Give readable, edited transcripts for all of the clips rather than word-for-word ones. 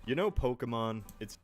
You know Pokemon, it's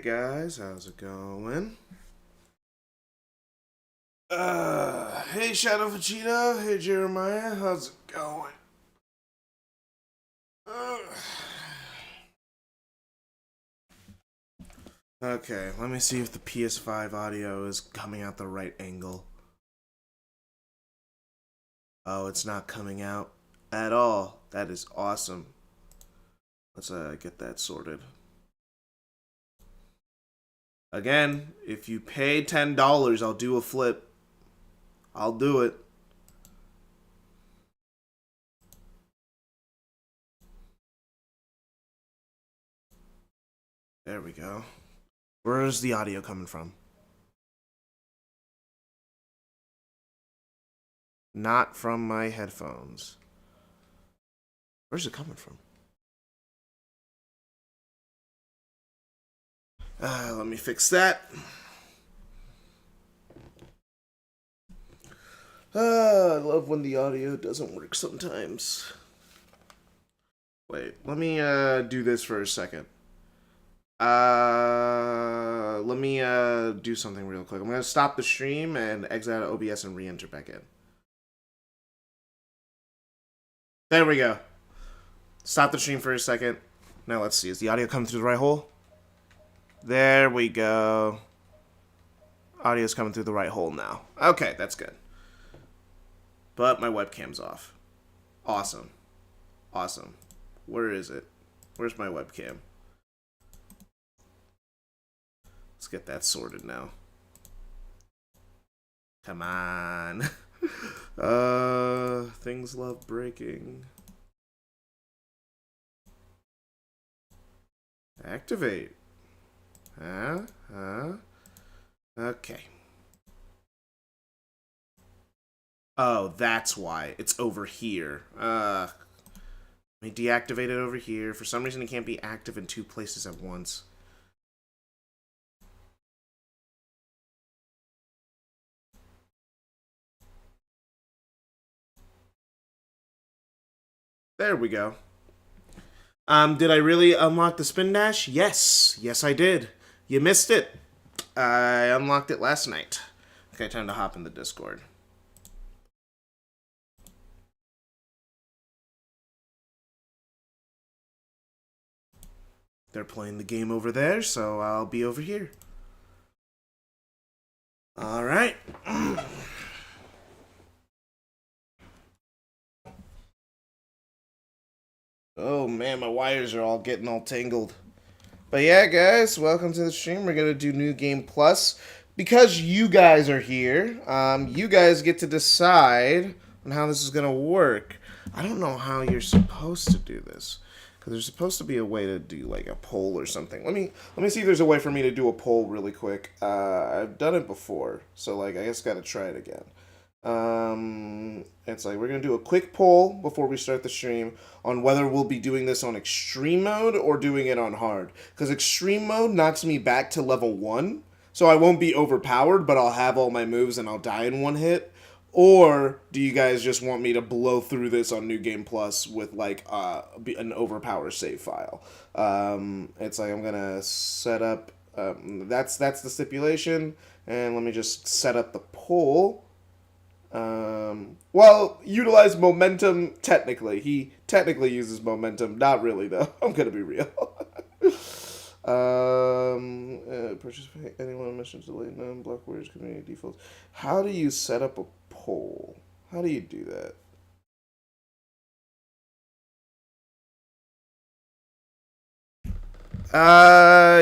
guys, how's it going? Hey Shadow Vegeta, hey Jeremiah, how's it going? Uh, okay, let me see if the PS5 audio is coming out the right angle. Oh, it's not coming out at all. That is awesome. Let's get that sorted. Again, if you pay $10, I'll do a flip. I'll do it. There we go. Where's the audio coming from? Not from my headphones. Where's it coming from? Let me fix that. I love when the audio doesn't work sometimes. Wait, let me do this for a second. Let me do something real quick. I'm gonna stop the stream and exit out of OBS and re-enter back in. There we go. Stop the stream for a second. Now let's see. Is the audio coming through the right hole? There we go. Audio's coming through the right hole now. Okay, that's good. But my webcam's off. Awesome. Awesome. Where is it? Where's my webcam? Let's get that sorted now. Come on. Things love breaking. Activate. Okay. Oh, that's why. It's over here. Let me deactivate it over here. For some reason, it can't be active in two places at once. There we go. Did I really unlock the spin dash? Yes. Yes, I did. You missed it. I unlocked it last night. Okay, time to hop in the Discord. They're playing the game over there, so I'll be over here. All right. Oh man, my wires are all getting all tangled. But yeah, guys, welcome to the stream. We're gonna do New Game Plus. Because you guys are here, you guys get to decide on how this is gonna work. I don't know how you're supposed to do this. Because there's supposed to be a way to do like a poll or something. Let me see if there's a way for me to do a poll really quick. I've done it before, so like I just gotta try it again. It's like we're gonna do a quick poll before we start the stream on whether we'll be doing this on extreme mode or doing it on hard. Because extreme mode knocks me back to level 1, so I won't be overpowered, but I'll have all my moves and I'll die in one hit. Or do you guys just want me to blow through this on New Game Plus with like an overpower save file? It's like I'm gonna set up. That's the stipulation, and let me just set up the poll. Well, utilize momentum technically. He technically uses momentum. Not really, though. I'm gonna be real. Participate anyone missions delayed, none, block words, community defaults. How do you set up a poll? How do you do that?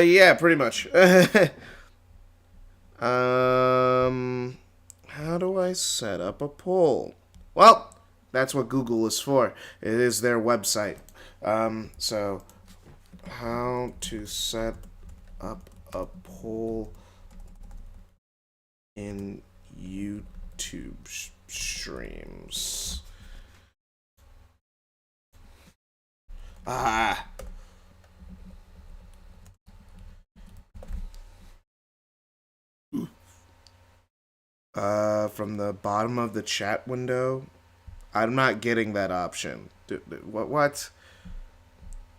Yeah, pretty much. How do I set up a poll? Well, that's what Google is for. It is their website. So, how to set up a poll in YouTube streams. From the bottom of the chat window, I'm not getting that option. What?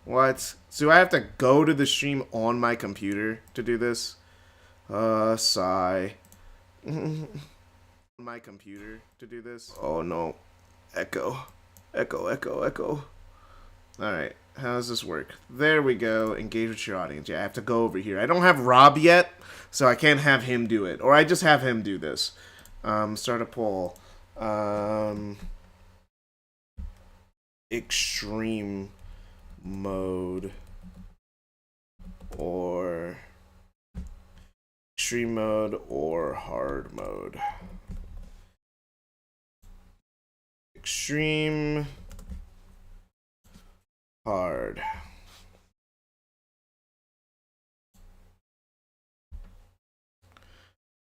What? So I have to go to the stream on my computer to do this? Sigh. On my computer to do this? Oh no. Echo. Echo, echo, echo. Alright, how does this work? There we go. Engage with your audience. Yeah, I have to go over here. I don't have Rob yet, so I can't have him do it. Or I just have him do this. Start a poll. Extreme mode or extreme mode or hard mode. Extreme, hard.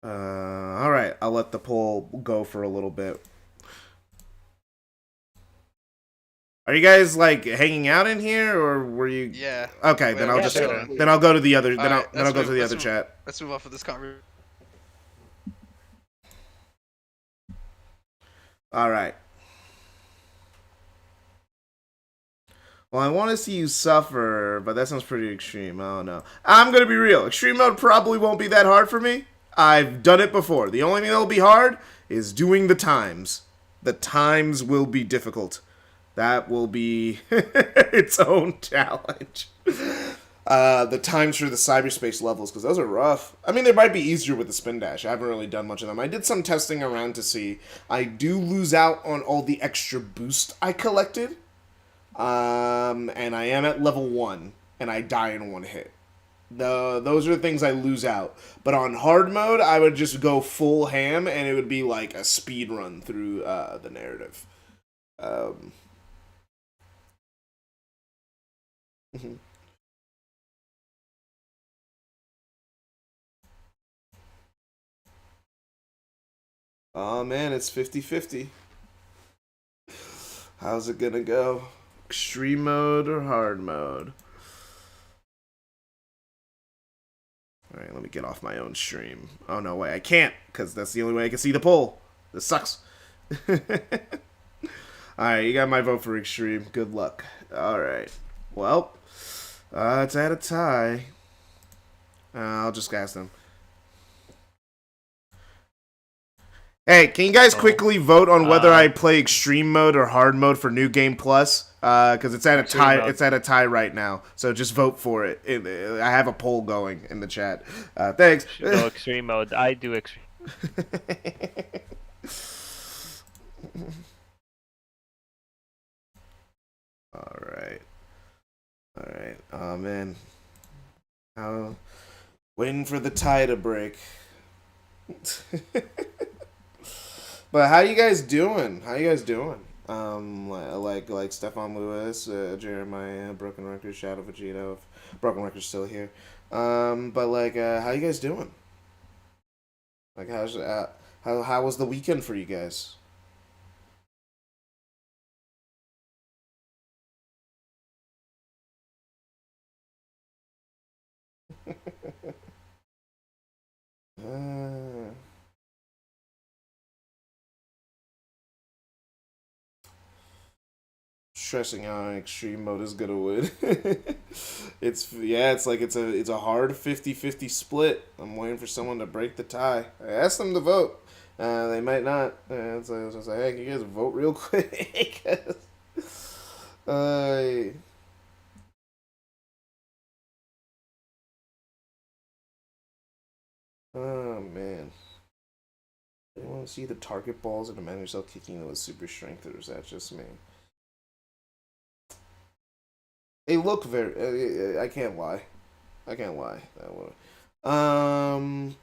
All right, I'll let the poll go for a little bit. Are you guys like hanging out in here, or were you? Yeah. Okay, then I'll just then I'll go to the other then I'll go to the other move, chat. Let's move off of this conversation. All right. Well, I want to see you suffer, but that sounds pretty extreme. I don't know. I'm gonna be real. Extreme mode probably won't be that hard for me. I've done it before. The only thing that'll be hard is doing the times. The times will be difficult. That will be its own challenge. The times for the cyberspace levels, because those are rough. I mean, they might be easier with the spin dash. I haven't really done much of them. I did some testing around to see. I do lose out on all the extra boost I collected. And I am at level 1, and I die in one hit. Those are the things I lose out. But on hard mode, I would just go full ham, and it would be like a speed run through the narrative. Oh man, it's 50-50. How's it gonna go? Extreme mode or hard mode? Alright, let me get off my own stream. Oh no, wait, I can't, because that's the only way I can see the poll. This sucks. Alright, you got my vote for extreme. Good luck. Alright. Well, it's at a tie. I'll just ask them. Hey, can you guys quickly vote on whether I play extreme mode or hard mode for New Game Plus? Because it's at a tie. It's at a tie right now. So just vote for it. I have a poll going in the chat. Thanks. No extreme mode. I do extreme. All right. All right. Oh man. Waiting for the tie to break. But how you guys doing? How you guys doing? Like Stefan Lewis, Jeremiah, Broken Record, Shadow Vegeta, if Broken Record's still here. But like, how you guys doing? Like, how was the weekend for you guys? Stressing out on extreme mode is gonna win. It's a hard 50-50 split. I'm waiting for someone to break the tie. I asked them to vote. They might not. So I was like, hey, can you guys vote real quick? Oh man. You want to see the target balls and imagine yourself kicking them with super strength, or is that just me? They look very. I can't lie. I can't lie. Dumb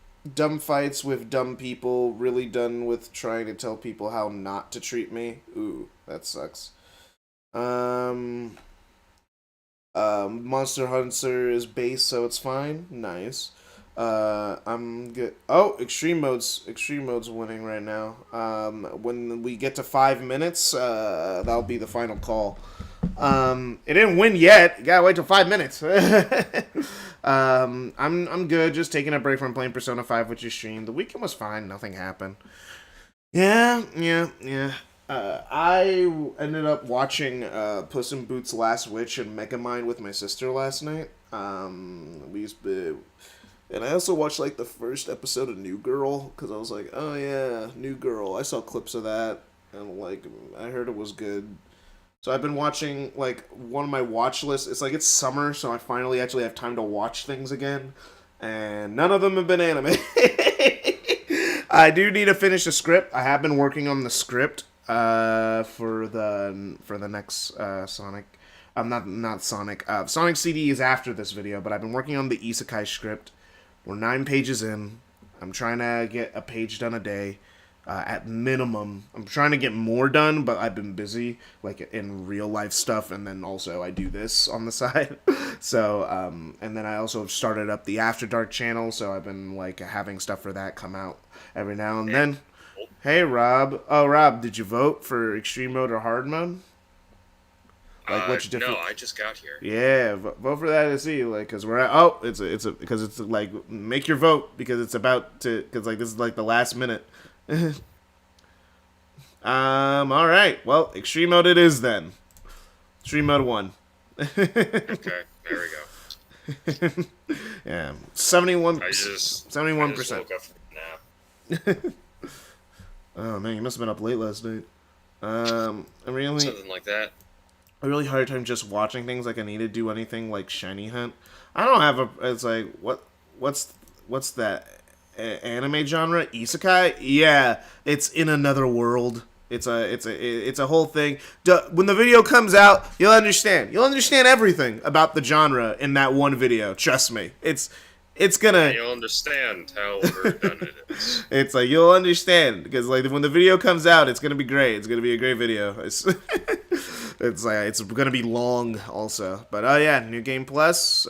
fights with dumb people. Really done with trying to tell people how not to treat me. Ooh, that sucks. Monster Hunter is base, so it's fine. Nice. I'm good. Oh, extreme mode's winning right now. When we get to 5 minutes, that'll be the final call. It didn't win yet. You gotta wait till 5 minutes. I'm good. Just taking a break from playing Persona 5 with your stream. The weekend was fine. Nothing happened. Yeah. I ended up watching Puss in Boots: Last Witch and Megamind with my sister last night. And I also watched like the first episode of New Girl because I was like, oh yeah, New Girl. I saw clips of that and like I heard it was good. So I've been watching like one of my watch lists. It's like it's summer, so I finally actually have time to watch things again, and none of them have been anime. I do need to finish the script. I have been working on the script for the next Sonic. Not Sonic. Sonic CD is after this video, but I've been working on the Isekai script. We're 9 pages in. I'm trying to get a page done a day. At minimum, I'm trying to get more done, but I've been busy, like in real life stuff, and then also I do this on the side. So, and then I also have started up the After Dark channel, so I've been like having stuff for that come out every now and then. Hey, Rob. Oh, Rob, did you vote for extreme mode or hard mode? Like, what's different? No, I just got here. Yeah, vote for that to see, like, cause we're at, because it's like make your vote because it's about to, cause like this is like the last minute. All right. Well, extreme mode it is then. Extreme mode 1. Okay, there we go. Yeah, 71. I just 71%. woke up from a nap. Oh man, you must have been up late last night. I'm really Something like that. a really hard time just watching things. Like I need to do anything like shiny hunt. I don't have a. It's like what's that anime genre? Isekai? Yeah, it's in another world. It's a whole thing. When the video comes out, you'll understand. You'll understand everything about the genre in that one video. Trust me. It's gonna. You'll understand how overdone it is. It's like you'll understand because like when the video comes out, it's gonna be great. It's gonna be a great video. It's like it's gonna be long also. But oh yeah, New Game Plus.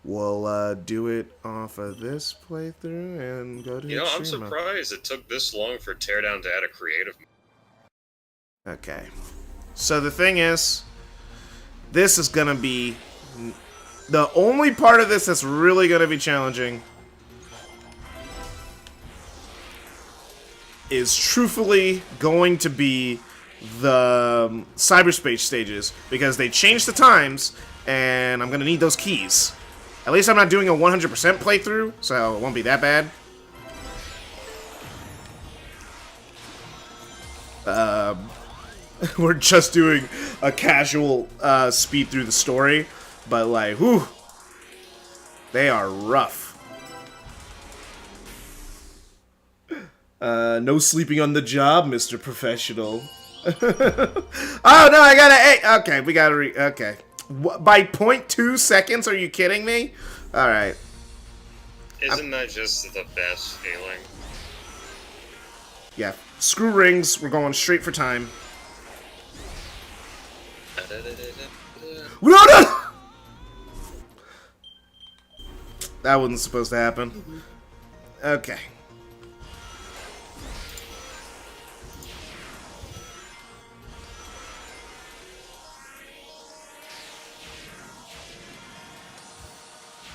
We'll do it off of this playthrough and go to. You know, I'm extreme mode. surprised it took this long for Teardown to add a creative. Okay. So the thing is, this is gonna be the only part of this that's really gonna be challenging. Is truthfully going to be the cyberspace stages because they changed the times and I'm gonna need those keys. At least I'm not doing a 100% playthrough, so it won't be that bad. We're just doing a casual speed through the story, but like, whew, they are rough. No sleeping on the job, Mr. Professional. Oh no, I gotta. Okay, we gotta. Okay, by 0.2 seconds? Are you kidding me? All right. Isn't that just the best feeling? Yeah. Screw rings. We're going straight for time. No, no! That wasn't supposed to happen. Okay.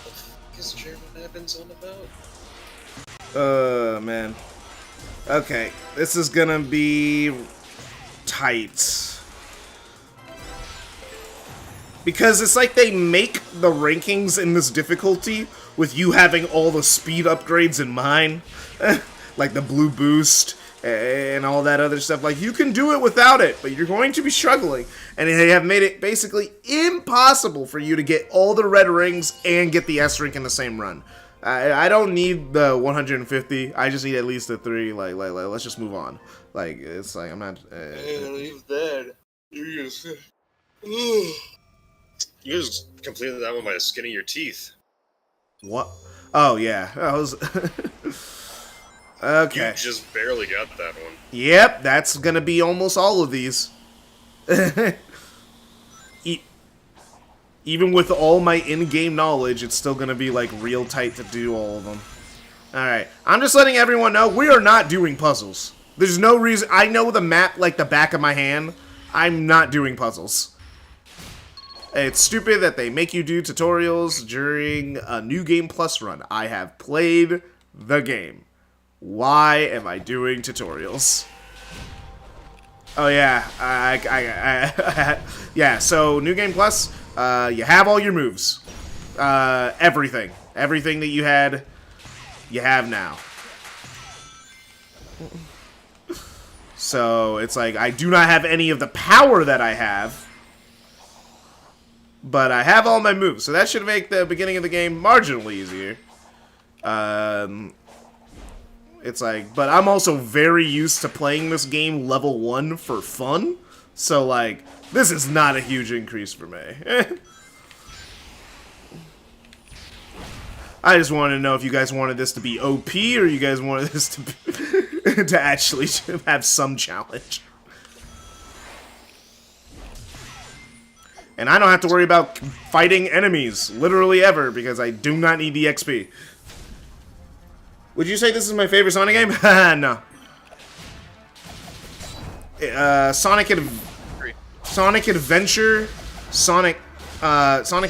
What is German Evans on about? Man. Okay, this is gonna be tight. Because it's like they make the rankings in this difficulty with you having all the speed upgrades in mind. Like the blue boost and all that other stuff. Like, you can do it without it, but you're going to be struggling. And they have made it basically impossible for you to get all the red rings and get the S rank in the same run. I don't need the 150. I just need at least the 3. Like, let's just move on. Like, it's like, I'm not... He's dead. You just completed that one by the skin of your teeth. What? Oh, yeah. I was... Okay. You just barely got that one. Yep, that's gonna be almost all of these. Even with all my in-game knowledge, it's still gonna be, like, real tight to do all of them. Alright, I'm just letting everyone know, we are not doing puzzles. There's no reason... I know the map like the back of my hand. I'm not doing puzzles. It's stupid that they make you do tutorials during a New Game Plus run. I have played the game. Why am I doing tutorials? Oh yeah, yeah. So New Game Plus, you have all your moves, everything that you had, you have now. So it's like I do not have any of the power that I have, but I have all my moves, so that should make the beginning of the game marginally easier. It's like, but I'm also very used to playing this game level 1 for fun, so like, this is not a huge increase for me. I just wanted to know if you guys wanted this to be OP, or you guys wanted this to be to actually have some challenge. And I don't have to worry about fighting enemies, literally ever, because I do not need the XP. Would you say this is my favorite Sonic game? No. Sonic Adventure, Sonic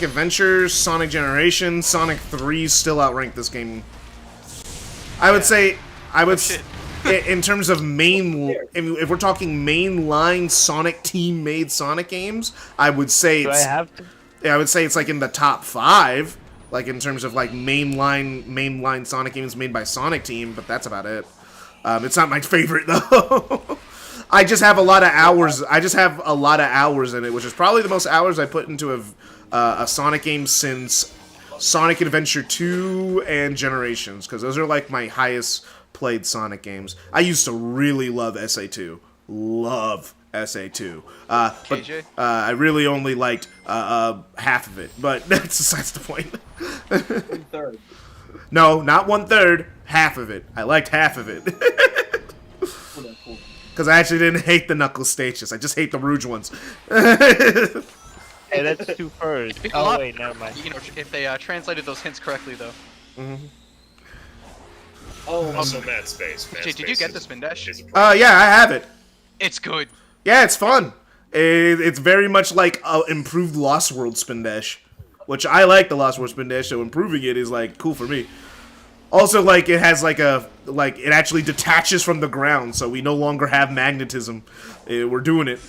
Adventure, Sonic Generation, Sonic 3 still outrank this game. I would say, in terms of if we're talking mainline Sonic team-made Sonic games, I would say it's. Yeah, I would say it's like in the top 5. Like, in terms of, like, mainline Sonic games made by Sonic Team, but that's about it. It's not my favorite, though. I just have a lot of hours. In it, which is probably the most hours I put into a Sonic game since Sonic Adventure 2 and Generations, because those are, like, my highest played Sonic games. I used to really love SA2. Love SA2. But I really only liked half of it, but that's besides the point. 1/3. No, not 1/3. Half of it. I liked half of it. Because I actually didn't hate the Knuckles stages. I just hate the Rouge ones. Hey, that's 2/3. Oh wait, never mind. You know, if they translated those hints correctly, though. Mm-hmm. Oh, Also, Mad Space. Jay, did you get the spin dash? Yeah, I have it. It's good. Yeah, it's fun. It's very much like an improved Lost World spin dash, which I like the Lost World spin dash, so improving it is like cool for me. Also, like it has like it actually detaches from the ground, so we no longer have magnetism. We're doing it.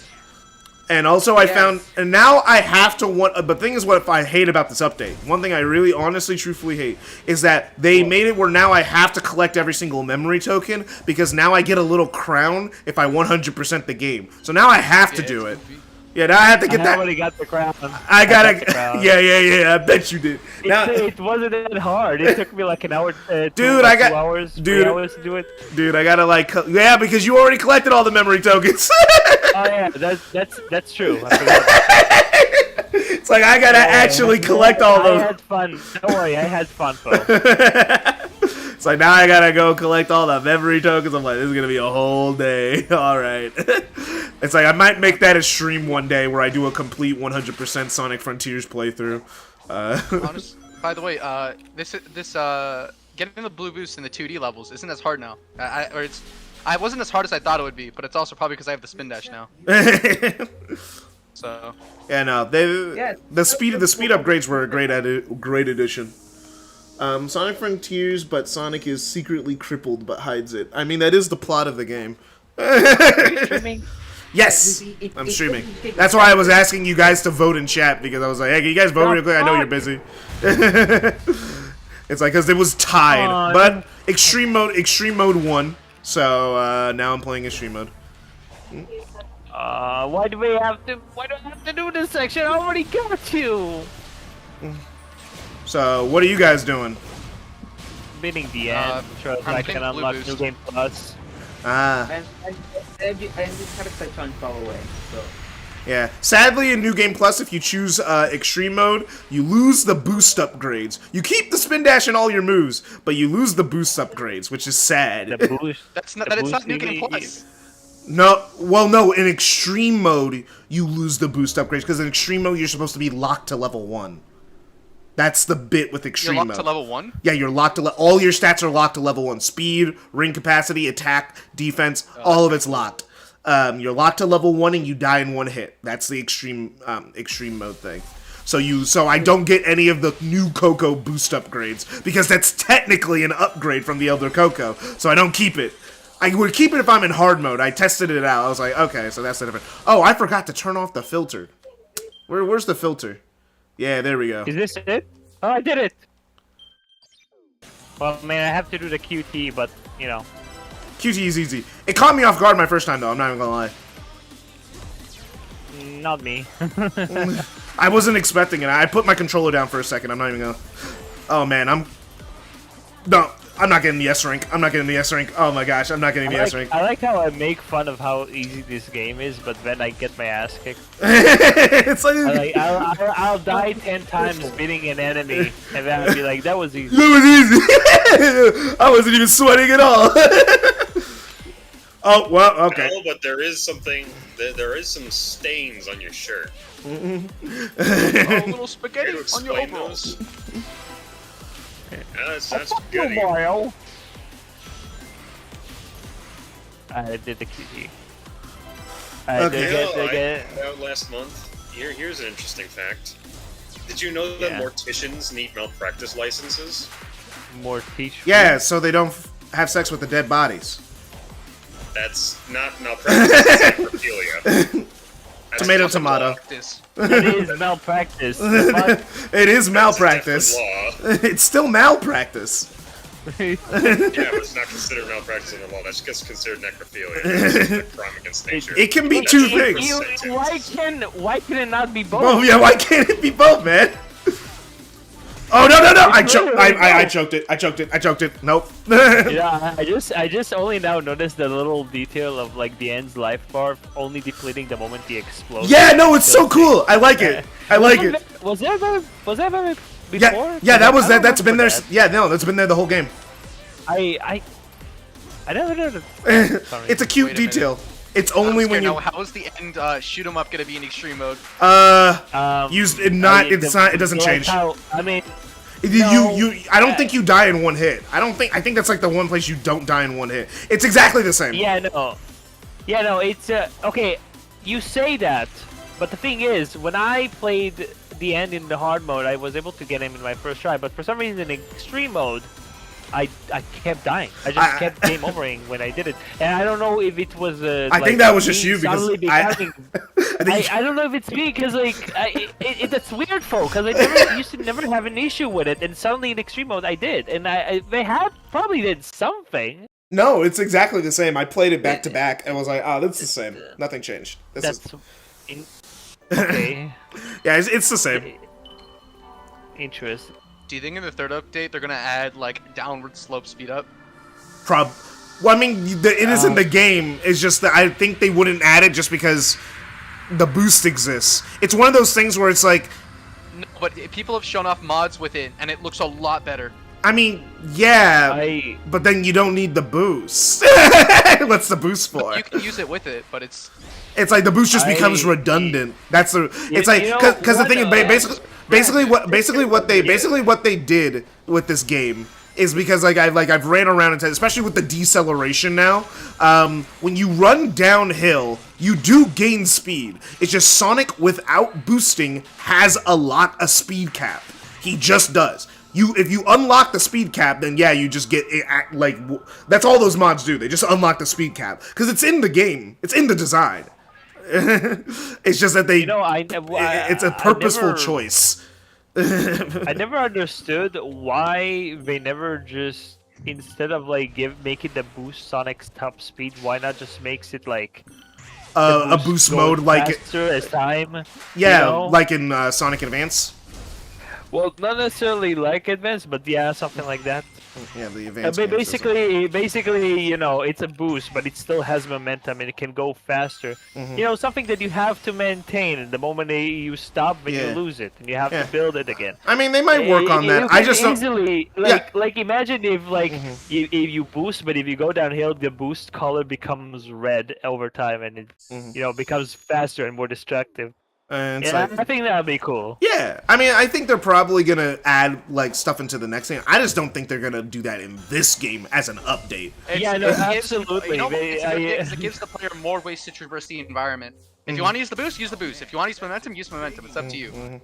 And also I found, and now I have to but the thing is what I hate about this update, one thing I really honestly truthfully hate, is that they made it where now I have to collect every single memory token, because now I get a little crown if I 100% the game. So now I have to do it. Yeah, now I have to get that. I already got the crown. I got the crown. Yeah, I bet you did. It wasn't that hard. It took me like an hour, dude, 2 hours, 3 hours to do it. Dude, I gotta like, yeah, because you already collected all the memory tokens. Oh yeah, that's true. I forgot about that. It's like I gotta actually collect all those. I had fun. Don't worry, I had fun, folks. It's like now I gotta go collect all the memory tokens. I'm like, this is gonna be a whole day. All right. It's like I might make that a stream one day where I do a complete 100% Sonic Frontiers playthrough. By the way, getting the blue boost in the 2D levels isn't as hard now. I wasn't as hard as I thought it would be, but it's also probably because I have the spin dash now. So. Yeah, no, the speed upgrades were a great addition. Sonic Frontiers, but Sonic is secretly crippled but hides it. I mean, that is the plot of the game. Are you streaming? Yes, I'm streaming. That's why I was asking you guys to vote in chat, because I was like, hey, can you guys vote real quick? I know you're busy. It's like, because it was tied. But Extreme Mode won. So, now I'm playing Extreme Mode. Why do I have to do this section? I already got you! So, what are you guys doing? Beating the end, so I can unlock New Game Plus. I just had to play Chun Fall away, so. Yeah. Sadly, in New Game Plus, if you choose Extreme Mode, you lose the boost upgrades. You keep the spin dash and all your moves, but you lose the boost upgrades, which is sad. The boost. It's not New Game Plus. No, well, no. In Extreme Mode, you lose the boost upgrades, because in Extreme Mode, you're supposed to be locked to level 1. That's the bit with Extreme Mode. You're locked to level 1? Yeah, you're locked to all your stats are locked to level 1. Speed, ring capacity, attack, defense, all of it's locked. You're locked to level 1 and you die in one hit. That's the extreme mode thing. So I don't get any of the new Coco boost upgrades, because that's technically an upgrade from the Elder Coco. So I don't keep it. I would keep it if I'm in hard mode. I tested it out. I was like, okay, so that's the difference. Oh, I forgot to turn off the filter. Where's the filter? Yeah, there we go. Is this it? Oh, I did it! Well, man, I have to do the QT, but, you know. QT is easy. It caught me off guard my first time, though. I'm not even gonna lie. Not me. I wasn't expecting it. I put my controller down for a second. I'm not even gonna... Oh, man, No, I'm not getting the S rank. I'm not getting the S rank. Oh my gosh, I'm not getting the S rank. I like how I make fun of how easy this game is, but then I get my ass kicked. It's like... I'll die 10 times beating an enemy, and then I'll be like, that was easy. That was easy! I wasn't even sweating at all. Oh, well, okay. No, but there is something... There is some stains on your shirt. Oh, little spaghetti on your overalls. That's spaghetti. Mario. I did the QT. Last month. Here's an interesting fact. Did you know that morticians need malpractice licenses? Morticians? Yeah, so they don't have sex with the dead bodies. That's not malpractice, that's necrophilia. Tomato, tomato. It is malpractice. It is malpractice. It's still malpractice. Yeah, but it's not considered malpractice in the law. That's just considered necrophilia. It's a crime against nature. It can be two things. Why can it not be both? Oh yeah, why can't it be both, man? Oh no! I choked it. I choked it. Nope. Yeah, I just only now noticed the little detail of like the end's life bar only depleting the moment he explodes. Yeah, no, it's so cool. I like it. I like it. Was that ever before? Yeah, that's been there. Yeah, no, that's been there the whole game. I never did it. It's a cute detail. It's only when you. How is the end shoot 'em up gonna be in extreme mode? It doesn't change. I mean, I don't think you die in one hit. I think that's like the one place you don't die in one hit. It's exactly the same. Yeah, no, it's okay. You say that, but the thing is, when I played the end in the hard mode, I was able to get him in my first try. But for some reason, in extreme mode, I kept dying. I just kept game overing when I did it, and I don't know if it was. I think that was just you because I don't know if it's me because like that's weird, folk. Because I used to never have an issue with it, and suddenly in extreme mode I did, and they probably did something. No, it's exactly the same. I played it back to back and was like, oh, that's the same. Nothing changed. Okay. Yeah, it's the same. Interesting. Do you think in the third update they're gonna add like downward slope speed up? Well, I mean, it is in the game. It's just that I think they wouldn't add it just because the boost exists. It's one of those things where it's like... No, but people have shown off mods with it, and it looks a lot better. I mean, yeah, but then you don't need the boost. What's the boost for? You can use it with it, but it's like the boost just becomes redundant. That's the. It's like because the thing is basically what they did with this game is because I've ran around and especially with the deceleration now. When you run downhill, you do gain speed. It's just Sonic without boosting has a speed cap. He just does. If you unlock the speed cap, then yeah, you just get it that's all those mods do. They just unlock the speed cap because it's in the game. It's in the design. It's just that they. It's a purposeful choice. I never understood why they never just instead of making the boost Sonic's top speed, why not just makes it like a boost mode like faster as time? Yeah, like in Sonic Advance. Well, not necessarily like Advance, but yeah, something like that. Yeah, the Advance. Basically, it's a boost, but it still has momentum and it can go faster. Mm-hmm. Something that you have to maintain. The moment you stop, then you lose it, and you have to build it again. I mean, they might work on that. I just easily imagine if if you boost, but if you go downhill, the boost color becomes red over time, and it becomes faster and more destructive. And I think that'd be cool. Yeah, I mean, I think they're probably gonna add stuff into the next game. I just don't think they're gonna do that in this game as an update. Absolutely. It gives the player more ways to traverse the environment. If you want to use the boost, use the boost. If you want to use momentum, use momentum. It's up to you.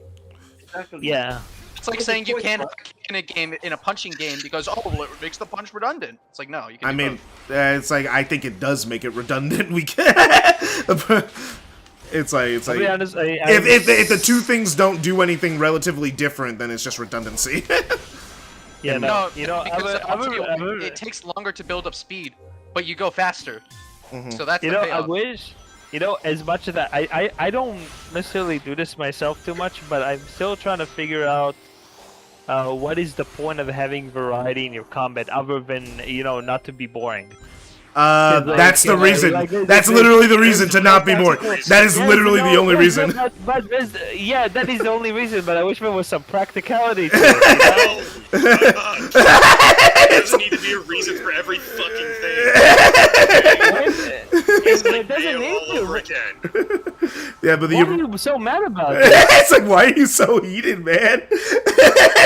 Yeah. It's like saying you can't in a punching game because well, it makes the punch redundant. It's like no, you can. I do mean, both. it's like I think it does make it redundant. We can. It's like To be honest, if the two things don't do anything relatively different, then it's just redundancy. yeah, No, you know, because it takes longer to build up speed, but you go faster. So that's you the know, payoff. I wish, you know, as much as that, I don't necessarily do this myself too much, but I'm still trying to figure out what is the point of having variety in your combat other than, you know, not to be boring. That's the reason. That's literally the reason to not be bored. That is literally the only reason. But yeah, that is the only reason. But I wish there was some practicality to it. No, there doesn't need to be a reason for every fucking thing. It doesn't need all over to. again. Yeah, but Why are you so mad about it? it's like, why are you so heated, man?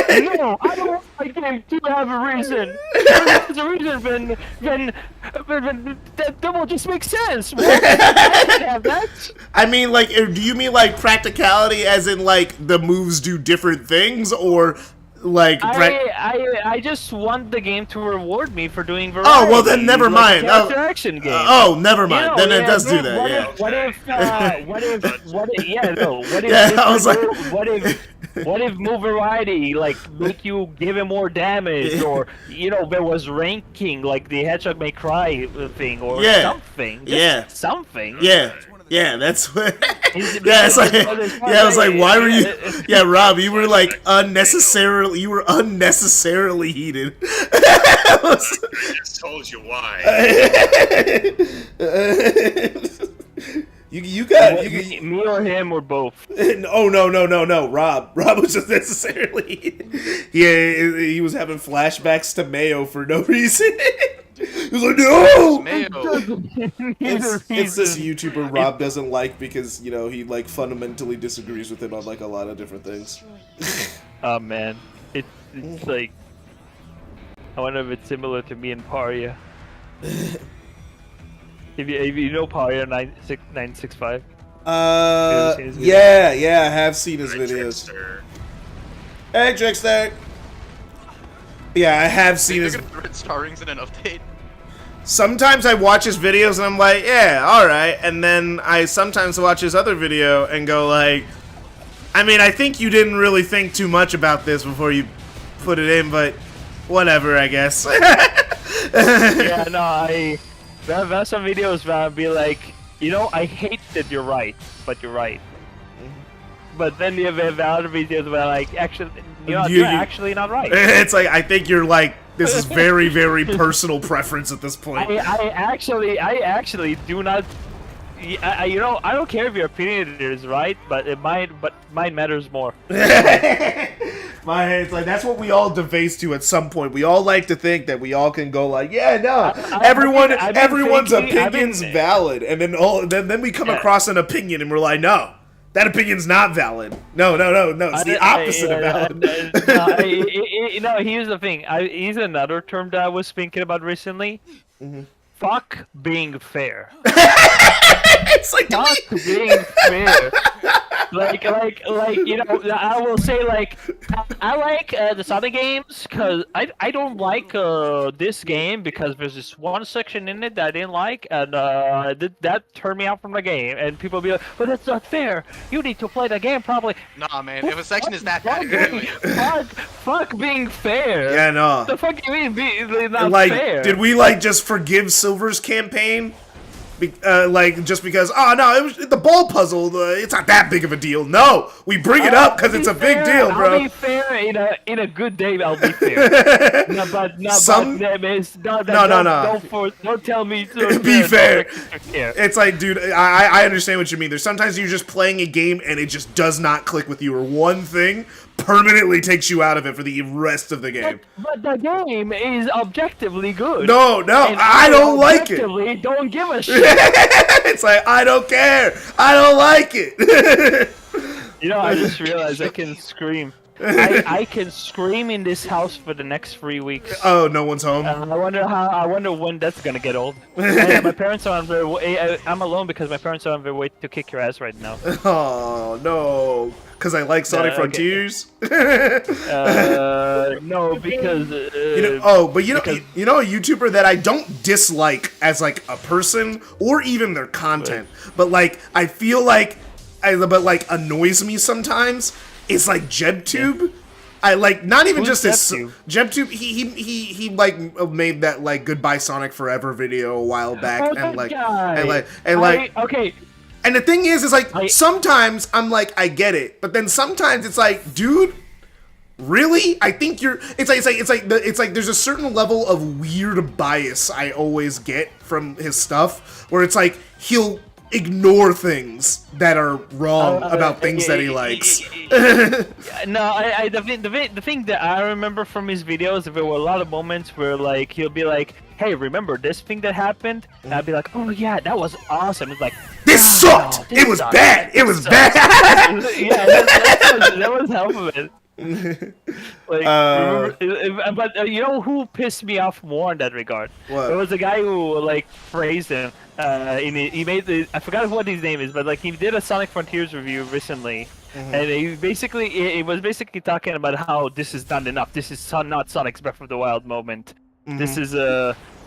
No, I don't want my game to have a reason. If there's a reason, then that will just make sense. Why can't have that? I mean, like, do you mean like practicality, as in like the moves do different things, or like? I just want the game to reward me for doing variety. Oh well, then never mind. Like action game. Oh, never mind. You know, then it does do dude, that. Yeah. What if? Yeah, no. What if? Yeah, I was like- What if move variety like make you give him more damage, or you know there was ranking like the Hedgehog May Cry thing, or something. Just something. Yeah, that's what. Yeah, it's like, yeah, I was like, why were you? Yeah, Rob, you were like unnecessarily. You were unnecessarily heated. I just told you why. You got me or him or both. Oh no. Rob was just necessarily. Yeah, he was having flashbacks to Mayo for no reason. He was like, no. It's this YouTuber Rob doesn't like because you know he like fundamentally disagrees with him on like a lot of different things. Oh man, it's like I wonder if it's similar to me and Paria. If you know Paria 965. Yeah, I have seen his videos. Trickster. Hey, Trickster. Yeah, I have seen his. They're gonna throw star rings in an update. Sometimes I watch his videos and I'm like, yeah, alright. And then I sometimes watch his other video and go like, I mean, I think you didn't really think too much about this before you put it in, but whatever, I guess. Yeah, no, there are some videos where I'll be like, you know, I hate that you're right, but you're right. But then you have other videos where like, actually, you're actually not right. It's like, I think you're like, this is very, very personal preference at this point. I actually do not. You know, I don't care if your opinion is right, but mine matters more. It's like that's what we all debase to at some point. We all like to think that we all can go like, yeah, no, everyone's opinion's valid, and then we come across an opinion and we're like, no. That opinion's not valid. No. It's the opposite of valid. No, here's the thing. Here's another term that I was thinking about recently. Fuck being fair. It's like Fuck being fair. Like, you know, I will say, like, I like the Sonic games, because I don't like this game, because there's this one section in it that I didn't like, and that turned me out from the game, and people be like, but that's not fair, you need to play the game properly. Nah, man, if a section is that bad, fuck being fair. Yeah, no. The fuck do you mean not like, fair? did we, like, just forgive Silver's campaign? Like, just because, oh no, it was the ball puzzle, it's not that big of a deal. No, we bring it up because it's a big deal, bro. I'll be fair in a good day. I'll be fair. Don't tell me to be fair. It's like, dude, I understand what you mean. There's sometimes you're just playing a game and it just does not click with you, or one thing permanently takes you out of it for the rest of the game. But the game is objectively good. No, I don't like it. Objectively, don't give a shit. It's like, I don't care. I don't like it. You know, I just realized I can scream. I can scream in this house for the next 3 weeks. Oh, no one's home. I wonder when that's gonna get old. And my parents are on their way. I'm alone because my parents are on their way to kick your ass right now. Oh no, because I like Sonic okay. Frontiers. No, because you know a YouTuber that I don't dislike as like a person or even their content, but like I feel like annoys me sometimes. It's like JebTube. Yeah. I like not even Who's just JebTube? JebTube. He like made that like Goodbye Sonic Forever video a while back, okay. And the thing is like sometimes I'm like I get it, but then sometimes it's like, dude, really? I think you're. It's like there's a certain level of weird bias I always get from his stuff, where it's like he'll ignore things that are wrong about things that he likes. No, the thing that I remember from his videos, there were a lot of moments where like he'll be like, "Hey, remember this thing that happened?" And I'd be like, "Oh yeah, that was awesome." It's like, "This sucked. It was bad. It was bad." Yeah, that was half of it. Like, but you know who pissed me off more in that regard? What? There was a guy who like praised him. He made I forgot what his name is, but like he did a Sonic Frontiers review recently, and he was basically talking about how this is not enough. This is not Sonic's Breath of the Wild moment. This is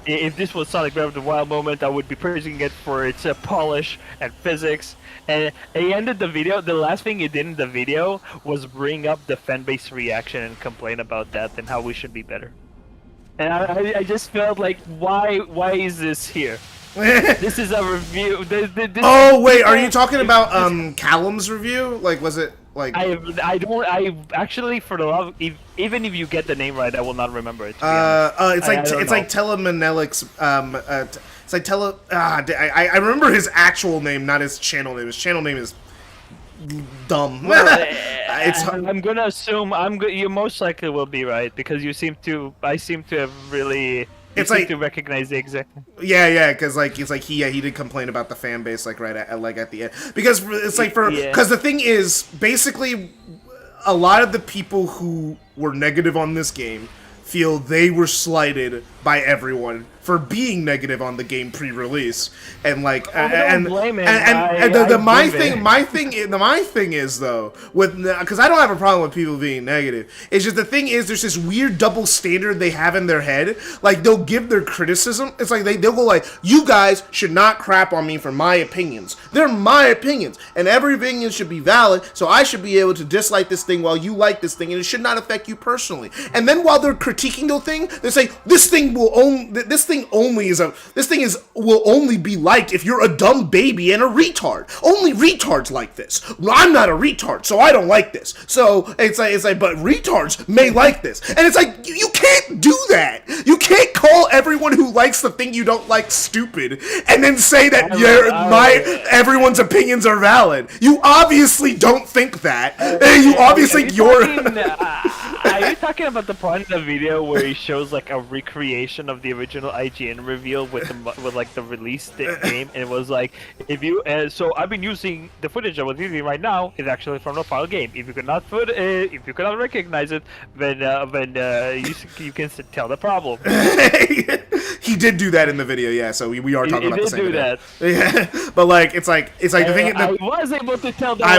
if this was Sonic Breath of the Wild moment, I would be praising it for its polish and physics. And he ended the video. The last thing he did in the video was bring up the fan base reaction and complain about that and how we should be better. And I just felt like, why is this here? This is a review. Oh wait, are you talking about Callum's review? Like, was it like? I actually, for the love, even if you get the name right, I will not remember it. It's like Telemanelix. It's like I remember his actual name, not his channel name. His channel name is dumb. I'm gonna assume you most likely will be right because I seem to have really. It's like to recognize the exact. Yeah, because like it's like he did complain about the fan base like right at the end because it's like because the thing is basically a lot of the people who were negative on this game feel they were slighted by everyone for being negative on the game pre-release, and like my thing is though with because I don't have a problem with people being negative. It's just the thing is there's this weird double standard they have in their head. Like they'll give their criticism. It's like they'll go like, you guys should not crap on me for my opinions. They're my opinions, and every opinion should be valid. So I should be able to dislike this thing while you like this thing, and it should not affect you personally. And then while they're critiquing the thing, they say this thing will only be liked if you're a dumb baby and a retard. Only retards like this. I'm not a retard, so I don't like this. So it's like, but retards may like this, and it's like you can't do that. You can't call everyone who likes the thing you don't like stupid, and then say that everyone's opinions are valid. You obviously don't think that. You obviously Are you talking about the part in the video where he shows like a recreation of the original IGN reveal with like the release game, and it was like, if you so I've been using the footage I was using right now is actually from the final game. If you could not recognize it, then you can tell the problem. He did do that in the video, yeah. So we are talking about the same. He did do that. Yeah, but like it's like the thing. I was able to tell that. I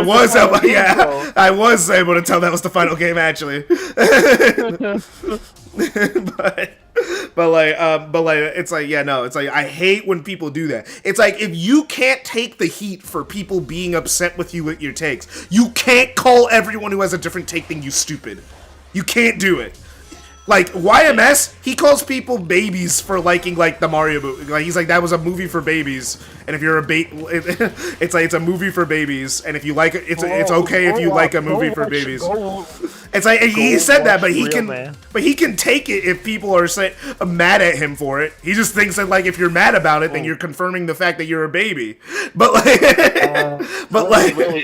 was able to tell that was the final game actually. but it's like it's like I hate when people do that. It's like if you can't take the heat for people being upset with you with your takes, you can't call everyone who has a different take than you stupid. You can't do it. Like YMS, he calls people babies for liking like the Mario movie. Like he's like that was a movie for babies, and if you're a it's like it's a movie for babies, and if you like it, it's okay if you like a movie for babies. It's like he said that, but he can take it if people are mad at him for it. He just thinks that like if you're mad about it, then you're confirming the fact that you're a baby. But like,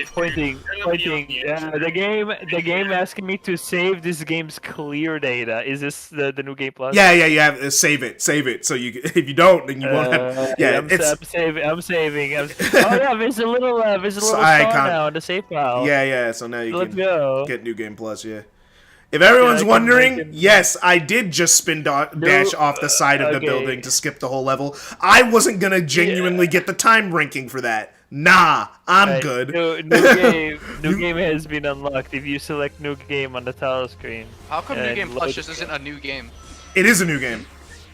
pointing. The game asking me to save this game's clear data. Is this the new game plus? Yeah. Save it. So if you don't, then you won't have. Yeah, I'm saving. Oh yeah, there's a little star now in the save file. Yeah. So now you can go. get new game plus. Yeah. If everyone's I can wondering, imagine. yes, I did just spin dash off the side of the okay. building to skip the whole level. I wasn't gonna genuinely get the time ranking for that. Nah, I'm Right, good. New game has been unlocked if you select new game on the title screen. How come New and Game load Plus it. just isn't a new game? It is a new game.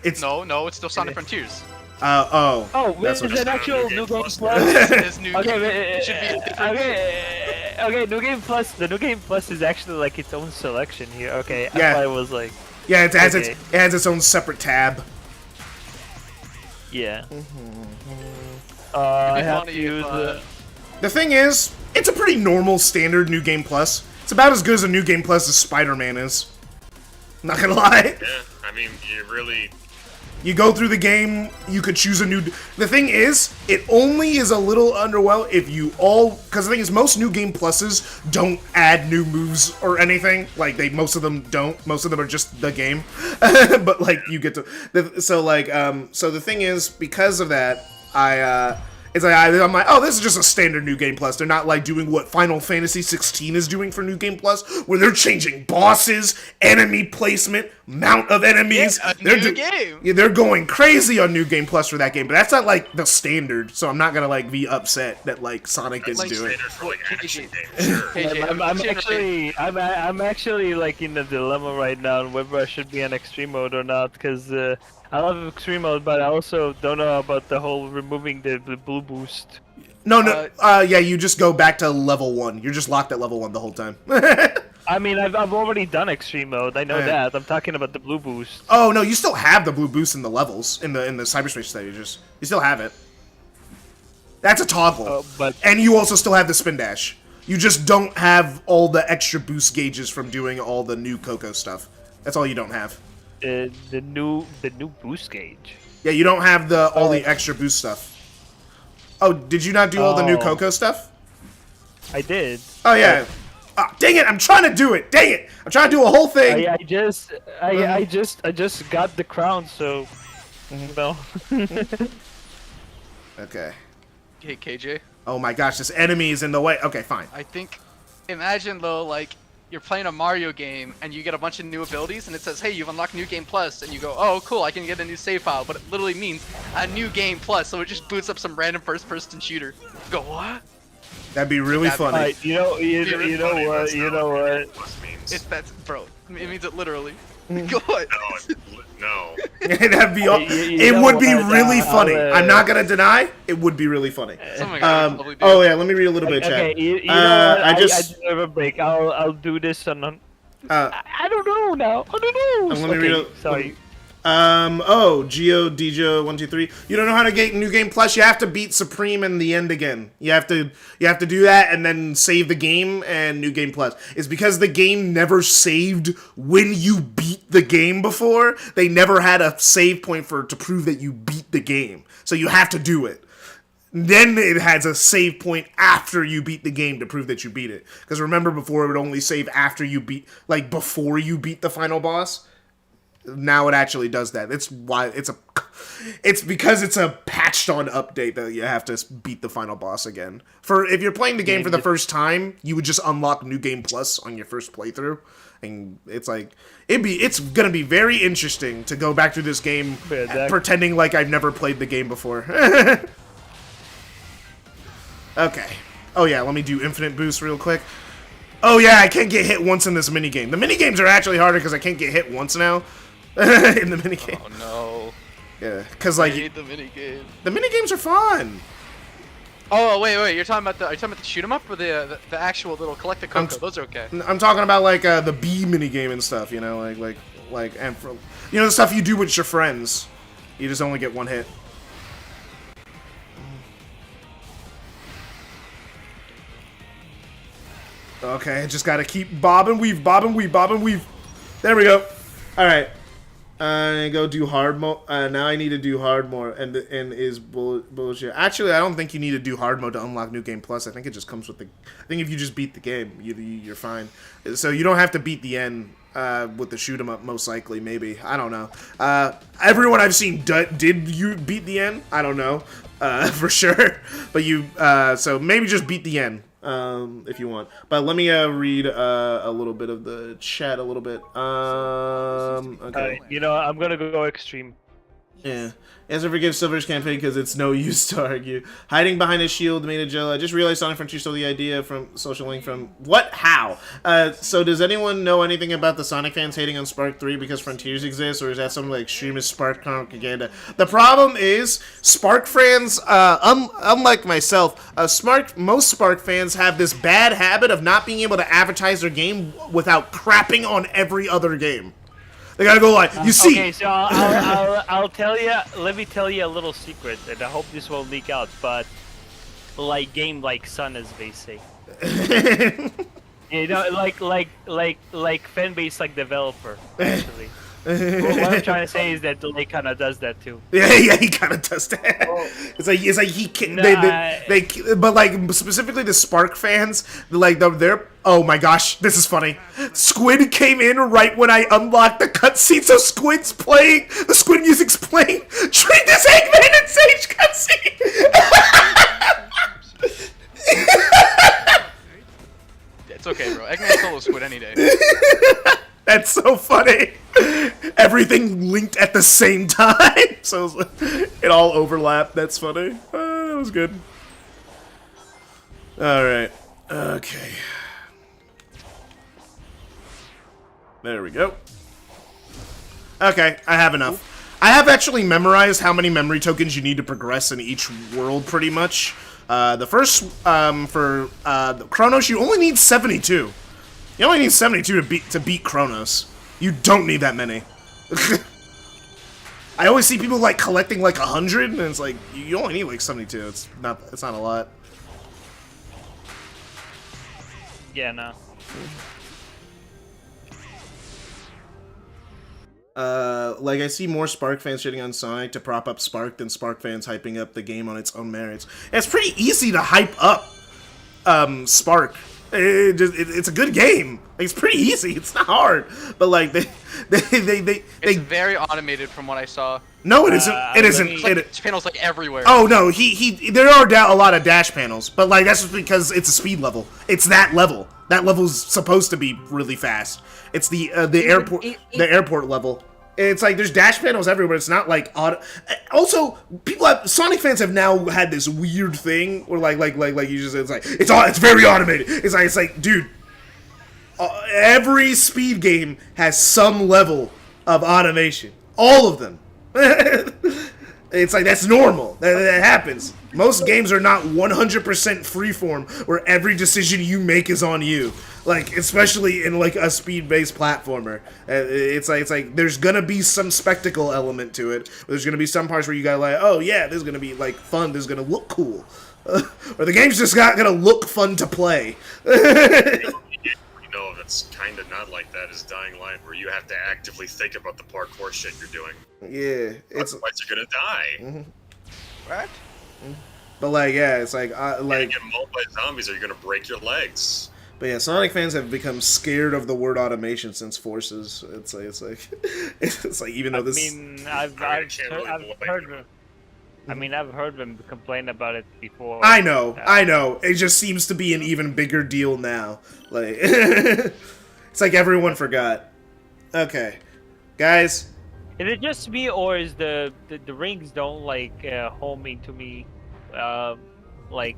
It's No, it's still Sonic Frontiers. Oh, Oh, wait, that's is what an actual New Game Plus? It's new Okay, game. but, It should be a different game. okay, New Game Plus. The New Game Plus is actually like its own selection here. Okay, I Yeah. thought it was like, yeah. It has Okay. it has its own separate tab. yeah. It'd I be have funny to use if, the. The thing is, it's a pretty normal standard New Game Plus. It's about as good as a New Game Plus as Spider-Man is. Not gonna lie. Yeah, I mean, you really. You go through the game, you could choose a new... The thing is, it only is a little underwhelming if you all... Because the thing is, most New Game Pluses don't add new moves or anything. Like, most of them don't. Most of them are just the game. But, like, you get to... So the thing is, because of that, It's like, I'm like, oh, this is just a standard New Game Plus. They're not, like, doing what Final Fantasy 16 is doing for New Game Plus, where they're changing bosses, enemy placement, mount of enemies. Yeah, a they're new game. Yeah, they're going crazy on New Game Plus for that game, but that's not, like, the standard, so I'm not gonna, like, be upset that, like, Sonic didn't like do it. Standard for like action KJ. games, sure. KJ, I'm actually like in a dilemma right now on whether I should be on extreme mode or not, because I love extreme mode, but I also don't know about the whole removing the blue boost. No, yeah, you just go back to level 1. You're just locked at level 1 the whole time. I mean, I've already done extreme mode. I know Yeah. that. I'm talking about the blue boost. Oh, no, you still have the blue boost in the levels, in the cyberspace stages. You still have it. That's a toggle. But And you also still have the spin dash. You just don't have all the extra boost gauges from doing all the new Coco stuff. That's all you don't have. the new boost gauge. Yeah, you don't have all the extra boost stuff. Oh, did you not do all the new Oh. Coco stuff? I did. Oh, yeah. Ah, dang it, I'm trying to do it. Dang it. I'm trying to do a whole thing. I just got the crown, so no. Okay. Hey KJ, Oh my gosh, this enemy is in the way. Okay, fine. I think, imagine though, like, you're playing a Mario game and you get a bunch of new abilities and it says, hey, you've unlocked New Game Plus, and you go, oh cool, I can get a new save file, but it literally means a New Game Plus, so it just boots up some random first-person shooter. Go, what? That'd be really That'd be- funny. Alright, you know what? Plus means. It's that's, bro, it means it literally. Go on. No. That'd be. You It know would be what, really I'll, funny. I'm not gonna deny. It would be really funny. Something I would probably do. Oh yeah, let me read a little bit of chat. Okay, you know what? I I just. deserve a break. I'll do this on. Uh, I don't know now. I don't know. let me Okay, read a- sorry. Geo Djo 123. You don't know how to get New Game Plus. You have to beat Supreme in the end again. You have to do that and then save the game and New Game Plus. It's because the game never saved when you beat the game before. They never had a save point to prove that you beat the game. So you have to do it. Then it has a save point after you beat the game to prove that you beat it. Because remember, before it would only save after you beat, like before you beat the final boss. Now it actually does that. It's because it's a patched on update that you have to beat the final boss again. If you're playing the game for the first time, you would just unlock New Game Plus on your first playthrough, and it's like it's gonna be very interesting to go back through this game pretending like I've never played the game before. Okay. Oh yeah, let me do infinite boost real quick. Oh yeah, I can't get hit once in this minigame. The minigames are actually harder because I can't get hit once now. In the minigame. Oh no. Yeah, because I like hate the minigame. the minigames are fun. Oh wait, are you talking about the shoot 'em up or the actual little collect the Coco? Those are okay. I'm talking about like the bee minigame and stuff. You know, and for the stuff you do with your friends. You just only get one hit. Okay, I just gotta keep bob and weave, bob and weave, bob and weave. There we go. All right. Go do hard mode. Now I need to do hard mode, and is bullshit. Actually, I don't think you need to do hard mode to unlock New Game Plus. I think it just comes with the. I think if you just beat the game, you're fine. So you don't have to beat the end with the shoot 'em up. Most likely, maybe. I don't know. Everyone I've seen did you beat the end? I don't know for sure, but so maybe just beat the end. if you want. But let me read a little bit of the chat a little bit. Okay. You know, I'm gonna go extreme. Yeah. As I forgive Silver's campaign because it's no use to argue. Hiding behind a shield made a Jill. I just realized Sonic Frontier stole the idea from Social Link from... What? How? So does anyone know anything about the Sonic fans hating on Spark 3 because Frontiers exists, or is that some like extremist Spark propaganda? The problem is, Spark fans, unlike myself, most Spark fans have this bad habit of not being able to advertise their game without crapping on every other game. They gotta go like, you see. Okay, so I'll tell you. Let me tell you a little secret, and I hope this won't leak out. But like game like Sun, as they say. You know, like fan base like developer. Actually, well, what I'm trying to say is that Delay kind of does that too. Yeah, he kind of does that. Oh. It's like he can. But like specifically the Spark fans, like they're. Oh my gosh, this is funny. Squid came in right when I unlocked the cutscene, so Squid's playing. The Squid music's playing. Treat this Eggman and Sage cutscene. It's okay, bro. Eggman solo Squid any day. That's so funny. Everything linked at the same time, so it all overlapped. That's funny. That was good. All right. Okay. There we go. Okay, I have enough. I have actually memorized how many memory tokens you need to progress in each world, pretty much. The first, for Chronos, you only need 72. You only need 72 to beat Chronos. You don't need that many. I always see people like collecting like 100, and it's like you only need like 72. It's not a lot. Yeah, no. Like I see more Spark fans shitting on Sonic to prop up Spark than Spark fans hyping up the game on its own merits. And it's pretty easy to hype up Spark. It's a good game. Like, it's pretty easy. It's not hard. But like It's very automated from what I saw. No, it isn't. It isn't. It's like panels like everywhere. Oh no, there are a lot of dash panels, but like that's just because it's a speed level. It's that level. That level's supposed to be really fast. It's the airport level. It's like there's dash panels everywhere. It's not like auto. Also, Sonic fans have now had this weird thing where like you just it's very automated. It's like dude, every speed game has some level of automation. All of them. It's like that's normal. That happens. Most games are not 100% freeform, where every decision you make is on you. Like especially in like a speed-based platformer, it's like there's gonna be some spectacle element to it. There's gonna be some parts where you gotta like, oh yeah, this is gonna be like fun. This is gonna look cool, or the game's just not gonna look fun to play. No, that's kind of not like that is Dying Light, where you have to actively think about the parkour shit you're doing. Yeah, otherwise you're gonna die. Mm-hmm. What? But like, yeah, it's like you get mauled by zombies, or you're gonna break your legs. But yeah, Sonic fans have become scared of the word automation since Forces. It's like even though this. I've heard them complain about it before. I know. It just seems to be an even bigger deal now. Like, it's like everyone forgot. Okay, guys. Is it just me, or is the rings don't like home into me, like?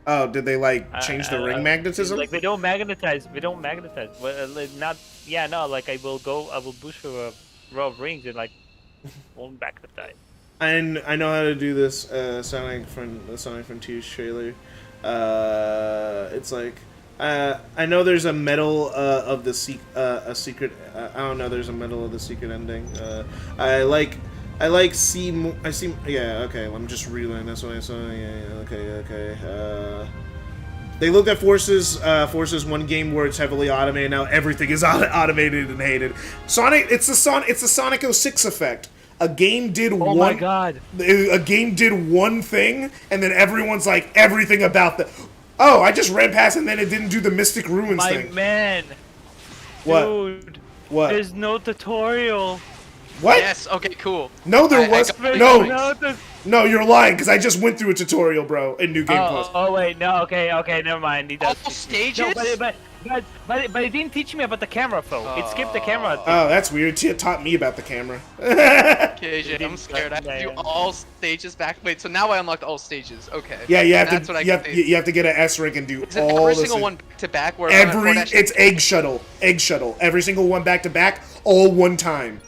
Oh, did they like change the ring magnetism? Like they don't magnetize. Well, not. Yeah, no. Like I will push for a row of rings and like won't magnetize. I know how to do this. Sonic Frontiers trailer. It's like I know there's a medal of the a secret. I don't know. There's a medal of the secret ending. I see. Yeah. Okay. I'm just relearning. That's what I saw. Yeah. Okay. They looked at Forces one game where it's heavily automated. Now everything is automated and hated. Sonic. It's the Sonic 06 effect. A game did Oh my god. A game did one thing, and then everyone's like everything about the. Oh, I just ran past, and then it didn't do the Mystic Ruins thing. My man. What? Dude. What? There's no tutorial. What? Yes. Okay. Cool. No, there I was got no. the No, you're lying because I just went through a tutorial, bro, in New Game Plus. Oh wait, no, okay, never mind. He does All teach me. stages? No, but it didn't teach me about the camera though. It skipped the camera. Oh, that's weird. It taught me about the camera. Okay, Jay, I'm scared. I have to do Yeah. all stages back. Wait, so now I unlocked all stages. Okay. Yeah, you have That's to. what I You have, can do. you have to get an S rank and do Is it all every the single sta- one back to back? Where Every where it's egg shuttle, every single one back to back, all one time.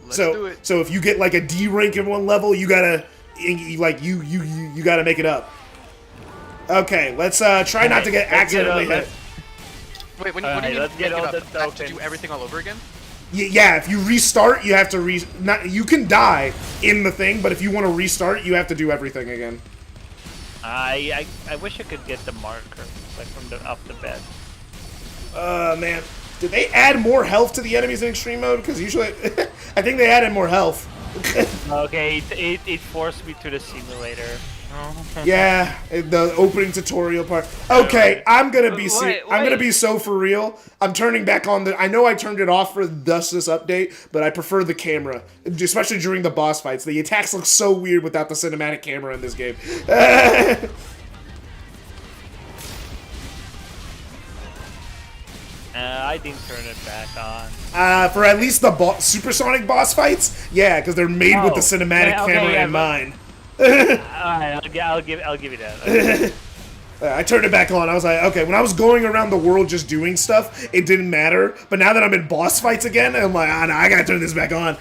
Let's do it. So if you get like a D rank in one level, you gotta you gotta make it up. Okay, let's try not to get accidentally hit. Wait, what do Alright, you mean let's make get it all up? the I have to tokens. do everything all over again? Yeah, if you restart, you have to not you can die in the thing, but if you want to restart, you have to do everything again. I wish I could get the marker like from the off the bed. Man, did they add more health to the enemies in extreme mode? Because usually, I think they added more health. Okay, it forced me to the simulator. Yeah, the opening tutorial part. Okay, I'm gonna be Wait, I'm gonna wait. be so for real. I'm turning back on the. I know I turned it off for this update, but I prefer the camera, especially during the boss fights. The attacks look so weird without the cinematic camera in this game. I didn't turn it back on. For at least the supersonic boss fights, yeah, because they're made with the Oh, cinematic yeah, okay, camera yeah, in but- mind. Alright, I'll give you that. I turned it back on. I was like, okay, when I was going around the world just doing stuff, it didn't matter. But now that I'm in boss fights again, I'm like, no, I gotta turn this back on.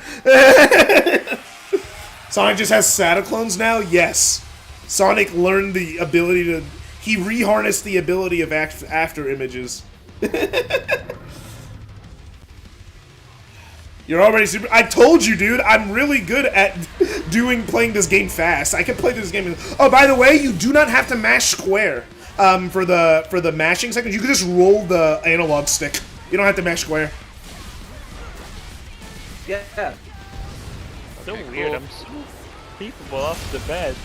Sonic just has SATA clones now? Yes. Sonic learned the ability to... He reharnessed the ability of after images. You're already super... I told you, dude. I'm really good at playing this game fast. I can play this game... Oh, by the way, you do not have to mash square for the mashing seconds. You can just roll the analog stick. You don't have to mash square. Yeah. So Okay, weird. cool. I'm so capable off the bed.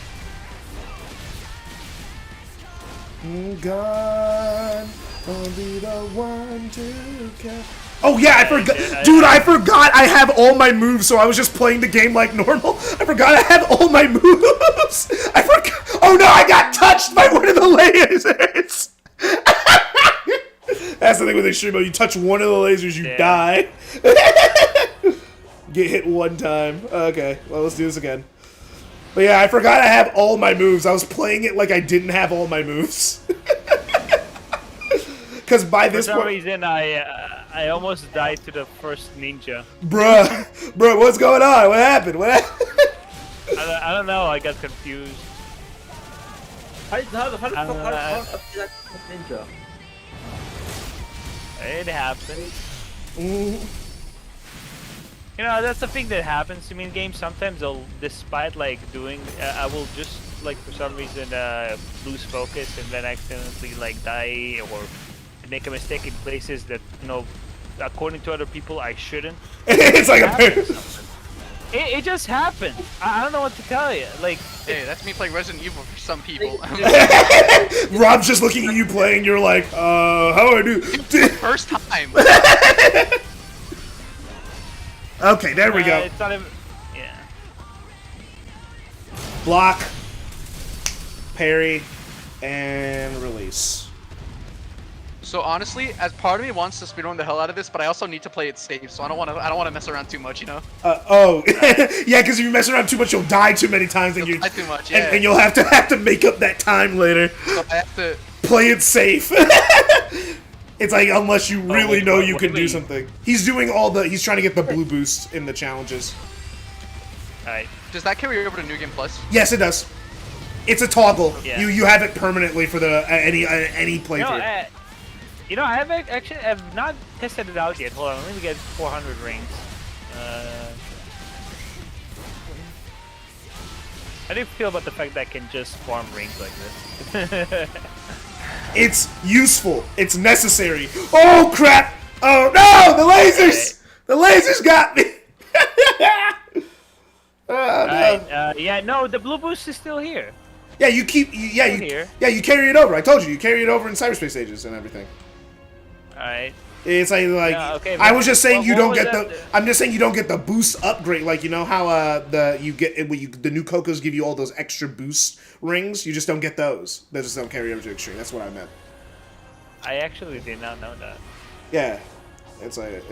God, I'll be the one to catch. Oh yeah, I forgot, Yeah, dude. I forgot I have all my moves, so I was just playing the game like normal. I forgot I have all my moves. I forgot. Oh no, I got touched by one of the lasers. That's the thing with extreme mode. You touch one of the lasers, you Yeah. die. Get hit one time. Okay, well let's do this again. But yeah, I forgot I have all my moves. I was playing it like I didn't have all my moves. Because by For this some point, reason, I almost died to the first ninja. bruh, what's going on? What happened? What happened? I don't know. I got confused. How the fuck is that ninja? It happened. You know, that's the thing that happens to me in games. Sometimes I'll, despite like doing, I will just like for some reason lose focus and then accidentally like die or make a mistake in places that, you know, according to other people I shouldn't. It's like It just happened. I don't know what to tell you. Like, Hey, that's me playing Resident Evil for some people. Rob's just looking at you playing. You're like, how do I do? First time. Okay, there we go. it's not even. Yeah. Block, parry, and release. So honestly, as part of me wants to speedrun the hell out of this, but I also need to play it safe. So I don't want to mess around too much, you know. Oh, yeah, because if you mess around too much, you'll die too many times, and You'll you die too much, yeah. and you'll have to make up that time later. So I have to. Play it safe. It's like unless you really wait, know what- you what can do do we- something. He's doing all the. He's trying to get the blue boost in the challenges. Alright. Does that carry over to New Game Plus? Yes, it does. It's a toggle. Yeah. You have it permanently for the any playthrough. You know, I have actually have not tested it out yet. Hold on, let me get 400 rings. How do you feel about the fact that I can just farm rings like this? It's useful. It's necessary. Oh crap! Oh no! The lasers! The lasers got me! Oh, no. Alright, yeah, no, the blue boost is still here. Yeah, you keep. Here. Yeah, you carry it over. I told you, you carry it over in cyberspace stages and everything. Alright. It's like Yeah, okay, I but was just saying what- you what don't was get that- the. I'm just saying you don't get the boost upgrade. Like you know how the new Cocos give you all those extra boost rings. You just don't get those. They just don't carry over to extreme. That's what I meant. I actually did not know that. Yeah, it's like.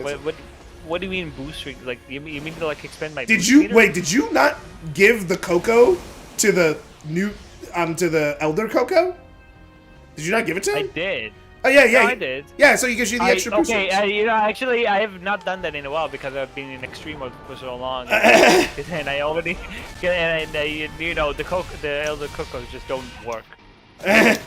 What do you mean boost ring? Like you mean to like expand my? Did boost you meter? wait? Did you not give the Coco to the new to the Elder Coco? Did you not give it to I him? did. Oh yeah, yeah. No, I did. Yeah, so he gives you the extra boost. Okay, rings. you know, actually, I have not done that in a while because I've been in extreme mode for so long, and I already, and you know, the Elder Cocos just don't work. Yeah.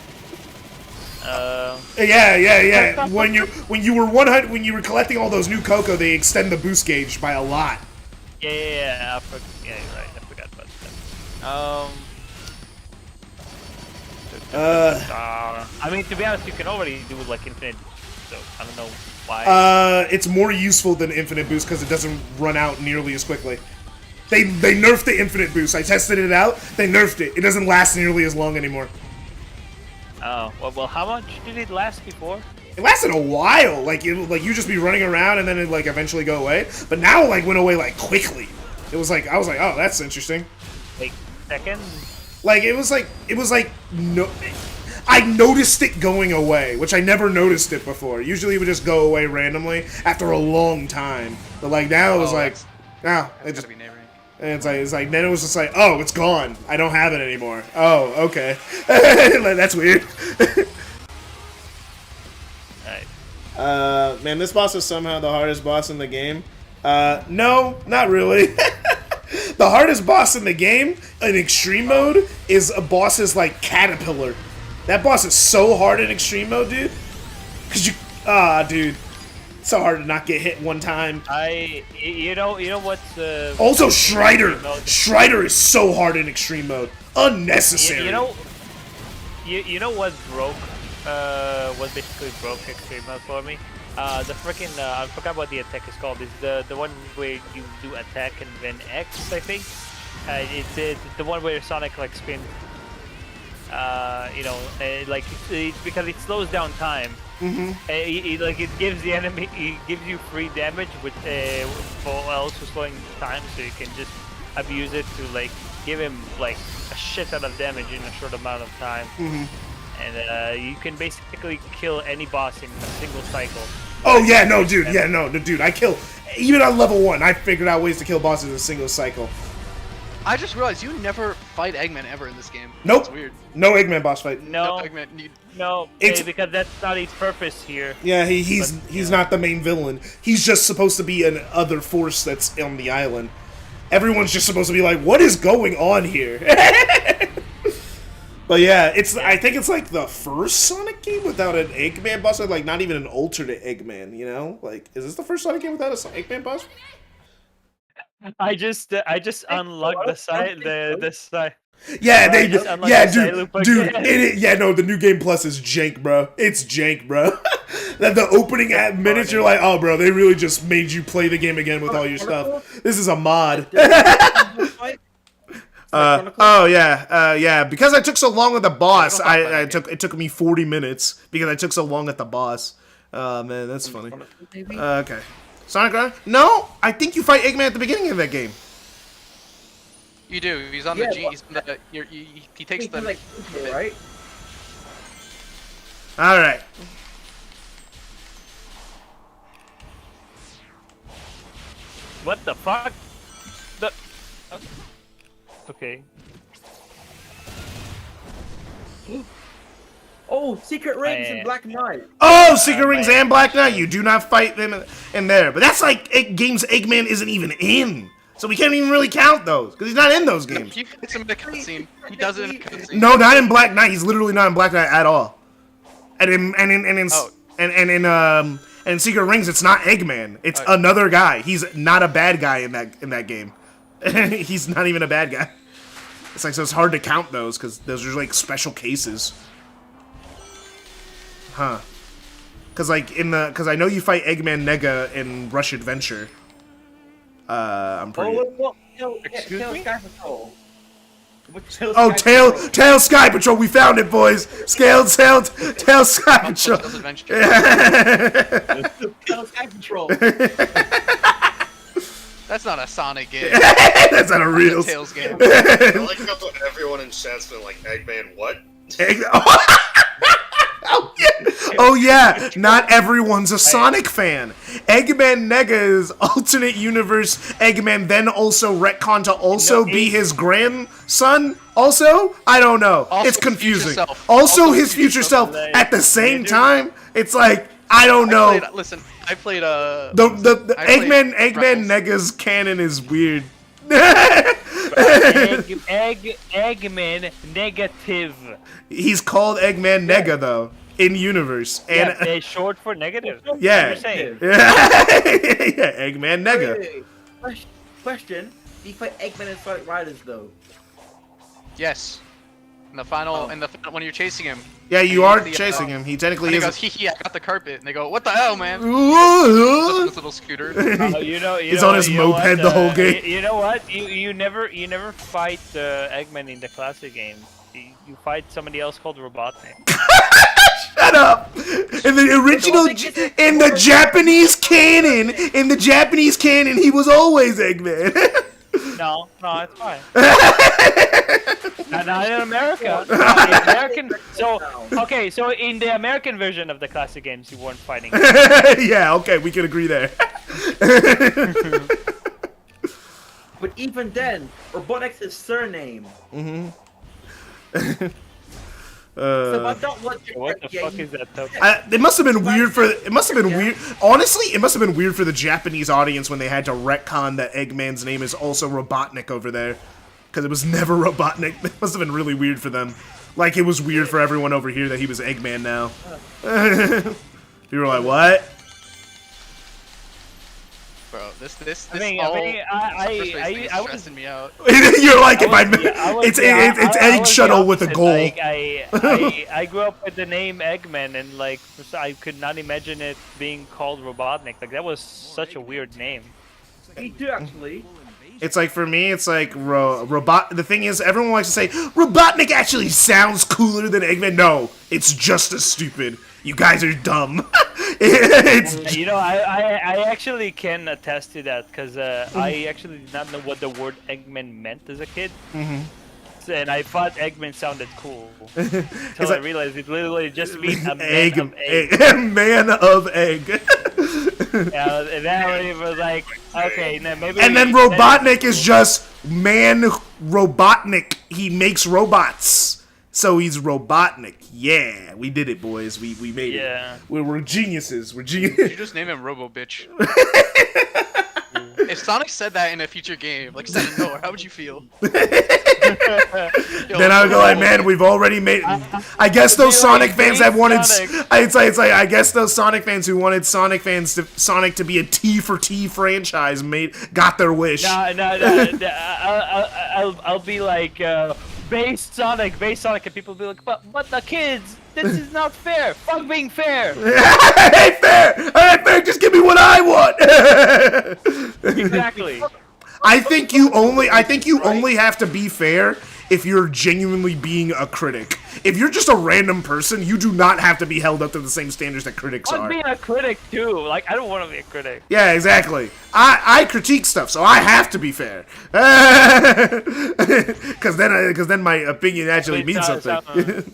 When you were 100, when you were collecting all those new Coco, they extend the boost gauge by a lot. Yeah, yeah, you're right. I forgot about that. I mean, to be honest, you can already do like infinite, so I don't know why. It's more useful than infinite boost because it doesn't run out nearly as quickly. They nerfed the infinite boost. I tested it out. They nerfed it. It doesn't last nearly as long anymore. Oh, well, how much did it last before? It lasted a while. Like you just be running around and then it like eventually go away. But now it like went away like quickly. It was like I was like, oh, that's interesting. Like seconds? Like it was like no. I noticed it going away, which I never noticed it before. Usually it would just go away randomly after a long time. But like now it was like, now it just. And it's like then it was just like, oh, it's gone. I don't have it anymore. Oh, okay. That's weird. Right. Man, this boss is somehow the hardest boss in the game. No, not really. The hardest boss in the game, in extreme mode, is a boss's like caterpillar. That boss is so hard in extreme mode, dude. Cause you, dude, it's so hard to not get hit one time. You know what's Also, Strider is so hard in extreme mode. Unnecessary. You know what broke? What basically broke extreme mode for me? The freaking I forgot what the attack is called. It's the one where you do attack and then X, I think. It's the one where Sonic like spins. You know, like it's because it slows down time. Like it gives the enemy, it gives you free damage, which while also slowing time, so you can just abuse it to like give him like a shit ton of damage in a short amount of time. And you can basically kill any boss in a single cycle. Oh yeah, no, dude, dude. I kill even on level 1. I figured out ways to kill bosses in a single cycle. I just realized you never fight Eggman ever in this game. Nope. That's weird. No Eggman boss fight. No, Eggman. because that's not his purpose here. Yeah, he's not the main villain. He's just supposed to be an other force that's on the island. Everyone's just supposed to be like, what is going on here? But yeah, I think it's like the first Sonic game without an Eggman boss, or like not even an alternate Eggman, you know? Like, is this the first Sonic game without a Eggman boss? I just unlocked the side. Yeah, Dude, no, the new game plus is jank, bro. It's jank, bro. That the opening minutes, you're like, oh, bro, they really just made you play the game again with all your stuff. This is a mod. Oh yeah, because I took so long with the boss, it took me 40 minutes because I took so long at the boss. Man, that's funny. Okay, Sonic Run? No, I think you fight Eggman at the beginning of that game. You do. He's on the G. He's on the. He takes the. Like, right? All right. what the fuck? Okay. Oh, Secret Rings and Black Knight. Oh, Secret Rings and Black Knight. You do not fight them in there. But that's like games Eggman isn't even in. So we can't even really count those, because he's not in those games. He fits him in the cutscene. He does it in a cutscene. No, not in Black Knight. He's literally not in Black Knight at all. And in Secret Rings, it's not Eggman. It's another guy. He's not a bad guy in that game. He's not even a bad guy. It's like, so it's hard to count those, because those are like special cases. Huh. Because I know you fight Eggman Nega in Rush Adventure. I'm pretty. Excuse me? Sky Patrol. Oh, Tail Sky Patrol. We found it, boys. Tail Sky Patrol. Tails Adventure. Tail Sky Patrol. That's not a Sonic game. That's not a real Tails game. I like how everyone in chat's been like, Eggman, what? Oh yeah, not everyone's a Sonic fan. Eggman Nega's alternate universe Eggman then also retcon to also be his grandson. Also, I don't know. Also It's confusing. his future self. Also his future self at the same time. It's like I don't know. I played The I played Eggman Rebels. Nega's canon is weird. Eggman negative. He's called Eggman Nega though in universe and Yeah, they're short for negative. yeah. You're saying. Yeah, Eggman Nega. Wait. Question: do you fight Eggman and Sonic Riders though? Yes. In the final, when you're chasing him. Yeah, you he are gets the, chasing him. He technically And he is. goes, hee, I got the carpet. And they go, what the hell, man? Ooh. This little scooter. He's on his moped the whole game. You know what? You never fight Eggman in the classic game. You fight somebody else called Robotnik. Shut up! In the original, in the Japanese canon, he was always Eggman. No, it's fine. Not in America. So in the American version of the classic games, you weren't fighting. Yeah, okay, we can agree there. But even then, Robotnik's his surname. So I don't want your What the fuck is that? It must have been weird for. It must have been weird. Honestly, it must have been weird for the Japanese audience when they had to retcon that Eggman's name is also Robotnik over there, because it was never Robotnik. It must have been really weird for them. Like it was weird for everyone over here that he was Eggman now. People were like, "What?" Bro, this I is was stressing me out. You're like, it's Egg was Shuttle the with a opposite. goal. Like, I grew up with the name Eggman, and like I could not imagine it being called Robotnik. Like that was such a weird name. Me too, actually. It's like for me, it's like robot. The thing is, everyone likes to say Robotnik actually sounds cooler than Eggman. No, it's just as stupid. You guys are dumb. It's You know, I actually can attest to that because I actually did not know what the word Eggman meant as a kid. And I thought Eggman sounded cool until I realized it literally just means a man of egg. Man of egg. Yeah, and then it was like, okay, now maybe. And then Robotnik is just man Robotnik. He makes robots. So he's Robotnik. Yeah, we did it, boys. We made it. We're geniuses. We're You geniuses. just name him Robo Bitch. If Sonic said that in a future game, like said it nowhere, how would you feel? Then I would go like, man, we've already made. I guess those Sonic fans that wanted. It's like I guess those Sonic fans who wanted Sonic to be a T for T franchise got their wish. No. I'll be like, base Sonic, and people will be like, but the kids, this is not fair. Fuck being fair. It ain't fair. It ain't fair. Just give me what I want. Exactly. I think you only have to be fair if you're genuinely being a critic. If you're just a random person, you do not have to be held up to the same standards that critics I'm are. being a critic too. Like I don't want to be a critic. Yeah, exactly. I critique stuff, so I have to be fair. Because then my opinion actually means something.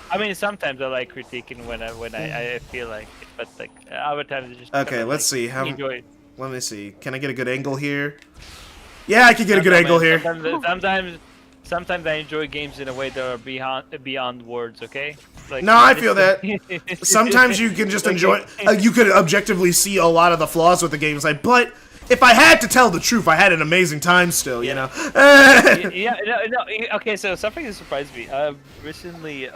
I mean, sometimes I like critiquing when I feel like it, but like other times it's just. Okay, let's see. Enjoy it. Let me see. Can I get a good angle here? Yeah, I can get a good angle here. Sometimes I enjoy games in a way that are beyond words. Okay. Like, No, I feel that. Sometimes you can just enjoy. You could objectively see a lot of the flaws with the game. It's like, but if I had to tell the truth, I had an amazing time still. You know. No. Okay, so something that surprised me. Recently,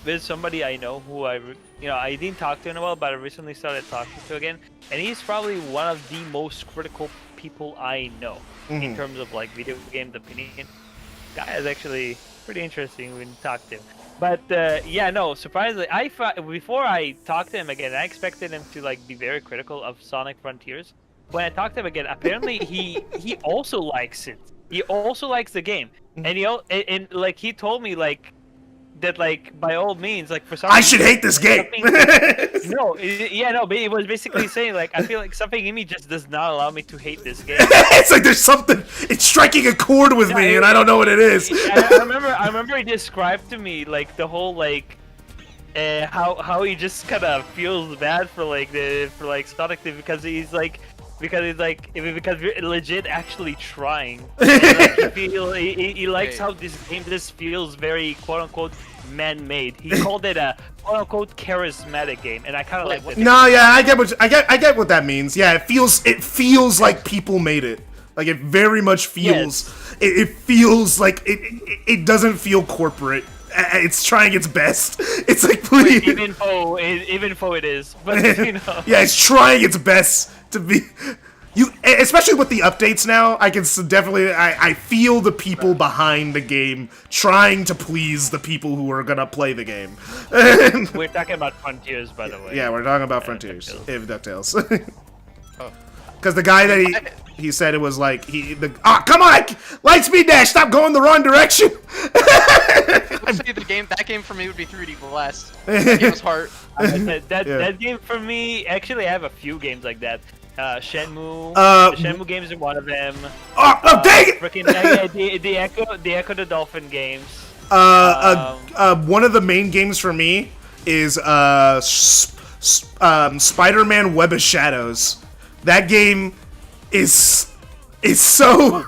there's somebody I know who I didn't talk to in a while, but I recently started talking to again, and he's probably one of the most critical people I know in terms of like video game opinion. Guy is actually pretty interesting when you talk to him. But surprisingly, before I talked to him again, I expected him to like be very critical of Sonic Frontiers. When I talked to him again, apparently he also likes it. he also likes the game, and and like he told me like that like by all means like for some I should hate this game. no, but it was basically saying like I feel like something in me just does not allow me to hate this game. It's like there's something. It's striking a chord with me, and I don't know what it is. I remember he described to me like the whole like how he just kind of feels bad for like Sonic because he's legit actually trying. And, like, he likes how this game just feels very quote unquote man-made. He called it a quote unquote charismatic game, and I kind of like that. No, yeah, I get what that means. Yeah, it feels like people made it. Like it very much feels. Yes. It feels like it doesn't feel corporate. It's trying its best. It's like please. Even though it is, but you know. Yeah, it's trying its best to be. Especially with the updates now, I can definitely I feel the people behind the game trying to please the people who are gonna play the game. We're talking about Frontiers, by the way. Yeah, we're talking about Frontiers. DuckTales. Oh. Because the guy that he said it was like come on, Lightspeed Dash, stop going the wrong direction. Actually, that game for me would be 3D Blast. That game was hard. That game for me, actually, I have a few games like that. Shenmue. The Shenmue games are one of them. Oh, dang it! Freaking the Echo the Dolphin games. One of the main games for me is Spider-Man Web of Shadows. That game is so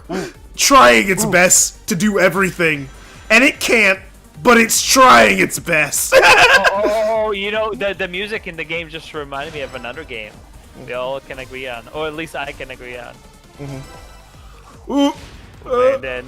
trying its best to do everything, and it can't, but it's trying its best. You know, the music in the game just reminded me of another game we all can agree on, or at least I can agree on. Ooh. There's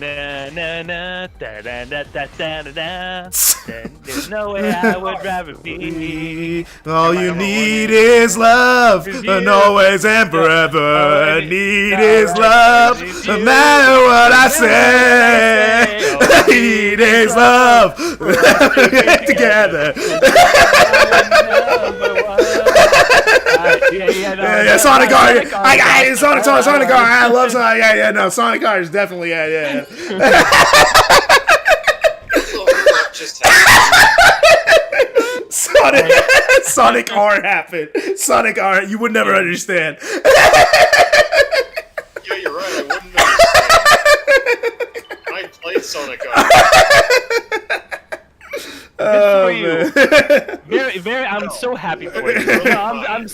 no way I would rather be. All you need is love, and always and forever. Need is love, no matter what I say. Need is love, together. Yeah, Sonic R. Sonic R. I love Sonic. Yeah, no, Sonic R is definitely yeah. Sonic R happened. Sonic R, you would never understand. Yeah, you're right. I wouldn't understand. I played Sonic R. Good for you. Very. I'm so happy for you. I'm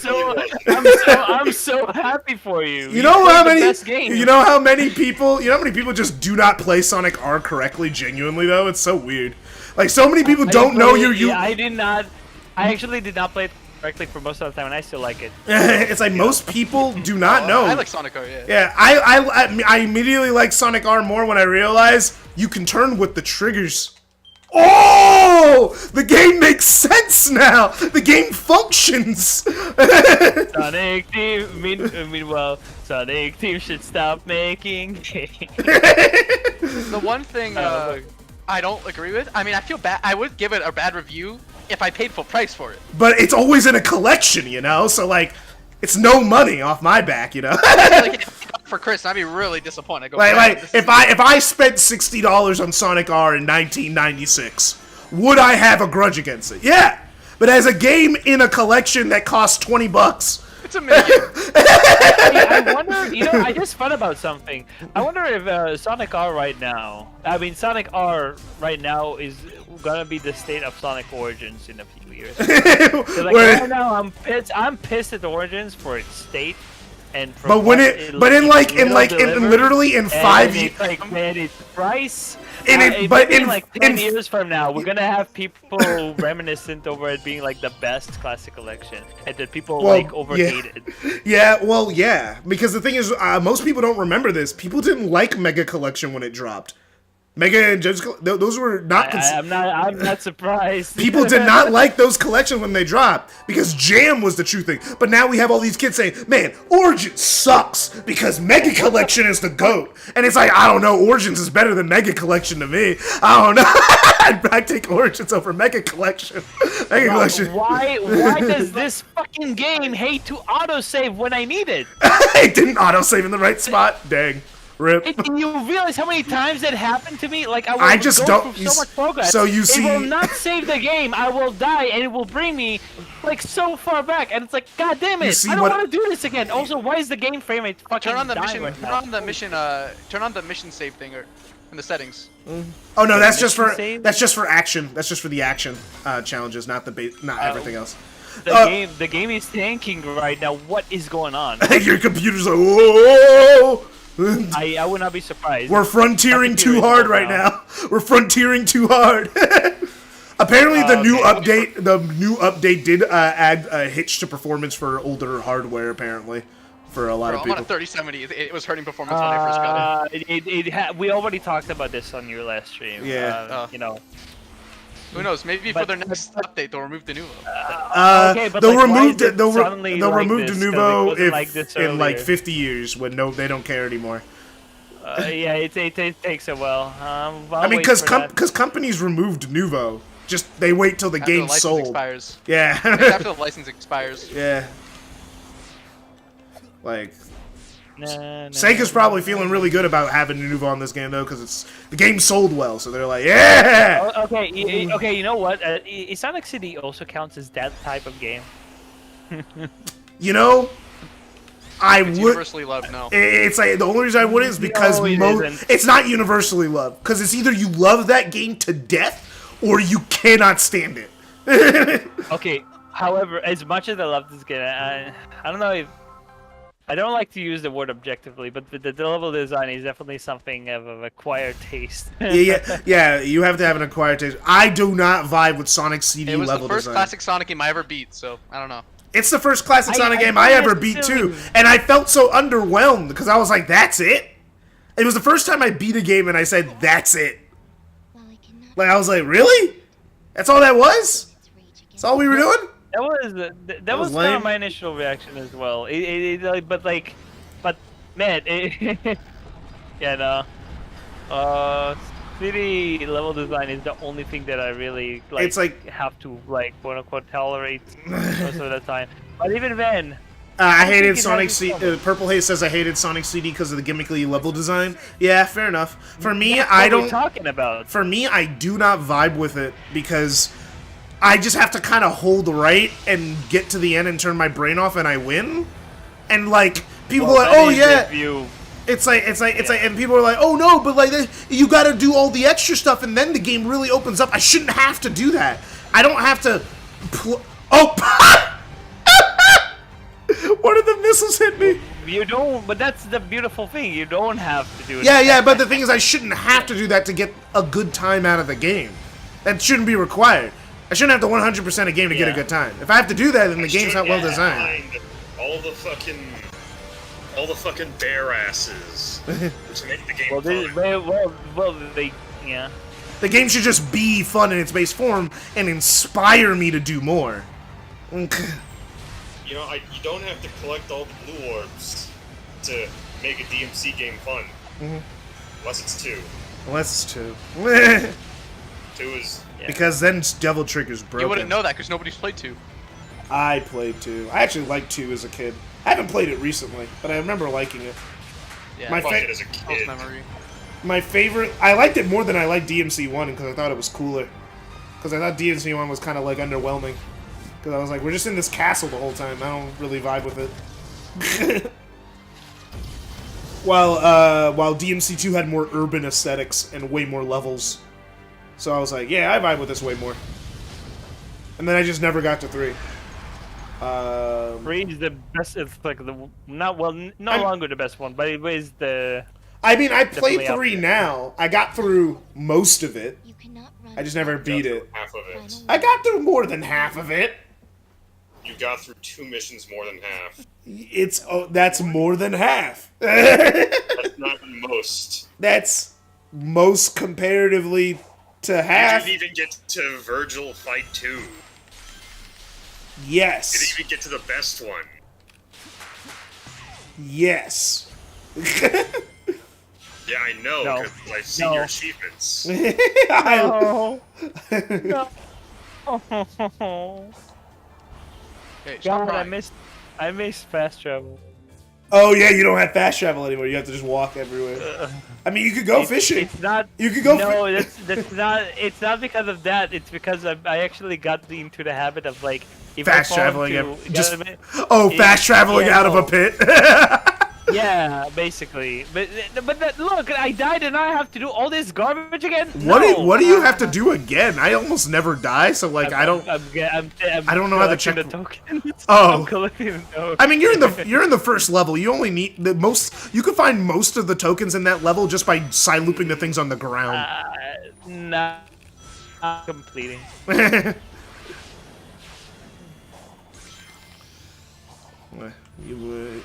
so happy for you. You know how many people just do not play Sonic R correctly? Genuinely though, it's so weird. Like so many people don't know you. Yeah, I did not. I actually did not play it correctly for most of the time, and I still like it. It's like most people do not know. I like Sonic R. Yeah. Yeah, I immediately like Sonic R more when I realize you can turn with the triggers. Oh! The game makes sense now! The game functions! Sonic Team, meanwhile, Sonic Team should stop making games. The one thing I don't agree with, I mean, I feel bad, I would give it a bad review if I paid full price for it. But it's always in a collection, you know? So, like, it's no money off my back, you know? Like, for Chris, I'd be really disappointed. If I spent $60 on Sonic R in 1996, would I have a grudge against it? Yeah, but as a game in a collection that costs $20, it's a mini game. I wonder. You know, I just thought about something. I wonder if Sonic R right now. I mean, Sonic R right now is gonna be the state of Sonic Origins in a few years. So, like, right now, I'm pissed at Origins for its state. And literally in 5 years, like, man, its price. In 10 years from now, we're gonna have people reminiscent over it being like the best classic collection, and that people overhated. Yeah, because the thing is, most people don't remember this. People didn't like Mega Collection when it dropped. Mega and Judge, those were not. I'm not surprised. People did not like those collections when they dropped because Jam was the true thing. But now we have all these kids saying, "Man, Origins sucks because Mega Collection is the GOAT." And it's like, I don't know, Origins is better than Mega Collection to me. I don't know. I'd take Origins over Mega Collection. Collection. Why does this fucking game hate to autosave when I need it? It didn't autosave in the right spot. Dang. Rip. You realize how many times that happened to me? Like I will just go don't- through so much progress. so you see- it will not save the game. I will die, and it will bring me like so far back. And it's like, God damn You it! see I don't what- want to do this again. Also, why is the game frame rate fucking Turn on the dying mission. right Turn now? on the mission. Turn on the mission save thing or in the settings. Oh no, that's just for Save? action. That's just for the action challenges, not everything else. The game is tanking right now. What is going on? Your computer's like, whoa! I would not be surprised. We're frontiering too hard right now. We're frontiering too hard. Apparently, the new update did add a hitch to performance for older hardware. Apparently, for a lot Bro, of I'm on people. a 3070. It was hurting performance when I first got it. We already talked about this on your last stream. Yeah. You know. Who knows? Maybe for But- their next update they'll remove the new one. Okay, but They'll like, why remove is it they'll suddenly like remove this? 'Cause it Denuvo wasn't if like this in like earlier. 50 years when they don't care anymore. Yeah, it takes a while. I mean, because companies removed Denuvo, just they wait till the After the game's license sold. expires. Yeah. After the license expires. Yeah. Like, Nah, Sega's probably feeling really good about having Denuvo on this game though, because the game sold well, so they're like, yeah. Okay, you know what? Sonic City also counts as that type of game. You know, I It's would. universally loved now. It's like the only reason I would is because No, it isn't. it's not universally loved, because it's either you love that game to death or you cannot stand it. Okay, however, as much as I love this game, I don't know if I don't like to use the word objectively, but the level design is definitely something of an acquired taste. yeah. You have to have an acquired taste. I do not vibe with Sonic CD It was the level first design. classic Sonic game I ever beat, so I don't know. It's the first classic Sonic game I don't ever beat too, necessarily- and I felt so underwhelmed because I was like, "That's it." It was the first time I beat a game and I said, "That's it." Like I was like, "Really? That's all that was? That's all we were doing?" That was that was kind lame. of my initial reaction as well. But man, yeah, no. City level design is the only thing that I really like. It's like- have to like quote unquote tolerate most of the time. But even then, I think hated it Sonic has its CD. Purple Haze says I hated Sonic CD because of the gimmickly level design. Yeah, fair enough. For me, that's I what we're don't. talking about. For me, I do not vibe with it because I just have to kind of hold right and get to the end and turn my brain off and I win. And like people are like, that "Oh is yeah." if you- It's like, and people are like, "Oh no, but like, you got to do all the extra stuff, and then the game really opens up." I shouldn't have to do that. I don't have to. Oh! One of the missiles hit me. You don't, but that's the beautiful thing. You don't have to do it. Yeah, but the thing is, I shouldn't have to do that to get a good time out of the game. That shouldn't be required. I shouldn't have to 100% a game to get a Yeah. good time. If I have to do that, then the game's not well designed. All the fucking bear asses to make the game Well, yeah. The game should just be fun in its base form and inspire me to do more. You know, you don't have to collect all the blue orbs to make a DMC game fun. Unless it's 2. Unless it's 2. 2 is... Because then Devil Trigger's broken. You wouldn't know that because nobody's played 2. I played 2. I actually liked 2 as a kid. I haven't played it recently, but I remember liking it. Yeah, My Fuck fa- it as a close kid. memory. My favorite... I liked it more than I liked DMC 1 because I thought it was cooler. Because I thought DMC 1 was kind of like underwhelming. Because I was like, we're just in this castle the whole time. I don't really vibe with it. While DMC 2 had more urban aesthetics and way more levels. So I was like, yeah, I vibe with this way more. And then I just never got to 3. 3 is the best. It's like no longer the best one, but it is the. I mean, I played Definitely up 3 there. now. I got through most of it. I just never beat it. Half of it. I got through more than half of it. You got through 2 missions more than half. That's more than half. That's not most. That's most comparatively to You half. didn't even get to Virgil Fight 2. You Yes. didn't even get to the best one. Yes. Yeah, I know, No. because I've seen No. your achievements. Oh. Okay, God, Shrine. I missed fast travel. Oh yeah, you don't have fast travel anymore. You have to just walk everywhere. I mean, you could go fishing. It's not. You could go. No, that's not. It's not because of that. It's because I actually got into the habit of like if fast I fall traveling. into, Just fast traveling out of a pit. Yeah, basically. But look, I died and I have to do all this garbage again. What do you have to do again? I almost never die, so like I don't know how to check the tokens. Oh. I'm collecting the tokens. I mean, you're in the first level. You only need the most. You can find most of the tokens in that level just by side looping the things on the ground. Not completing. You would.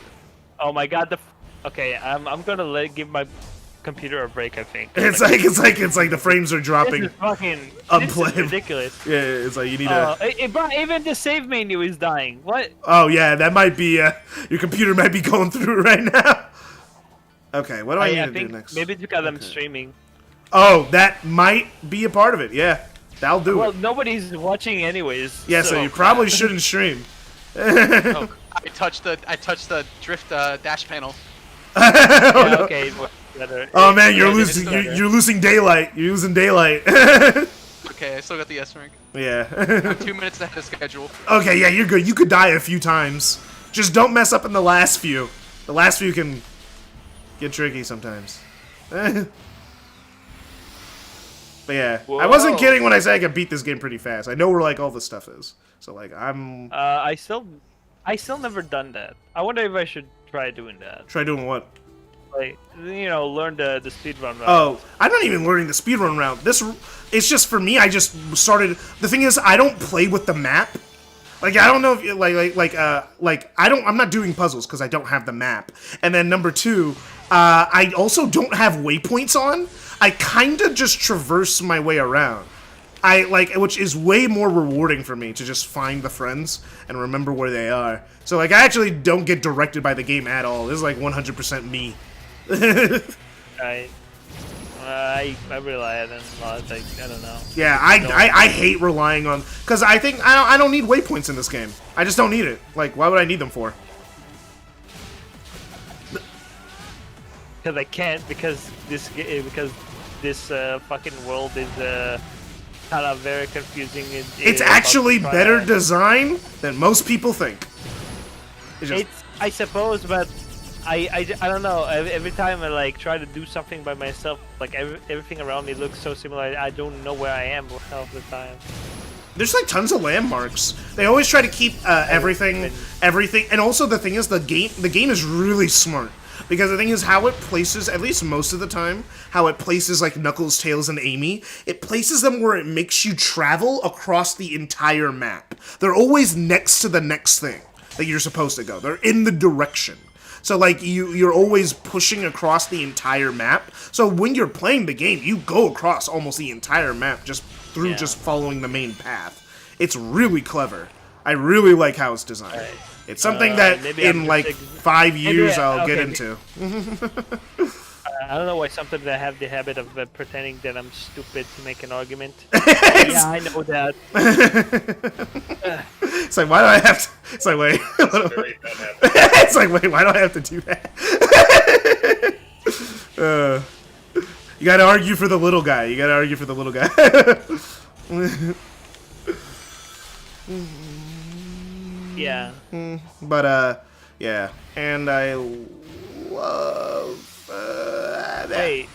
Oh my god, okay, I'm gonna give my computer a break, I think. It's like the frames are dropping. This is fucking unplayable. This is ridiculous. Yeah, it's like you need to. Bro, even the save menu is dying. What? Oh yeah, that might be your computer might be going through right now. Okay, what do I need to do next? Maybe it's because I'm streaming. Oh, that might be a part of it. Yeah, that'll do it. Well, nobody's watching anyways. Yeah, so you probably shouldn't stream. Oh, I touched the drift dash panel. Yeah, okay. Better. Oh man, you're losing daylight. You're losing daylight. Okay, I still got the S rank. Yeah. I'm 2 minutes ahead of schedule. Okay, yeah, you're good. You could die a few times. Just don't mess up in the last few. The last few can get tricky sometimes. But yeah, Whoa. I wasn't kidding when I said I could beat this game pretty fast. I know where like all the stuff is. So like I'm. I still never done that. I wonder if I should try doing that. Try doing what? Like, you know, learn the speedrun route. Oh, I'm not even learning the speedrun route. It's just for me. I just started. The thing is, I don't play with the map. Like I don't know if I'm not doing puzzles because I don't have the map. And then number two, I also don't have waypoints on. I kind of just traverse my way around. Which is way more rewarding for me to just find the friends and remember where they are. So like I actually don't get directed by the game at all. This is like 100% me. I rely on it a lot. Like, I don't know. Yeah, I hate relying on because I think I don't need waypoints in this game. I just don't need it. Like, why would I need them for? Because I can't. Because this fucking world is kind of very confusing. It's actually better design than most people think. I suppose, but I don't know. Every time I like try to do something by myself, like everything around me looks so similar. I don't know where I am half the time. There's like tons of landmarks. They always try to keep everything, and also the thing is the game is really smart. Because the thing is how it places, at least most of the time, how it places like Knuckles, Tails, and Amy, it places them where it makes you travel across the entire map. They're always next to the next thing that you're supposed to go. They're in the direction. So like you're always pushing across the entire map. So when you're playing the game, you go across almost the entire map just following the main path. It's really clever. I really like how it's designed. Right. It's something that in like 5 years I'll get into. I don't know why sometimes I have the habit of pretending that I'm stupid to make an argument. Yeah, I know that. It's like, why do I have to... It's like, wait. It's like, wait, why do I have to do that? You gotta argue for the little guy. You gotta argue for the little guy. Yeah. But, yeah. And I love that. Hey.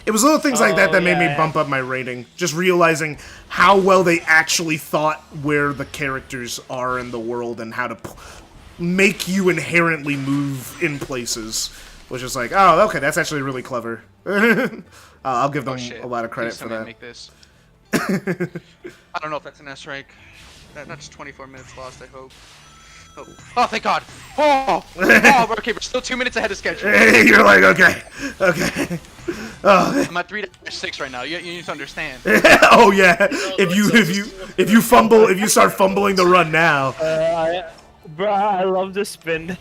It was little things like that made me bump up my rating. Just realizing how well they actually thought where the characters are in the world and how to make you inherently move in places. Which is like, oh, okay, that's actually really clever. I'll give them a lot of credit for that. Make this. I don't know if that's an S rank. That's 24 minutes lost, I hope. Oh, thank God! Oh, okay, we're still 2 minutes ahead of schedule. You're like, okay. Oh. I'm at 3-6 right now. You need to understand. Oh yeah, if you start fumbling the run now. Bro, I love the spin.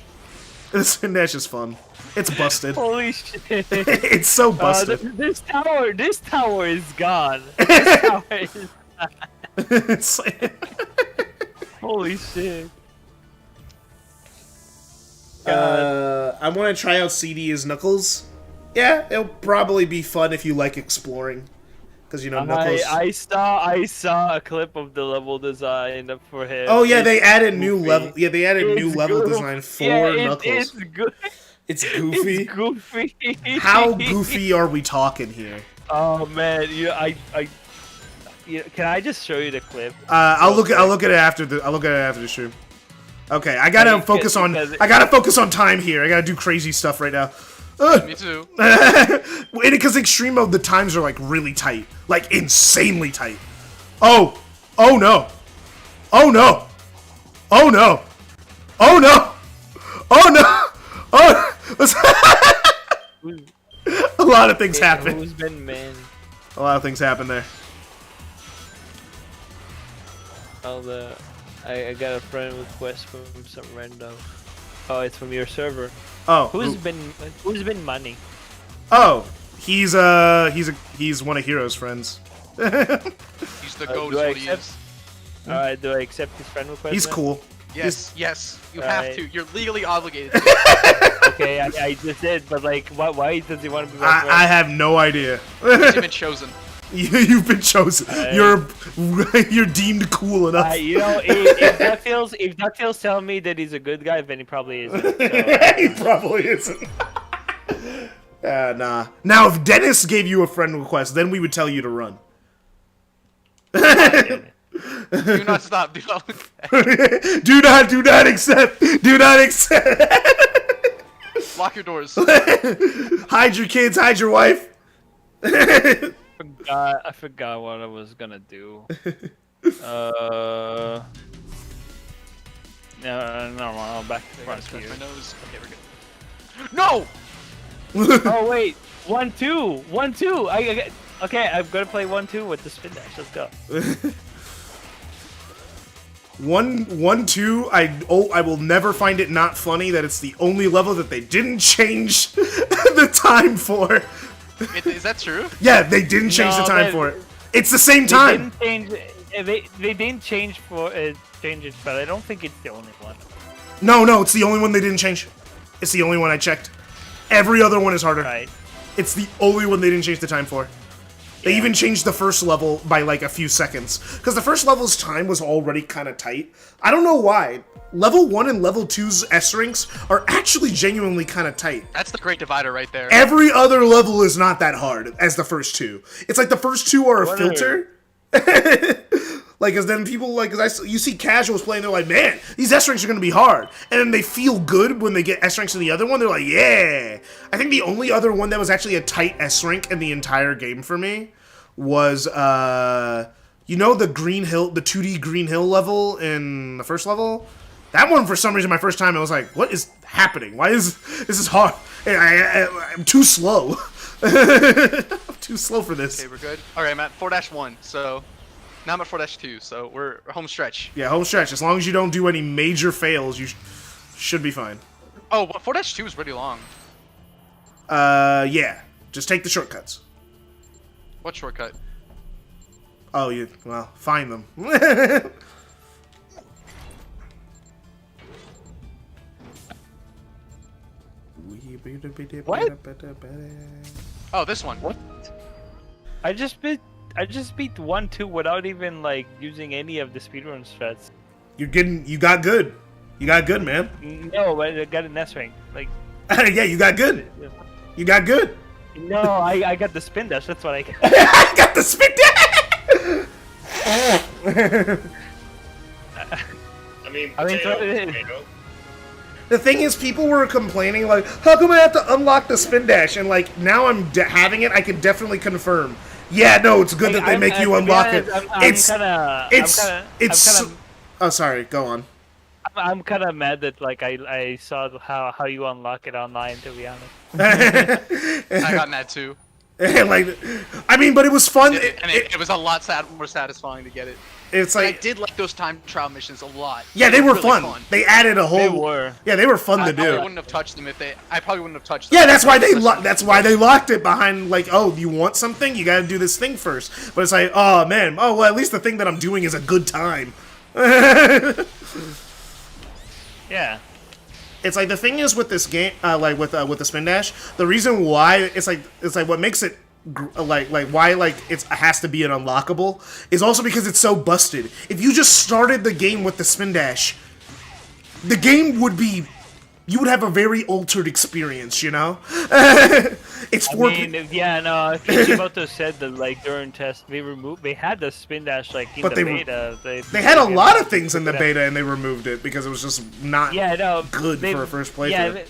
The spin dash is fun. It's busted. Holy shit! It's so busted. This tower is gone. This tower is. It's like... Holy shit. I want to try out CD as Knuckles. Yeah, it'll probably be fun if you like exploring. Because, you know, Knuckles... I saw a clip of the level design for him. Oh, yeah, they added goofy. new level... Yeah, they added new level goofy. design for Knuckles. Knuckles. It's good. It's goofy? It's goofy. How goofy are we talking here? Oh, man. Can I just show you the clip? I'll look at it after the stream. Okay, I gotta focus on time here. I gotta do crazy stuff right now. Me too. Because extreme mode, the times are like really tight, like insanely tight. Oh no! Oh no! Oh no! Oh no! Oh no! Oh! A lot of things happen. Who's been man? A lot of things happen there. I got a friend request from some random. Oh, it's from your server. Oh, Who's been money? Oh, he's one of Hero's friends. He's the goat. do I Is what he accept? is. Alright, do I accept his friend request? He's then? cool. Yes, yes. You Alright. have to. You're legally obligated. Okay, I just did, but like, why does he want to be my friend? I have no idea. You've been chosen. You've been chosen. You're deemed cool enough. You know, if DuckTales telling me that he's a good guy, then he probably isn't. So. He probably isn't. Nah. Now, if Dennis gave you a friend request, then we would tell you to run. Do not stop. Do not look back. do not accept. Do not accept. Lock your doors. Hide your kids. Hide your wife. I forgot what I was gonna do. No, back to front Scratch here. my nose. Okay, we're good. No! Oh wait, 1-2, 1-2. Okay, I'm gonna play 1-2 with the spin dash. Let's go. 1-2. I will never find it not funny that it's the only level that they didn't change the time for. Is that true? Yeah, they didn't change the time for it. It's the same time. They didn't change it, but I don't think it's the only one. No, it's the only one they didn't change. It's the only one I checked. Every other one is harder. Right. It's the only one they didn't change the time for. They even changed the first level by like a few seconds. Because the first level's time was already kind of tight. I don't know why. Level 1 and Level 2's S ranks are actually genuinely kind of tight. That's the great divider right there. Every other level is not that hard as the first two. It's like the first two are a filter. Like, as then people, like, you see casuals playing, they're like, man, these S ranks are going to be hard. And then they feel good when they get S ranks in the other one. They're like, yeah. I think the only other one that was actually a tight S rank in the entire game for me was, you know, the Green Hill, the 2D Green Hill level in the first level? That one, for some reason, my first time, I was like, what is happening? Why is this hard? I'm too slow. I'm too slow for this. Okay, we're good. Alright, I'm at 4-1, so... Now I'm at 4-2, so we're home stretch. Yeah, home stretch. As long as you don't do any major fails, you should be fine. Oh, but 4-2 is pretty long. Yeah. Just take the shortcuts. What shortcut? Oh, well, find them. What? Oh, this one. What? I just beat 1-2 without even like using any of the speedrun strats. You got good. You got good, man. No, but I got an S rank. Like, yeah, you got good. You got good. no, I got the spin dash. That's what I got. I got the spin dash. I mean, so The thing is, people were complaining, like, how come I have to unlock the spin dash? And, like, now I'm having it, I can definitely confirm. Yeah, no, it's good that they make you unlock it. Oh, sorry, go on. I'm kind of mad that, like, I saw how you unlock it online, to be honest. I got mad too. Like, I mean, but it was fun. It was a lot more satisfying to get it. It's like, I did like those time trial missions a lot. Yeah, they were really fun. They added a whole. They were. Yeah, they were fun to I do. wouldn't have touched them if they. I probably wouldn't have touched them. Yeah, that's why they locked it behind, like, oh, you want something? You gotta do this thing first. But it's like, oh man, oh well, at least the thing that I'm doing is a good time. Yeah. it's like the thing is with this game, like with the spin dash, the reason why it's like what makes it like why like it has to be an unlockable is also because it's so busted. If you just started the game with the spin dash, the game would be, you would have a very altered experience, you know? It's for... I mean, yeah, no, Kishimoto said that, like, during test, they had the spin dash, like, in But the they beta. They had a lot of things in the beta, and they removed it because it was just not good for a first playthrough.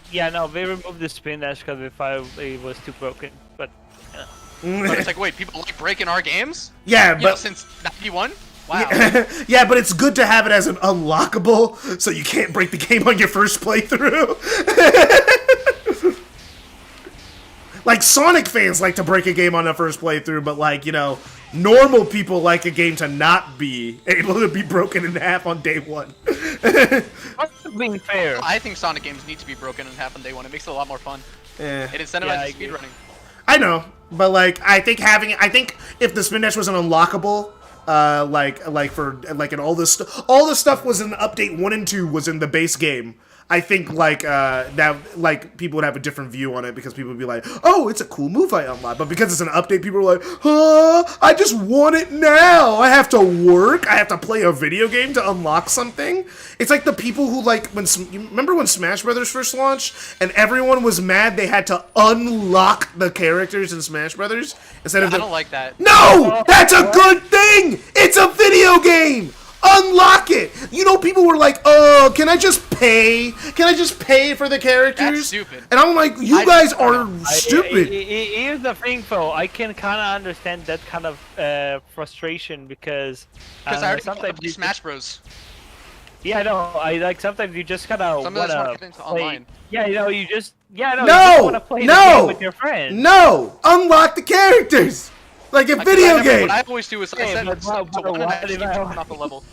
Yeah, no, they removed the spin dash because they thought it was too broken, but... But it's like, wait, people like breaking our games? Yeah, You but... know, since 91? Wow. Yeah, but it's good to have it as an unlockable, so you can't break the game on your first playthrough. Like, Sonic fans like to break a game on their first playthrough, but, like, you know, normal people like a game to not be able to be broken in half on day one. That's being fair. I think Sonic games need to be broken in half on day one. It makes it a lot more fun. Yeah. It incentivizes speedrunning. I know, but, like, I think if the spin dash was an unlockable, and all this stuff was in update 1 and 2 was in the base game, I think that people would have a different view on it because people would be like, oh, it's a cool move I unlocked. But because it's an update, people are like, I just want it now. I have to work. I have to play a video game to unlock something. It's like the people who you remember when Smash Brothers first launched and everyone was mad they had to unlock the characters in Smash Brothers instead of I don't like that. No, that's a good thing. It's a video game. Unlock it! You know, people were like, oh, can I just pay? Can I just pay for the characters? That's stupid. And I'm like, you guys are stupid. Here's the thing, though. I can kind of understand that kind of frustration because I already sometimes play Smash Bros. Yeah, I know. I like sometimes you just kind of Some of those wanna want to get into play. online. Yeah, you know, you just you just No! want to play the game with your friends. No! Unlock the characters! Like a video game! What I always do is I set but to one and I keep jumping off the level.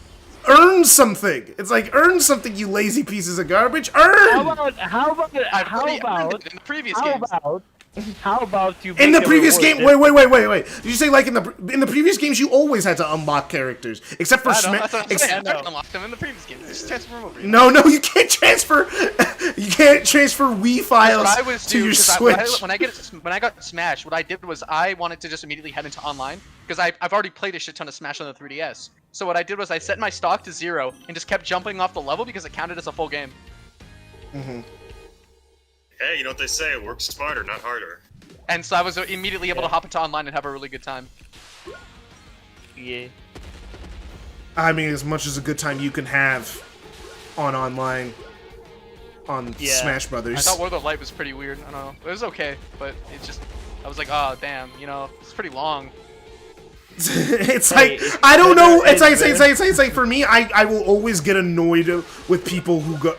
Earn something! It's like, earn something, you lazy pieces of garbage! Earn! How about in the previous games. How about you In make the previous reward game, wait. Did you say like in the previous games you always had to unlock characters, except for I know, Smash? that's what I'm saying. I unlocked them in the previous games. Just transfer them over. No, you can't transfer. You can't transfer Wii files What I was to your doing, Switch. when I got Smash, what I did was I wanted to just immediately head into online because I've already played a shit ton of Smash on the 3DS. So what I did was I set my stock to 0 and just kept jumping off the level because it counted as a full game. Hey, you know what they say? Work smarter, not harder. And so I was immediately able to hop into online and have a really good time. Yeah. I mean, as much as a good time you can have on online on Smash Brothers. I thought War of the Light was pretty weird. I don't know. It was okay, but it just... I was like, oh, damn, you know, it's pretty long. It's like, I don't know. It's like for me, I will always get annoyed with people who go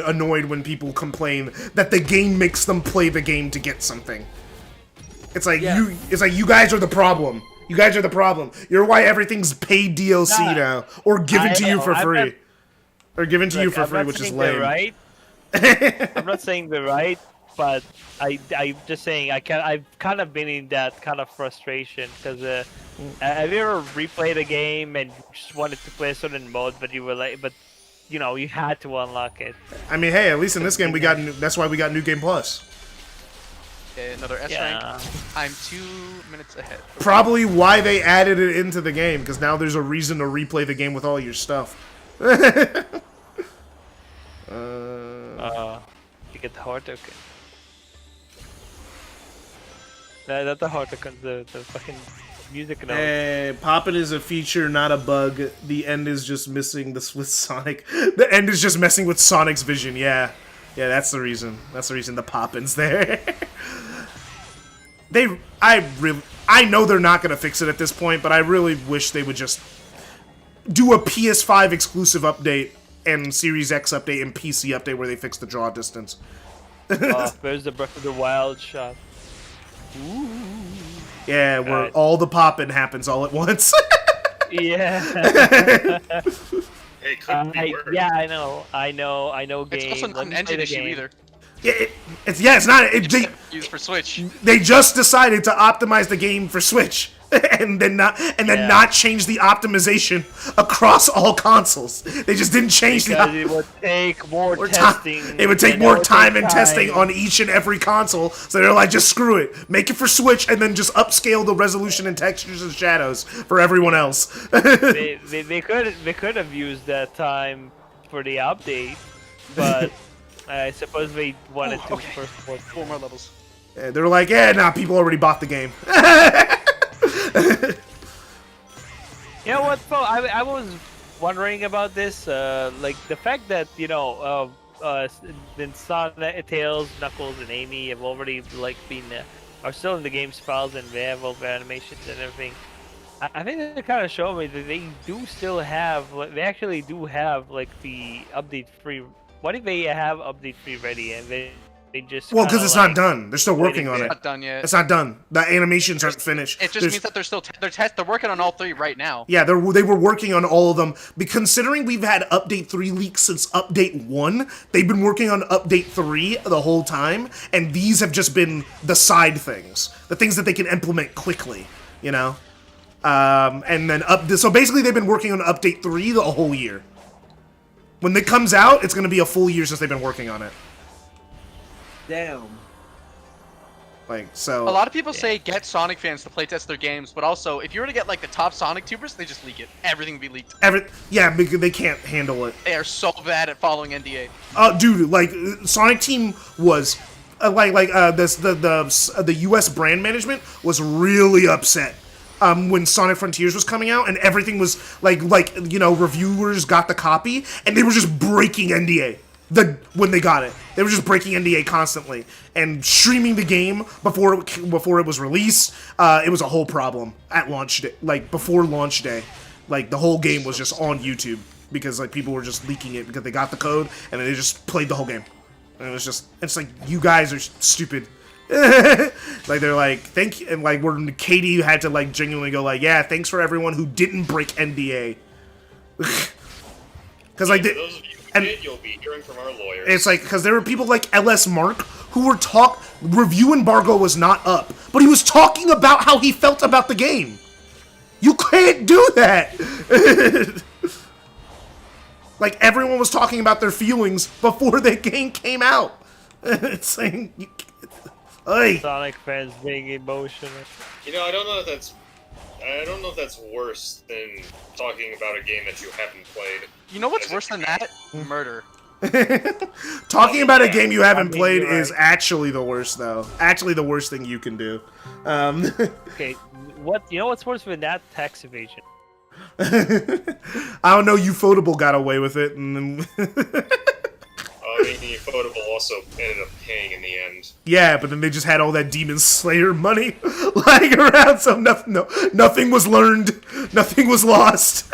annoyed when people complain that the game makes them play the game to get something. It's like you guys are the problem. You guys are the problem. You're why everything's paid DLC now or given to you for free. Or given to you for free, which is lame. Right? I'm not saying they're right, but I'm just saying I've kind of been in that kind of frustration because have you ever replayed a game and you just wanted to play a certain mode, but you were like, but you know you had to unlock it. I mean, hey, at least in this game we got that's why we got New Game Plus. Okay, another S rank. I'm 2 minutes ahead. Probably why they added it into the game because now there's a reason to replay the game with all your stuff. You get the heart token. Not the heart token, the fucking music note. Hey, poppin' is a feature, not a bug. The end is just missing this with Sonic. The end is just messing with Sonic's vision. Yeah, that's the reason. That's the reason the poppin's there. I know they're not gonna fix it at this point, but I really wish they would just do a PS5 exclusive update and Series X update and PC update where they fix the draw distance. Where's the Breath of the Wild shot? Ooh. Yeah, where all the poppin' happens all at once. Yeah. Hey, couldn't be worse. Yeah, I know. Game. It's also not an engine issue either. It's not. Used for Switch. They just decided to optimize the game for Switch. and then not change the optimization across all consoles. They just didn't change because it would take more testing. It would take more time and testing on each and every console. So they're like, just screw it, make it for Switch, and then just upscale the resolution and textures and shadows for everyone else. they could have used that time for the update, but I suppose they wanted to first port 4 more levels. And they were like, yeah, nah, people already bought the game. You know what, Fo? I was wondering about this, like the fact that then Sonic, Tails, Knuckles, and Amy have already are still in the game's files and they have all the animations and everything. I think they kind of show me that they do still have, they actually do have like the update free. What if they have update free ready and they just because it's not done. They're still working on it. It's not done yet. It's not done. The animations aren't finished. It just means that they're still they're working on all 3 right now. Yeah, they were working on all of them. But considering we've had Update 3 leaks since Update 1, they've been working on Update 3 the whole time, and these have just been the side things, the things that they can implement quickly, you know. And then so basically they've been working on Update 3 the whole year. When it comes out, it's going to be a full year since they've been working on it. Damn. So a lot of people say get Sonic fans to playtest their games, but also if you were to get like the top Sonic tubers, they just leak it. Everything will be leaked. Yeah, because they can't handle it. They are so bad at following NDA. Dude, like Sonic Team was the US brand management was really upset when Sonic Frontiers was coming out, and everything was reviewers got the copy and they were just breaking NDA. When they got it, they were just breaking NDA constantly and streaming the game before it was released. It was a whole problem at launch day, before launch day. The whole game was just on YouTube because people were just leaking it because they got the code and then they just played the whole game. And it's like, you guys are stupid. They're like, thank you, and where Katie had to genuinely go yeah, thanks for everyone who didn't break NDA. Because you'll be hearing from our lawyers. It's because there were people like LS Mark who were review embargo was not up, but he was talking about how he felt about the game. You can't do that. Everyone was talking about their feelings before the game came out. It's saying, Sonic fans being emotional. I don't know if that's worse than talking about a game that you haven't played. You know what's worse than that? Murder. Talking about a game you haven't played is actually the worst, though. Actually, the worst thing you can do. Okay, what's worse than that? Tax evasion. I don't know. Ufotable got away with it, and then Ufotable also ended up paying in the end. Yeah, but then they just had all that Demon Slayer money lying around, so nothing was learned, nothing was lost.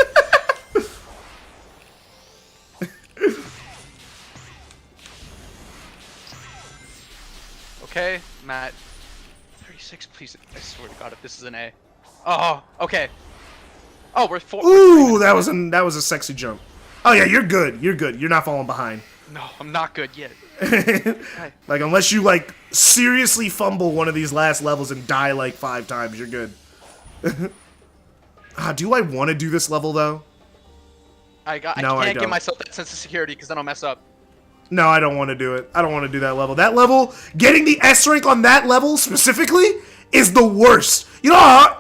Okay, Matt. 36, please. I swear to God, if this is an A. Oh, okay. Oh, we're 4. Ooh, that was a sexy jump. Oh yeah, you're good. You're good. You're not falling behind. No, I'm not good yet. Unless you seriously fumble one of these last levels and die 5 times, you're good. Do I want to do this level though? I can't give myself that sense of security because then I'll mess up. No, I don't want to do it. I don't want to do that level. That level, getting the S rank on that level specifically is the worst. I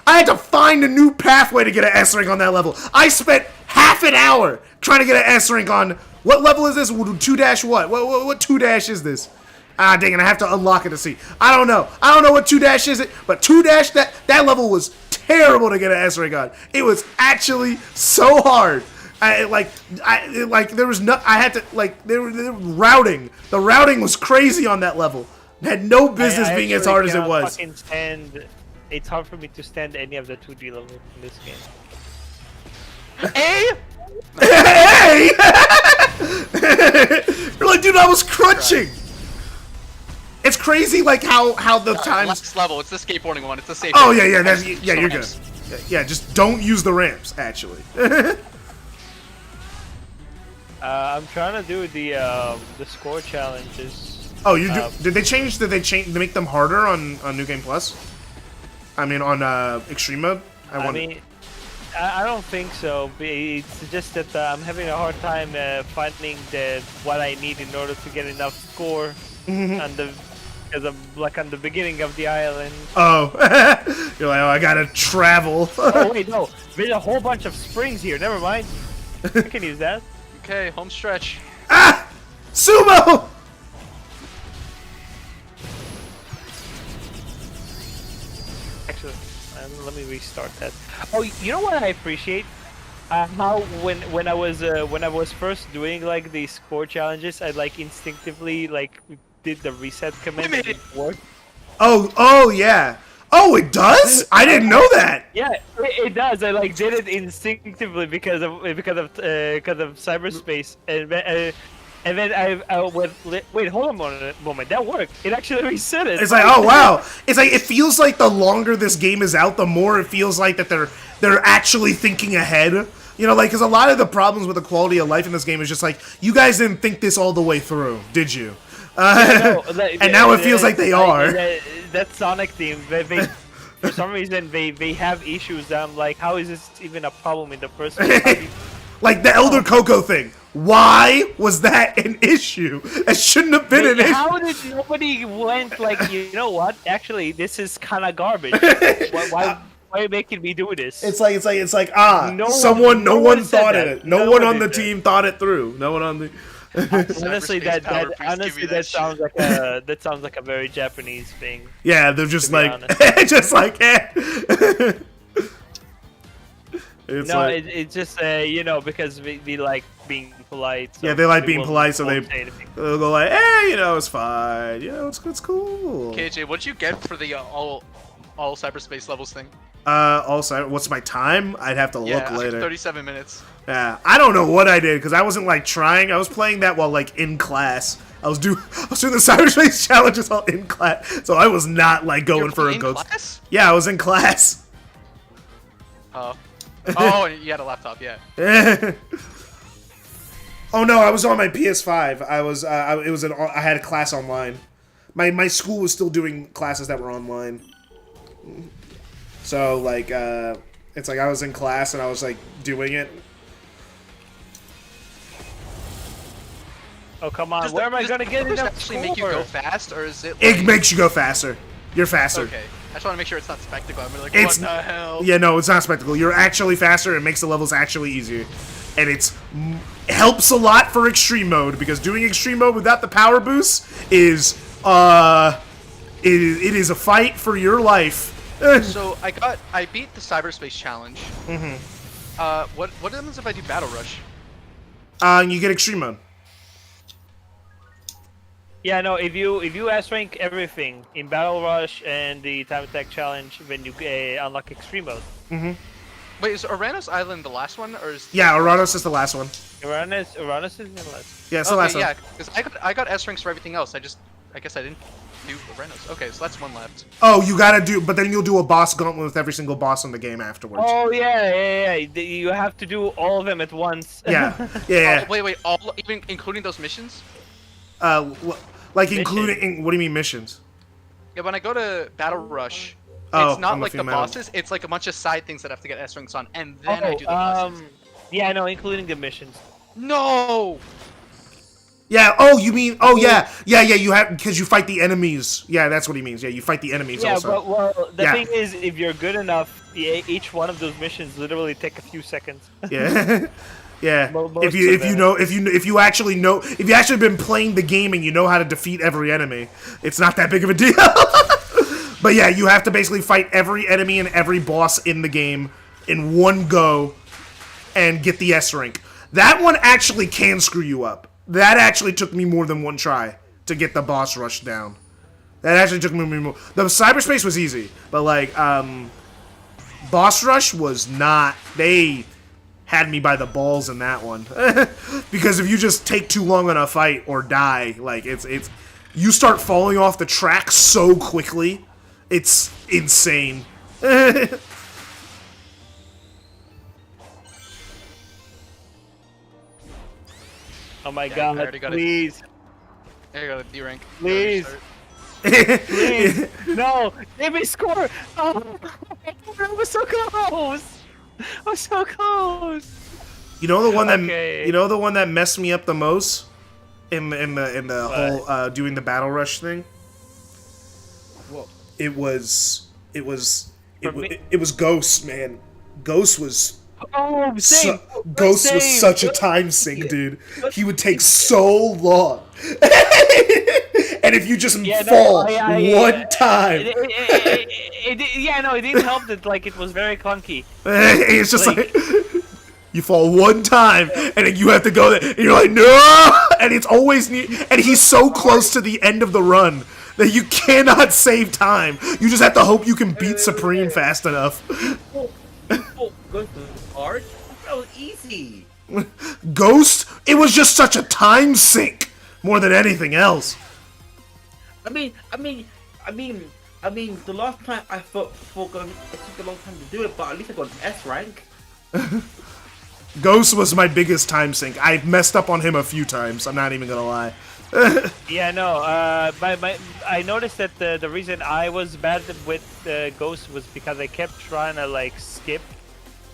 had to find a new pathway to get an S rank on that level. I spent half an hour trying to get an S rank on, what level is this? 2- what? What 2- is this? Ah, dang it, I have to unlock it to see. I don't know. I don't know what 2- is it, but 2- that level was terrible to get an S rank on. It was actually so hard. There was no, I had to, they were routing. The routing was crazy on that level. It had no business being as hard as it was. It's hard for me to stand any of the 2D levels in this game. A? Hey! You're like, dude, I was crunching. It's crazy, how the times. Next level. It's the skateboarding one. It's the safe. Oh yeah, you're good. Yeah, just don't use the ramps. Actually. I'm trying to do the score challenges. Oh, you do? Did they change? Did they make them harder on New Game Plus? I mean, on extreme mode. I mean, I don't think so. It's just that I'm having a hard time finding what I need in order to get enough score because I'm like on the beginning of the island. Oh, you're like, oh, I gotta travel. Oh wait, no, there's a whole bunch of springs here. Never mind. I can use that. Okay, home stretch. Ah, sumo. Actually, let me restart that. Oh, you know what I appreciate? How when I was first doing like the score challenges, I like instinctively like did the reset command and it worked. Oh yeah. Oh, it does? I didn't know that. Yeah, it does. I like did it instinctively because of cyberspace, and then I wait. Hold on a moment. That worked. It actually reset it. It's like, oh wow. It's like, it feels like the longer this game is out, the more it feels like that they're actually thinking ahead. You know, like, because a lot of the problems with the quality of life in this game is just like, you guys didn't think this all the way through, did you? And now it feels like they are. That Sonic team, they for some reason they have issues. That I'm like, how is this even a problem in the first place? Like the Elder Coco thing. Why was that an issue? It shouldn't have been an issue. How did nobody went like, you know what? Actually, this is kind of garbage. Why are you making me do this? It's like no one thought it. No one on the team thought it through. No one on the. Honestly, that sounds like a very Japanese thing. Yeah, they're just like, It's no, like, it's just you know, because we like being polite. So yeah, they like being polite, so they'll go like, hey, you know, it's fine. You know, it's cool. KJ, what'd you get for the all cyberspace levels thing? Also, what's my time? I'd have to look later. 37 minutes. Yeah, I don't know what I did because I wasn't like trying. I was playing that while like in class. I was doing the cyberspace challenges while in class, so I was not like going for a ghost. Class? Yeah, I was in class. Oh, you had a laptop, yeah. Oh no, I was on my PS5. I had a class online. My school was still doing classes that were online. So like it's like I was in class and I was like doing it. Oh come on! Where am I gonna get enough actually make you go fast, or is it? Like... It makes you go faster. You're faster. Okay. I just want to make sure it's not spectacle. I'm like, what the hell? Yeah, no, it's not spectacle. You're actually faster. It makes the levels actually easier, and it helps a lot for extreme mode because doing extreme mode without the power boost is it is a fight for your life. So I beat the cyberspace challenge. Mm-hmm. What happens if I do battle rush? You get extreme mode. Yeah, no. If you S rank everything in Battle Rush and the Time Attack Challenge, then you unlock Extreme Mode. Mm-hmm. Wait, is Uranus Island the last one, or is? Yeah, Uranus is the last one. Uranus is the last. Yeah, it's the last one. Yeah, because I got S ranks for everything else. I guess I didn't do Uranus. Okay, so that's one left. Oh, you gotta do, but then you'll do a boss gauntlet with every single boss in the game afterwards. Oh yeah. You have to do all of them at once. Yeah. Oh, wait, all even including those missions? Like including, what do you mean missions? Yeah, when I go to Battle Rush, Oh, it's not I'm like the looking at bosses, it's like a bunch of side things that I have to get S ranks on, and then I do the bosses. Yeah, no, including the missions. No! Yeah, oh, you mean, oh yeah, you have, because you fight the enemies. Yeah, that's what he means. Yeah, you fight the enemies also. Yeah, but well, the thing is, if you're good enough, each one of those missions literally take a few seconds. Yeah. Yeah, if you actually been playing the game and you know how to defeat every enemy, it's not that big of a deal. But yeah, you have to basically fight every enemy and every boss in the game in one go and get the S rank. That one actually can screw you up. That actually took me more than one try to get the boss rush down. That actually took me more. The cyberspace was easy, but like boss rush was not. They had me by the balls in that one. Because if you just take too long on a fight or die, like it's you start falling off the track so quickly. It's insane. Oh my god, please. There you go, D rank. Please. Please. No, give me score. Oh, I was so close. I was so close. You know the one that Okay. you know the one that messed me up the most in the whole doing the battle rush thing. What? It was For me- Ghost, man. Ghost was Oh, same. Ghost was Same. such a time sink, dude. He would take so long. And if you just fall one time, Yeah, no, it didn't help that like it was very clunky. it's just Like- like you fall one time, and then you have to go there, and you're like, no! And it's always near, and he's so close to the end of the run that you cannot save time. You just have to hope you can beat Supreme fast enough. Ghost was hard. That was easy. Ghost, it was just such a time sink more than anything else. I mean, the last time I thought it took a long time to do it, but at least I got an S rank. Ghost was my biggest time sink. I messed up on him a few times. I'm not even gonna lie. Yeah, no. I noticed that the reason I was bad with Ghost was because I kept trying to like skip.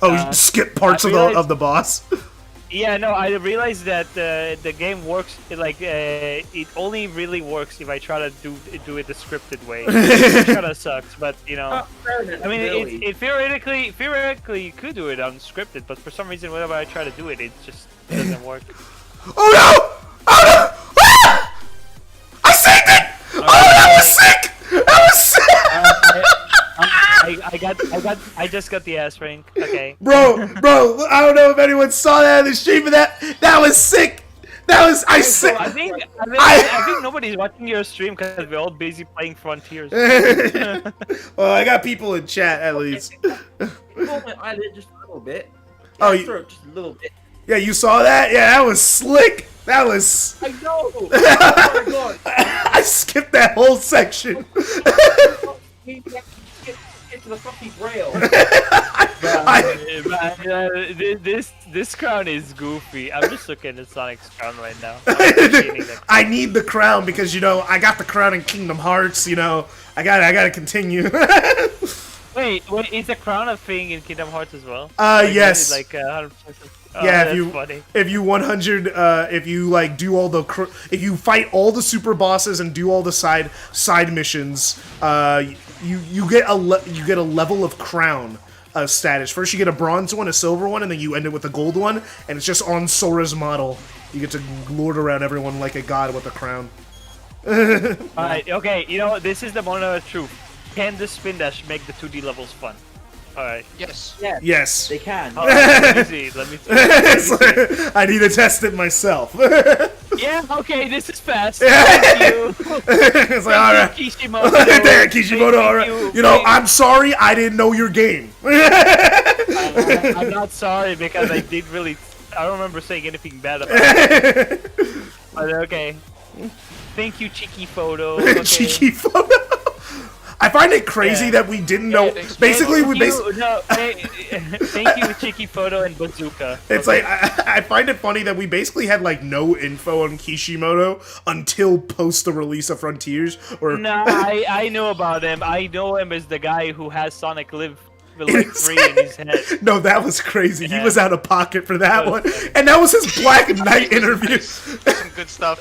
Oh, you skip parts I of realized- the boss. Yeah, no. I realized that the game works like it only really works if I try to do it the scripted way. It kind of sucks, but you know. Fair enough, I mean, really. it theoretically you could do it unscripted, but for some reason, whenever I try to do it, it just doesn't work. Oh no! Oh no! Ah! I synced it! Oh, that was sick! That was sick! I just got the S rank. Okay. Bro, I don't know if anyone saw that in the stream, but that was sick! That was, I sick! I think nobody's watching your stream because we're all busy playing Frontiers. Well, I got people in chat at least. Pulled my eyelid just a little bit. Oh, Yeah, you- sure, just a little bit. Yeah, you saw that? Yeah, that was slick! That was... I know! Oh my god! I skipped that whole section. Get to the fucking rail. This crown is goofy. I'm just looking at Sonic's crown right now. I'm appreciating that. I need the crown because, you know, I got the crown in Kingdom Hearts, you know. I gotta continue. Wait, is the crown a thing in Kingdom Hearts as well? Yes. Like 100%. Oh, Yeah, that's if you funny. if you 100 if you like do all the if you fight all the super bosses and do all the side missions, you get a level of crown status. First you get a bronze one, a silver one, and then you end it with a gold one, and it's just on Sora's model. You get to lord around everyone like a god with a crown. Alright, okay, you know, this is the moment of truth. Can the spin dash make the 2D levels fun? Alright. Yes. Yeah, Yes. they can. Oh, let me see. I need to test it myself. Yeah, okay, this is fast. Thank you. It's like, all right. Kishimoto. There, Kishimoto. All right. Thank You know, Thank- I'm sorry. I didn't know your game. I'm not sorry because I did really. I don't remember saying anything bad about it. But okay. Thank you, Cheeky Photo. Okay. Cheeky photo. I find it crazy Yeah. that we didn't know. thanks, Basically, we Thank you, Cheeky Photo and Bazooka. It's Okay. like I find it funny that we basically had like no info on Kishimoto until post the release of Frontiers. Or No, I know about him. I know him as the guy who has Sonic Live with like 3 in his head. no, that was crazy. He Yeah. was out of pocket for that one, and that was his Black Knight interview. Some good stuff.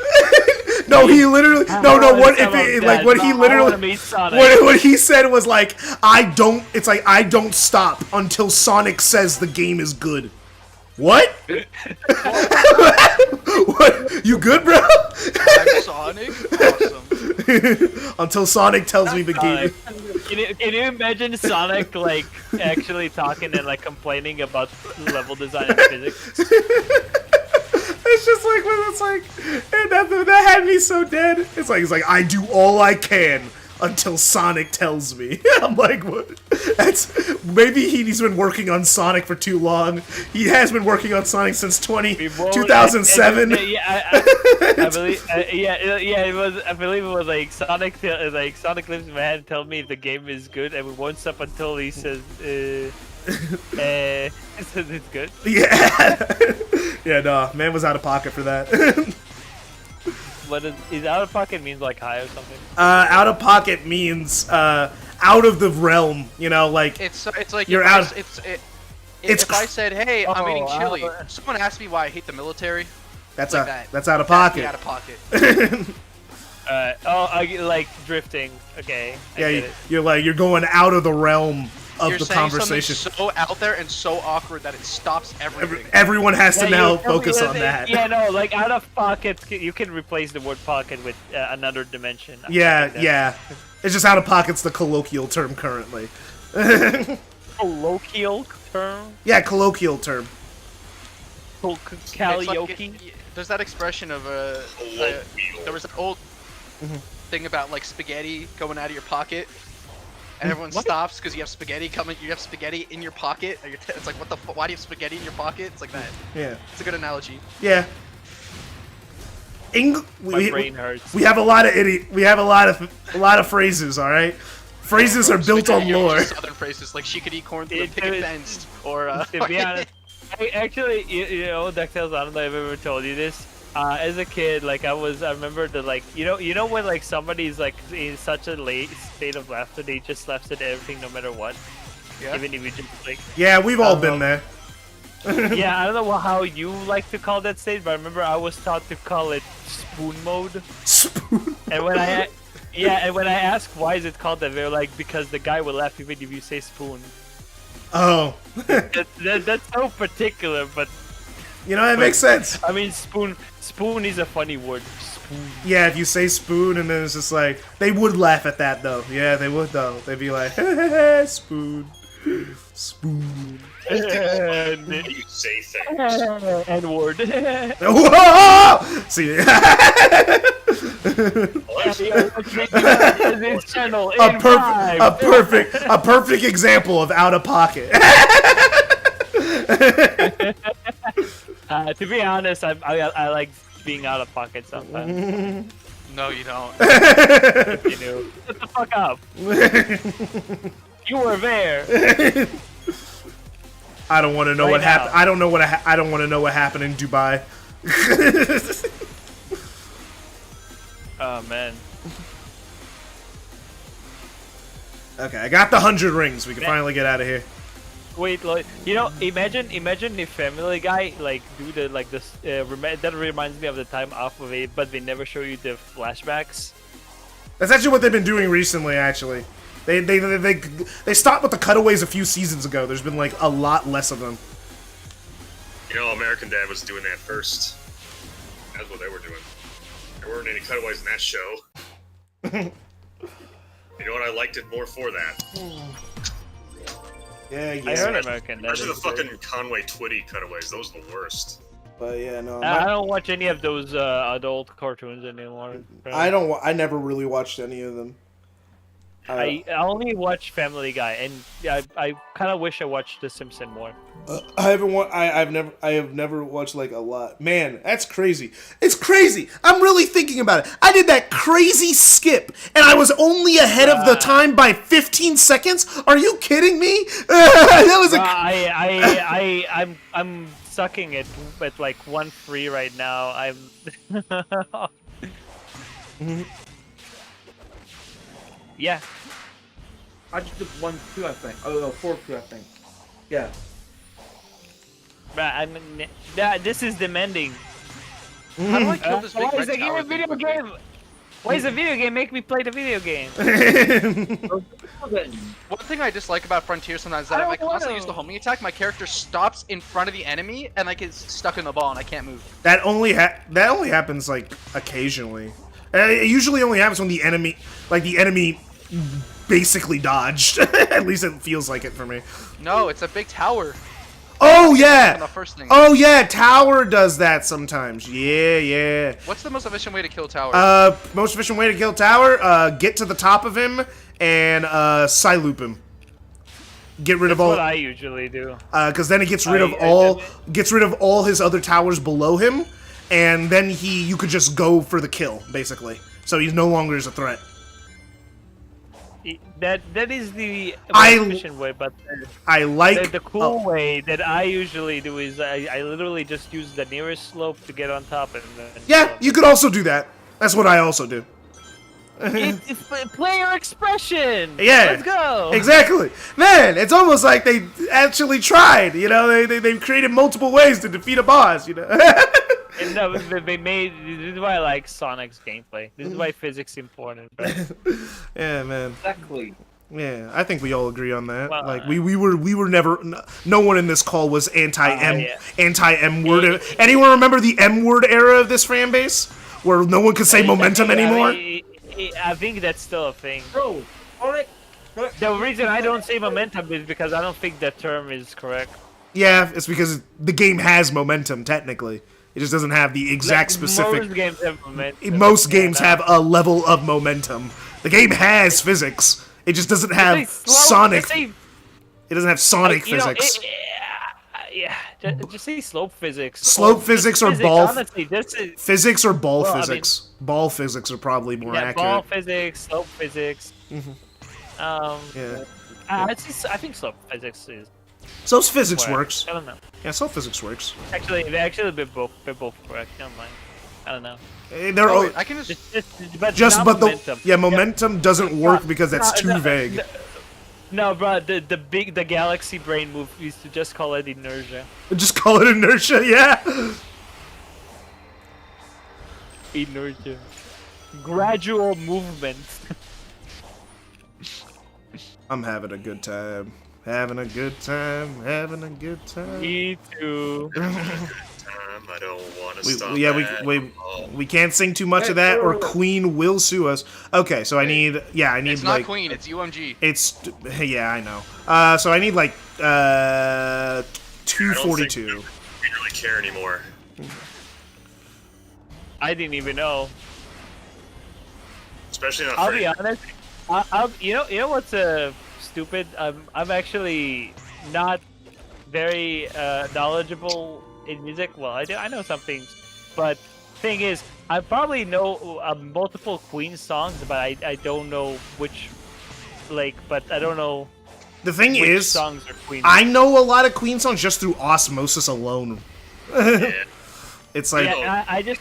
No, he literally no. What if Some of it, that. like what he I wanna literally meet Sonic. what he said was like I don't stop until Sonic says the game is good. What? What? You good, bro? I'm Sonic. Awesome. Until Sonic tells me the game. Can you imagine Sonic like actually talking and like complaining about level design and physics? It's just like when it's like and that had me so dead. It's like I do all I can until Sonic tells me. I'm like, what? That's maybe he's been working on Sonic for too long. He has been working on Sonic since 2007. I believe, it was. I believe it was like Sonic lives in my head. Tell me if the game is good, and we won't stop until he says, says it's good. Yeah. Yeah, no, man was out of pocket for that. What is out of pocket means like high or something? Out of pocket means out of the realm. You know, like It's like You're if out- if I said, hey, I'm Oh, eating chili, out of- someone asked me why I hate the military. that's like a that. that's out of That'd be pocket. out of pocket. I get, like drifting. Okay. I Yeah, get it. you're going out of the realm of You're the saying conversation. something so out there and so awkward that it stops everything. Everyone has to Yeah, now you- focus yeah, on that. Yeah, no, like out of pocket, you can replace the word pocket with another dimension. Yeah, Like that. yeah. It's just out of pocket's the colloquial term currently. Colloquial term. Yeah, colloquial term. It's like Karaoke. there's that expression of there was an old thing about like spaghetti going out of your pocket, and everyone stops because you have spaghetti coming. You have spaghetti in your pocket. And it's like, what the? Why do you have spaghetti in your pocket? It's like that. Yeah, It's a good analogy. yeah. My brain hurts. We have a lot of we have a lot of phrases. All right, phrases are built on Spaghetti are lore. just Southern phrases like she could eat corn through a It picket is- fence, or To be honest, actually, you know, DuckTales, I don't know if I've ever told you this. As a kid, like I remember the like, you know when like somebody's like in such a late state of laughter, they just laughs at everything no matter what, yeah. even if you just like. Yeah, we've all been there. Yeah, I don't know how you like to call that state, but I remember I was taught to call it spoon mode. Spoon. And when I asked why is it called that, they're like, because the guy will laugh even if you say spoon. Oh, That's so particular, but you know that makes sense. I mean spoon is a funny word. Spoon. Yeah, if you say spoon and then it's just like they would laugh at that though. Yeah, they would though. They'd be like, spoon, spoon. And You say things. N-word. Whoa! See, This channel in a perfect example of out of pocket. To be honest, I like being out of pocket sometimes. No, you don't. You know, shut the fuck up. You were there. I don't want to know Right what happened. now. I don't know what I don't want to know what happened in Dubai. Oh man. Okay, I got the 100 rings. We can finally get out of here. Wait, like, you know, imagine if Family Guy like do the like this. That reminds me of the time off of it, but they never show you the flashbacks. That's actually what they've been doing recently. Actually, they stopped with the cutaways a few seasons ago. There's been like a lot less of them. You know, American Dad was doing that first. That's what they were doing. There weren't any cutaways in that show. You know what? I liked it more for that. Yeah, I heard American Dad. Especially the is good. fucking Conway Twitty cutaways. Those are the worst. But yeah, no. I don't watch any of those adult cartoons anymore. I don't. I never really watched any of them. I only watch Family Guy, and I kind of wish I watched The Simpsons more. I haven't. I have never watched like a lot. Man, that's crazy. It's crazy. I'm really thinking about it. I did that crazy skip, and I was only ahead of the time by 15 seconds. Are you kidding me? That was a. I'm sucking it at like 1-3 right now. Yeah. I just did 1-2, I think. Oh no, 4-2, I think. Yeah. But this is demanding. How do I kill this big Why red is it tower a video thing? game? Why is a video game make me play the video game? One thing I dislike about Frontier sometimes is that I if I don't constantly wanna. use the homing attack, my character stops in front of the enemy and like is stuck in the ball and I can't move. That only happens like occasionally. It usually only happens when the enemy basically dodged. At least it feels like it for me. No, it's a big tower. Oh On the yeah. first thing. Oh yeah, tower does that sometimes. Yeah, yeah. What's the most efficient way to kill tower? Most efficient way to kill tower, get to the top of him and loop him. Get rid of That's all what I usually do. because then it gets rid of all his other towers below him, and then you could just go for the kill basically. So he's no longer is a threat. That is the I- most efficient way, but I like the cool way that I usually do is I literally just use the nearest slope to get on top and then Yeah, you could also do that. That's what I also do. It's player expression. Yeah, Let's go. Exactly, man. It's almost like they actually tried. You know, they created multiple ways to defeat a boss. You know. And no, they made. This is why I like Sonic's gameplay. This is why physics is important. Right? Yeah, man. Exactly. Yeah, I think we all agree on that. Well, like we were never. No one in this call was anti M word. Anyone remember the M word era of this fan base, where no one could say momentum anymore? I think that's still a thing. Bro, alright. The reason I don't say momentum is because I don't think that term is correct. Yeah, it's because the game has momentum. Technically, it just doesn't have the exact specific. Most games have momentum. Most games have a level of momentum. The game has physics. It just doesn't have Sonic. It doesn't have Sonic physics. Just say slope physics. Slope physics or ball honestly, this is, physics or ball well, physics. Ball physics are probably more accurate. ball physics, slope physics. Yeah. I think slope physics is. So physics correct. works. I don't know. Yeah, slope physics works. Actually, they're both correct. Never mind. I don't know. They're Oh, wait, I can just. just not but momentum. the momentum doesn't work because that's too vague. No, bro, the galaxy brain move used to just call it inertia. Just call it inertia, yeah. Inertia. Gradual movement. I'm having a good time. Having a good time. Having a good time. Me too. I don't want to stop. We can't sing too much of that, or Queen will sue us. Okay, so I need It's not like Queen, it's UMG. I know. So I need like 242. We don't really care anymore. I didn't even know. Especially not. I'll be honest. You know what's stupid? I'm actually not very knowledgeable in music. Well, I know some things, but thing is, I probably know multiple Queen songs, but I don't know which. But I don't know. The thing which is, songs are Queen. I know a lot of Queen songs just through osmosis alone. Yeah. It's like I just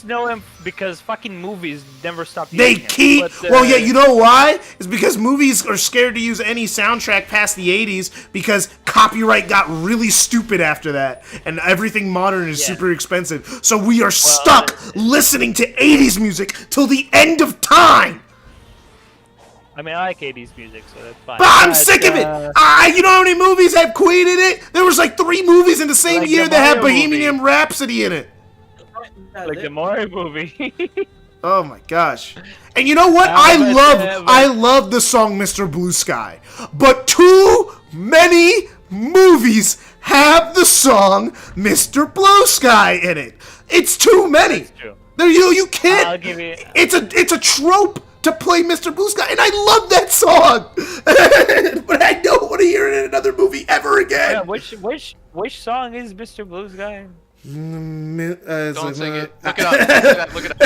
know him because fucking movies never stop. they using him. keep. But, Well, yeah, you know why? It's because movies are scared to use any soundtrack past the '80s because copyright got really stupid after that, and everything modern is super expensive. So we are stuck listening to '80s music till the end of time. I mean, I like '80s music, so that's fine. But I'm sick of it. You know how many movies have Queen in it? There was like 3 movies in the same Like year the that had Mario Bohemian Rhapsody in it. Like the Mario movie. Oh my gosh. And you know what? but- I love the song Mr. Blue Sky. But too many movies have the song Mr. Blue Sky in it. It's too many. That's true. You can't. I'll give you. It's a trope to play Mr. Blue Sky, and I love that song. But I don't want to hear it in another movie ever again. Yeah, which song is Mr. Blue's guy? Don't sing it. Look it up. Look it up.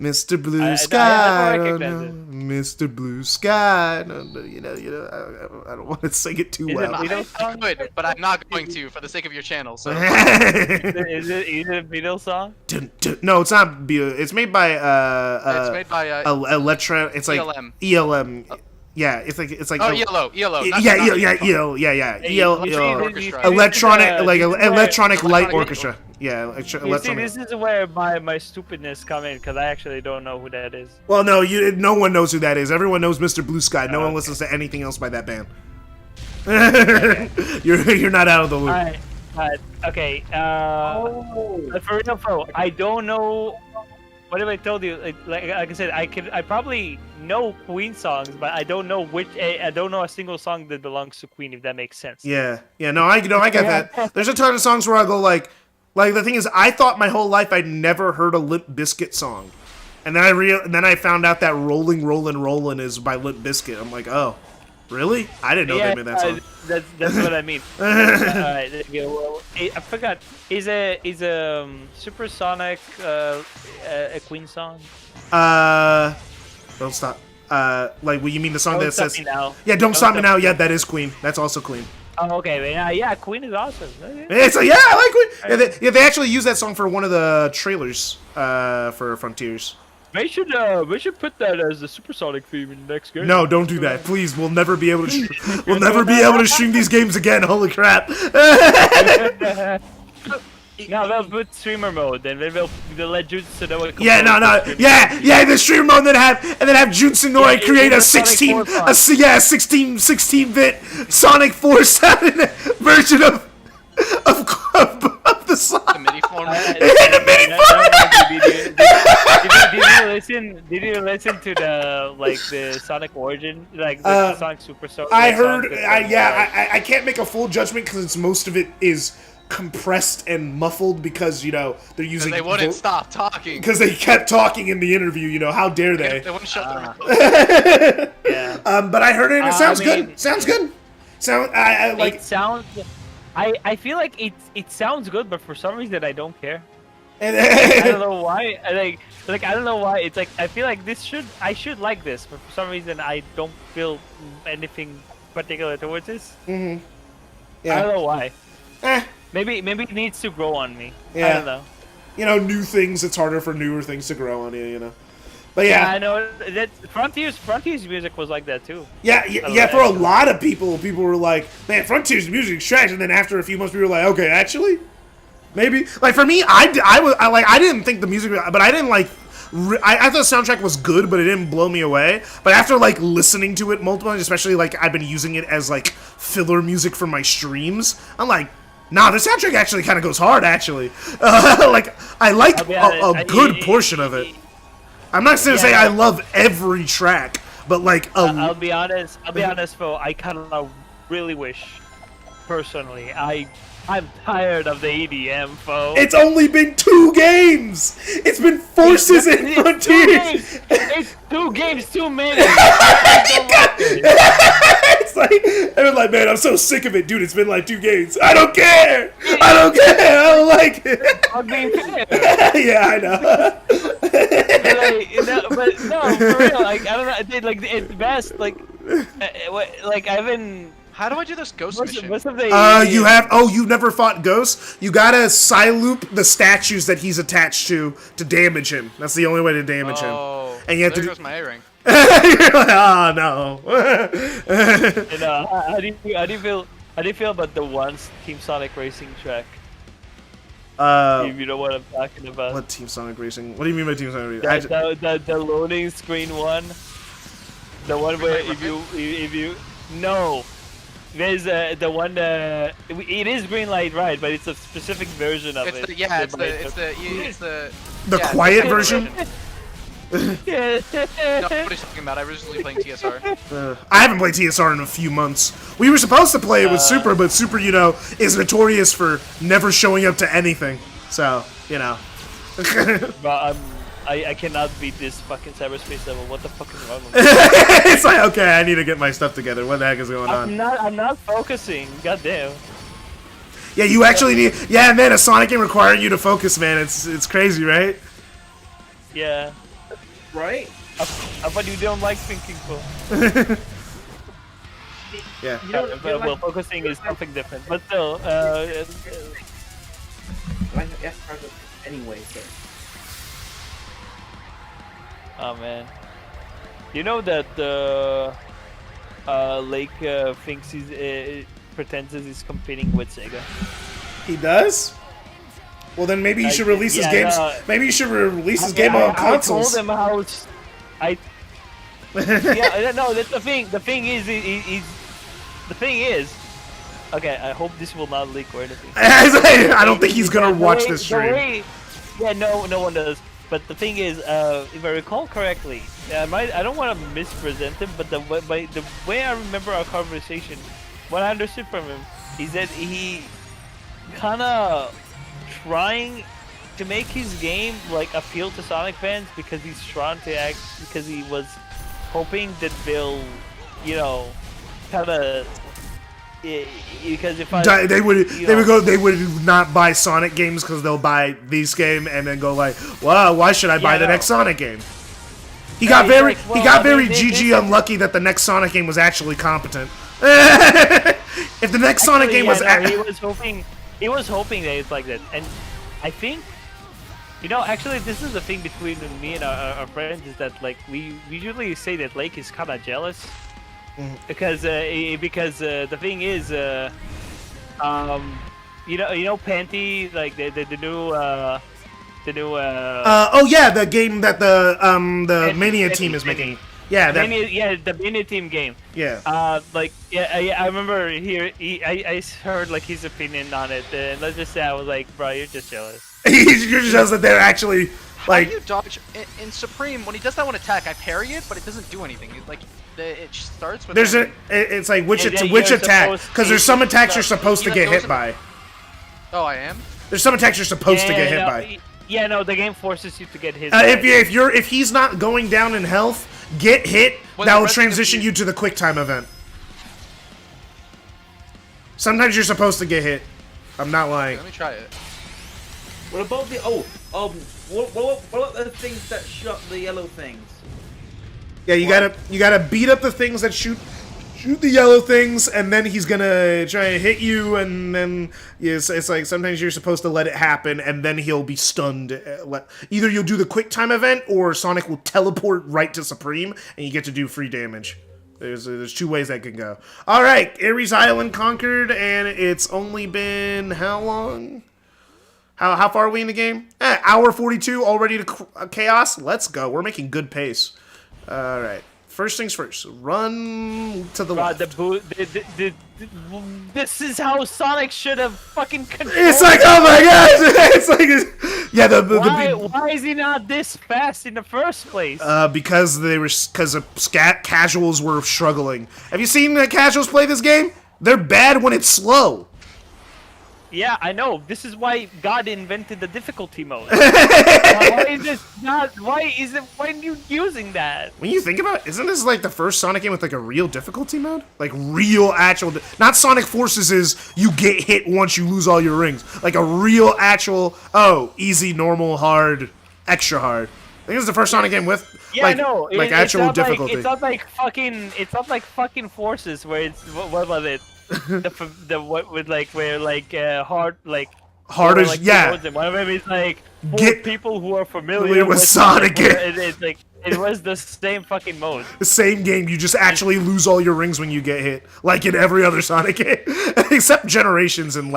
Mr. Blue I Sky, recognize it. Mr. Blue Sky. I don't want to sing it too Is it well. Beatles I song? could, but I'm not going to for the sake of your channel. So Is it a Beatles song? No, it's not. It's made by it's made by Electra. It's like ELM. ELM. Yeah, it's like ELO. not- yeah. Electronic, like electronic light orchestra. Yeah, You see, electronic. this is where my stupidness come in because I actually don't know who that is. Well, no, no one knows who that is. Everyone knows Mr. Blue Sky. No one listens to anything else by that band. You're not out of the loop. Alright, okay. But for real, I don't know. What if I told you? Like I said, I probably know Queen songs, but I don't know I don't know a single song that belongs to Queen. If that makes sense. Yeah, no, I get that. There's a ton of songs where I go like the thing is, I thought my whole life I'd never heard a Limp Bizkit song, and then I found out that Rolling, Rollin', Rollin' is by Limp Bizkit. I'm like, oh, really? I didn't know they made that song. That's what I mean. Alright, well, I forgot. Is a Supersonic a Queen song? Don't stop. Like, well, you mean the song Don't that Stop says? Me Now. Yeah, Don't Stop Me Now. Yeah, that is Queen. That's also Queen. Oh, okay. Yeah, Queen is awesome. Okay. It's like, yeah, I like Queen. Yeah, they actually used that song for one of the trailers for Frontiers. We should put that as the Supersonic theme in the next game. No, don't do that, please. We'll never be able to. We'll never be able to stream these games again. Holy crap! No, they'll put streamer mode, then they'll let Jutsu know what. Yeah, no, the streamer mode, and then have Jutsu Noi create a 16-bit Sonic 4 sounding version of the song. The MIDI format. The MIDI format. Did you listen to the Sonic Origin, the Sonic Super Sonic? I heard, I can't make a full judgment because most of it is compressed and muffled because they're using. They wouldn't stop talking. Because they kept talking in the interview. How dare they? They wouldn't shut their mouth. Yeah. But I heard it. And it sounds good. Sounds good. I like. It sounds. I feel like it sounds good, but for some reason I don't care. I don't know why. I don't know why. It's like I feel like I should like this, but for some reason I don't feel anything particular towards this. Yeah. I don't know why. Eh. Maybe it needs to grow on me. Yeah. I don't know. New things. It's harder for newer things to grow on you. But yeah. I know that Frontier's music was like that too. Yeah. For a lot of people were like, "Man, Frontier's music is trash," and then after a few months, we were like, "Okay, actually, maybe." Like for me, I didn't think the music, but I didn't like. I thought the soundtrack was good, but it didn't blow me away. But after listening to it multiple times, especially I've been using it as filler music for my streams, I'm like, nah, the soundtrack actually kind of goes hard. Actually, I like a good portion of it. I'm not going to say I love every track, but I'll be honest, Phil. I kind of really wish, personally, I'm tired of the EDM, Phil. It's only been 2 games. It's been Forces and Frontiers. It's 2 games, 2 minutes. It's like, man, I'm so sick of it, dude. It's been 2 games. I don't care. I don't like it. I'm being fair. Yeah, I know. But no, for real. I don't know. It's best. I've been. How do I do this ghost mission? You've never fought Ghost? You gotta Psyloop the statues that he's attached to damage him. That's the only way to damage him. And you have there to goes my A-ring. You're like, oh no. How do you feel about the once Team Sonic Racing track? If you know what I'm talking about. What Team Sonic Racing? What do you mean by Team Sonic Racing? The loading screen one. The one where if you no. There's the one it is green light, right? But it's a specific version of it. It's the quiet version. Yeah. No, what are you talking about? I was recently playing TSR. I haven't played TSR in a few months. We were supposed to play it with Super, but Super, is notorious for never showing up to anything. So, But I cannot beat this fucking cyberspace level. What the fuck is wrong with me? It's like, okay, I need to get my stuff together. What the heck is going on? I'm not focusing. Goddamn. Yeah, you actually need. Yeah, man, a Sonic game requiring you to focus, man. It's crazy, right? Yeah. Right? I thought you don't like thinking, Phil. Yeah. Well, focusing is something different, but still. Anyway, so. Oh man, you know that Lake thinks he's pretends he's competing with Sega. He does? Well, then maybe you should release his games. Maybe you should release his game on consoles. I told him how. No, that's the thing. The thing is. Okay, I hope this will not leak or anything. I don't think he's gonna watch this stream. No one does. But the thing is, if I recall correctly, I don't want to mispresent him, but the way I remember our conversation, what I understood from him, is that he kind of trying to make his game appeal to Sonic fans because he's trying to act because he was hoping that they'll, kind of. Because if they would not buy Sonic games because they'll buy this game and then go wow, why should I buy the next Sonic game? He got very GG unlucky that the next Sonic game was actually competent. If the next Sonic game was... he was hoping that it's like that, and I think, you know, actually this is the thing between me and our friends, is that like we usually say that Lake is kind of jealous because the thing is, you know Panty, like the new oh yeah, the game that the Mania team is making. Yeah, the Mania team game. Yeah. I remember I heard like his opinion on it, and let's just say I was like, bro, you're just jealous. You're just jealous that they're actually like. How do you dodge in Supreme when he does that one attack? I parry it, but it doesn't do anything. It, like it starts with. It's like which you're attack? Because there's some attacks you're supposed to get hit by. Oh, I am. There's some attacks you're supposed to get hit by. Yeah, no, the game forces you to get hit. If he's not going down in health, get hit. That will transition you to the quick time event. Sometimes you're supposed to get hit. I'm not lying. Let me try it. What about the what about the things that shot the yellow things? Yeah, you gotta beat up the things that shoot the yellow things, and then he's gonna try and hit you, and then it's like sometimes you're supposed to let it happen, and then he'll be stunned. Either you'll do the quick time event, or Sonic will teleport right to Supreme, and you get to do free damage. There's two ways that can go. All right, Ares Island conquered, and it's only been how long? How far are we in the game? Hour 42, already to chaos. Let's go. We're making good pace. All right. First things first, run to the left. This is how Sonic should have fucking controlled. It's like, oh my gosh! It's like, yeah. Why is he not this fast in the first place? Because casuals were struggling. Have you seen the casuals play this game? They're bad when it's slow. Yeah, I know. This is why God invented the difficulty mode. Why are you using that? When you think about it, isn't this like the first Sonic game with like a real difficulty mode? Like real actual, not Sonic Forces is you get hit once you lose all your rings. Like a real actual, easy, normal, hard, extra hard. I think it's the first Sonic game with actual difficulty. It's not like fucking Forces where it's what was it? the what with like where like hard hard as like yeah. And one of them is like people who are familiar with Sonic. It's like it was the same fucking mode. The same game. You just actually lose all your rings when you get hit, like in every other Sonic game, except Generations and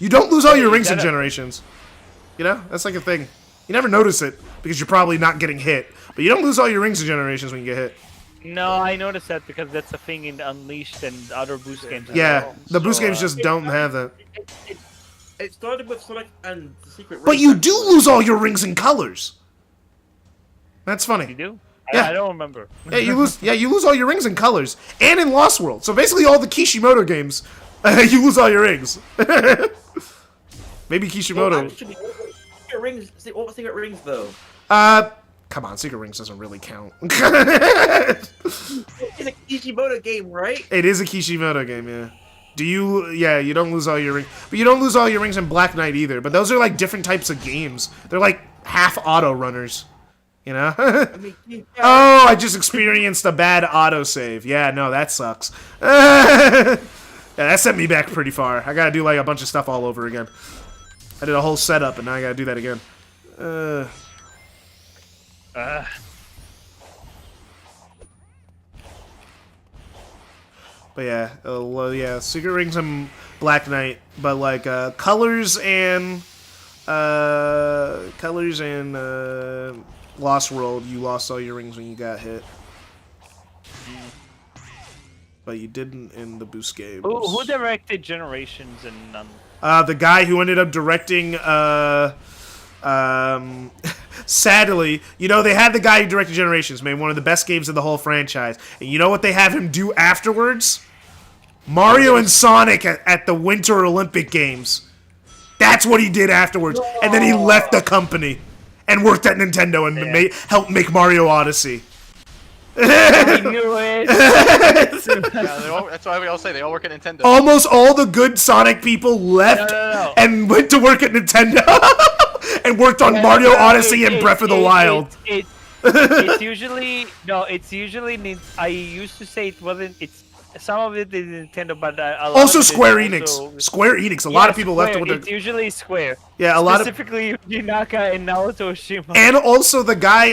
you don't lose all your rings in Generations. You know, that's like a thing. You never notice it because you're probably not getting hit, but you don't lose all your rings in Generations when you get hit. No, I noticed that because that's a thing in Unleashed and other boost games. Yeah, the boost games just don't have that. It started with Sonic and the Secret Rings. But you do lose all your rings and colors. That's funny. You do? Yeah. I don't remember. Yeah, you lose. Yeah, you lose all your rings and colors, and in Lost World. So basically, all the Kishimoto games, you lose all your rings. Maybe Kishimoto. Well, actually, Secret Rings. What was Secret Rings though? Come on, Secret Rings doesn't really count. It's a Kishimoto game, right? It is a Kishimoto game, yeah. You don't lose all your rings. But you don't lose all your rings in Black Knight either. But those are like different types of games. They're like half auto runners. You know? Oh, I just experienced a bad autosave. Yeah, no, that sucks. Yeah, that sent me back pretty far. I gotta do like a bunch of stuff all over again. I did a whole setup and now I gotta do that again. But yeah, Secret Rings and Black Knight, but like colors and Lost World, you lost all your rings when you got hit. But you didn't in the boost games. Who directed Generations and the guy who ended up directing sadly, you know, they had the guy who directed Generations, made one of the best games of the whole franchise. And you know what they have him do afterwards? Mario and Sonic at the Winter Olympic Games. That's what he did afterwards. And then he left the company and worked at Nintendo and helped make Mario Odyssey. I knew it. That's why we all say they all work at Nintendo. Almost all the good Sonic people left and went to work at Nintendo. And worked on Mario Odyssey and Breath of the Wild. It's usually I used to say it wasn't. some of it is Nintendo, but a lot Also of it is Square also- Enix. Square Enix. A lot of people left Square. with It's their... usually Square. Yeah, a lot of... Specifically Yuji Naka and Naoto Oshima. And also the guy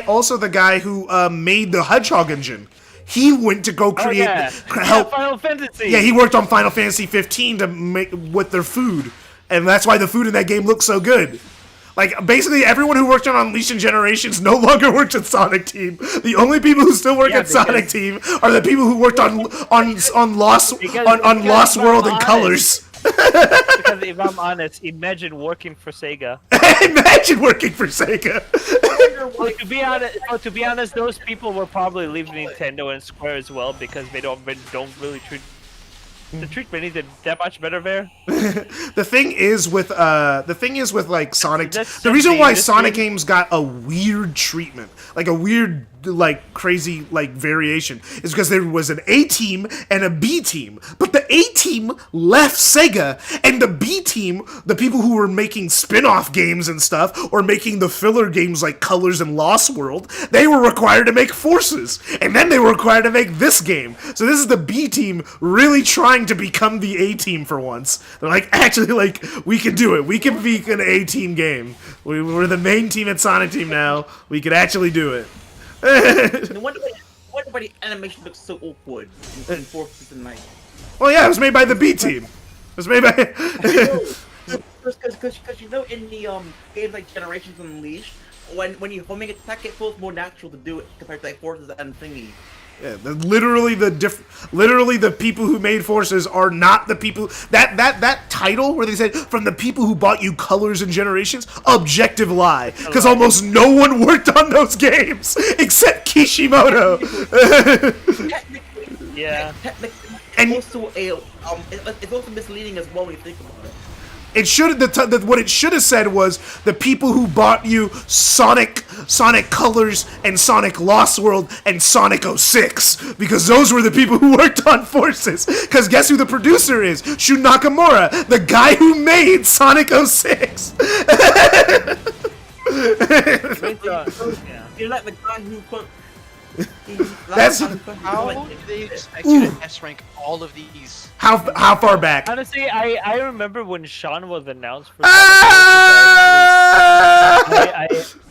who made the Hedgehog engine. He went to go create... help... Final Fantasy. Yeah, he worked on Final Fantasy 15 to make with their food, and that's why the food in that game looks so good. Like basically, everyone who worked on Unleashed and Generations no longer works at Sonic Team. The only people who still work at Sonic Team are the people who worked on Lost World and Colors. Because if I'm honest, imagine working for Sega. Imagine working for Sega. Like, to be honest, those people will probably leave Nintendo and Square as well because they don't really treat Nintendo that much better there. The thing is with like Sonic, That's the reason why industry. Sonic games got a weird treatment, like a weird like crazy like variation, is because there was an A team and a B team, but the A team left Sega, and the B team, the people who were making spin-off games and stuff, or making the filler games like Colors and Lost World, they were required to make Forces, and then they were required to make this game. So this is the B team really trying to become the A team for once. They're like, actually, like, we can do it. We can be an A team game. We're the main team at Sonic Team now. We can actually do it. No wonder why the animation looks so awkward in Forces and Night. Well, yeah, it was made by the B team. It was made by... Because you know in the games like Generations Unleashed, when you're homing attack, it feels more natural to do it compared to like Forces and Thingy. Yeah, literally the people who made Forces are not the people that title where they said from the people who bought you Colors and Generations, objective lie, because almost no one worked on those games except Kishimoto. Yeah. Technically, And- it's also it's also misleading as well when you think about it. It should what it should have said was the people who bought you Sonic Colors and Sonic Lost World and Sonic 06, because those were the people who worked on Forces. Because guess who the producer is? Shun Nakamura, the guy who made Sonic 06. You're like the guy who put. That's- How do they expect you to S-rank all of these? How far back? Honestly, I remember when Sean was announced for Ah!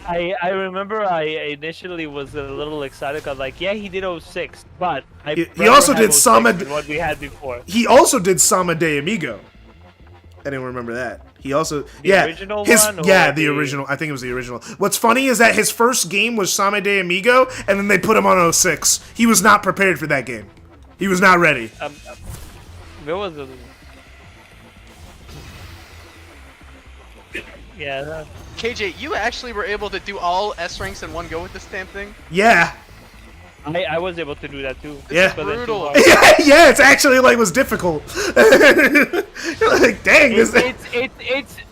I remember I initially was a little excited because like yeah he did 06, but He also did Sama Sama. what we had before. He also did Sama de Amigo. I didn't remember that. He also original one, or the the- original. I think it was the original. What's funny is that his first game was Sama de Amigo, and then they put him on 06. He was not prepared for that game. He was not ready. There was a yeah. KJ, you actually were able to do all S ranks in one go with this damn thing? Yeah. I was able to do that too. Yeah. But then too Brutal. hard. Yeah, it's actually like was difficult. You're like, dang,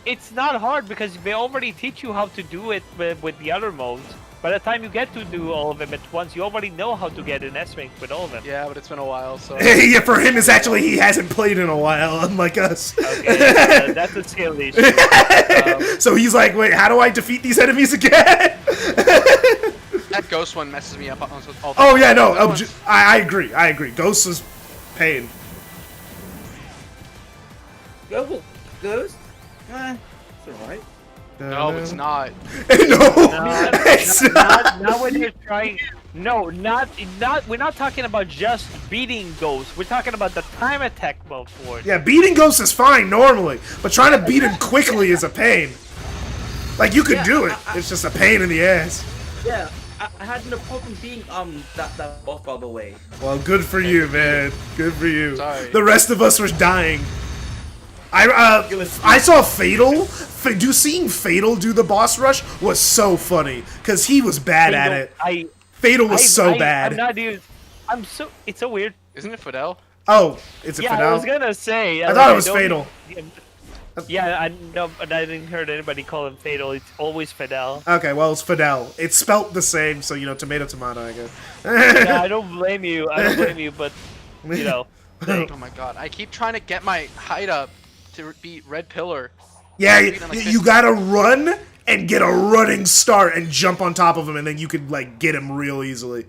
It's not hard because they already teach you how to do it with the other modes. By the time you get to do all of them at once, you already know how to get an S rank with all of them. Yeah, but it's been a while, so... yeah, for him, it's actually he hasn't played in a while, unlike us. Okay, that's a skill issue. So he's like, wait, how do I defeat these enemies again? That ghost one messes me up all the time. Oh yeah, no, That one's- I agree. Ghost is pain. Ghost? It's alright. No, it's not. It's not. Not when you're trying. No, not. We're not talking about just beating ghosts. We're talking about the time attack mode for it. Yeah, beating Ghost is fine normally, but trying to beat him quickly is a pain. Like you could do it, it's just a pain in the ass. Yeah, I had no problem being that boss, by the way. Well, good for you, man. Good for you. Sorry. The rest of us were dying. I saw Fatal. Seeing Fatal do the boss rush was so funny because he was bad at it. Fatal was so bad. I'm not even. It's so weird. Isn't it Fidel? Oh, it's a Yeah, Fidel. I was gonna say. I thought it was Fatal. Yeah, I know, but I didn't hear anybody call him Fatal. It's always Fidel. Okay, well, it's Fidel. It's spelt the same, so, you know, tomato, I guess. Yeah, I don't blame you. But you know. Oh my god, I keep trying to get my height up to beat Red Pillar. Yeah, I'm beating, like, you gotta run and get a running start and jump on top of him, and then you could, like, get him real easily.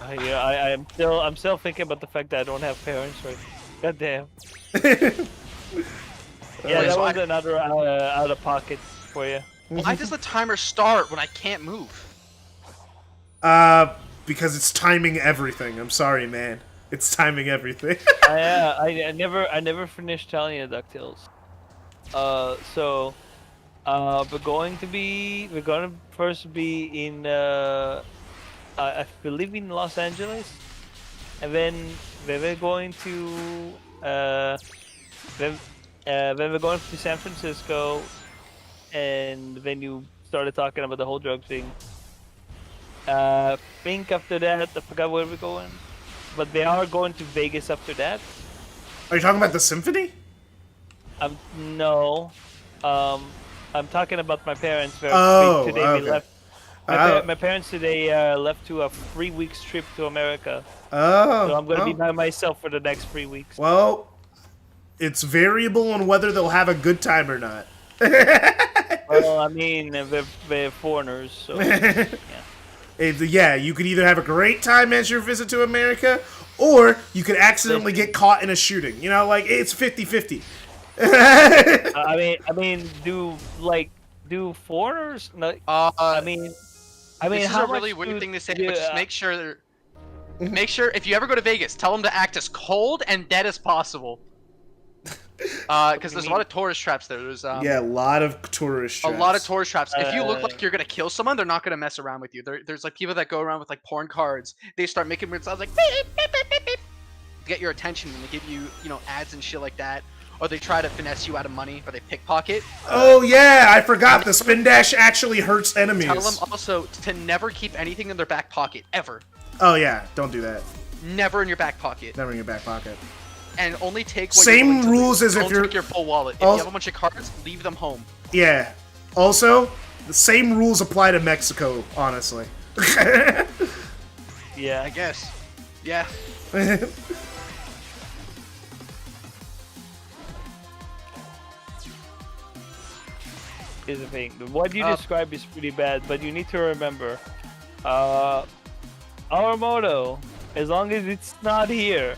I'm still thinking about the fact that I don't have parents. Right? God damn. Yeah, that so was another out of pocket for you. Why does the timer start when I can't move? Because it's timing everything. I'm sorry, man. It's timing everything. I never finished telling you DuckTales. We're gonna first be in I believe in Los Angeles, and then we're going to then we're going to San Francisco, and then you started talking about the whole drug thing. Think after that, I forgot where we're going, but they are going to Vegas after that. Are you talking about the symphony? No, I'm talking about my parents. Oh, today okay. we left. My parents today left to a 3 weeks trip to America. Oh. So I'm gonna be by myself for the next 3 weeks. Well, it's variable on whether they'll have a good time or not. Well, I mean, they're foreigners, so yeah. Yeah, you could either have a great time as your visit to America, or you could accidentally get caught in a shooting. You know, like, it's 50-50. I mean, do foreigners? No, I mean, This how is a really much weird thing to say, do- but just make sure if you ever go to Vegas, tell them to act as cold and dead as possible. Because there's a lot of tourist traps there. There's Yeah, a lot of tourist traps. a lot of tourist traps. If you look like you're gonna kill someone, they're not gonna mess around with you. There's like people that go around with like porn cards. They start making weird sounds like beep, beep, beep, beep, beep, to get your attention, and they give you ads and shit like that. Or they try to finesse you out of money, or they pickpocket. Oh yeah, I forgot. The spin dash actually hurts enemies. Tell them also to never keep anything in their back pocket ever. Oh yeah, don't do that. Never in your back pocket. Never in your back pocket. And only take what Same you're willing to rules lose. as if Don't you're- take your full wallet. If Also- you have a bunch of cards, leave them home. Yeah. Also, the same rules apply to Mexico, honestly. Yeah. I guess. Yeah. Is the thing. What you describe is pretty bad, but you need to remember, our motto, as long as it's not here,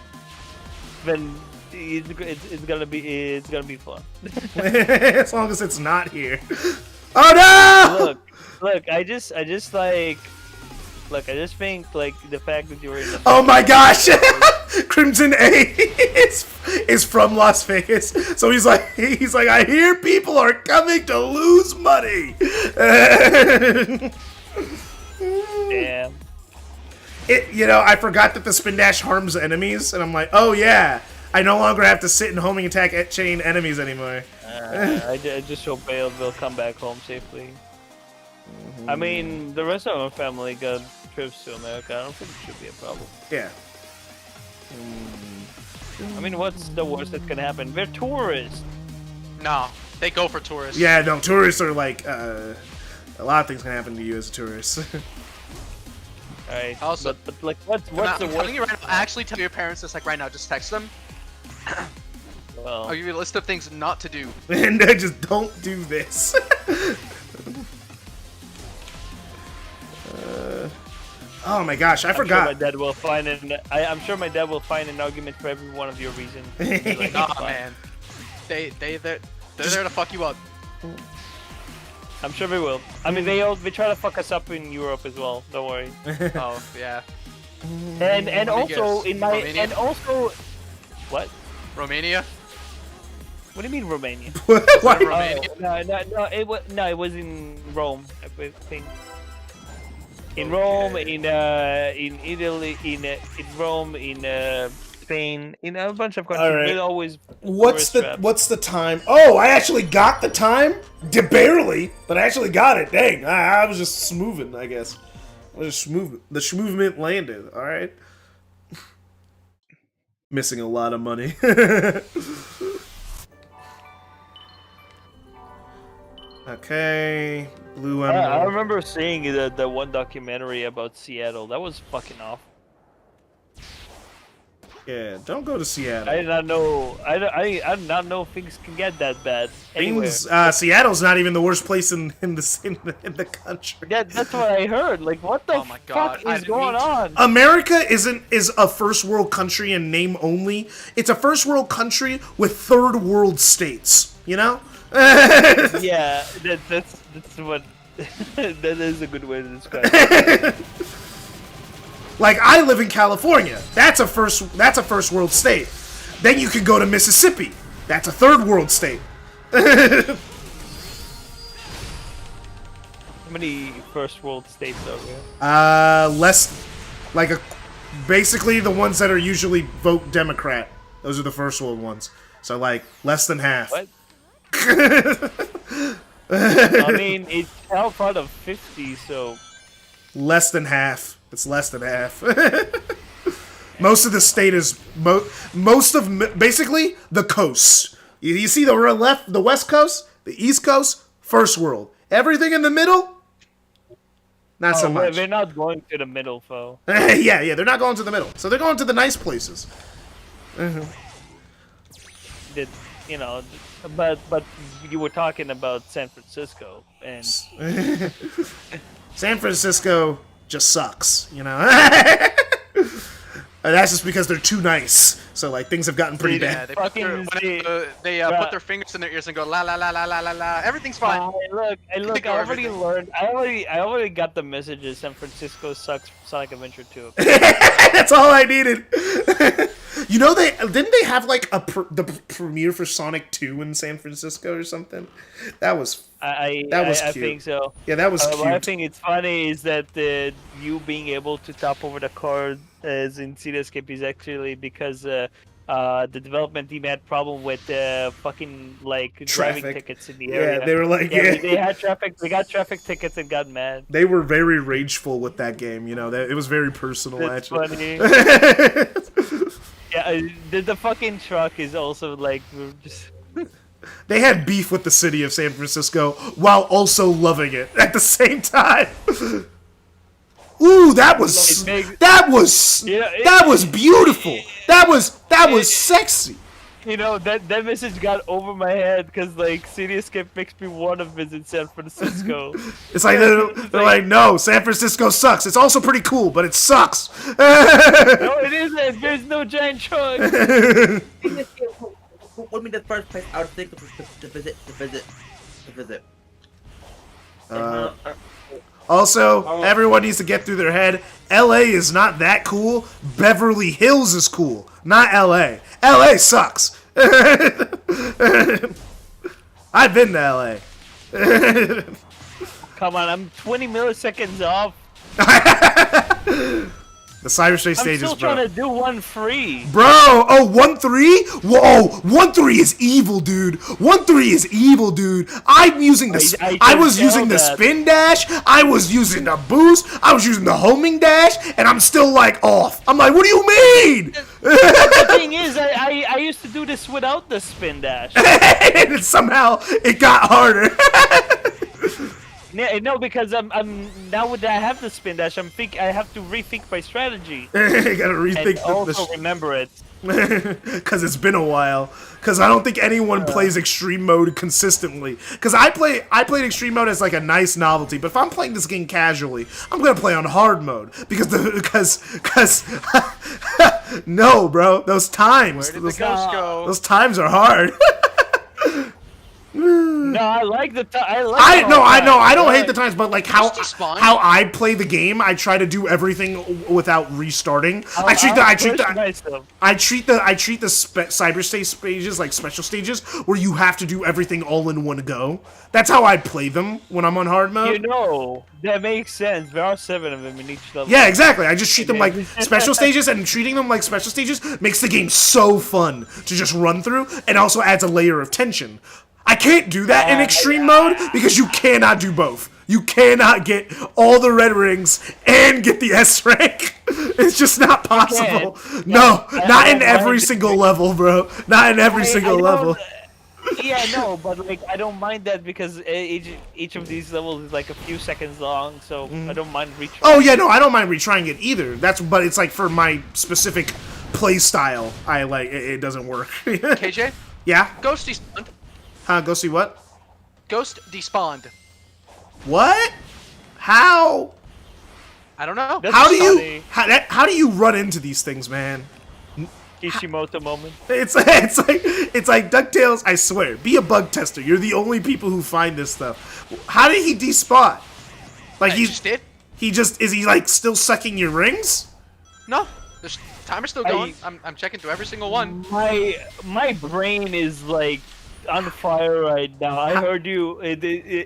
then it's gonna be fun. As long as it's not here. Oh no! Look, I just think like the fact that you're in the Oh my gosh! Crimson A is from Las Vegas, so he's like, I hear people are coming to lose money. damn. I forgot that the spin dash harms enemies, and I'm like, oh yeah, I no longer have to sit and homing attack chain enemies anymore. I just hope they'll come back home safely. I mean, the rest of our family got trips to America. I don't think it should be a problem. Yeah. I mean, what's the worst that can happen? They're tourists. No, they go for tourists. Yeah, no, tourists are like, a lot of things can happen to you as a tourist. Alright. Also- but like, what's the I'm worst? telling you right now, actually tell your parents this like right now. Just text them. Well, I'll give you a list of things not to do. And just don't do this. Oh my gosh, I I'm sure forgot. my dad will find I'm sure my dad will find an argument for every one of your reasons. He'll be like, Nah, "It's fine." man. They're there to fuck you up. I'm sure they will. I mean, they try to fuck us up in Europe as well. Don't worry. Oh yeah. And Let me also guess. in my Romania? and also, what? Romania. What do you mean Romania? Why- Romania? No, it was in Rome, I think. In Rome, in Italy, in Rome, in Spain, in a bunch of countries. Alright. There's always What's tourist the traps. what's the time? Oh, I actually got the time. Barely, but I actually got it. Dang, I was just smoothing, I guess. The schmovement landed. All right. Missing a lot of money. Okay, blue I emerald. remember seeing the one documentary about Seattle. That was fucking awful. Yeah, don't go to Seattle. I did not know. I did not know things can get that bad anywhere. Seattle's not even the worst place in the country. That's what I heard. Like, what the Oh my God, fuck I is didn't going mean to- on? America is a first world country in name only. It's a first world country with third world states. You know? Yeah, that's what. That is a good way to describe it. Like, I live in California. That's a first world state. Then you can go to Mississippi. That's a third world state. How many first world states are there? Less, like basically the ones that are usually vote Democrat. Those are the first world ones. So like less than half. What? I mean, it's half out of 50, so. Less than half. It's less than half. Most of the state is most of basically the coasts. You see the west coast, the east coast, first world. Everything in the middle, not so much. They're not going to the middle, though. yeah, they're not going to the middle. So they're going to the nice places. That, you know, but you were talking about San Francisco, and San Francisco just sucks, you know? And that's just because they're too nice. So, like, things have gotten pretty Yeah, bad. they put their fingers in their ears and go la la la la la la la. Everything's fine. Look, Ignore I already everything. learned. I already got the messages. San Francisco sucks. Sonic Adventure 2. That's all I needed. You know, didn't they have like the premiere for Sonic 2 in San Francisco or something? That was I cute. think so. Yeah, that was What I cute. think it's funny is that you being able to top over the card as in Cityscape is actually because the development team had problem with fucking like driving Traffic. tickets in the area. Yeah, they were like, They had traffic. They got traffic tickets and got mad. They were very rageful with that game. You know, it was very personal. That's actually. funny. Yeah, the fucking truck is also like just. They had beef with the city of San Francisco while also loving it at the same time. Ooh, that was Yeah, that was beautiful. That was sexy. You know, that message got over my head because like Cityscape makes me want to visit San Francisco. It's like they're like, no, San Francisco sucks. It's also pretty cool, but it sucks. No, it isn't. There's no giant truck. What would be the first place I would think to visit? Also, everyone needs to get through their head. LA is not that cool. Beverly Hills is cool, not LA. LA sucks. I've been to LA. Come on, I'm 20 milliseconds off. The cyberspace I'm stages, still bro. trying to do one free. Bro, oh, 1-3? Whoa, 1-3 is evil, dude. 1-3 is evil, dude. I'm using the. I was using the spin dash. I was using the boost. I was using the homing dash, and I'm still like off. I'm like, what do you mean? The thing is, I used to do this without the spin dash. And somehow it got harder. No, because I'm now that I have the spin dash, I have to rethink my strategy You gotta and rethink also remember it. because it's been a while. Because I don't think anyone plays extreme mode consistently. Because I played extreme mode as like a nice novelty, but if I'm playing this game casually, I'm gonna play on hard mode because no, bro, those times, Where did the ghost go? those times are hard. No, I like the I know. I don't hate the times, but like how Just spawn. I play the game, I try to do everything without restarting. I treat the cyberspace stages like special stages where you have to do everything all in one go. That's how I play them when I'm on hard mode. You know, that makes sense. There are 7 of them in each level. Yeah, exactly. I just treat them like special stages, and treating them like special stages makes the game so fun to just run through, and also adds a layer of tension. I can't do that in extreme mode because you cannot do both. You cannot get all the red rings and get the S rank. It's just not possible. No, not in every single level, bro. Not in every single level. Yeah, no, but like I don't mind that because each of these levels is like a few seconds long, so I don't mind retrying. Oh yeah, no, I don't mind retrying it either. But it's like for my specific play style. I like it doesn't work. KJ, Yeah? Ghost despawned. Go see what? Ghost despawned. What? How? I don't know. That's How do you funny. how do you run into these things, man? Kishimoto moment. It's like DuckTales. I swear, be a bug tester. You're the only people who find this stuff. How did he despawn? Like I he just did. is he like still sucking your rings? No, the timer's still going. I'm checking through every single one. My brain is like on fire right now. I heard you.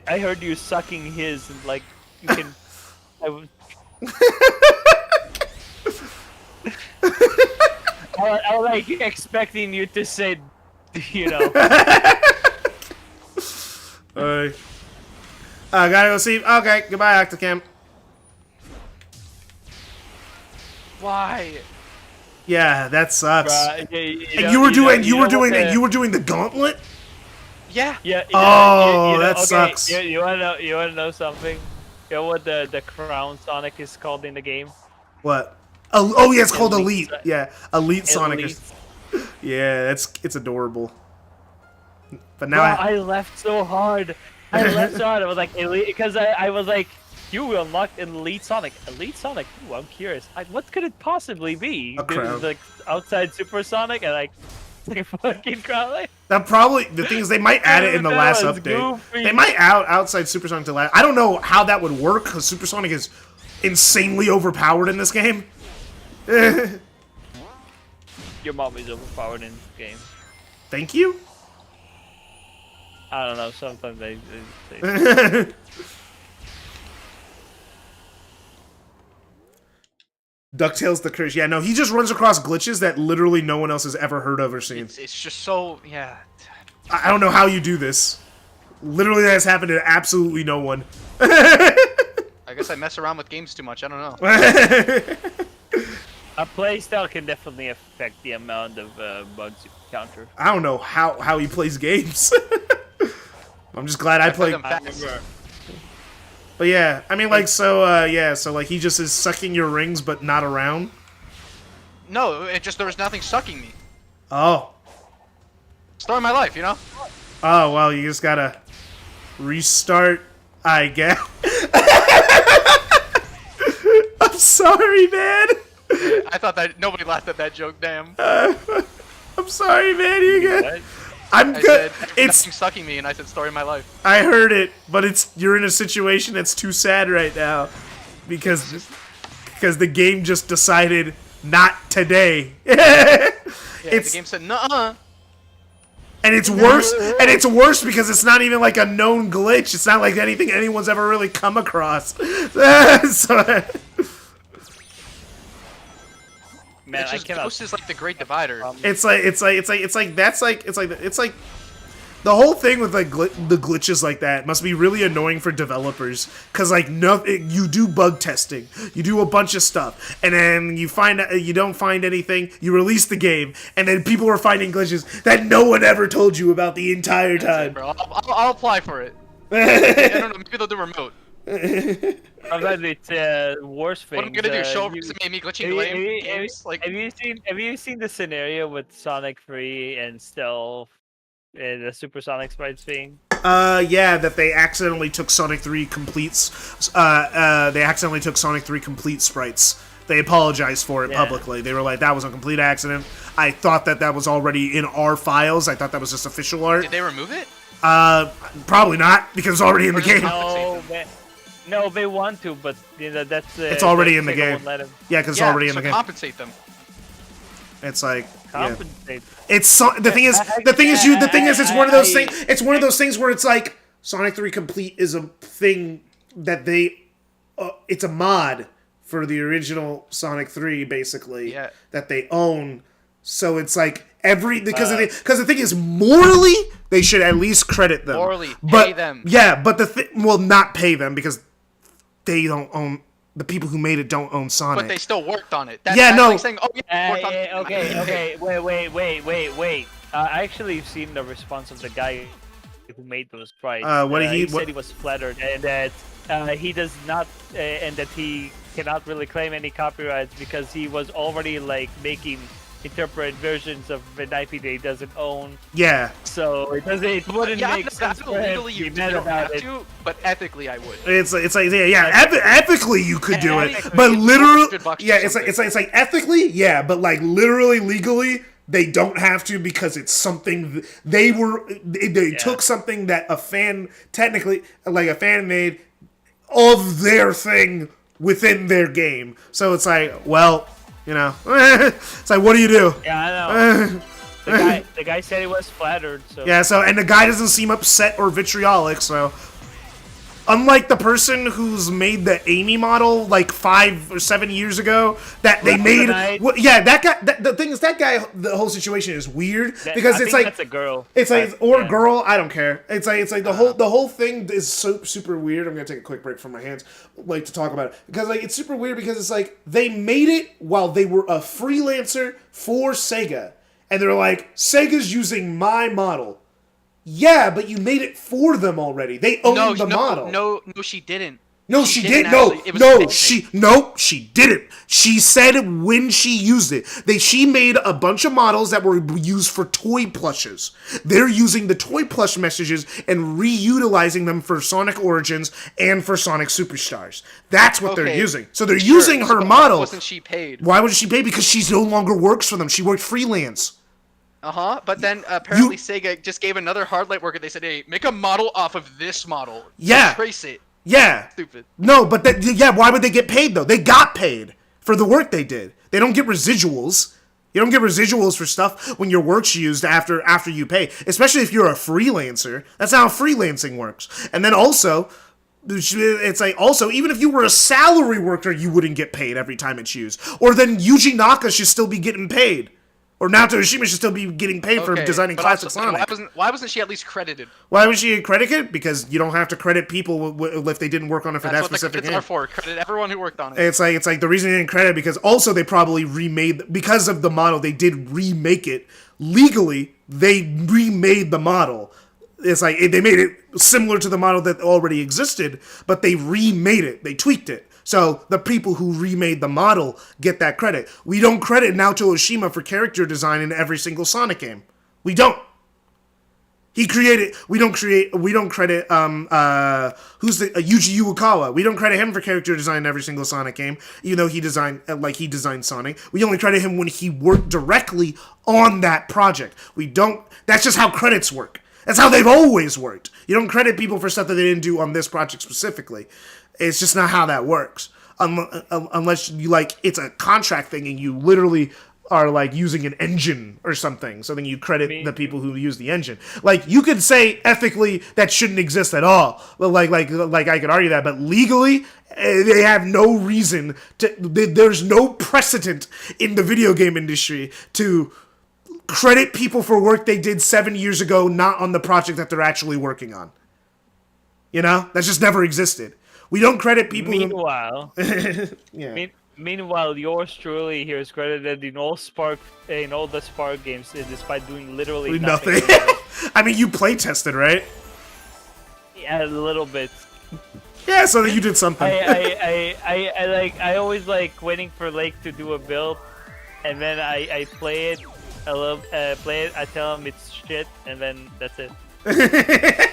I heard you sucking his, and like you can. I was. I was like expecting you to say, you know. Gotta go see. Okay, goodbye, Octocam. Why? Yeah, that sucks. You And you were doing the gauntlet. Yeah. Yeah. Oh, that sucks. You wanna know? You wanna know something? You know what the crown Sonic is called in the game? What? Oh yeah, it's called Elite. Elite. Yeah, Elite Sonic. Elite. Yeah, it's adorable. But now Bro, I left so hard. I was like Elite because I was like, you will unlock Elite Sonic. Elite Sonic. Ooh, I'm curious. What could it possibly be? A crown. Like outside Super Sonic and like a fucking crown. Like, that probably the thing is they might add it in the That last was update. goofy. They might outside Supersonic to last. I don't know how that would work because Supersonic is insanely overpowered in this game. your mom is overpowered in this game. Thank you. I don't know. Sometimes they DuckTales the Curse. Yeah, no, he just runs across glitches that literally no one else has ever heard of or seen. It's just so yeah. I don't know how you do this. Literally, that has happened to absolutely no one. I guess I mess around with games too much. I don't know. a playstyle can definitely affect the amount of bugs you counter. I don't know how he plays games. I'm just glad I play. them fast. But yeah, I mean, like, so like he just is sucking your rings, but not around. No, it just there was nothing sucking me. Oh. Story of my life, you know. Oh well, you just gotta restart, I guess. I'm sorry, man. I thought that nobody laughed at that joke. Damn. I'm sorry, man. You get. What? I'm I good. said It's. nothing sucking me, and I said story of my life. I heard it, but you're in a situation that's too sad right now, because the game just decided not today. Yeah, It's the game said nuh-uh. and it's worse. And it's worse because it's not even like a known glitch. It's not like anything anyone's ever really come across. So, Man, It's I just cannot. Ghost is like the great divider. it's like the whole thing with like the glitches like that must be really annoying for developers, because like you do bug testing, you do a bunch of stuff, and then you don't find anything, you release the game, and then people are finding glitches that no one ever told you about the entire time. Bro, I'll apply for it. I don't know. Maybe they'll do remote. Sometimes it's worse things. What am I gonna do? Show resume me glitching lame games? Like, have you seen the scenario with Sonic 3 and Stealth and the Supersonic Sprites thing? Yeah, that they accidentally took Sonic 3 completes. They accidentally took Sonic 3 complete sprites. They apologized for it publicly. They were like, "That was a complete accident. I thought that was already in our files. I thought that was just official art." did they remove it? Probably not, because it's already in the game. No, they want to, but you know that's. It's already in the Sega game. won't let 'em Yeah, because it's Yeah, already in so the game. compensate them. It's like, yeah. compensate. It's the thing is it's one of those things. It's one of those things where it's like Sonic 3 Complete is a thing that they. It's a mod for the original Sonic 3, basically. Yeah. That they own. So it's like because the thing is, morally they should at least credit them. Morally, but, pay them. Yeah, but not pay them, because they don't own. The people who made it don't own Sonic. But they still worked on it. Yeah, that's no. like saying, oh yeah, worked on it. Okay. Wait. I actually seen the response of the guy who made those sprites. He said he was flattered and that he does not and that he cannot really claim any copyrights because he was already like making interpret versions of an IP they doesn't own. Yeah. So it doesn't. It wouldn't Yeah, make sense for him legally to you be mad don't about have it. to, but ethically I would. It's like ethically you could do it, Ethically, but it's literally, $100 or yeah, it's like ethically, yeah, but like literally, legally, they don't have to because it's something they took something that a fan technically like a fan made of their thing within their game. So it's like, well, you know, it's like, what do you do? Yeah, I know. The guy said he was flattered. So Yeah, so, and the guy doesn't seem upset or vitriolic, so. Unlike the person who's made the Amy model like 5 or 7 years ago, that they made. Well, yeah, that guy. The thing is, that guy. The whole situation is weird because I it's think like that's a girl. It's like Yeah. girl. I don't care. It's like the whole thing is so super weird. I'm gonna take a quick break from my hands, like to talk about it because like it's super weird because it's like they made it while they were a freelancer for Sega, and they're like, Sega's using my model. Yeah, but you made it for them already. They own the model. No, she didn't. No, she didn't. actually. It was No, fanfic. she didn't. She said when she used it, she made a bunch of models that were used for toy plushes. They're using the toy plush messages and reutilizing them for Sonic Origins and for Sonic Superstars. That's what they're Okay, using. So they're using her so model. Wasn't she paid? Why wasn't she paid? Because she no longer works for them. She worked freelance. But then apparently Sega just gave another hardlight worker. They said, "Hey, make a model off of this model. Yeah. Trace it." Yeah. Stupid. No, but why would they get paid though? They got paid for the work they did. They don't get residuals. You don't get residuals for stuff when your work's used after you pay, especially if you're a freelancer. That's how freelancing works. And then also, it's like also even if you were a salary worker, you wouldn't get paid every time it's used. Or then Yuji Naka should still be getting paid. Or Naoto Oshima should still be getting paid for designing but classic also, Sonic. why wasn't she at least credited? Why was she credited? Because you don't have to credit people if they didn't work on it for that That's what the specific credits game. are for. Credit everyone who worked on it. It's like the reason they didn't credit because also they probably remade because of the model. They did remake it legally. They remade the model. It's like they made it similar to the model that already existed, but they remade it. They tweaked it. So the people who remade the model get that credit. We don't credit Naoto Oshima for character design in every single Sonic game. We don't. We don't credit who's the Yuji Uekawa. We don't credit him for character design in every single Sonic game, even though he designed Sonic. We only credit him when he worked directly on that project. We don't. That's just how credits work. That's how they've always worked. You don't credit people for stuff that they didn't do on this project specifically. It's just not how that works. Unless you it's a contract thing and you literally are like using an engine or something. So then you credit the people who use the engine. Like you could say ethically that shouldn't exist at all. But like I could argue that, but legally they have no reason to. There's no precedent in the video game industry to credit people for work they did 7 years ago, not on the project that they're actually working on. You know, that's just never existed. We don't credit people. Meanwhile, Yeah. meanwhile, yours truly here is credited in all the Spark games, despite doing literally nothing. I mean, you play tested, right? Yeah, a little bit. Yeah, so that you did something. I always like waiting for Lake to do a build, and then I play it. I tell him it's shit, and then that's it.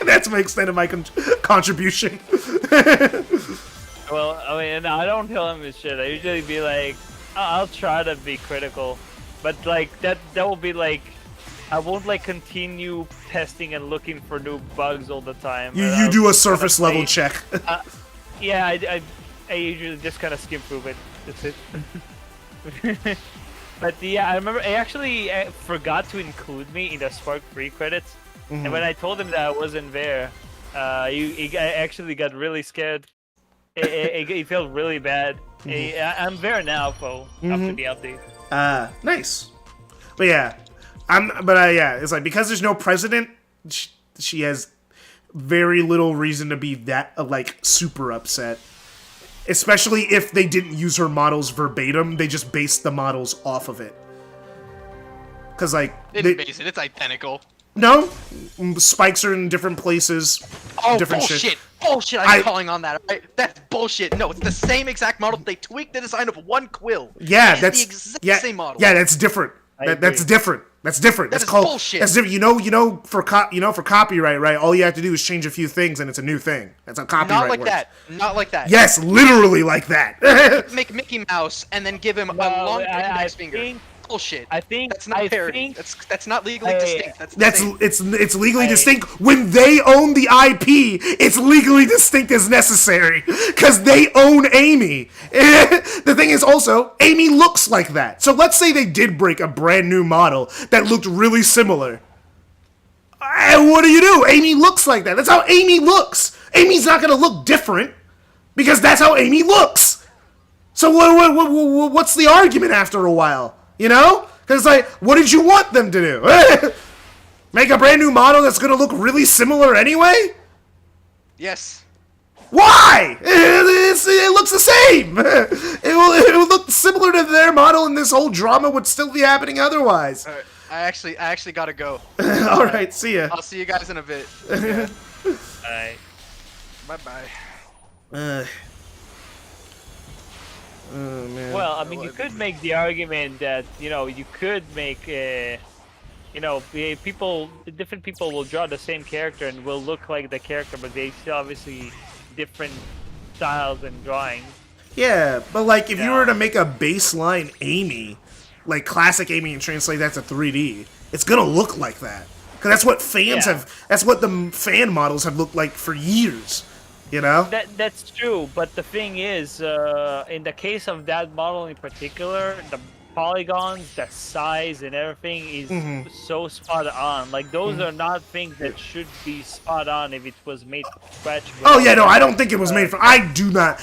That's my extent of my contribution. Well, I mean, I don't tell him it's shit. I usually be like, I'll try to be critical, but like that will be like, I won't like continue testing and looking for new bugs all the time. You do a surface level check. Yeah, I usually just kind of skim through it. That's it. But yeah, I remember I actually forgot to include me in the Spark free credits, and when I told him that I wasn't there, he actually got really scared. He felt really bad. I'm there now, after the update. Nice. But yeah, yeah, it's like because there's no precedent, she has very little reason to be that like super upset. Especially if they didn't use her models verbatim, they just based the models off of it. Cause like They didn't base it. It's identical. No, spikes are in different places. Oh, different bullshit! shit. Bullshit! I'm calling on that. Right? That's bullshit. No, it's the same exact model. They tweaked the design of one quill. Yeah, It is that's the exact same model. Yeah, that's different. That's agree. different. That's different. That That's is called bullshit. That's different. For copyright, right? All you have to do is change a few things, and it's a new thing. That's how copyright Not like works. that. Not like that. Yes, literally like that. Make Mickey Mouse and then give him a No, long I index finger. think- Bullshit. I think That's not I parody. think That's not legally distinct. That's That's insane. it's legally I- distinct when they own the IP. It's legally distinct as necessary because they own Amy. The thing is also, Amy looks like that. So let's say they did break a brand new model that looked really similar. And what do? Amy looks like that. That's how Amy looks. Amy's not gonna look different because that's how Amy looks. So what's the argument after a while? You know? Because like, what did you want them to do? Make a brand new model that's gonna look really similar anyway? Yes. Why? It looks the same. It will look similar to their model, and this whole drama would still be happening otherwise. All right. I actually gotta go. All right, see ya. I'll see you guys in a bit. I Bye bye. Oh man. Well, I mean, you could make the argument that you could make different people will draw the same character and will look like the character, but they still obviously different styles and drawing. Yeah, but like if you were to make a baseline Amy, like classic Amy, and translate that to 3D, it's gonna look like that. Cause that's what fans Yeah. have. That's what the fan models have looked like for years. You know. That's true, but the thing is, in the case of that model in particular, the polygons, the size, and everything is so spot on. Like those are not things that should be spot on if it was made from scratch. Oh yeah, no, I don't think it was made from. I do not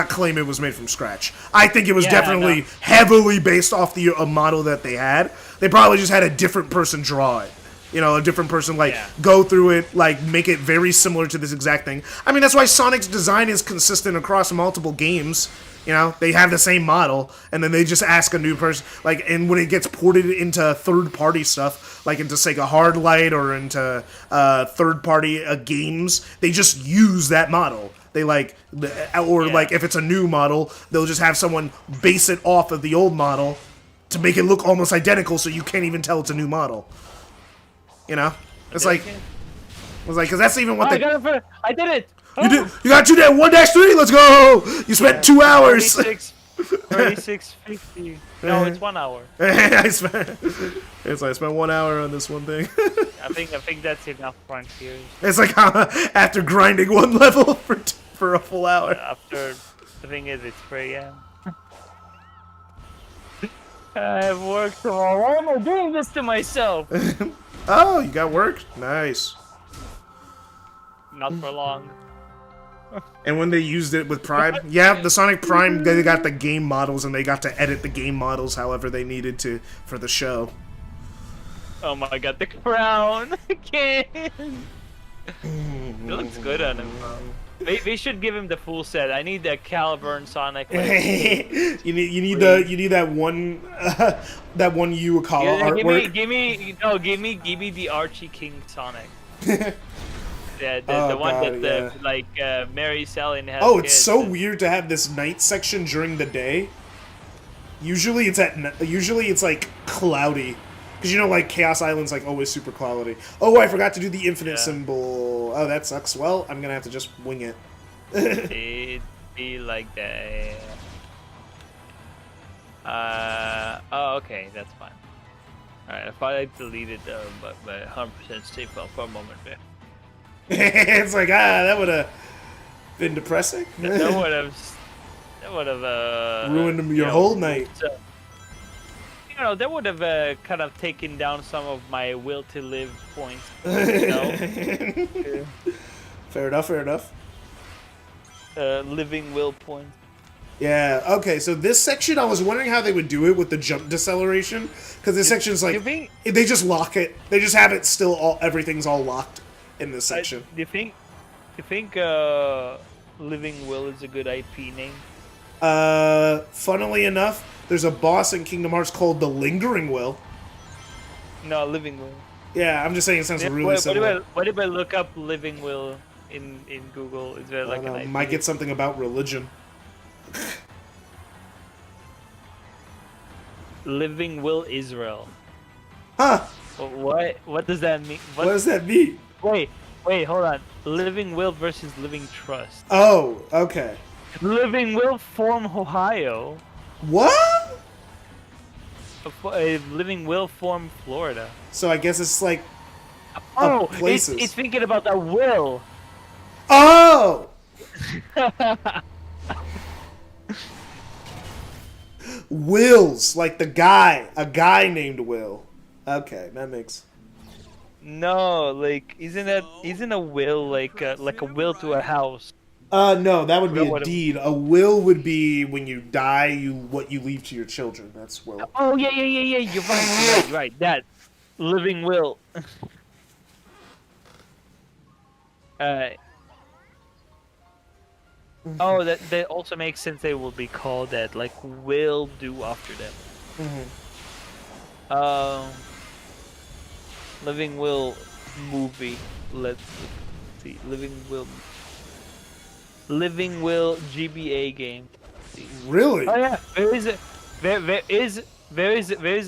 claim it was made from scratch. I think it was Yeah, definitely no. heavily based off the model that they had. They probably just had a different person draw it. You know, a different person go through it, like make it very similar to this exact thing. I mean, that's why Sonic's design is consistent across multiple games. You know, they have the same model, and then they just ask a new person. Like, and when it gets ported into third-party stuff, like into Sega Hardlight or into third-party games, they just use that model. They like if it's a new model, they'll just have someone base it off of the old model to make it look almost identical, so you can't even tell it's a new model. You know, it's like, because that's even what I they. got it for, I did it. You got 1-3. Let's go. You spent 2 hours. 36.50. No, it's 1 hour. I spent 1 hour on this one thing. I think that's enough, Frontiers. It's like after grinding one level for a full hour. After the thing is, it's 3 a.m. I've worked tomorrow. Why am I doing this to myself? Oh, you got work? Nice. Not for long. And when they used it with Prime, yeah, the Sonic Prime, they got the game models and they got to edit the game models however they needed to for the show. Oh my god, the crown again. It looks good on him. They should give him the full set. I need the Caliburn Sonic. you need that one Uekala artwork. Give me the Archie King Sonic. The Oh, one God, that Mary Sally has. Oh, it's kids. so weird to have this night section during the day. Usually it's like cloudy. Because like Chaos Island's like always super cloudy. Oh, I forgot to do the infinite symbol. Oh, that sucks. Well, I'm gonna have to just wing it. It'd be like that. Oh, okay, that's fine. Alright, I thought I deleted but 100% save file for a moment there. It's like, that would have been depressing. That would have ruined your whole night. That would have kind of taken down some of my will to live points. Yeah. Fair enough. Living will points. Yeah, okay, so this section, I was wondering how they would do it with the jump deceleration, because this section's like, they just lock it. They just have it everything's all locked in this section. Do you think Living Will is a good IP name? Funnily enough, there's a boss in Kingdom Hearts called the Lingering Will. No, Living Will. Yeah, I'm just saying it sounds really similar. What if I look up Living Will in Google? Is there like an IP? Might get something about religion. Living Will Israel. Huh? What does that mean? What does that mean? Wait, hold on. Living Will versus Living Trust. Oh, okay. Living Will form Ohio. What? Living Will form Florida. So I guess it's like Oh, places. it's thinking about the will. Oh! Wills, like a guy named Will. Okay, that makes. No, like isn't a will like a will to a house? No, that would be Will a would- deed. A will would be when you die, what you leave to your children. That's will. Oh yeah. You're right. That living will. Oh, that also makes sense. They will be called that. Like will do after them. Living Will movie. Let's see. Living Will GBA game. Really? Oh yeah, there is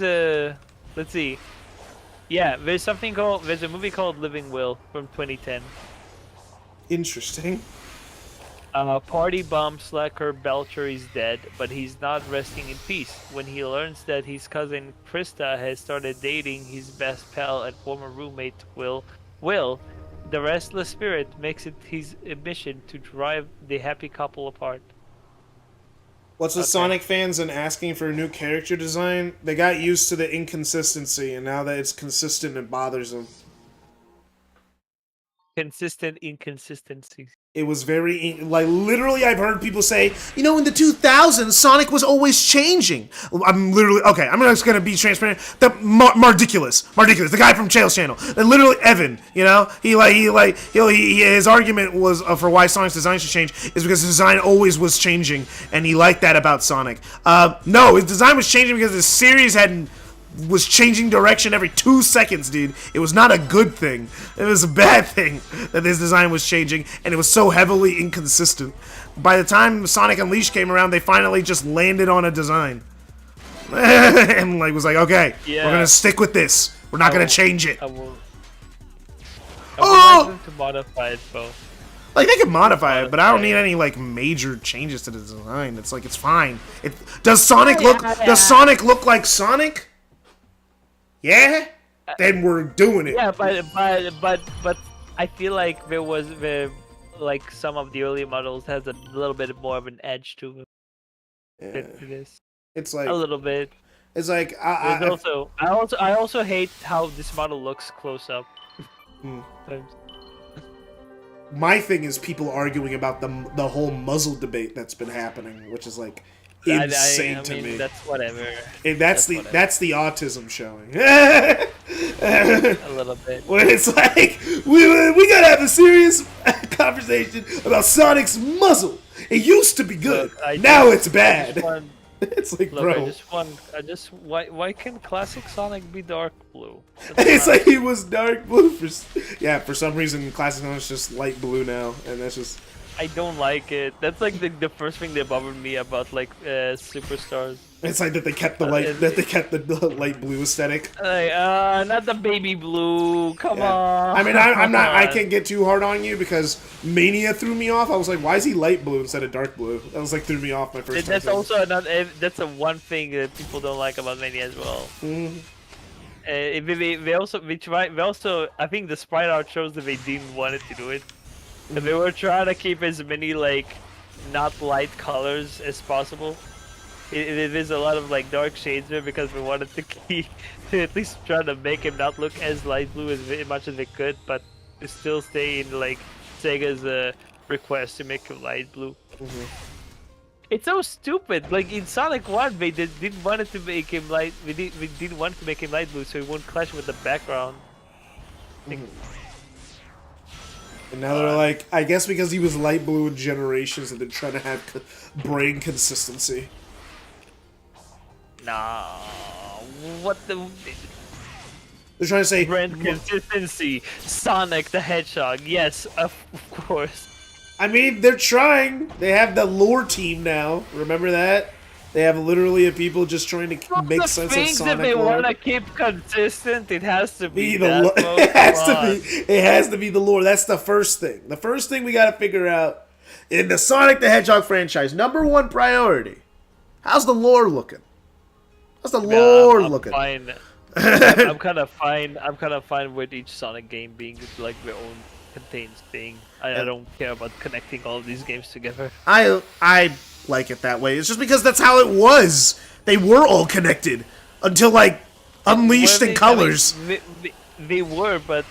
a let's see. Yeah, there's a movie called Living Will from 2010. Interesting. Party bomb slacker Belcher is dead, but he's not resting in peace. When he learns that his cousin Krista has started dating his best pal and former roommate Will, the restless spirit makes it his mission to drive the happy couple apart. What's with Sonic fans and asking for a new character design? They got used to the inconsistency, and now that it's consistent, it bothers them. Consistent inconsistencies. It was very, like, literally I've heard people say, you know, in the 2000s, Sonic was always changing. I'm literally, okay, I'm just gonna be transparent. The Mardiculous, the guy from Chael's channel. And literally Evan, you know, his argument was for why Sonic's design should change is because his design always was changing, and he liked that about Sonic. No, his design was changing because the series was changing direction every 2 seconds, dude. It was not a good thing. It was a bad thing that this design was changing, and it was so heavily inconsistent. By the time Sonic Unleashed came around, they finally just landed on a design. And like was like, okay, Yeah. we're gonna stick with this. We're not gonna change it. I will. Oh! I would like them to modify it, though. Like they can modify it, but I don't need any like major changes to the design. It's like it's fine. Does Sonic look like Sonic? Yeah? Then we're doing it. Yeah, but I feel like like some of the early models has a little bit more of an edge to it. To this. It's like A little bit. it's like I also hate how this model looks close up. Sometimes. my thing is people arguing about the whole muzzle debate that's been happening, which is like I insane to mean, me. that's whatever. And that's the autism showing. A little bit. When it's like we gotta have a serious conversation about Sonic's muzzle. It used to be good. Look, Now it's bad. It's like, Look, bro. why can classic Sonic be dark blue? It's like he was dark blue for some reason. Classic Sonic's just light blue now, and that's just. I don't like it. That's like the first thing that bothered me about like superstars. It's like that they kept the light blue aesthetic. Like, not the baby blue. Come on. I mean, I'm not. I can't get too hard on you because Mania threw me off. I was like, why is he light blue instead of dark blue? That was like threw me off my first time. That's also another. That's a one thing that people don't like about Mania as well. They also I think the sprite art shows that they didn't want it to do it. And they were trying to keep as many like not light colors as possible. It is a lot of like dark shades there because we wanted to keep to at least try to make him not look as light blue as much as they could, but to still stay in like Sega's request to make him light blue. It's so stupid. Like in Sonic 1, they didn't want it to make him light. We didn't want to make him light blue, so he won't clash with the background. And now they're like, I guess because he was light blue in Generations, and they're trying to have brain consistency. Nah, what the? They're trying to say Brand consistency. Sonic the Hedgehog. Yes, of course. I mean, they're trying. They have the lore team now. Remember that? They have literally a people just trying to make sense of Things Sonic if they lore. want to keep consistent, it has to be The that lo- mode. it has Come to on. be. It has to be the lore. That's the first thing. The first thing we got to figure out in the Sonic the Hedgehog franchise. Number one priority. How's the lore looking? How's the lore I'm looking? Fine. I'm kind of fine. I'm kind of fine with each Sonic game being like their own contained thing. I don't care about connecting all of these games together. I like it that way. It's just because that's how it was. They were all connected until like Unleashed Well, and Colors. They were, but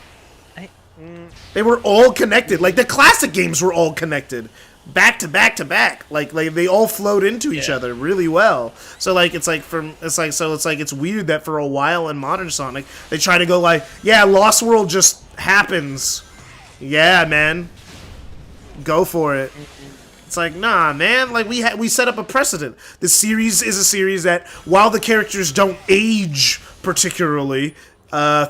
They were all connected. Like the classic games were all connected, back to back to back. Like they all flowed into each Yeah. other really well. So like it's weird that for a while in modern Sonic they try to go like, yeah, Lost World just happens. Yeah, man, go for it. It's like, nah, man. Like we set up a precedent. The series is a series that, while the characters don't age particularly,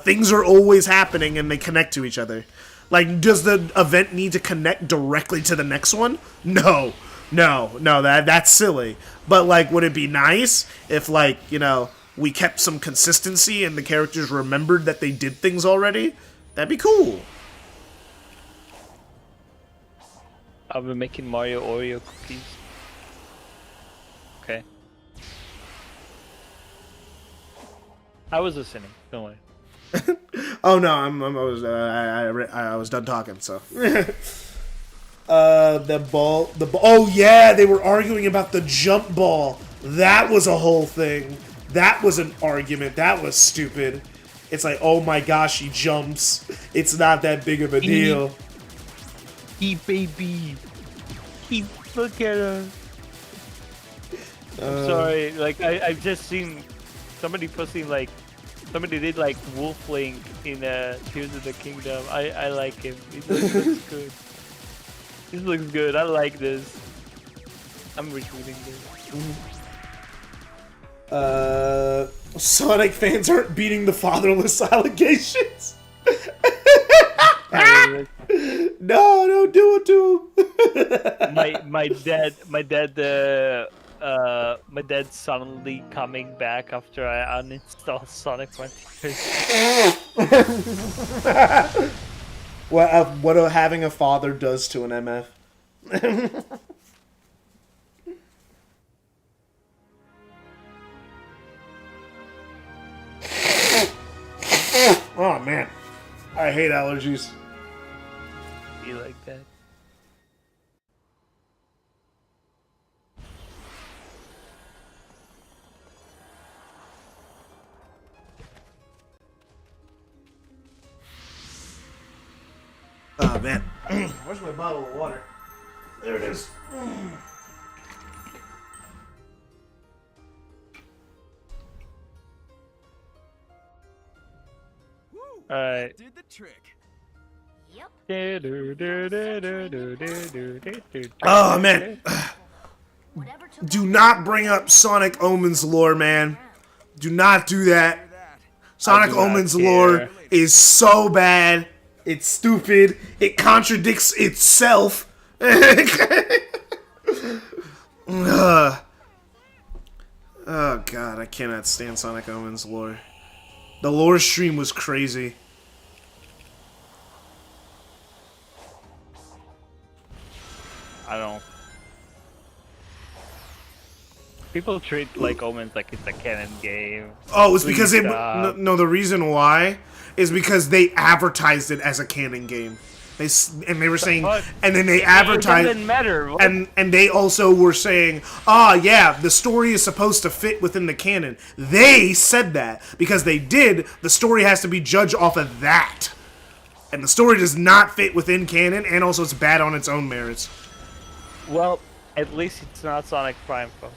things are always happening and they connect to each other. Like, does the event need to connect directly to the next one? No. That's silly. But like, would it be nice if, like, you know, we kept some consistency and the characters remembered that they did things already? That'd be cool. I've been making Mario Oreo cookies. Okay. I was listening. Don't worry. Oh no, I was done talking. So, the ball. Oh yeah, they were arguing about the jump ball. That was a whole thing. That was an argument. That was stupid. It's like, oh my gosh, he jumps. It's not that big of a deal. He baby. He look at her. I'm sorry. Like I've just seen somebody posting like. Somebody did like Wolf Link in Tears of the Kingdom. I like him. He looks good. He looks good. I like this. I'm retweeting this. Sonic fans aren't beating the fatherless allegations. No, don't do it to him. My dad suddenly coming back after I uninstalled Sonic Frontiers. What having a father does to an MF. Oh man, I hate allergies. Be like that. Oh man, where's my bottle of water? There it is. Alright. Did the trick. Oh man, do not bring up Sonic Omen's lore, man. Do not do that. Sonic do not Omen's care. lore is so bad. It's stupid. It contradicts itself. Oh god, I cannot stand Sonic Omen's lore. The lore stream was crazy. I don't. People treat like Omens like it's a canon game. Oh, it's because Please it. stop. No, the reason why is because they advertised it as a canon game. They were saying, But and then they It advertised, doesn't matter. What? and they also were saying, yeah, the story is supposed to fit within the canon. They said that because they did. The story has to be judged off of that, and the story does not fit within canon, and also it's bad on its own merits. Well, at least it's not Sonic Prime, folks.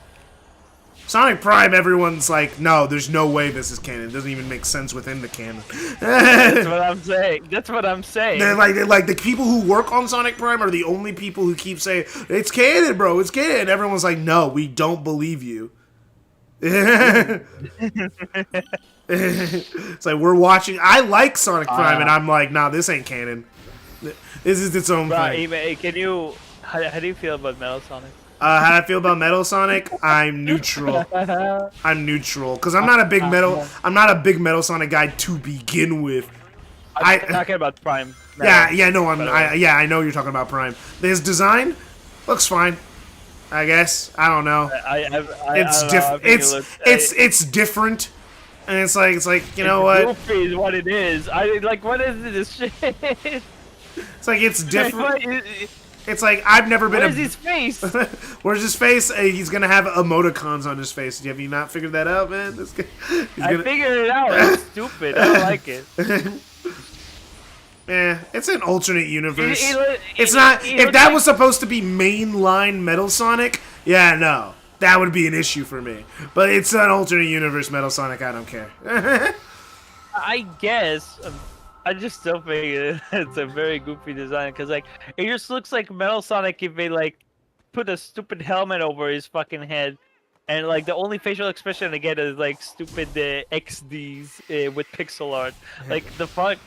Sonic Prime, everyone's like, no, there's no way this is canon. It doesn't even make sense within the canon. That's what I'm saying. That's what I'm saying. They're like the people who work on Sonic Prime are the only people who keep saying, it's canon, bro, it's canon. Everyone's like, no, we don't believe you. It's like, we're watching. I like Sonic Prime, and I'm like, nah, this ain't canon. This is its own Bro, thing. can you? How do you feel about Metal Sonic? How do I feel about Metal Sonic? I'm neutral. I'm neutral because I'm not a big Metal Sonic guy to begin with. I'm talking about Prime. Yeah, no, I know you're talking about Prime. His design looks fine, I guess. I don't know. It's different, and it's like you know what? Goofy is what it is. What is this shit? It's like it's different. It's like I've never been. Where's his face? Where's his face? He's gonna have emoticons on his face. Have you not figured that out, man? I figured it out. It's stupid. I don't like it. Yeah, it's an alternate universe. It's not. If that was supposed to be mainline Metal Sonic, yeah, no, that would be an issue for me. But it's an alternate universe Metal Sonic. I don't care. I guess. I just still think it's a very goofy design because like it just looks like Metal Sonic if they like put a stupid helmet over his fucking head, and like the only facial expression I get is like stupid XDs with pixel art. Like the fuck.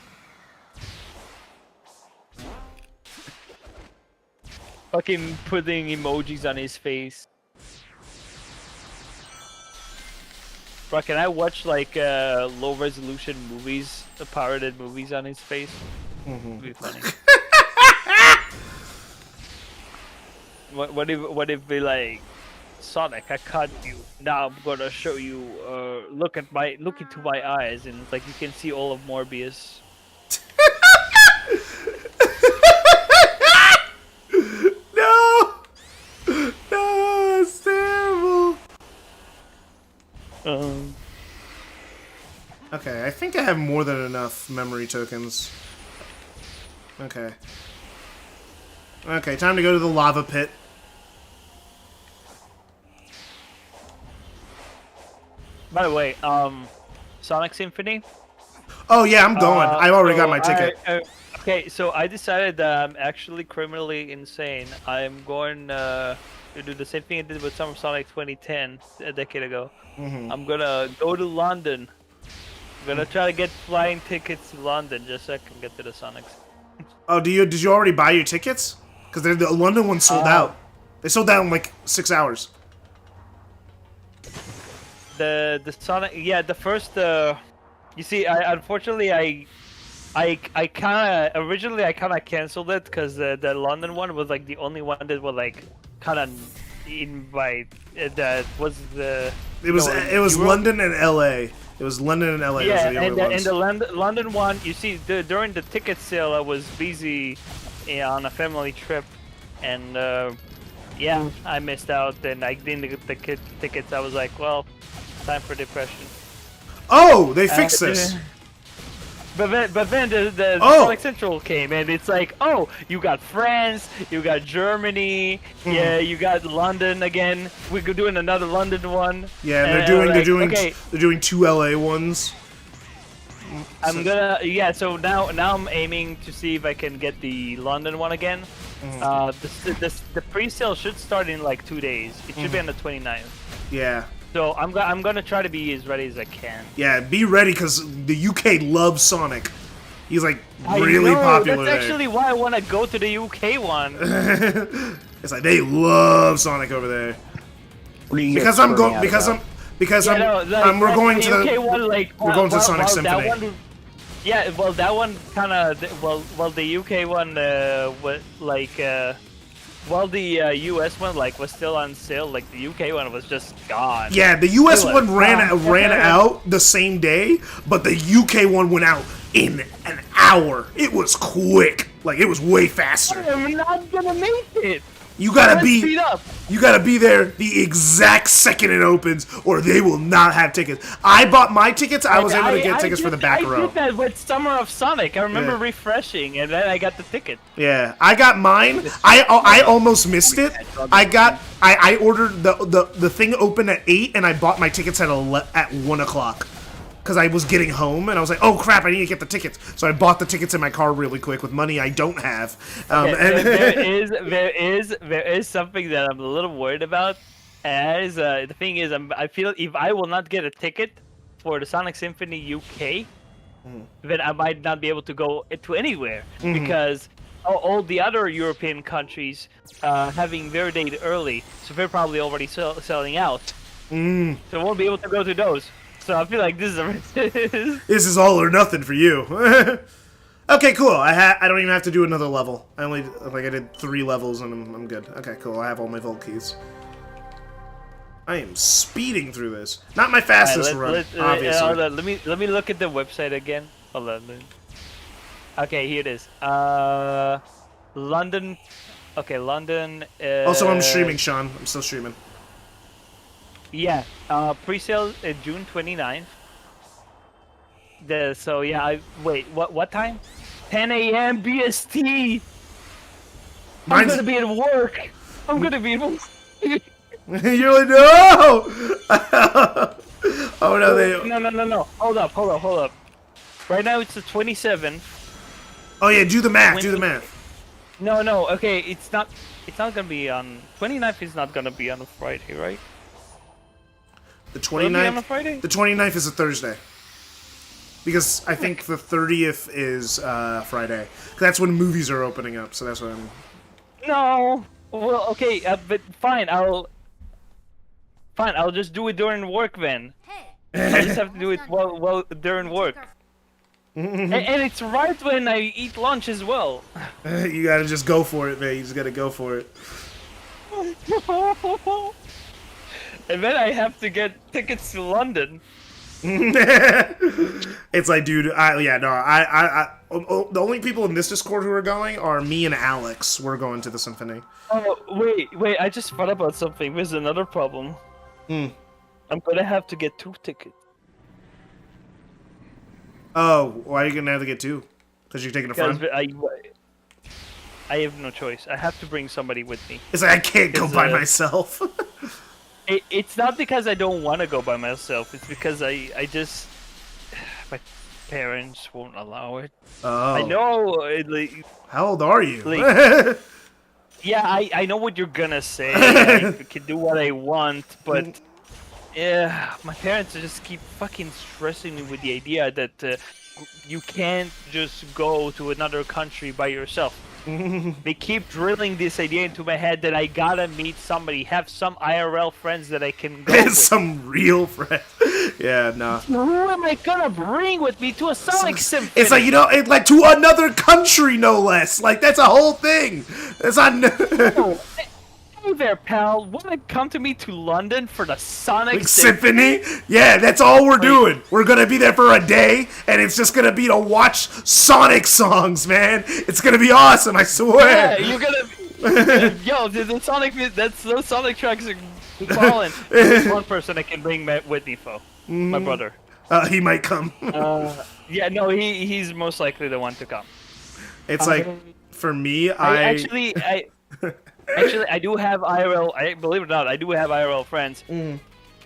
Fucking putting emojis on his face. Bro, can I watch like low resolution movies, pirated movies on his face? It'd be funny. What if they like, Sonic, I caught you. Now I'm gonna show you. Look into my eyes, and it's like you can see all of Morbius. No, it's terrible. Okay, I think I have more than enough memory tokens. Okay. Okay, time to go to the lava pit. By the way, Sonic Symphony? Oh yeah, I'm going. I already got my ticket. Okay, so I decided that I'm actually criminally insane. I'm going to do the same thing I did with Summer Sonic 2010 a decade ago. I'm gonna go to London. I'm gonna try to get flying tickets to London just so I can get to the Sonics. Oh, did you already buy your tickets? Because the London one sold out. They sold out in like 6 hours. The Sonic, yeah, the first. You see, unfortunately I kind of originally canceled it because the London one was like the only one that was like kind of invite that was the. It was London and LA. It was London and LA. Yeah, and the London one, you see, during the ticket sale, I was busy on a family trip, and yeah, I missed out, and I didn't get the tickets. I was like, well, time for depression. Oh, they fixed this. But then the Sonic Central came, and it's like, oh, you got France, you got Germany, yeah, you got London again. We're doing another London one. Yeah, and they're doing 2 LA ones. So now I'm aiming to see if I can get the London one again. The pre-sale should start in like 2 days. It should be on the 29th. Yeah. So I'm gonna try to be as ready as I can. Yeah, be ready because the UK loves Sonic. He's like really popular. That's actually why I want to go to the UK one. It's like they love Sonic over there. We're going to the UK one, like, we're going to Sonic Symphony. That one, yeah, well, that one kind of well, the UK one was like. While the US one was still on sale, like the UK one was just gone. Yeah, the US one ran out the same day, but the UK one went out in an hour. It was quick. Like, it was way faster. I'm not gonna make it. You gotta be there the exact second it opens, or they will not have tickets. I bought my tickets. I was able to get tickets for the back row. I did that with Summer of Sonic. I remember refreshing, and then I got the ticket. Yeah, I got mine. I almost missed it. I ordered the thing opened at 8, and I bought my tickets at 1 o'clock. Because I was getting home, and I was like, oh crap, I need to get the tickets. So I bought the tickets in my car really quick with money I don't have. There is something that I'm a little worried about. And that is, the thing is, I feel if I will not get a ticket for the Sonic Symphony UK, then I might not be able to go to anywhere. Because all the other European countries having their date early, so they're probably already selling out. So we won't be able to go to those. So I feel like this is a This is all or nothing for you. Okay, cool. I don't even have to do another level. I did 3 levels and I'm good. Okay, cool. I have all my Volt keys. I am speeding through this. Not my fastest run, obviously. Hold on, let me look at the website again. Hold on. Okay, here it is. London. Okay, London. Also, I'm streaming, Sean. I'm still streaming. Yeah, pre-sale June 29th. So yeah, wait, what time? 10 a.m. BST. I'm gonna be at work. I'm gonna be at work. You're like, no! Oh no, they. No. Hold up. Right now it's the 27th. Oh yeah, do the math. Do the math. No. Okay, it's not gonna be on 29th. Is not gonna be on a Friday, right? The Will it be on a 29th. Friday? The 29th is a Thursday. Because I think the 30th is Friday. That's when movies are opening up. So that's what I'm. No. Well, okay, but fine. I'll just do it during work then. I just have to do it while during work. And it's right when I eat lunch as well. You gotta just go for it, man. You just gotta go for it. And then I have to get tickets to London. It's like, dude, the only people in this Discord who are going are me and Alex. We're going to the symphony. Oh, wait, I just thought about something. There's another problem. I'm gonna have to get 2 tickets. Oh, why are you gonna have to get 2? Because you're taking a friend? I have no choice. I have to bring somebody with me. It's like, I can't go by myself. It's not because I don't want to go by myself. It's because I just... My parents won't allow it. Oh. I know... How old are you? Yeah, I know what you're gonna say. I can do what I want, but... Yeah, my parents just keep fucking stressing me with the idea that you can't just go to another country by yourself. They keep drilling this idea into my head that I gotta meet somebody, have some IRL friends that I can go with. Some real friends. Yeah, no. Who am I gonna bring with me to a Sonic Symphony? It's like, like to another country, no less. Like, that's a whole thing. That's not... Hey there, pal. Wanna come to me to London for the Sonic Symphony? Yeah, that's all we're doing. We're gonna be there for a day, and it's just gonna be to watch Sonic songs, man. It's gonna be awesome, I swear. Yeah, you're gonna... Yo, the Sonic... those Sonic tracks are falling. There's one person I can bring with me, Fo. My brother. He might come. Yeah, no, he's most likely the one to come. It's like, for me, Actually, I do have IRL. Believe it or not, I do have IRL friends.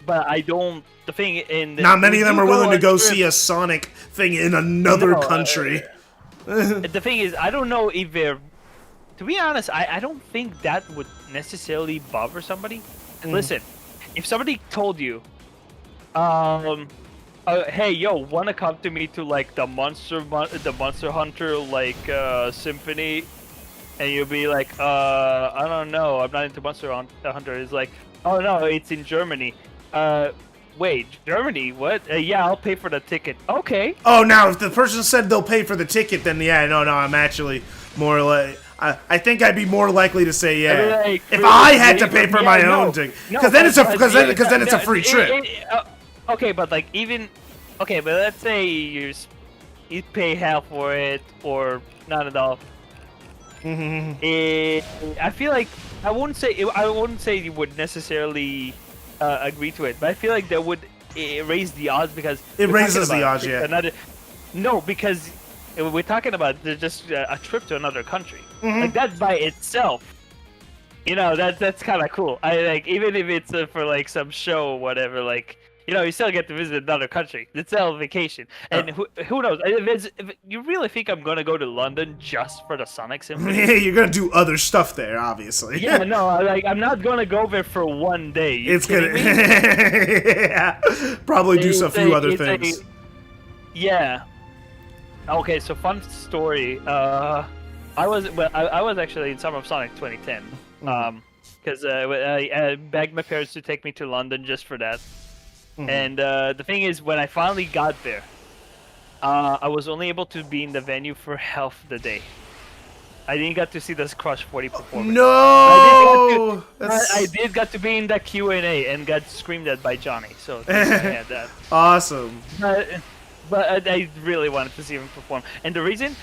But I don't. The thing in not many of them are willing to go see a Sonic thing in another country. The thing is, I don't know if they're. To be honest, I don't think that would necessarily bother somebody. Listen, if somebody told you, hey, yo, wanna come to me to like the Monster Hunter like symphony? And you'll be like, I don't know, I'm not into Monster Hunter. It's like, oh no, it's in Germany. Wait, Germany? What? Yeah, I'll pay for the ticket. Okay. Oh, now, if the person said they'll pay for the ticket, then yeah, no, I'm actually more like... I think I'd be more likely to say yeah. Like, if I had to pay for my own ticket. Because then it's a free trip. Okay, but like even... Okay, but let's say you pay half for it, or not at all. I feel like I wouldn't say you would necessarily agree to it, but I feel like that would raise the odds because it raises the odds. Yeah. No, because we're talking about just a trip to another country. Like that by itself, that's kind of cool. I like even if it's for like some show or whatever, like. You still get to visit another country. It's still a vacation. And who knows? If you really think I'm going to go to London just for the Sonic Symphony? You're going to do other stuff there, obviously. Yeah, no, I'm not going to go there for one day. It's going to... Yeah. Probably do a few other things. Yeah. Okay, so fun story. I was actually in Summer of Sonic 2010. Because I begged my parents to take me to London just for that. And the thing is, when I finally got there, I was only able to be in the venue for half the day. I didn't get to see this Crush 40 performance. No! I did get to be in that Q&A and got screamed at by Johnny, so I had that. Awesome. But I really wanted to see him perform, and the reason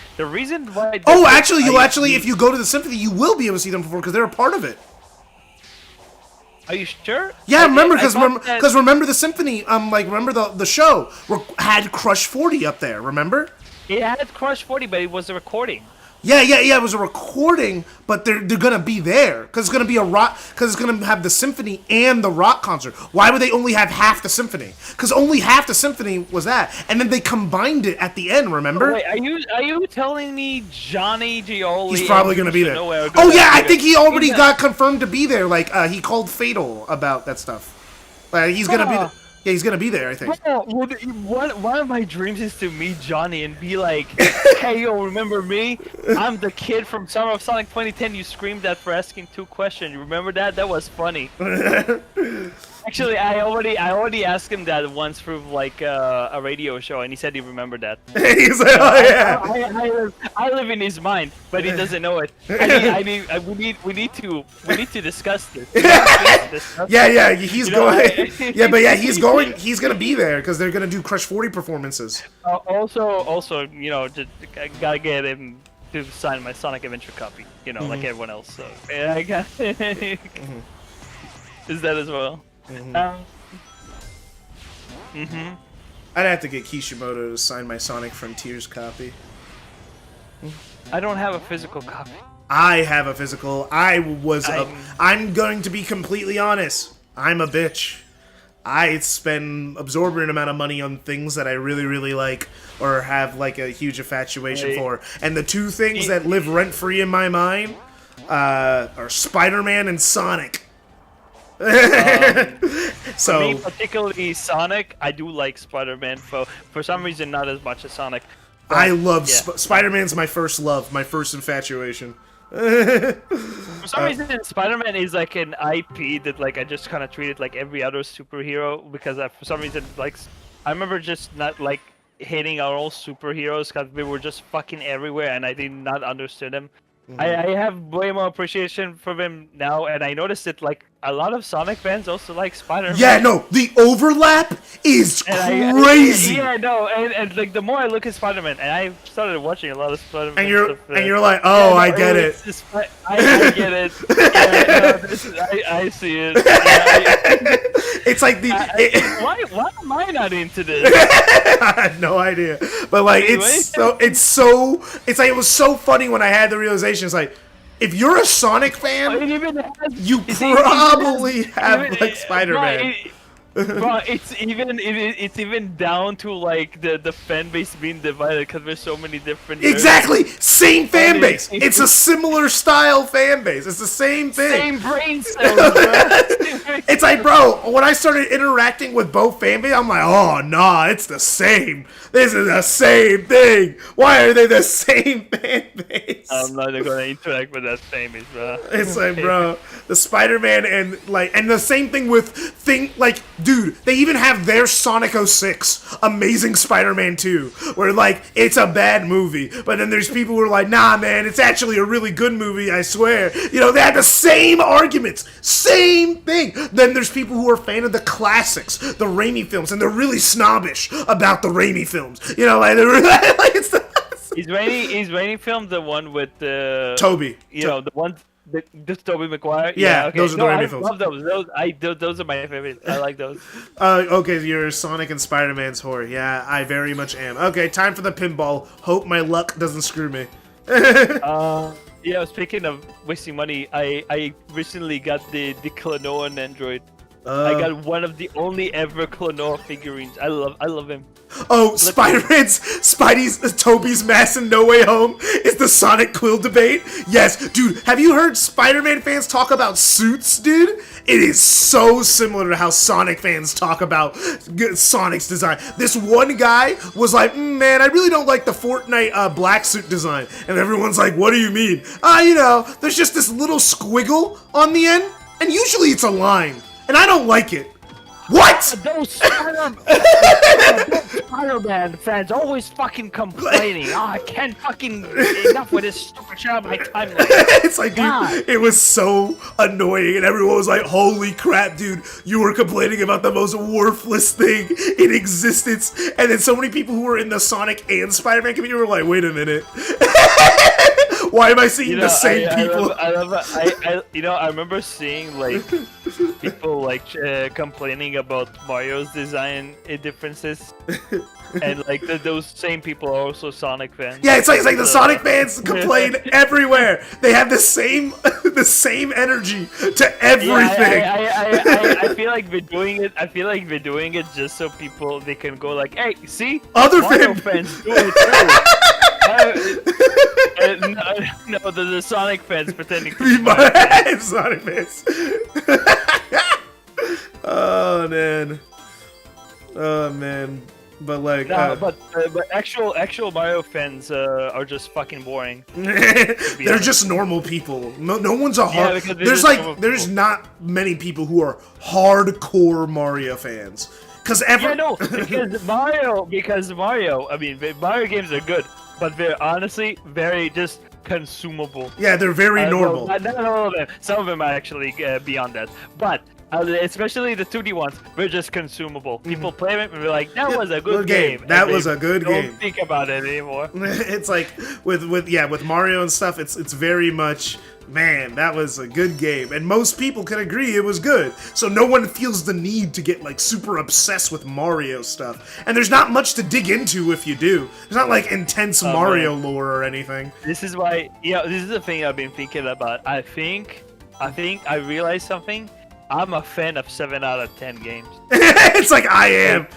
why. Oh, actually, if you go to the symphony, you will be able to see them perform because they're a part of it. Are you sure? Yeah, remember because remember the symphony. Remember the show had Crush 40 up there. Remember? It had Crush 40, but it was a recording. Yeah. It was a recording, but they're gonna be there because it's gonna be a rock. Because it's gonna have the symphony and the rock concert. Why would they only have half the symphony? Because only half the symphony was that, and then they combined it at the end. Remember? Wait, are you telling me Johnny Gioli? He's probably gonna be there. Oh yeah, I think he already got confirmed to be there. Like he called Fatal about that stuff. He's gonna be. Yeah, he's gonna be there, I think. Bro, one of my dreams is to meet Johnny and be like, "Hey, yo, remember me? I'm the kid from Summer of Sonic 2010. You screamed at for asking 2 questions. You remember that? That was funny." Actually, I already asked him that once through like a radio show, and he said he remembered that. He's like, "Oh yeah." I live in his mind, but he doesn't know it. We need to discuss this. Yeah, he's going. Yeah, but yeah, he's going. He's gonna be there because they're gonna do Crush 40 performances. Also, you know, just gotta get him to sign my Sonic Adventure copy. You know, like everyone else. So yeah, I got. Is that as well? I'd have to get Kishimoto to sign my Sonic Frontiers copy. I don't have a physical copy. I have a physical. I'm going to be completely honest. I'm a bitch. I spend absorbent amount of money on things that I really, really like or have like a huge infatuation for. And the 2 things that live rent-free in my mind are Spider-Man and Sonic. For me, particularly Sonic, I do like Spider-Man. For some reason, not as much as Sonic. But, I love Spider-Man's my first love, my first infatuation. For some reason, Spider-Man is like an IP that like I just kind of treated like every other superhero because for some reason like I remember just not like hating our old superheroes because they were just fucking everywhere and I did not understand them. I have way more appreciation for them now, and I noticed that like a lot of Sonic fans also like Spider-Man. Yeah, no, the overlap is crazy. And like the more I look at Spider-Man, and I started watching a lot of Spider-Man. And you're like, oh, I get it. I get it. I see it. It's like why am I not into this? I have no idea, but like it's like it was so funny when I had the realization. It's like if you're a Sonic fan, you probably have like Spider-Man. Bro, it's even down to like the fan base being divided because there's so many different. Exactly, same fan base. It's a similar style fan base. It's the same thing. Same brain cells, bro. It's like, bro, when I started interacting with both fan base, I'm like, oh nah, it's the same. This is the same thing. Why are they the same fan base? I'm not gonna interact with that fan base, bro. It's like, bro, the Spider-Man and the same thing with dude, they even have their Sonic 06, Amazing Spider-Man 2, where, like, it's a bad movie, but then there's people who are like, nah, man, it's actually a really good movie, I swear. You know, they have the same arguments, same thing. Then there's people who are fan of the classics, the Raimi films, and they're really snobbish about the Raimi films. You know, like, they're like, it's the... Is Raimi film the one with the... Toby. You know, the one... This Tobey Maguire? Yeah, okay. those are the Raimi films. I love those. Those are my favorite. I like those. Okay, you're Sonic and Spider-Man's whore. Yeah, I very much am. Okay, time for the pinball. Hope my luck doesn't screw me. Yeah, speaking of wasting money, I recently got the Klonoa android. I got one of the only ever Klonoa figurines. I love him. Oh, Spidey's Toby's mask in No Way Home is the Sonic Quill debate? Yes, dude, have you heard Spider-Man fans talk about suits, dude? It is so similar to how Sonic fans talk about Sonic's design. This one guy was like, man, I really don't like the Fortnite black suit design. And everyone's like, what do you mean? You know, there's just this little squiggle on the end, and usually it's a line, and I don't like it. What? Those Spider-Man fans always fucking complaining. Oh, I can't fucking enough with this stupid shit on my timeline. It's like, dude, it was so annoying, and everyone was like, holy crap, dude, you were complaining about the most worthless thing in existence. And then so many people who were in the Sonic and Spider-Man community were like, wait a minute. Why am I seeing the same people? I remember seeing like people like complaining about Mario's design differences, and like those same people are also Sonic fans. Yeah, it's like the Sonic fans complain everywhere. They have the same energy to everything. I feel like we're doing it. I feel like we're doing it just so they can go like, hey, see, other Mario fans do it too. No, the Sonic fans pretending to be Sonic fans. Oh man, but like, but actual Mario fans are just fucking boring. They're just normal people. No one's a hard. There's not many people who are hardcore Mario fans. Because Mario. I mean, Mario games are good, but they're honestly very just consumable. Yeah, they're very normal. Not all of them. Some of them are actually beyond that. But especially the 2D ones, they're just consumable. People play them and they're like, that was a good game. That was a good game. Don't think about it anymore. It's like with Mario and stuff, it's very much, man, that was a good game. And most people can agree it was good. So no one feels the need to get like super obsessed with Mario stuff. And there's not much to dig into if you do. There's not like intense Mario lore or anything. This is why, this is the thing I've been thinking about. I think I realized something. I'm a fan of 7 out of 10 games. It's like I am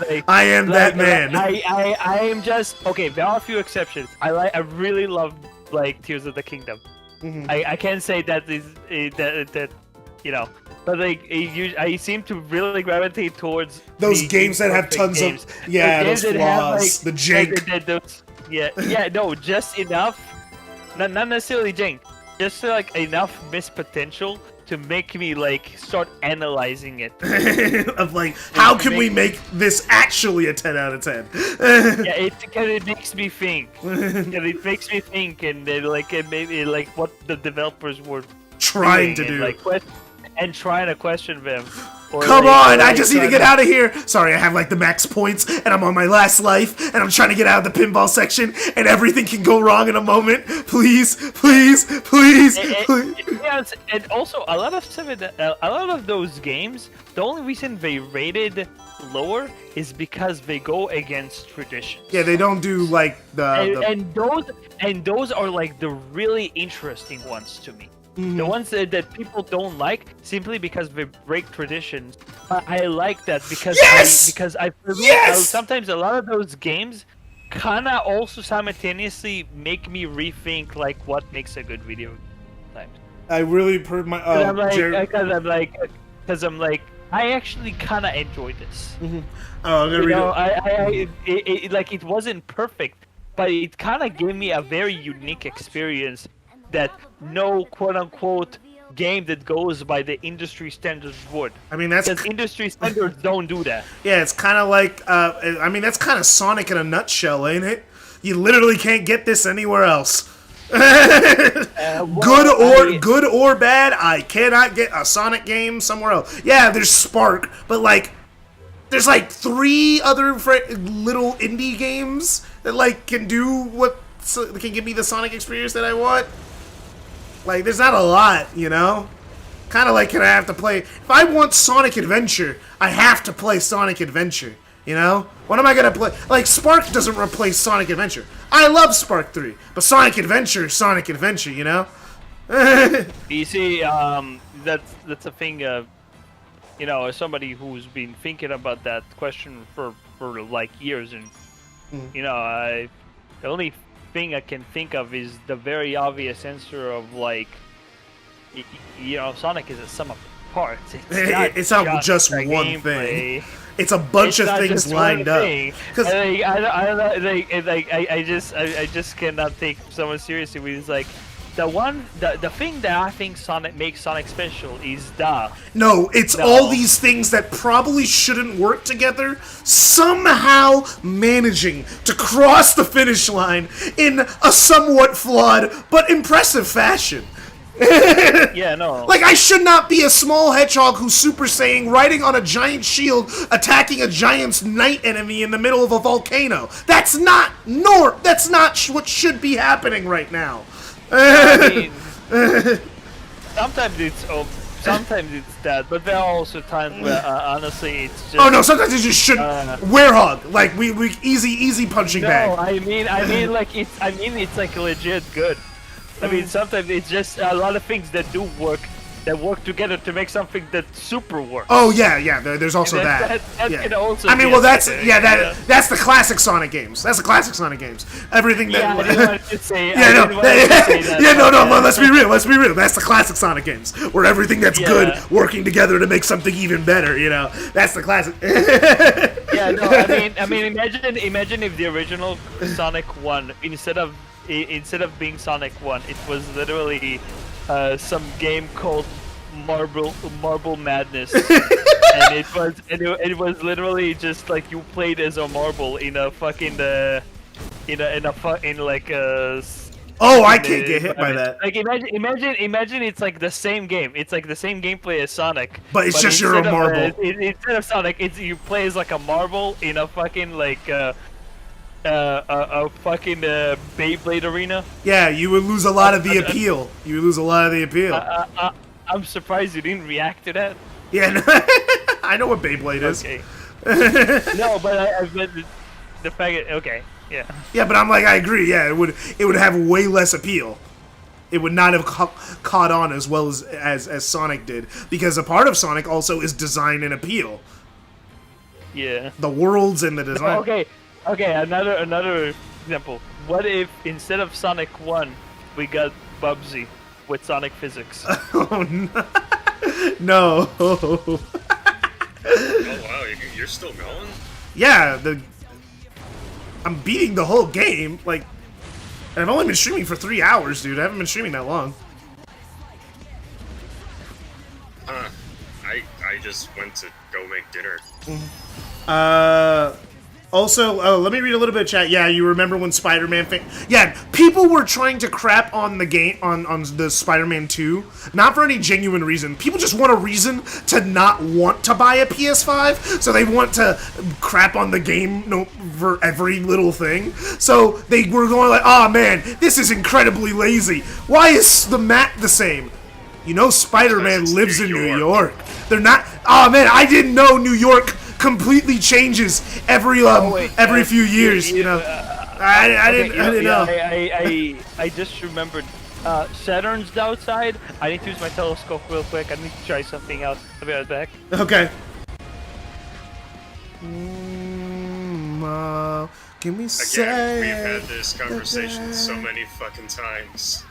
that man. I am just okay. There are a few exceptions. I really love like Tears of the Kingdom. I can't say that is that but like I seem to really gravitate towards those games that have tons of those flaws, the jank. Just enough. Not necessarily jank. Just like enough missed potential to make me like start analyzing it. Of like, how can we make this actually a 10 out of 10? It makes me think. It makes me think, and maybe like what the developers were trying to do, and trying to question them. Come on, I just need to get out of here. Sorry, I have like the max points, and I'm on my last life, and I'm trying to get out of the pinball section, and everything can go wrong in a moment. Please. And also, a lot of those games, the only reason they rated lower is because they go against tradition. Yeah, they don't do like and those are like the really interesting ones to me. The ones that people don't like simply because they break traditions. But I like that because sometimes a lot of those games kinda also simultaneously make me rethink like what makes a good video game. I really put my because I'm like I actually kinda enjoy this. Oh, I'm gonna read it. It wasn't perfect, but it kinda gave me a very unique experience that no quote-unquote game that goes by the industry standards would. I mean, that's because industry standards don't do that. Yeah, it's kind of like, I mean, that's kind of Sonic in a nutshell, ain't it? You literally can't get this anywhere else. Good or bad, I cannot get a Sonic game somewhere else. Yeah, there's Spark, but like, there's like 3 other little indie games that like can do can give me the Sonic experience that I want. Like, there's not a lot, you know? Kind of like, can I have to play... If I want Sonic Adventure, I have to play Sonic Adventure, you know? What am I gonna play? Like, Spark doesn't replace Sonic Adventure. I love Spark 3, but Sonic Adventure is Sonic Adventure, you know? You see, that's a thing, as somebody who's been thinking about that question for like years, and, the only thing I can think of is the very obvious answer of like, Sonic is a sum of parts. It's not just the one gameplay. thing. It's a bunch It's of not things just lined one up. thing. 'Cause- I just cannot take someone seriously. With like the thing that I think Sonic makes Sonic special is No, it's all these things that probably shouldn't work together, somehow managing to cross the finish line in a somewhat flawed but impressive fashion. Yeah, no. Like, I should not be a small hedgehog who's Super Saiyan riding on a giant shield attacking a giant's night enemy in the middle of a volcano. That's not what should be happening right now. I mean, sometimes it's that, but there are also times where honestly it's just. Oh no, sometimes it just shouldn't. Werehog, like we easy punching No, bag. I mean it's like legit good. I mean sometimes it's just a lot of things that work together to make something that super works. Oh yeah, there's also that. That can also. I mean, be well, a that's thing, that's the classic Sonic games. That's the classic Sonic games. Everything that. Yeah, I didn't want to say. Yeah, no, that, let's be real. Let's be real. That's the classic Sonic games, where everything that's good working together to make something even better. You know, that's the classic. Yeah, no, I mean, imagine if the original Sonic 1, instead of being Sonic 1, it was literally some game called Marble Madness, and it was literally just like you played as a marble in a fucking Oh, I can't get hit by that. Like imagine it's like the same game. It's like the same gameplay as Sonic. But it's just you're a marble. Instead of Sonic, you play as like a marble in a fucking like a fucking Beyblade arena. Yeah, you would lose a lot of the appeal. You would lose a lot of the appeal. I'm surprised you didn't react to that. Yeah, no, I know what Beyblade is. Okay. No, but I bet the fact that, okay, yeah. Yeah, but I'm like, I agree. Yeah, it would have way less appeal. It would not have caught on as well as Sonic did, because a part of Sonic also is design and appeal. Yeah. The worlds and the design. Okay, another example. What if instead of Sonic 1, we got Bubsy with Sonic Physics? Oh no! No. Oh wow, you're still going? Yeah, I'm beating the whole game. Like, and I've only been streaming for 3 hours, dude. I haven't been streaming that long. I just went to go make dinner. Also, let me read a little bit of chat. Yeah, you remember when Spider-Man yeah, people were trying to crap on the game, on the Spider-Man 2, not for any genuine reason. People just want a reason to not want to buy a PS5, so they want to crap on the game for every little thing. So they were going like, oh man, this is incredibly lazy. Why is the map the same? You know Spider-Man lives in New York. They're not, oh man, I didn't know New York completely changes every few years. You know, I didn't know. I just remembered. Saturn's outside. I need to use my telescope real quick. I need to try something out. I'll be right back. Okay. Can we say? Again, we've had this conversation so many fucking times.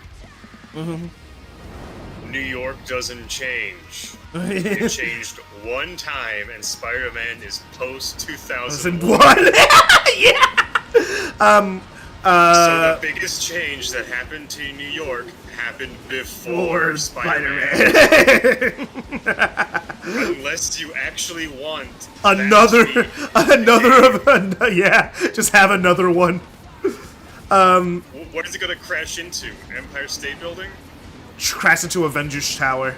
New York doesn't change. It changed one time, and Spider-Man is post 2001. Yeah. So the biggest change that happened to New York happened before Spider-Man. Unless you actually want yeah, just have another one. What is it gonna crash into? Empire State Building? Crash into Avengers Tower.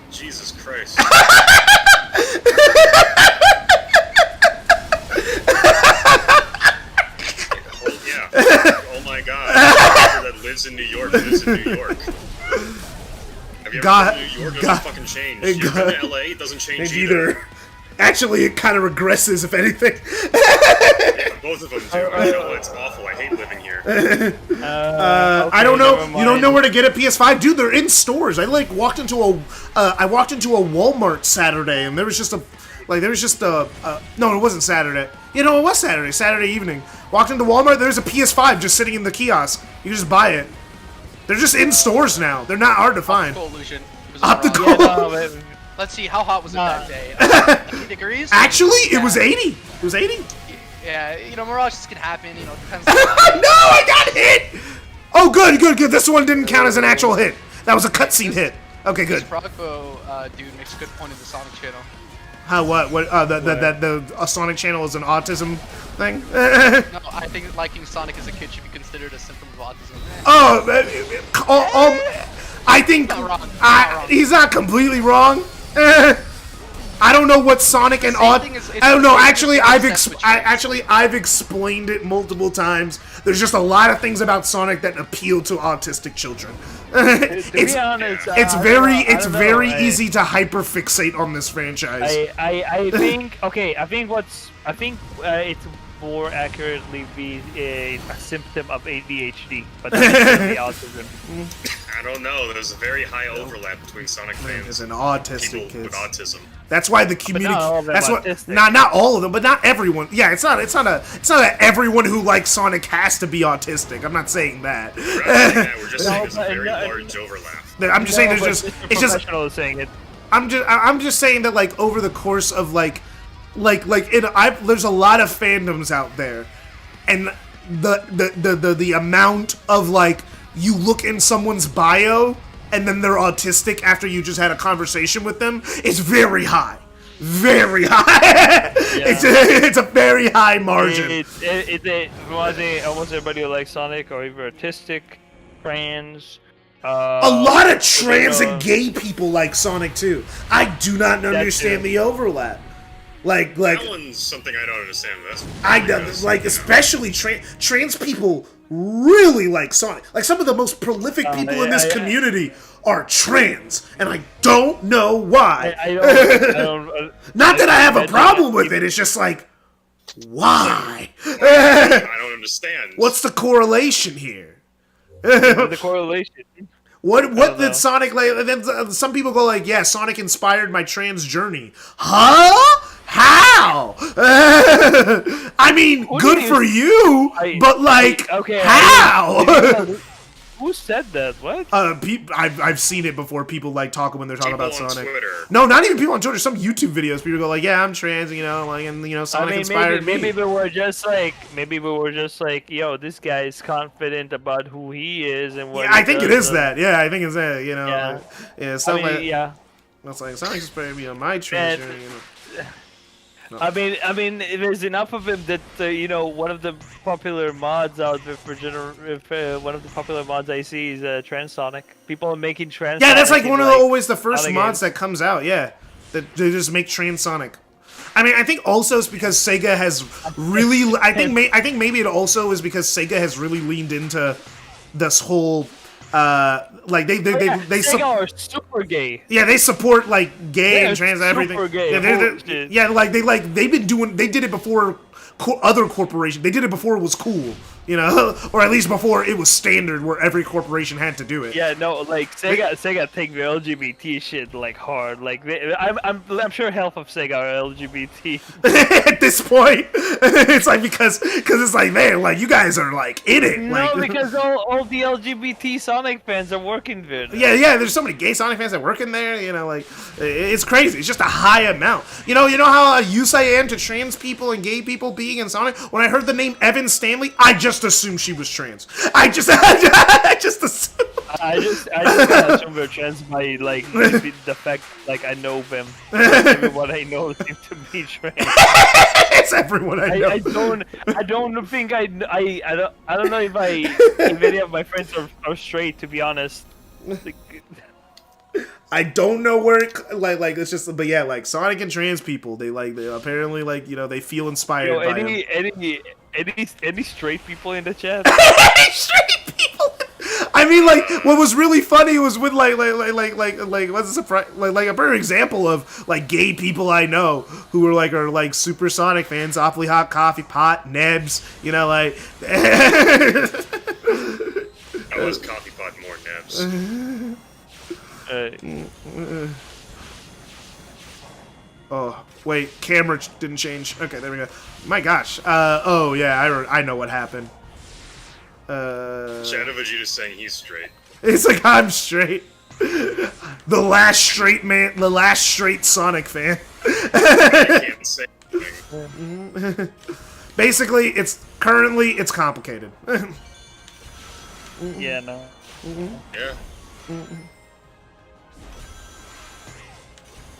Jesus Christ. Oh my god. That lives in New York lives in New York. Have you ever been to New York? It doesn't fucking change. You've been to LA, it doesn't change either. Actually, it kind of regresses, if anything. Yeah, both of them do. I know, it's awful. I hate living here. Okay, I don't know. You don't know where to get a PS5, dude. They're in stores. I walked into a Walmart Saturday, and there was just no, it wasn't Saturday. You know, it was Saturday evening. Walked into Walmart. There's a PS5 just sitting in the kiosk. You just buy it. They're just in stores now. They're not hard to find. Optical illusion. Was Optical- wrong. Yeah, no, but- Let's see, how hot was it that day? 80 degrees? Actually, it Yeah. was 80. It was 80. Yeah, you know, mirages can happen, you know, depends No, on I got hit! Oh, good. This one didn't count as an actual hit. That was a cutscene hit. Okay, good. This Frogbo dude makes a good point in the Sonic channel. How, what? The Sonic channel is an autism thing? No, I think liking Sonic as a kid should be considered a symptom of autism. I think Not wrong. Not wrong. he's not completely wrong. I don't know what Sonic and same thing as- it's I don't the know. same Actually, as Sonic. I've explained it multiple times. There's just a lot of things about Sonic that appeal to autistic children. To be honest, It's I very don't know, easy to hyperfixate on this franchise. I think okay. I think it's more accurately be a symptom of ADHD, but not necessarily autism. I don't know. There's a very high overlap between Sonic fans It's an and autistic people with kid. autism. That's why the community. not all of them That's what. autistic. Not all of them, but not everyone. Yeah, it's not that everyone who likes Sonic has to be autistic. I'm not saying that. We're not saying that. We're just saying No, there's a but very no- large overlap. I'm just saying No, there's but just. Mr. It's just. Professional is saying it. I'm just saying that like over the course of there's a lot of fandoms out there, and the amount of like you look in someone's bio and then they're autistic after you just had a conversation with them is very high. Very high. It's a very high margin. It reminds me almost everybody who likes Sonic or either autistic, trans. A lot of trans and gay people like Sonic too. I do not understand the overlap. Like That one's something I don't understand. That's I like especially trans people really like Sonic. Like some of the most prolific people in this community are trans, and I don't know why. I don't. Not that I have a problem with it. It's just like, why? I don't understand. What's the correlation here? The correlation. What know. did Sonic like? And then some people go like, yeah, Sonic inspired my trans journey. Huh? How? I mean, good for you, but like, okay, how? Who said that? What? I've seen it before. People like talking when they're talking People about on Sonic. Twitter. No, not even people on Twitter. Some YouTube videos. People go like, "Yeah, I'm trans," you know, like, and you know, Sonic inspired me. maybe we were just like, yo, this guy is confident about who he is and what. Yeah, I think it is that. Yeah, I think it's that. You know, Yeah. like, yeah, stuff like. yeah. It's like Sonic inspired me on my trans journey. You know. I mean, there's enough of him that one of the popular mods out there one of the popular mods I see is trans Sonic. People are making trans. Yeah, that's Sonic like one in, of always the first Sonic mods games. that comes out. Yeah, that they just make trans Sonic. I mean, I think also it's because Sega has really. I think maybe it also is because Sega has really leaned into this whole. Like they Sega are super gay. yeah, they support like gay and trans and super everything. gay. Yeah, they've been doing. They did it before other corporations. They did it before it was cool, you know, or at least before it was standard where every corporation had to do it. Yeah, no, like Sega take the LGBT shit like hard. Like I'm sure half of Sega are LGBT. At this point, it's like because it's like, man, like you guys are like in it. No, Like, because all the LGBT Sonic fans are working there. yeah, there's so many gay Sonic fans that work in there, you know, like, it's crazy. It's just a high amount. You know how used I am to trans people and gay people being in Sonic? When I heard the name Evan Stanley, I just assumed she was trans. I just assumed. I just assume they're trans by like the fact like I know them. Everyone I know seems to be trans. It's everyone I know. I don't think I don't know if any of my friends are straight, to be honest. Like, I don't know where it, like it's just, but yeah, like Sonic and trans people, they apparently like, you know, they feel inspired by them. any straight people in the chat? Straight people. I mean, like, what was really funny was with what's a surprise, like a perfect example of like gay people I know who are like super Sonic fans, Awfully Hot Coffee Pot, Nebs, you know, like. I was coffee pot more Nebs. Oh wait, camera didn't change. Okay, there we go. My gosh. Oh yeah, I know what happened. Shadow Vegeta's saying he's straight. It's like I'm straight. The last straight Sonic fan. I can't say anything. Basically, it's complicated. Yeah, no. Yeah.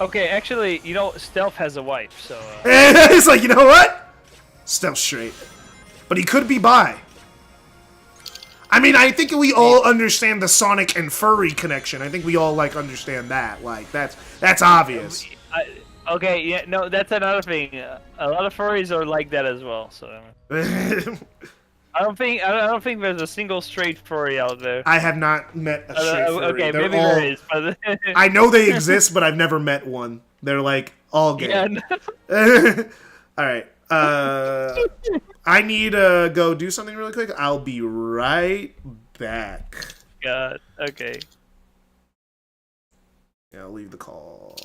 Okay, actually, you know, Stealth has a wife, so. It's like, you know what? Stealth straight, but he could be bi. I mean, I think we all understand the Sonic and furry connection. I think we all like understand that. Like that's obvious. Okay, yeah, no, that's another thing. A lot of furries are like that as well. So I don't think there's a single straight furry out there. I have not met a straight furry. Okay, They're maybe all, there is. But I know they exist, but I've never met one. They're like all gay. yeah, no. All right. I need to go do something really quick. I'll be right back. God. Okay. Yeah, I'll leave the call.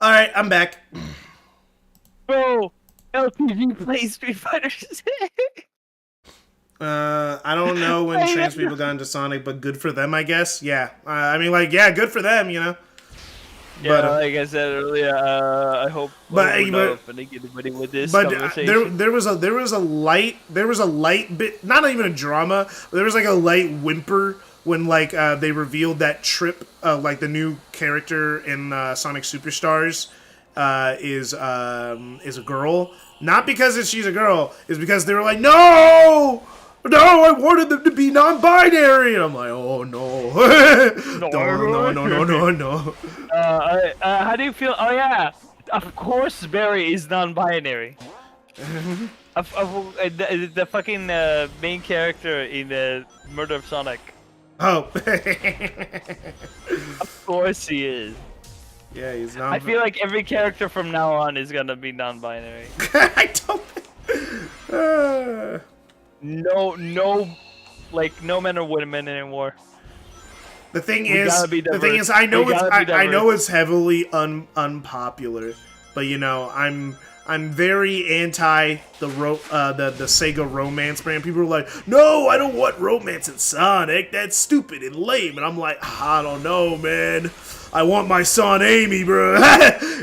All right, I'm back. Bro, LPG plays Street Fighter. I don't know when trans people got into Sonic, but good for them, I guess. Yeah, I mean, like, yeah, good for them, you know. Yeah, But, like I said earlier, I hope. Anybody with this but conversation. there was a light bit, not even a drama, but there was like a light whimper when like they revealed that Trip, like the new character in Sonic Superstars, is a girl. Not because she's a girl, it's because they were like, no, I wanted them to be non-binary, and I'm like, oh no, no. How do you feel? Oh yeah, of course Barry is non-binary. The fucking main character in the Murder of Sonic. Oh. Of course he is. Yeah, he's not. I feel like every character from now on is gonna be non-binary. I don't. No, like no men or women anymore. The thing We gotta be is, diverse. I know We it's, gotta be I know diverse. it's heavily unpopular, but you know, I'm very anti the Sega romance brand. People are like, no, I don't want romance in Sonic. That's stupid and lame. And I'm like, I don't know, man. I want my son Amy, bro.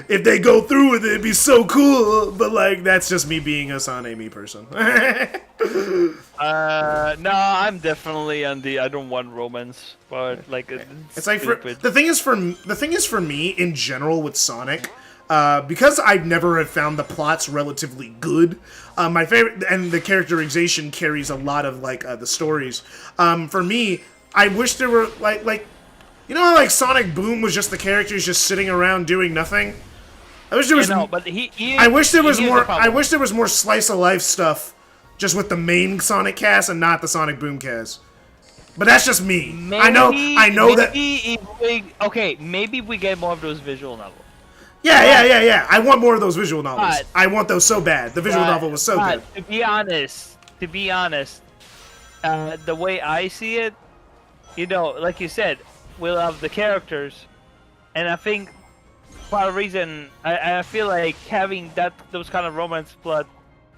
If they go through with it, it'd be so cool. But like, that's just me being a son Amy person. No, I'm definitely on the I don't want romance part. Like It's like stupid. the thing is for me in general with Sonic, because I've never have found the plots relatively good. My favorite and the characterization carries a lot of like the stories. For me, I wish there were like you know how like Sonic Boom was just the characters just sitting around doing nothing. I wish there was. No, but I wish there was here's more. the problem. I wish there was more slice of life stuff, just with the main Sonic cast and not the Sonic Boom cast. But that's just me. I know that. Maybe we get more of those visual novels. Yeah. I want more of those visual novels. But- I want those so bad. The visual novel was so good. To be honest, the way I see it, you know, like you said, we love the characters, and I think part of the reason I feel like having those kind of romance plot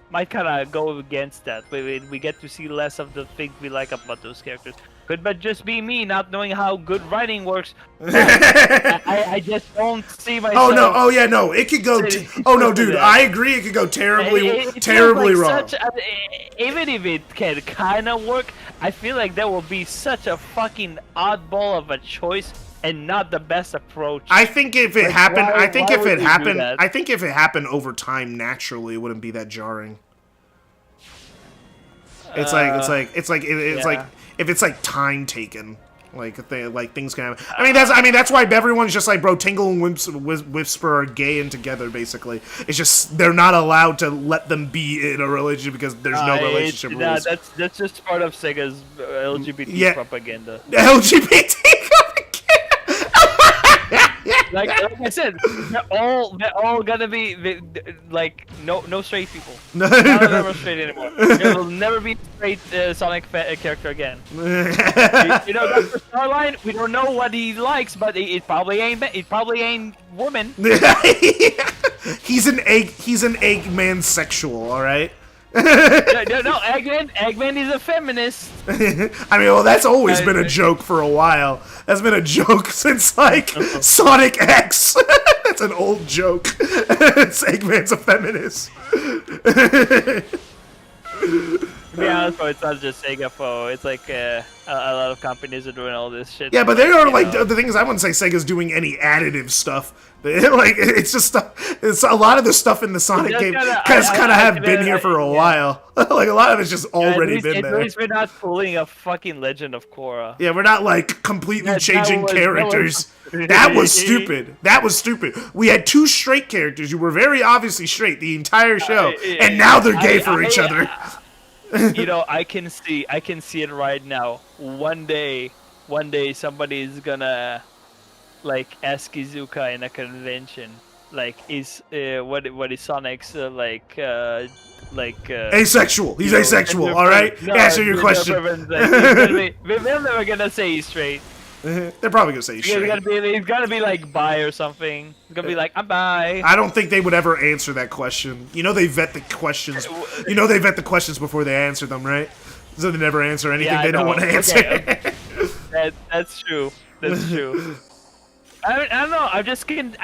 might kind of go against that. We get to see less of the things we like about those characters. Could but just be me not knowing how good writing works. I just don't see myself. Oh no! Oh yeah, no! It could go. Oh no, dude! I agree. It could go terribly, It terribly feels wrong. Even if it can kind of work, I feel like that will be such a fucking oddball of a choice and not the best approach. I think if it happened, why- I think why if would it you do happened, that? I think if it happened over time naturally, it wouldn't be that jarring. It's like if it's like time taken, like if they, like things can happen. I mean that's why everyone's just like, bro, Tingle and Whisper are gay and together. Basically, it's just they're not allowed to let them be in a relationship because there's no relationship rules. That's just part of Sega's LGBT propaganda. LGBT. Like I said, they're all gonna be like no straight people. None of them are straight anymore. There will never be a straight Sonic character again. You know, Dr. Starline, we don't know what he likes, but it probably ain't woman. He's an Eggman sexual, all right. No, Eggman is a feminist. I mean, well, that's always been a joke for a while. That's been a joke since, like, Sonic X. That's an old joke. Eggman's a feminist. To be honest, bro, it's not just Sega, bro. It's like a lot of companies are doing all this shit. Yeah, but they are, like, know. the thing is, I wouldn't say Sega's doing any additive stuff. Like, it's just stuff. It's a lot of the stuff in the Sonic Just game kinda- kind of have I- been here for a while. Like, a lot of it's just already been there. At least we're not pulling a fucking Legend of Korra. Yeah, we're not, like, completely That changing was- characters. That was stupid. That was stupid. We had two straight characters who were very obviously straight the entire show, and now they're gay for each other. You know, I can see it right now. One day somebody's gonna like ask Izuka in a convention, like, is what is Sonic's Asexual. He's you know, asexual. gender All right. preference- no, Answer your gender question. preference, like, they're never gonna say he's straight. They're probably gonna say He's straight. gotta be like bi or something. He's gonna be like, I'm bi. I don't think they would ever answer that question. You know they vet the questions. You know they vet the questions before they answer them, right? So they never answer anything Yeah, I they don't know. want to answer. Okay. That's true. That's true. I don't know. I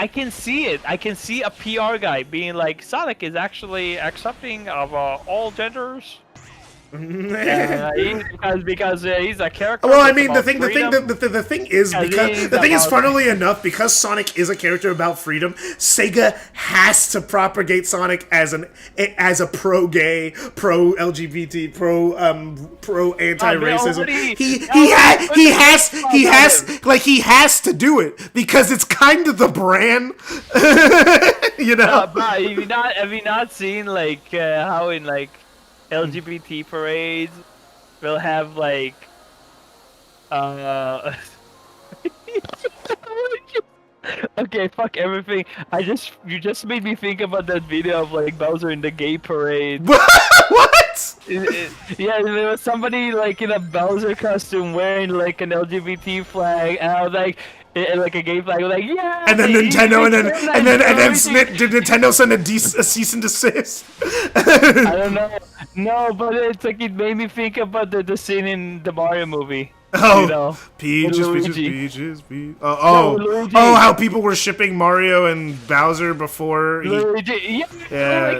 can see it. I can see a PR guy being like, Sonic is actually accepting of all genders. Because he's a character. Well, I that's mean, about the thing is, funnily enough, because Sonic is a character about freedom, Sega has to propagate Sonic as a pro-gay, pro-LGBT, pro-anti-racism. He has to do it because it's kind of the brand, you know. But have you not seen like how in like LGBT parades we'll have like okay, fuck everything. You just made me think about that video of like Bowser in the gay parade. What? Yeah, there was somebody like in a Bowser costume wearing like an LGBT flag, and I was like, like a gay flag. I was like, yeah. And then Nintendo, and then everything. did Nintendo send a cease and desist? I don't know. No, but it's like it made me think about the scene in the Mario movie. Oh, You know, Peaches, Luigi. Peaches. No, Luigi. How people were shipping Mario and Bowser before. Luigi. Yeah. Like, yeah,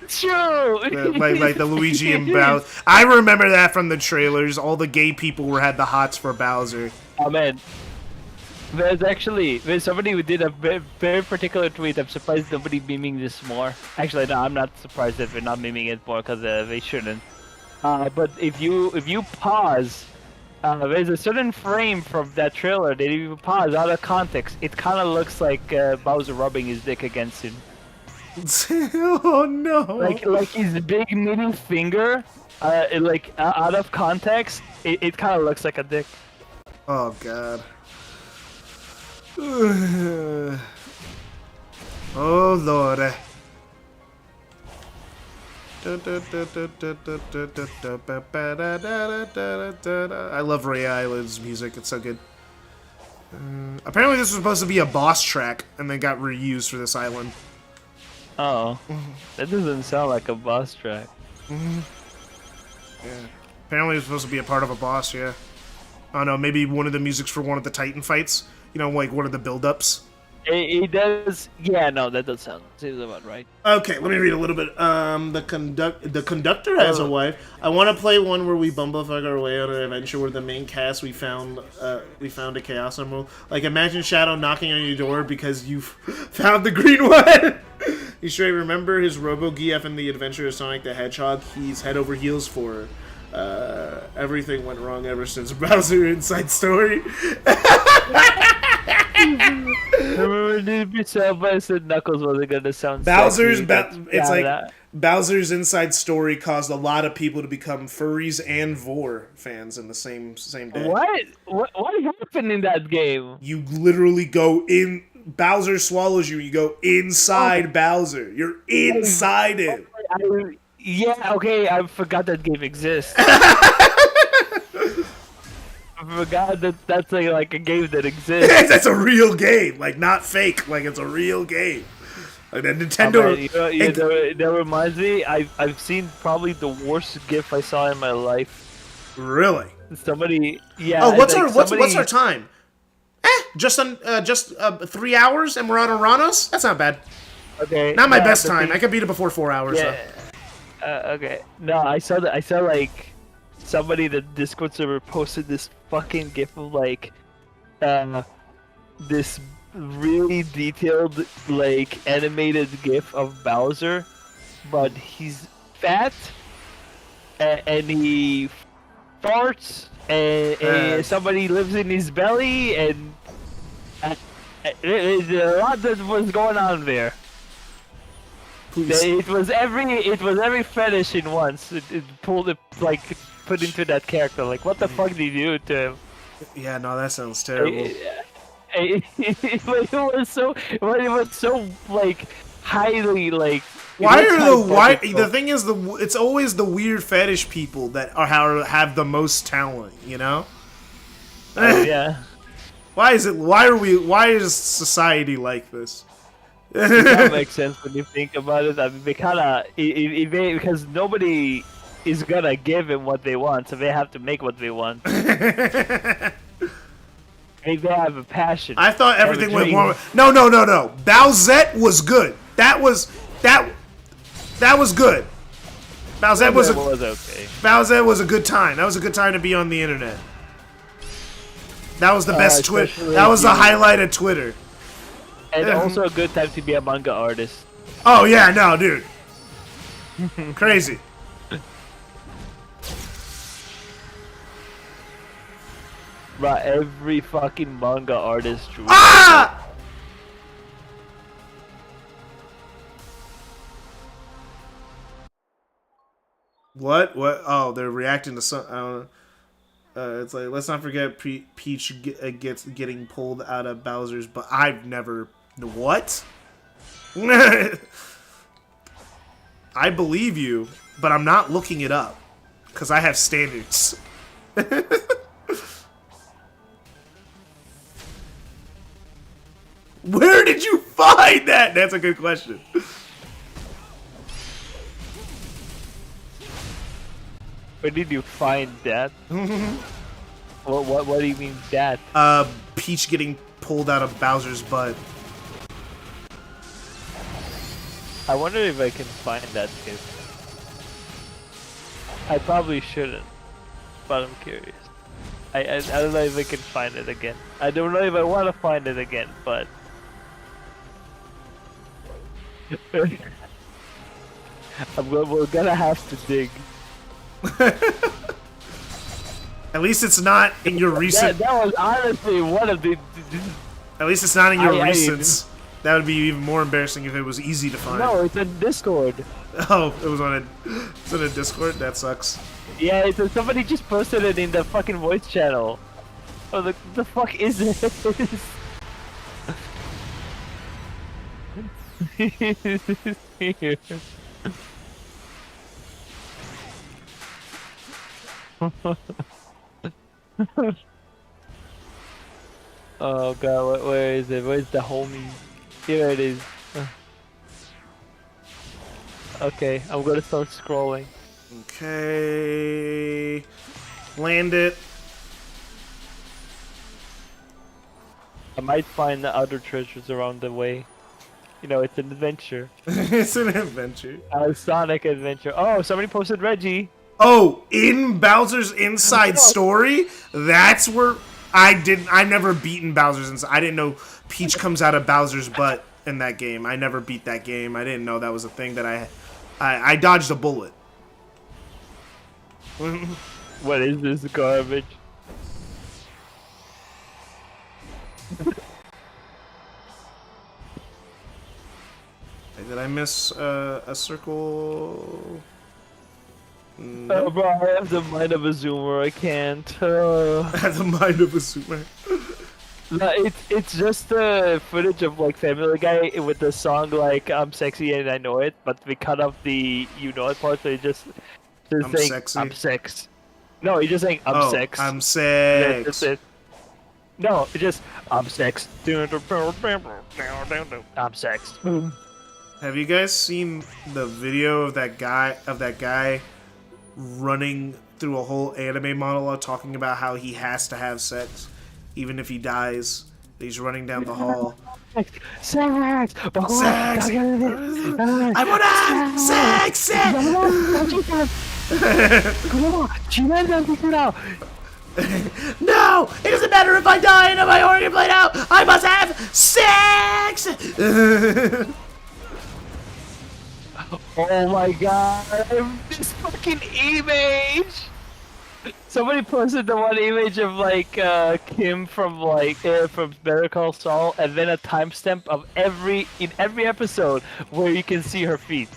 it's true. Like the Luigi and Bowser. I remember that from the trailers. All the gay people had the hots for Bowser. Oh man. There's somebody who did a very particular tweet. I'm surprised nobody memeing this more. Actually, no, I'm not surprised that they're not memeing it more because they shouldn't. But if you pause, there's a certain frame from that trailer that if you pause out of context, it kind of looks like Bowser rubbing his dick against him. Oh no! Like his big middle finger, out of context, it kind of looks like a dick. Oh god. Oh lord. I love Ray Island's music, it's so good. Apparently this was supposed to be a boss track and then got reused for this island. Oh, that doesn't sound like a boss track. Yeah. Apparently, it's supposed to be a part of a boss. Yeah. I don't know. Maybe one of the music's for one of the Titan fights. You know, like one of the build-ups. It does. Yeah, no, that does seems about right. Okay, let me read a little bit. The conductor has a wife. I want to play one where we bumblefuck our way on an adventure where the main cast we found a chaos emerald. Like imagine Shadow knocking on your door because you found the green one. You straight remember his Robo GF in the Adventure of Sonic the Hedgehog? He's head over heels for. Everything went wrong ever since Bowser Inside Story. Remember somebody said Knuckles wasn't gonna sound Bowser's sexy, it's like Bowser's Inside Story caused a lot of people to become furries and Vor fans in the same day. What happened in that game? You literally go in. Bowser swallows you. You go inside Bowser. You're inside him. Yeah, okay, I forgot that game exists. I forgot that that's like a game that exists. That's a real game, like not fake. Like it's a real game. Like the Nintendo. That reminds me. I've seen probably the worst GIF I saw in my life. Really? Somebody. Yeah. Oh, what's our time? Just 3 hours, and we're on Oranos. That's not bad. Okay. Not my best time. I could beat it before 4 hours. Yeah. Okay. No, I saw like somebody in the Discord server posted this fucking GIF of like this really detailed like animated GIF of Bowser, but he's fat and he farts and somebody lives in his belly and there's a lot that was going on there. Please. It was every fetish in once. It pulled it like put into that character. Like what the fuck did you do to him? Yeah, no, that sounds terrible. It was so like highly like. The thing is it's always the weird fetish people that have the most talent, you know? Yeah. Why is society like this? That makes sense when you think about it. I mean, because nobody is gonna give him what they want, so they have to make what they want. Maybe they have a passion. I thought everything went wrong. No. Bowsette was good. That was good. Bowsette was okay. Bowsette was a good time. That was a good time to be on the internet. That was the best Twitter. That was the highlight of Twitter. And also a good time to be a manga artist. Oh yeah, no, dude. Crazy. Right, every fucking manga artist drew. Ah! What? Oh, they're reacting to some. I don't know. It's like, let's not forget Peach getting pulled out of Bowser's, but I've never. What? I believe you, but I'm not looking it up because I have standards. Where did you find that? That's a good question. Where did you find that? What do you mean that? Peach getting pulled out of Bowser's butt. I wonder if I can find that kid. I probably shouldn't, but I'm curious. I don't know if I can find it again. I don't know if I want to find it again, but we're gonna have to dig. At least it's not in your recent. That was honestly one of the. At least it's not in your recents. That would be even more embarrassing if it was easy to find. No, it's in Discord. Oh, it's on a Discord? That sucks. Yeah, somebody just posted it in the fucking voice channel. Oh, the fuck is this? Here. Oh god, where is it? Where's the homie? Here it is. Okay, I'm gonna start scrolling. Okay. Land it. I might find the other treasures around the way. You know, it's an adventure. It's an adventure. A Sonic adventure. Oh, somebody posted Reggie. Oh, in Bowser's Inside Story? That's where I never beaten Bowser's Inside. I didn't know Peach comes out of Bowser's butt in that game. I never beat that game. I didn't know that was a thing that I dodged a bullet. What is this garbage? Did I miss a circle? Oh, bro, I have the mind of a zoomer. I can't. I have the mind of a super. No, it's just the footage of like Family Guy with the song like "I'm sexy and I know it," but we cut off the "you know it" part, so he just I'm saying sexy. "I'm sex." No, he's just saying "I'm Oh, sex." I'm That's sex. it. No, it's just "I'm sex." I'm sex. Have you guys seen the video of that guy running through a whole anime monologue talking about how he has to have sex even if he dies? He's running down the hall. Sex. Sex. I wanna have sex. No, it doesn't matter if I die and if my organ played out. I must have sex. Oh my god, this fucking image! Somebody posted the one image of like Kim from from Better Call Saul, and then a timestamp of in every episode where you can see her feet.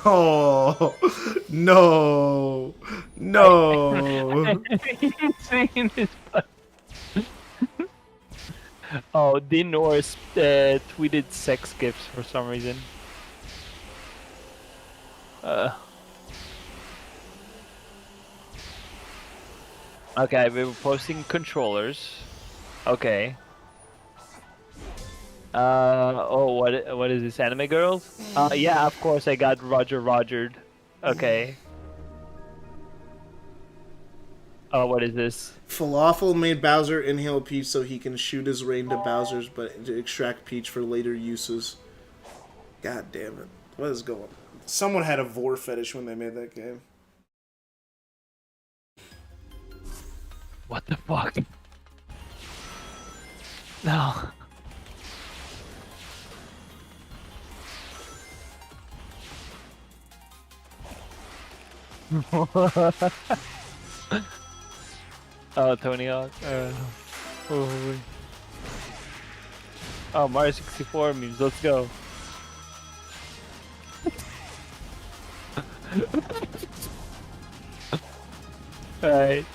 Oh no, no. You've seen this. Oh, Dean Norris tweeted sex gifs for some reason. Okay, we were posting controllers. Okay. Oh, what is this, anime girls? Yeah, of course I got Rogered. Okay. Oh, what is this? Falafel made Bowser inhale Peach so he can shoot his rain to Bowser's, but to extract Peach for later uses. God damn it. What is going on? Someone had a vor fetish when they made that game. What the fuck? No. Oh, Tony Hawk. Oh, Mario 64 memes. Let's go. Alright.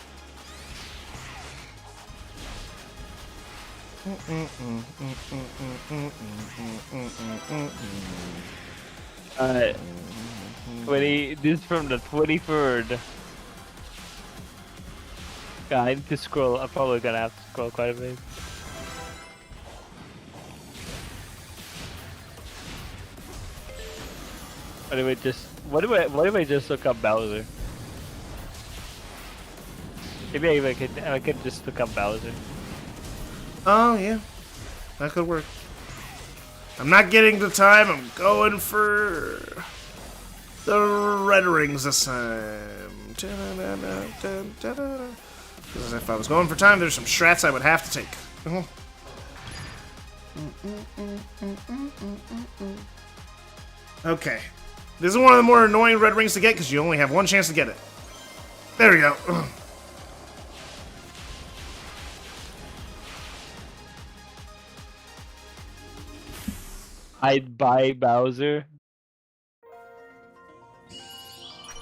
Alright. This is from the 23rd. God, I need to scroll. I'm probably gonna have to scroll quite a bit. What if I just look up Bowser? Maybe I could just look up Bowser. Oh, yeah. That could work. I'm not getting the time. I'm going for the Red Rings this time. Because if I was going for time, there's some strats I would have to take. Okay. This is one of the more annoying Red Rings to get because you only have one chance to get it. There we go. I'd buy Bowser.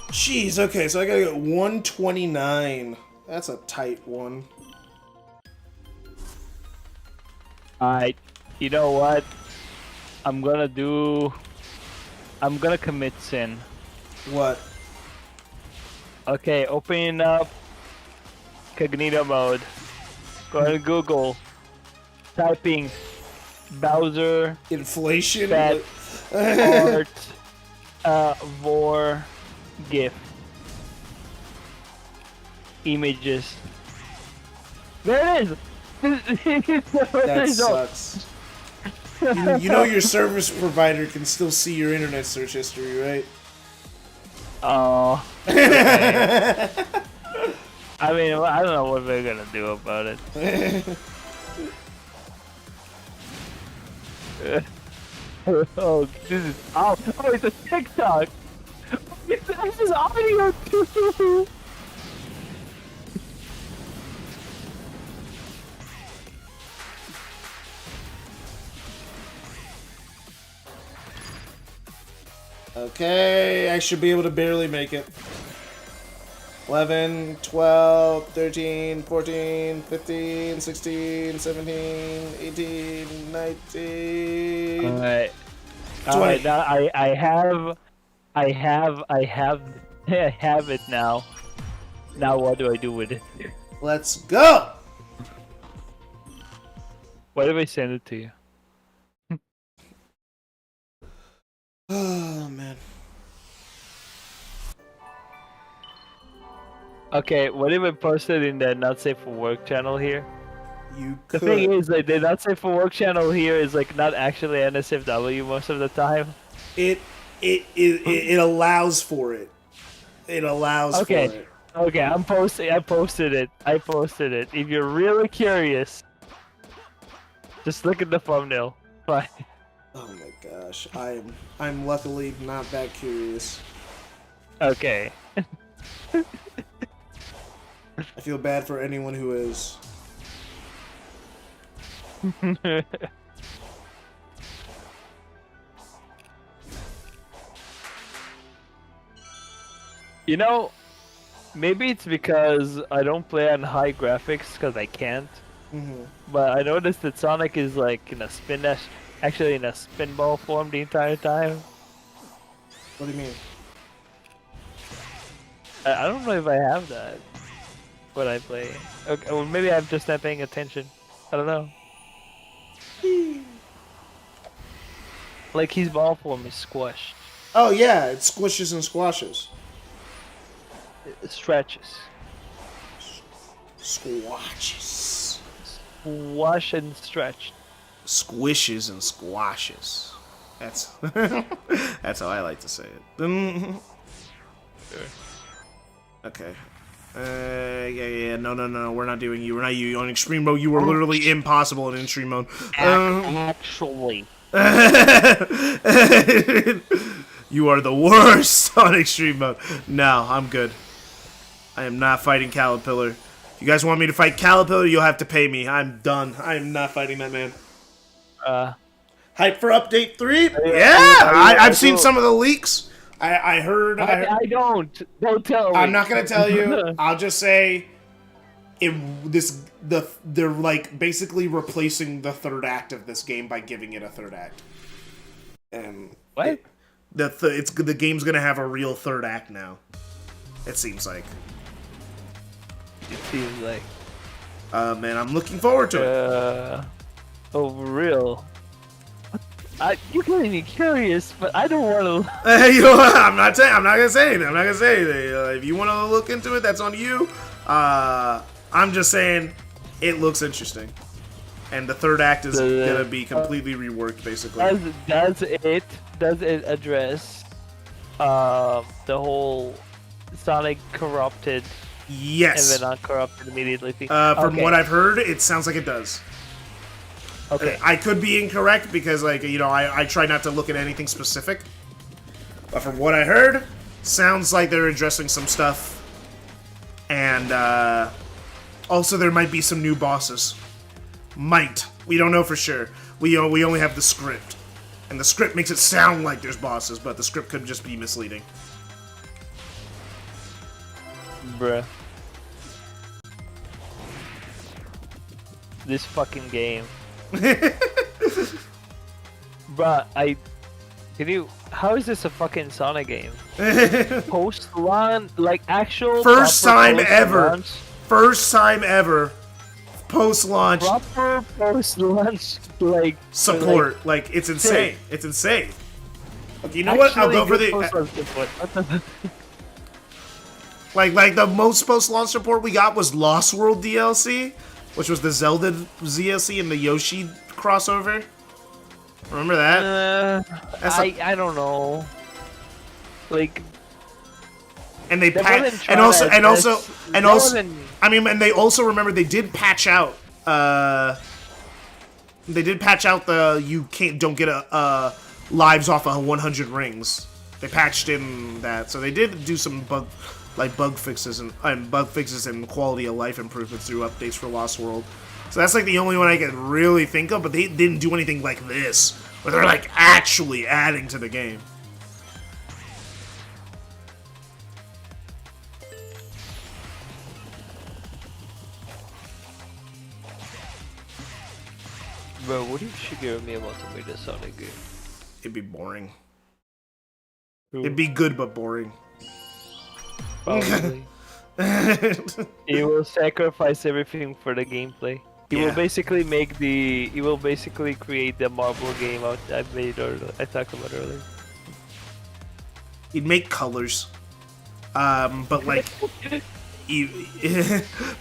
Jeez, okay, so I gotta get 129. That's a tight one. Alright, you know what? I'm gonna commit sin. What? Okay, opening up Cognito mode. Go to Google. Typing Bowser Inflation? Fat Art Vor GIF images. There it is. That sucks. You know your service provider can still see your internet search history, right? Oh. Okay. I mean, I don't know what we're gonna do about it. Oh, this is oh, it's a TikTok. This is audio too. Okay, I should be able to barely make it. 11, 12, 13, 14, 15, 16, 17, 18, 19... Alright. 20. Alright, now I have it now. Now what do I do with it? Let's go! Why did I send it to you? Oh, man. Okay, what if I posted in the Not Safe for Work channel here? You The could. thing is, like, the Not Safe for Work channel here is like not actually NSFW most of the time. It allows for it. It allows for it. Okay, I posted it. If you're really curious, just look at the thumbnail. Fine. Oh my gosh, I'm luckily not that curious. Okay. I feel bad for anyone who is. You know, maybe it's because I don't play on high graphics because I can't. But I noticed that Sonic is like in a actually in a spinball form the entire time. What do you mean? I don't know if I have that when I play. Okay, well, maybe I'm just not paying attention. I don't know. Like his ball form is squashed. Oh yeah, it squishes and squashes. It stretches. Squashes. Squash and stretch. Squishes and squashes. That's that's how I like to say it. Okay. Yeah. No. We're not doing you. We're not you. On extreme mode, you were literally impossible in extreme mode. Actually. You are the worst on extreme mode. No, I'm good. I am not fighting Caterpillar. If you guys want me to fight Caterpillar, you'll have to pay me. I'm done. I am not fighting that man. Hype for update 3? Yeah, I've seen some of the leaks. I heard. I don't. Don't tell me. I'm not gonna tell you. I'll just say, they're like basically replacing the third act of this game by giving it a third act. And What? The game's gonna have a real third act now. It seems like. It seems like. Man, I'm looking forward to it. Oh, for real. You're getting me curious, but I don't want to. You know what? I'm not gonna say anything. If you want to look into it, that's on you. I'm just saying, it looks interesting, and the third act is gonna be completely reworked, basically. Does it address the whole Sonic corrupted Yes. and then uncorrupted immediately thing? From what I've heard, it sounds like it does. Okay. I could be incorrect because, like, you know, I try not to look at anything specific. But from what I heard, sounds like they're addressing some stuff. And, also there might be some new bosses. Might. We don't know for sure. We only have the script. And the script makes it sound like there's bosses, but the script could just be misleading. Bruh. This fucking game. Bruh, how is this a fucking Sonic game? Post-launch, like actual First time ever. post-launch? First time ever. Post-launch Proper post-launch, like... support. Like, it's insane. It's insane. Okay, you know what? I'll go for the like the most post-launch support we got was Lost World DLC, which was the Zelda DLC and the Yoshi crossover. Remember that? I don't know. Like, and they wasn't and also wasn't- I mean, and they also remember they did patch out the you don't get a lives off of 100 rings. They patched in that, so they did do some bug fixes and quality of life improvements through updates for Lost World. So that's like the only one I can really think of, but they didn't do anything like this, where they're like actually adding to the game. Bro, what if Shigeru Miyamoto made a Sonic game? It'd be boring. It'd be good, but boring. Probably. He will sacrifice everything for the gameplay. He will basically he will basically create the marble game I talked about earlier. He'd make colors. But like,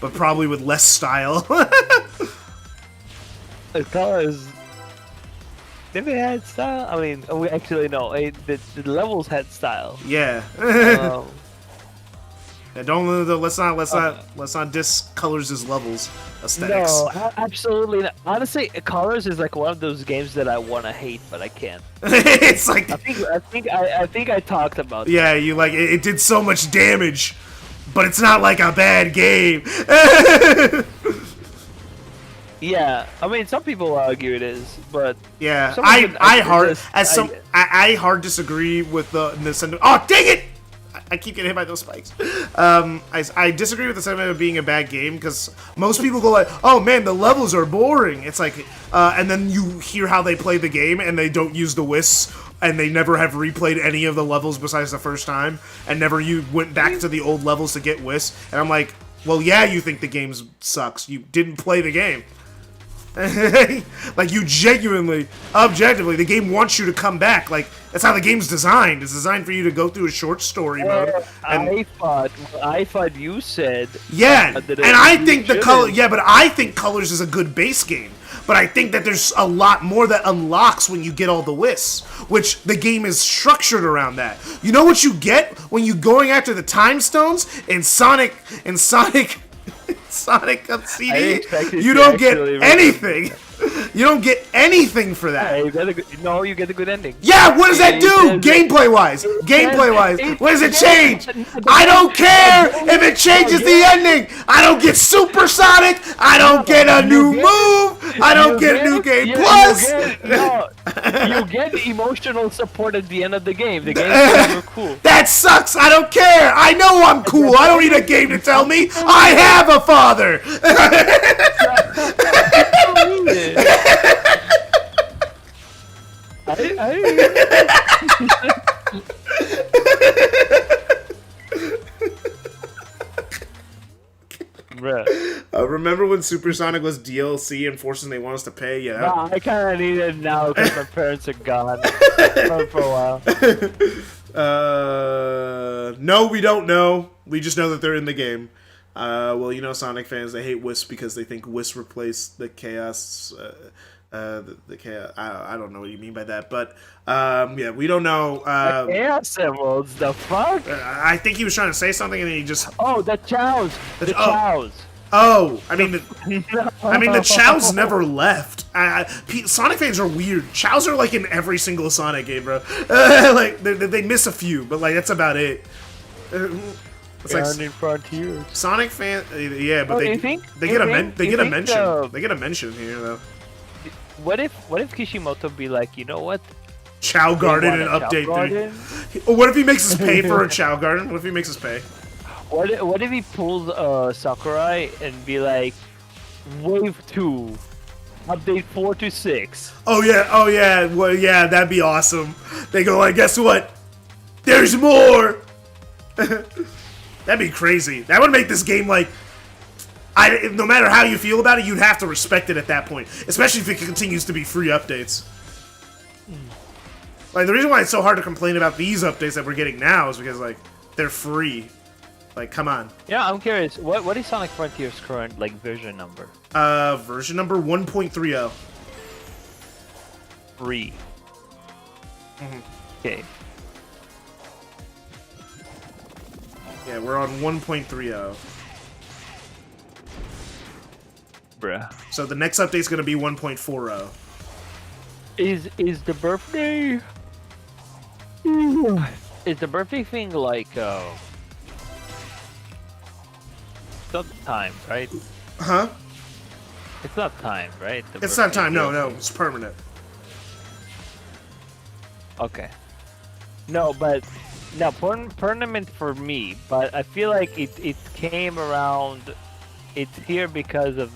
but probably with less style. The colors, maybe it had style. I mean, we actually no. The levels had style. Yeah. Let's not diss colors as levels aesthetics. No, absolutely not. Honestly, Colors is like one of those games that I want to hate, but I can't. It's like I think I talked about. Yeah, you like it did so much damage, but it's not like a bad game. Yeah, I mean, some people argue it is, but yeah, I hard disagree with the sentiment. Oh, dang it! I keep getting hit by those spikes. I disagree with the sentiment of being a bad game because most people go like, "Oh man, the levels are boring." It's like, and then you hear how they play the game and they don't use the whisks and they never have replayed any of the levels besides the first time and never went back to the old levels to get whisks. And I'm like, well, yeah, you think the game sucks. You didn't play the game. Like, you genuinely, objectively, the game wants you to come back. Like, that's how the game's designed. It's designed for you to go through a short story mode. And I thought you said. Yeah, and I think the color. Yeah, but I think Colors is a good base game. But I think that there's a lot more that unlocks when you get all the whisks, which the game is structured around that. You know what you get when you're going after the time stones in Sonic CD? You don't get anything. You don't get anything for that. You get a good ending. Yeah, what does that do? Gameplay-wise. What does it change? I don't care if it changes the ending. I don't get Supersonic. I don't get a new move. I don't get a new game plus. You get emotional support at the end of the game. The game is super cool. That sucks. I don't care. I know I'm cool. I don't need a game to tell me. I have a father. Remember when Supersonic was DLC and Forces they want us to pay? Yeah. No, I kind of need it now because my parents are gone for a while. No, we don't know. We just know that they're in the game. Well, you know, Sonic fans, they hate Wisp because they think Wisp replaced the Chaos. The Chaos. I don't know what you mean by that, but yeah, we don't know. Chaos Emeralds, the fuck? I think he was trying to say something, and then he just. Oh, the Chows. The Chows. Oh, I mean, the Chows never left. Sonic fans are weird. Chows are like in every single Sonic game, bro. Like they miss a few, but like that's about it. It's like Frontiers. Sonic fan, yeah, but they get a mention. They get a mention here though. What if Kishimoto be like, you know what? Chow Garden and update 3. What if he makes us pay for a Chow Garden? What if he makes us pay? What if he pulls Sakurai and be like, Wave 2, update 4 to 6. Oh yeah, well yeah, that'd be awesome. They go like, guess what? There's more. That'd be crazy. That would make this game like, no matter how you feel about it, you'd have to respect it at that point, especially if it continues to be free updates. Like, the reason why it's so hard to complain about these updates that we're getting now is because, like, they're free. Like, come on. Yeah, I'm curious. What is Sonic Frontier's current like version number? Version number 1.30. Free. Okay. Yeah, we're on 1.30. Bruh. So the next update's gonna be 1.40. Is the birthday? Is the birthday thing like it's not time, right? Huh? It's not time, right? The It's not birthday time. No, thing? no, it's permanent. Okay. No, but no tournament for me. But I feel like it came around. It's here because of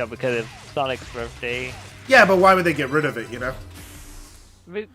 because of Sonic's birthday. Yeah, but why would they get rid of it? You know, But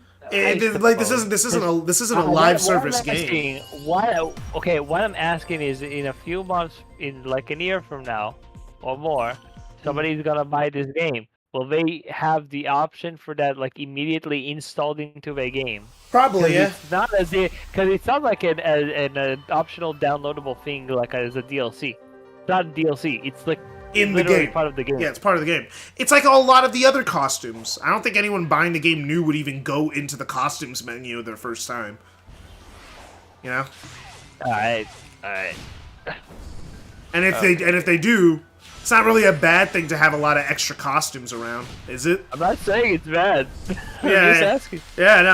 like this isn't a live service game. What I'm asking is, in a few months, in like a year from now or more, somebody's gonna buy this game. Will they have the option for that, like, immediately installed into their game? Probably, yeah. It's not because it's not like an optional downloadable thing, like as a DLC. It's not a DLC. It's like In the literally game. part of the game. Yeah, it's part of the game. It's like a lot of the other costumes. I don't think anyone buying the game new would even go into the costumes menu their first time. You know? All right. And if they do, it's not really a bad thing to have a lot of extra costumes around, is it? I'm not saying it's bad. I'm Yeah, just asking. Yeah, no,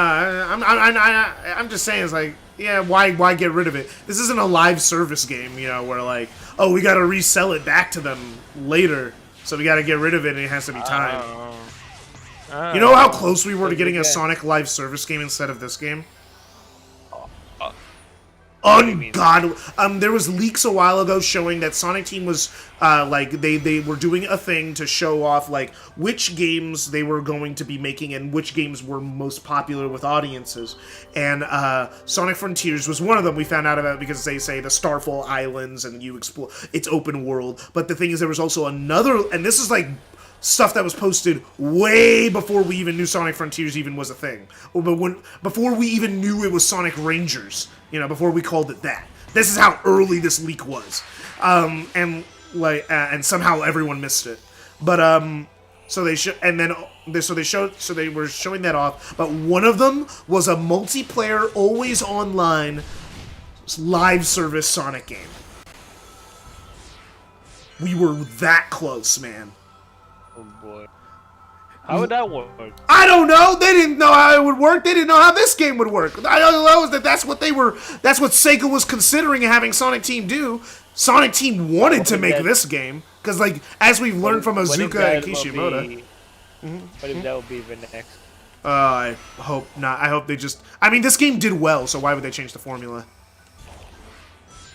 I'm just saying, it's like, yeah, why get rid of it? This isn't a live service game, you know, where like, oh, we gotta resell it back to them later, so we gotta get rid of it and it has to be timed. You know how close we were to getting a Sonic live service game instead of this game? Ungodly. There was leaks a while ago showing that Sonic Team was like they were doing a thing to show off like which games they were going to be making and which games were most popular with audiences. And Sonic Frontiers was one of them. We found out about because they say the Starfall Islands and you explore. It's open world. But the thing is, there was also another, and this is like stuff that was posted way before we even knew Sonic Frontiers even was a thing, or before we even knew it was Sonic Rangers. You know, before we called it that. This is how early this leak was, and somehow everyone missed it. But so they were showing that off. But one of them was a multiplayer, always online, live service Sonic game. We were that close, man. Oh boy. How would that work? I don't know. They didn't know how it would work. They didn't know how this game would work. I don't know is that's what Sega was considering having Sonic Team do. Sonic Team wanted to make this game because, like, as we've learned from Azuka and Kishimoto. What if that would be the next? I hope not. I hope they just. I mean, this game did well, so why would they change the formula?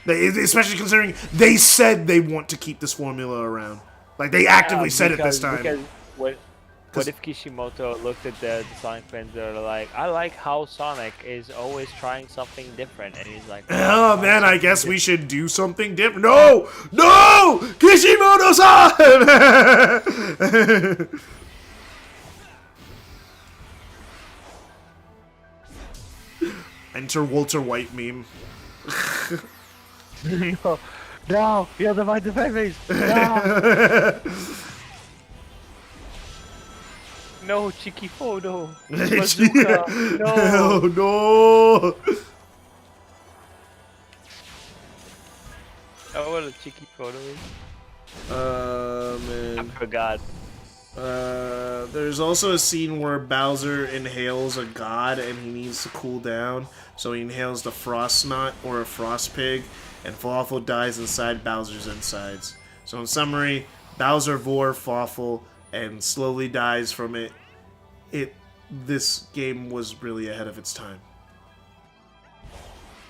Especially considering they said they want to keep this formula around. Like, they actively said it this time. What if Kishimoto looked at the Sonic fans that are like, I like how Sonic is always trying something different, and he's like, oh man, I guess we should do something different. No! No! Kishimoto-san! Enter Walter White meme. No, you have to fight the face. No. No, cheeky photo. Bazooka. No. Oh, no. Oh, what a cheeky photo is. Man. I forgot. There's also a scene where Bowser inhales a god and he needs to cool down, so he inhales the frost knot or a frost pig, and Fawful dies inside Bowser's insides. So in summary, Bowser vor Fawful and slowly dies from it. This game was really ahead of its time.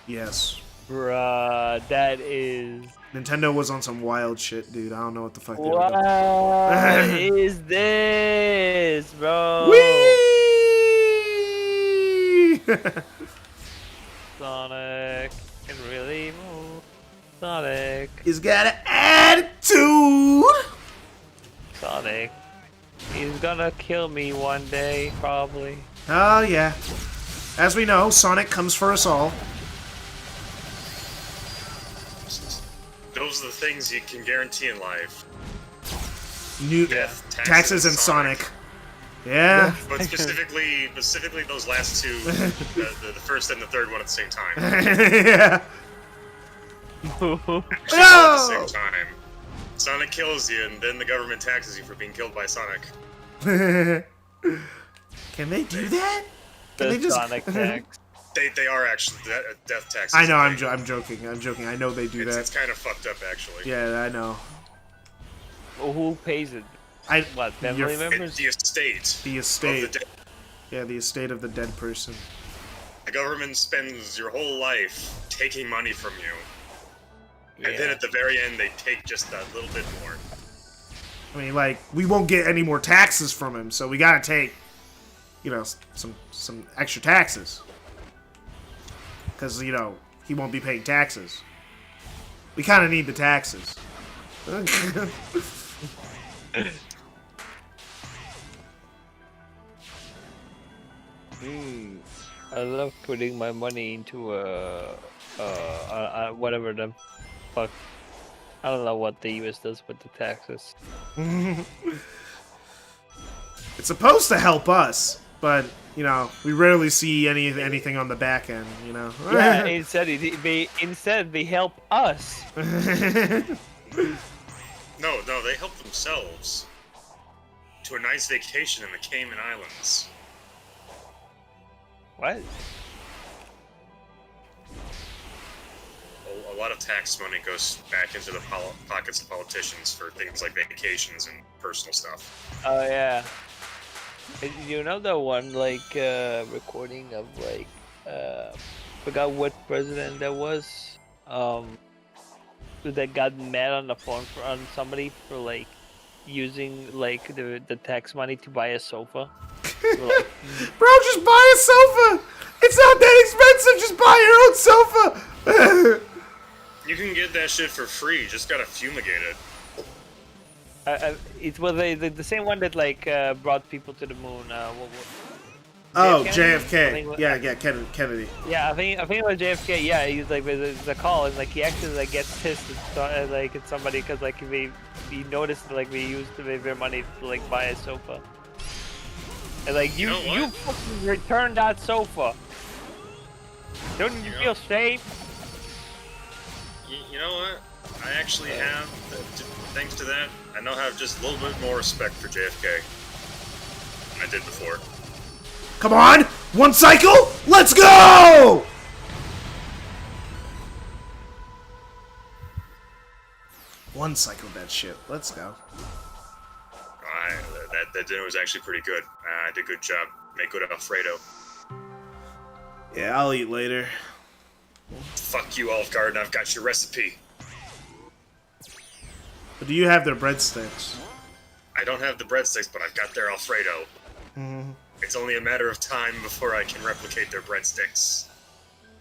Yes. Bruh, that is... Nintendo was on some wild shit, dude. I don't know what the fuck they were What doing. is this, bro? Whee! Sonic can really move. Sonic. He's got an attitude! Sonic. He's gonna kill me one day, probably. Oh, yeah. As we know, Sonic comes for us all. Those are the things you can guarantee in life. New Death, taxes and Sonic. Yeah. But specifically those last two, the first and the third one at the same time. Yeah. Actually, all at No! the same time. Sonic kills you, and then the government taxes you for being killed by Sonic. Can they do that? Can The they just... Sonic tax. They are actually death taxes. I know, I'm joking. I'm joking. I know they do It's that. kind of fucked up, actually. Yeah, I know. Well, who pays it? What, family your- members? The estate. The Of estate. the dead. Yeah, the estate of the dead person. The government spends your whole life taking money from you. And then Yeah. at the very end, they take just a little bit more. I mean, like, we won't get any more taxes from him, so we gotta take, you know, some extra taxes. Because, you know, he won't be paying taxes. We kind of need the taxes. I love putting my money into whatever the fuck. I don't know what the US does with the taxes. It's supposed to help us, but, you know, we rarely see anything on the back end, you know? Yeah, instead they help us. No, they help themselves. To a nice vacation in the Cayman Islands. What? A lot of tax money goes back into the pockets of politicians for things like vacations and personal stuff. Oh yeah. You know the one like recording of like forgot what president that was that got mad on the phone on somebody for like using like the tax money to buy a sofa. Like, Bro, just buy a sofa! It's not that expensive, just buy your own sofa! You can get that shit for free, just gotta fumigate it. it was the same one that like brought people to the moon. Oh, I JFK. think- Yeah, Kennedy. Yeah, I think it was JFK. Yeah, he's like there's a call and like he actually like gets pissed at like at somebody because like he noticed like they used their money to like buy a sofa. And like you know what? you fucking return that sofa. Don't you feel shame? You know what? I actually have, thanks to that, I now have just a little bit more respect for JFK than I did before. Come on! One cycle! Let's go! One cycle that shit. Let's go. That dinner was actually pretty good. I did a good job. Make good Alfredo. Yeah, I'll eat later. Fuck you, Olive Garden. I've got your recipe. But do you have their breadsticks? I don't have the breadsticks, but I've got their Alfredo. It's only a matter of time before I can replicate their breadsticks.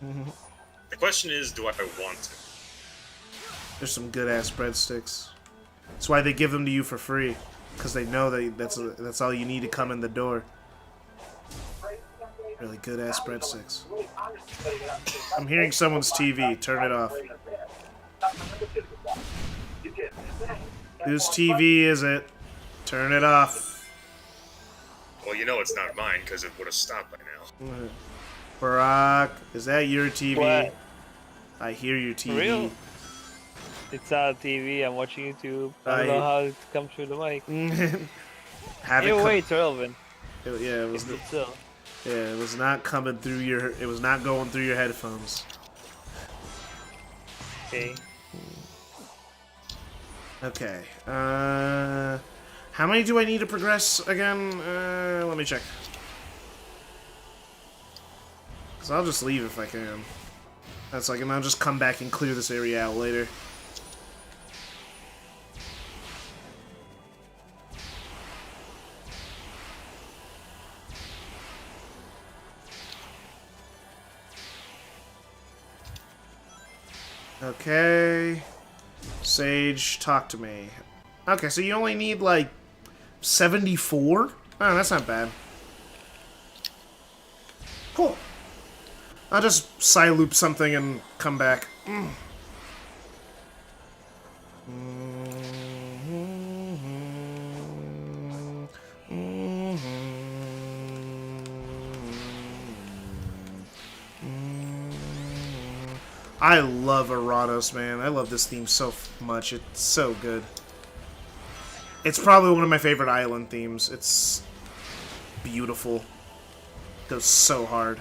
The question is, do I want to? There's some good-ass breadsticks. That's why they give them to you for free. Because they know that's all you need to come in the door. Really good-ass breadsticks. I'm hearing someone's TV. Turn it off. Whose TV is it? Turn it off. Well, you know it's not mine, because it would have stopped by now. Barack, is that your TV? What? I hear your TV. For real? It's not a TV. I'm watching YouTube. I don't know how it comes through the mic. Have it Either come- way, it's relevant. yeah, it was. But still. Yeah, it was not coming through your. It was not going through your headphones. Okay. Okay. How many do I need to progress again? Let me check. Cause I'll just leave if I can. That's like, and I'll just come back and clear this area out later. Okay. Sage, talk to me. Okay, so you only need like 74? Oh, that's not bad. Cool. I'll just side loop something and come back. I love Arados, man. I love this theme so much. It's so good. It's probably one of my favorite island themes. It's beautiful. Goes so hard.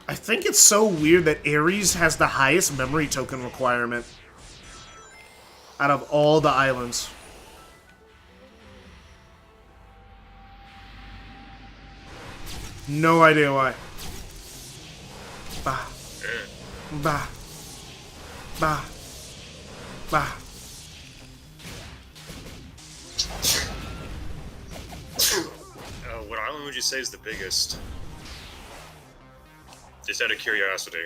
I think it's so weird that Ares has the highest memory token requirement out of all the islands. No idea why. Bah. Bah. Bah. Bah. What island would you say is the biggest? Just out of curiosity.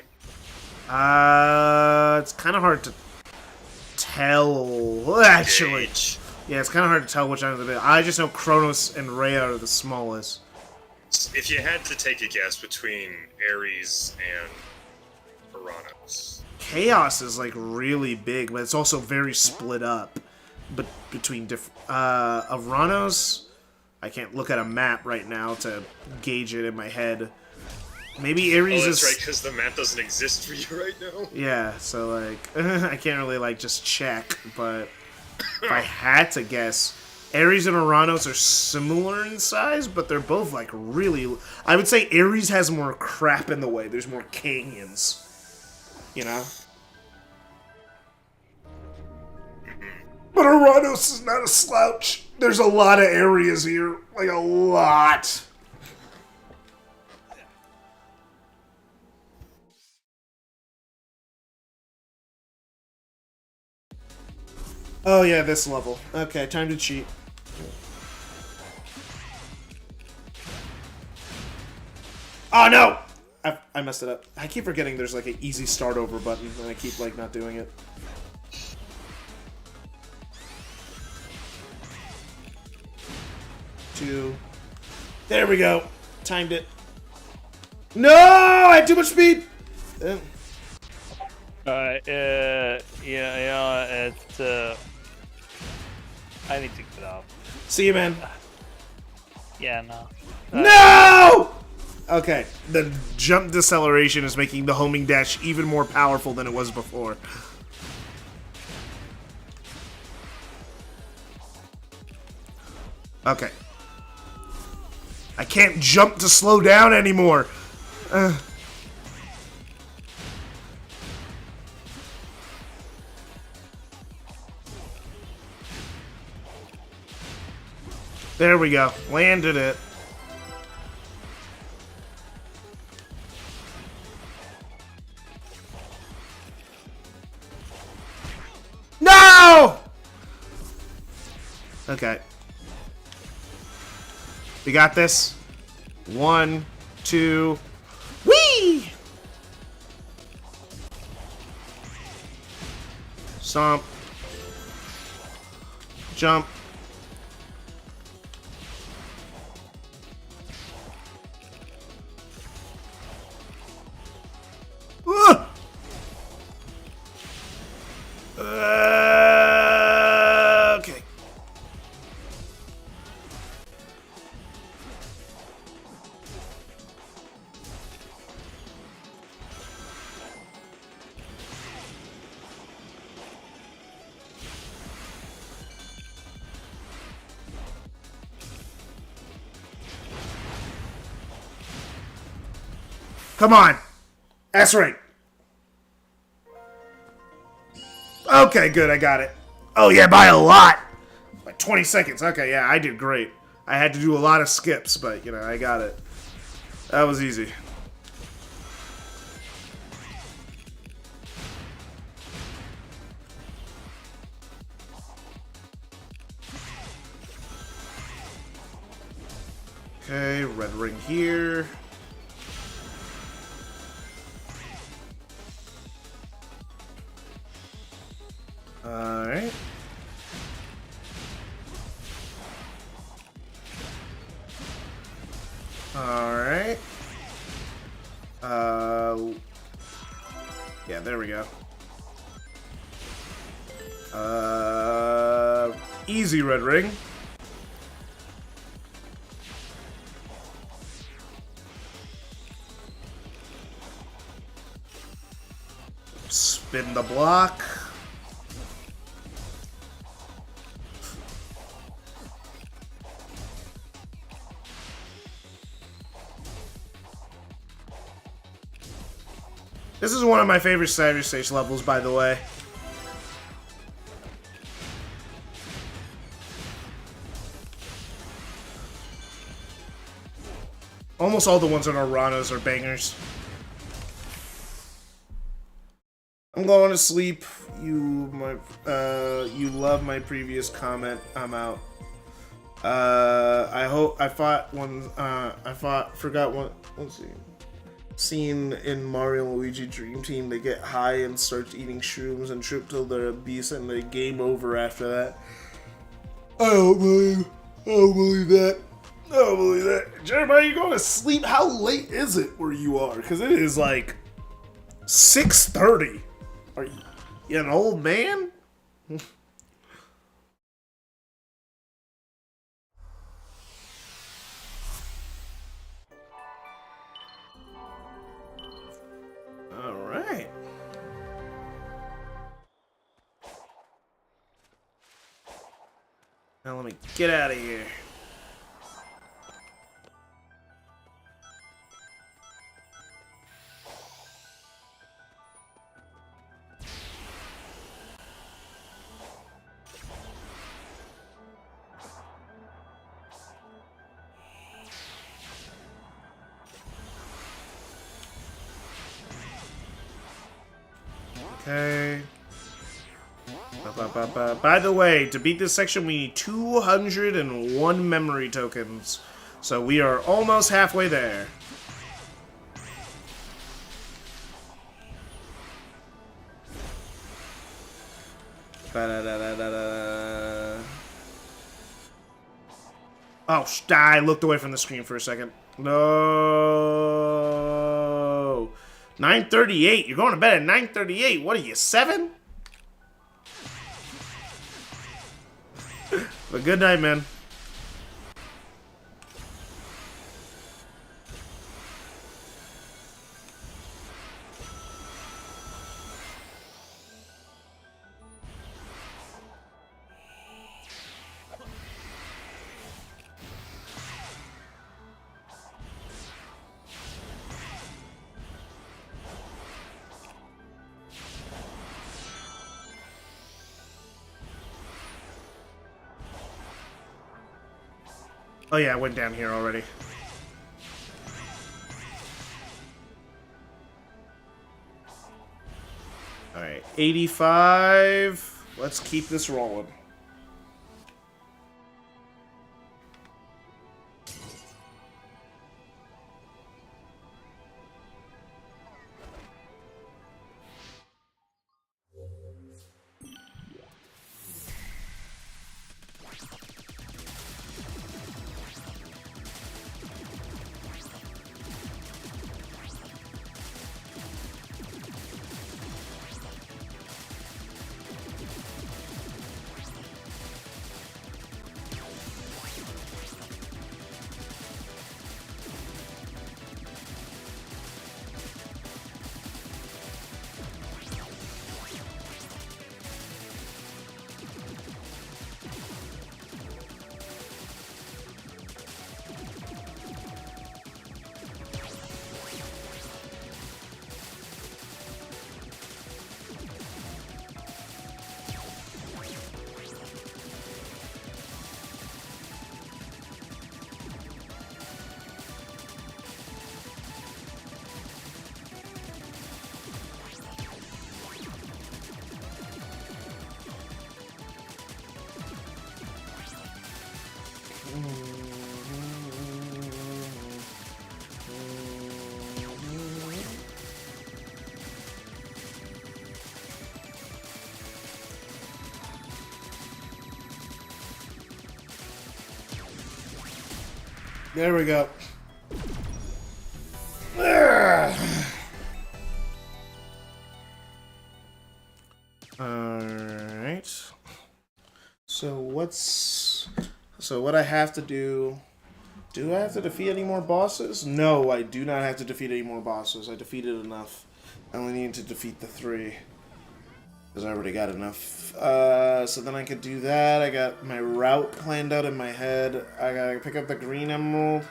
It's kind of hard to tell, actually. Gauge. Yeah, it's kind of hard to tell which island is the biggest. I just know Kronos and Rhea are the smallest. If you had to take a guess between Ares and Uranus. Chaos is like really big, but it's also very split up. But between different Uranus, I can't look at a map right now to gauge it in my head. Maybe Ares Oh, that's is right, because the map doesn't exist for you right now. Yeah, so like I can't really like just check, but if I had to guess, Ares and Uranus are similar in size, but they're both like really. I would say Ares has more crap in the way. There's more canyons, you know. But Uranus is not a slouch. There's a lot of areas here, like a lot. Oh yeah, this level. Okay, time to cheat. Oh no! I messed it up. I keep forgetting there's like an easy start over button, and I keep like not doing it. Two. There we go. Timed it. No! I had too much speed! Yeah, it's, I need to get off. See you, man. Yeah, no. No! Okay, the jump deceleration is making the homing dash even more powerful than it was before. Okay. I can't jump to slow down anymore. There we go. Landed it. No! Okay. We got this. 1, 2. Whee! Stomp. Jump. Okay. Come on. That's right. Okay, good, I got it. Oh yeah, by a lot. By 20 seconds. Okay, yeah, I did great. I had to do a lot of skips, but, you know, I got it. That was easy. Okay, red ring here. Alright. Yeah, there we go. Easy red ring. Spin the block. This is one of my favorite Cyber Stage levels, by the way. Almost all the ones on Aranas are bangers. I'm going to sleep. You love my previous comment. I'm out. Forgot one. Let's see. Scene in Mario and Luigi Dream Team, they get high and start eating shrooms and trip till they're a beast and they game over after that. I don't believe that. I don't believe that. Jeremiah, you going to sleep? How late is it where you are? Because it is like 6:30. Are you an old man? Alright. Now let me get out of here. Okay. By the way, to beat this section, we need 201 memory tokens. So we are almost halfway there. Oh, I looked away from the screen for a second. No. 9:38. You're going to bed at 9:38. What are you, 7? But good night, man. Oh yeah, I went down here already. Alright, 85. Let's keep this rolling. There we go. let's... So what I have to do... Do I have to defeat any more bosses? No, I do not have to defeat any more bosses. I defeated enough. I only need to defeat the 3. Because I already got enough. So then I could do that. I got my route planned out in my head. I gotta pick up the green emerald.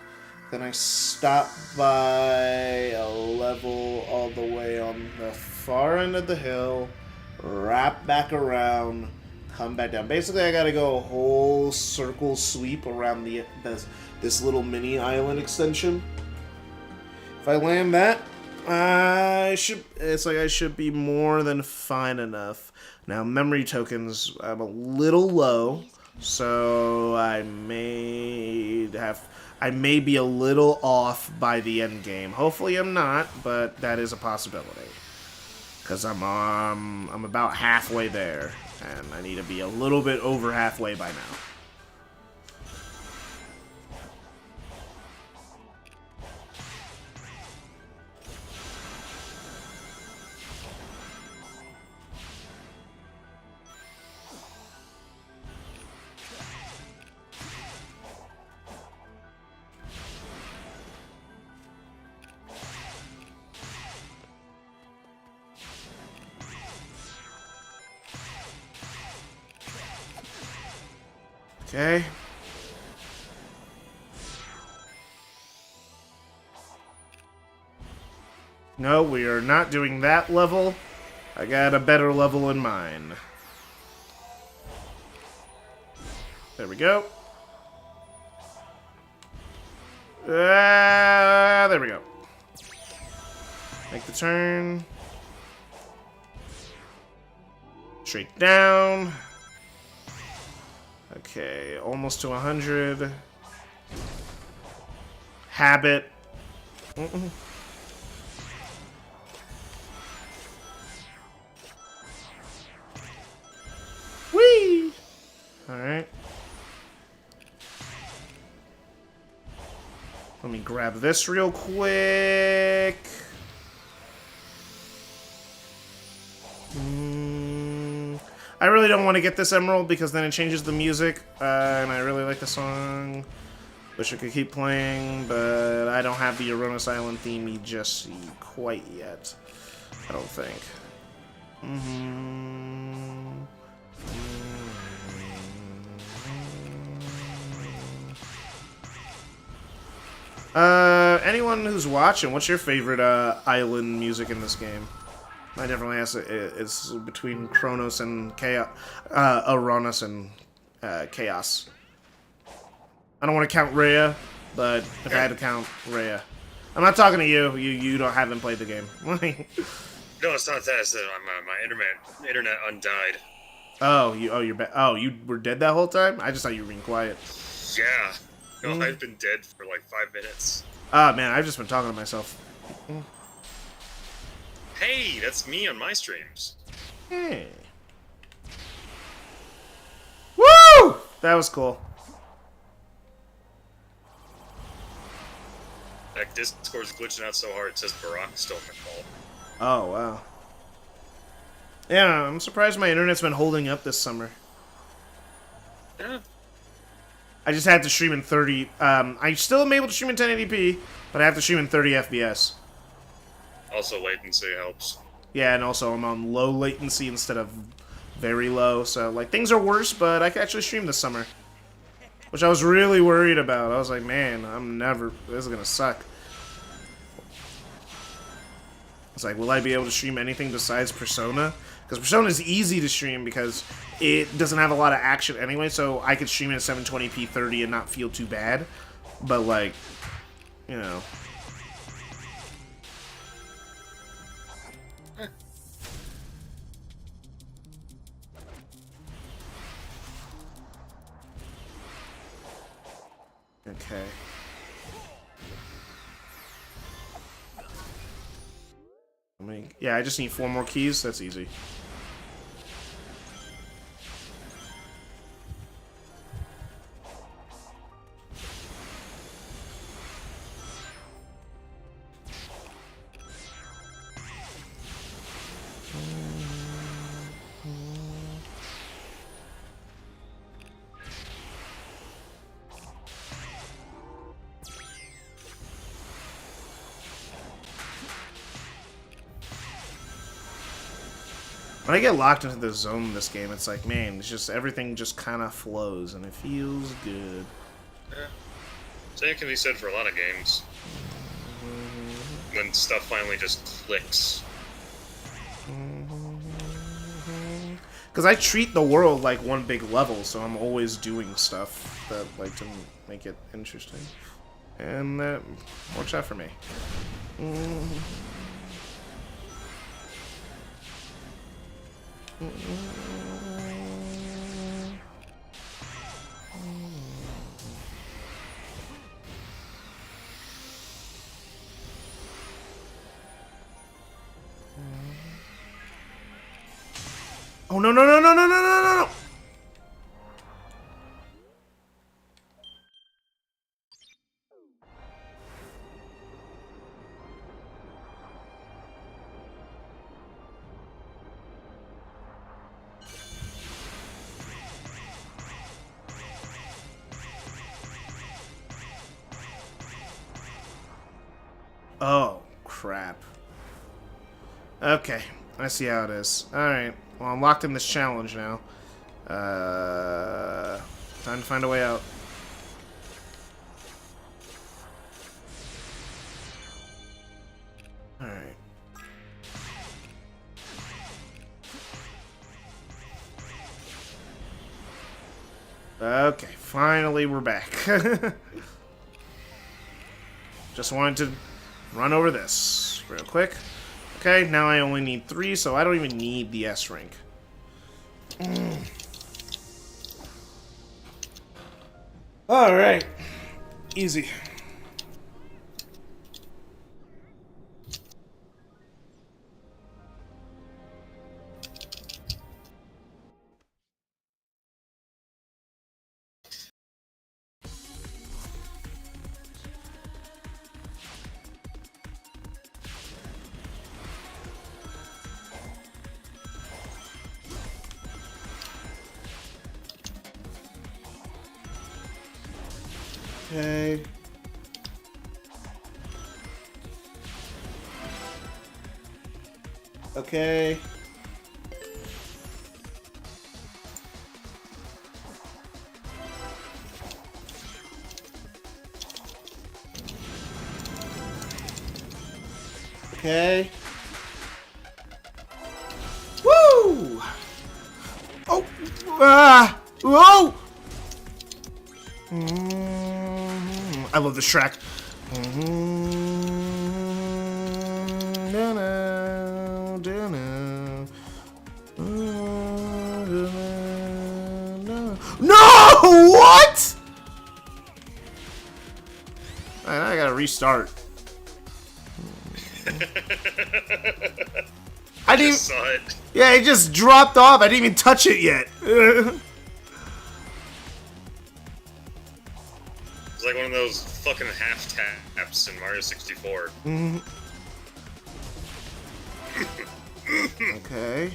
Then I stop by a level all the way on the far end of the hill. Wrap back around. Come back down. Basically, I gotta go a whole circle sweep around this little mini island extension. If I land that, it's like I should be more than fine enough. Now, memory tokens, I'm a little low, so I may be a little off by the end game. Hopefully I'm not, but that is a possibility. Because I'm about halfway there, and I need to be a little bit over halfway by now. Okay. No, we are not doing that level. I got a better level in mind. There we go. There we go. Make the turn. Straight down. Okay, almost to 100. Habit. Whee! Alright. Let me grab this real quick. I really don't want to get this emerald because then it changes the music, and I really like the song. Wish I could keep playing, but I don't have the Aronis Island theme just quite yet. I don't think. Anyone who's watching, what's your favorite island music in this game? I definitely ask it's between Kronos and Chaos, Aronis and Chaos. I don't want to count Rhea, but if I had to count Rhea, I'm not talking to you. You haven't played the game. No, it's not that. It's my internet undied. You were dead that whole time? I just thought you were being quiet. Yeah. No, I've been dead for like 5 minutes. Oh man, I've just been talking to myself. Hey, that's me on my streams. Hey. Woo! That was cool. That Discord's glitching out so hard it says Barack stole my call. Oh, wow. Yeah, I'm surprised my internet's been holding up this summer. Yeah. I just had to stream in 30... I still am able to stream in 1080p, but I have to stream in 30 FPS. Also, latency helps. Yeah, and also I'm on low latency instead of very low, so, like, things are worse, but I can actually stream this summer. Which I was really worried about. I was like, man, this is gonna suck. It's like, will I be able to stream anything besides Persona? Because Persona is easy to stream because it doesn't have a lot of action anyway, so I could stream it at 720p 30 and not feel too bad. But, like, you know... Okay. Yeah, I just need 4 more keys. That's easy. When I get locked into the zone in this game, it's like, man, it's just everything just kind of flows and it feels good. Yeah. Same can be said for a lot of games. When stuff finally just clicks. Because I treat the world like one big level, so I'm always doing stuff that like to make it interesting, and that works out for me. Oh no no no no no no no no! Oh crap. Okay, I see how it is. Alright, well I'm locked in this challenge now. Time to find a way out. Alright. Okay, finally we're back. Just wanted to run over this real quick. Okay, now I only need 3, so I don't even need the S rank. Alright. Easy. Okay. Okay. Okay. Woo! Oh! Ah! Whoa! I love this track. No! What? Man, I gotta restart. I didn't. Saw it. Yeah, it just dropped off. I didn't even touch it yet. It's like one of those fucking half taps in Mario 64. Okay.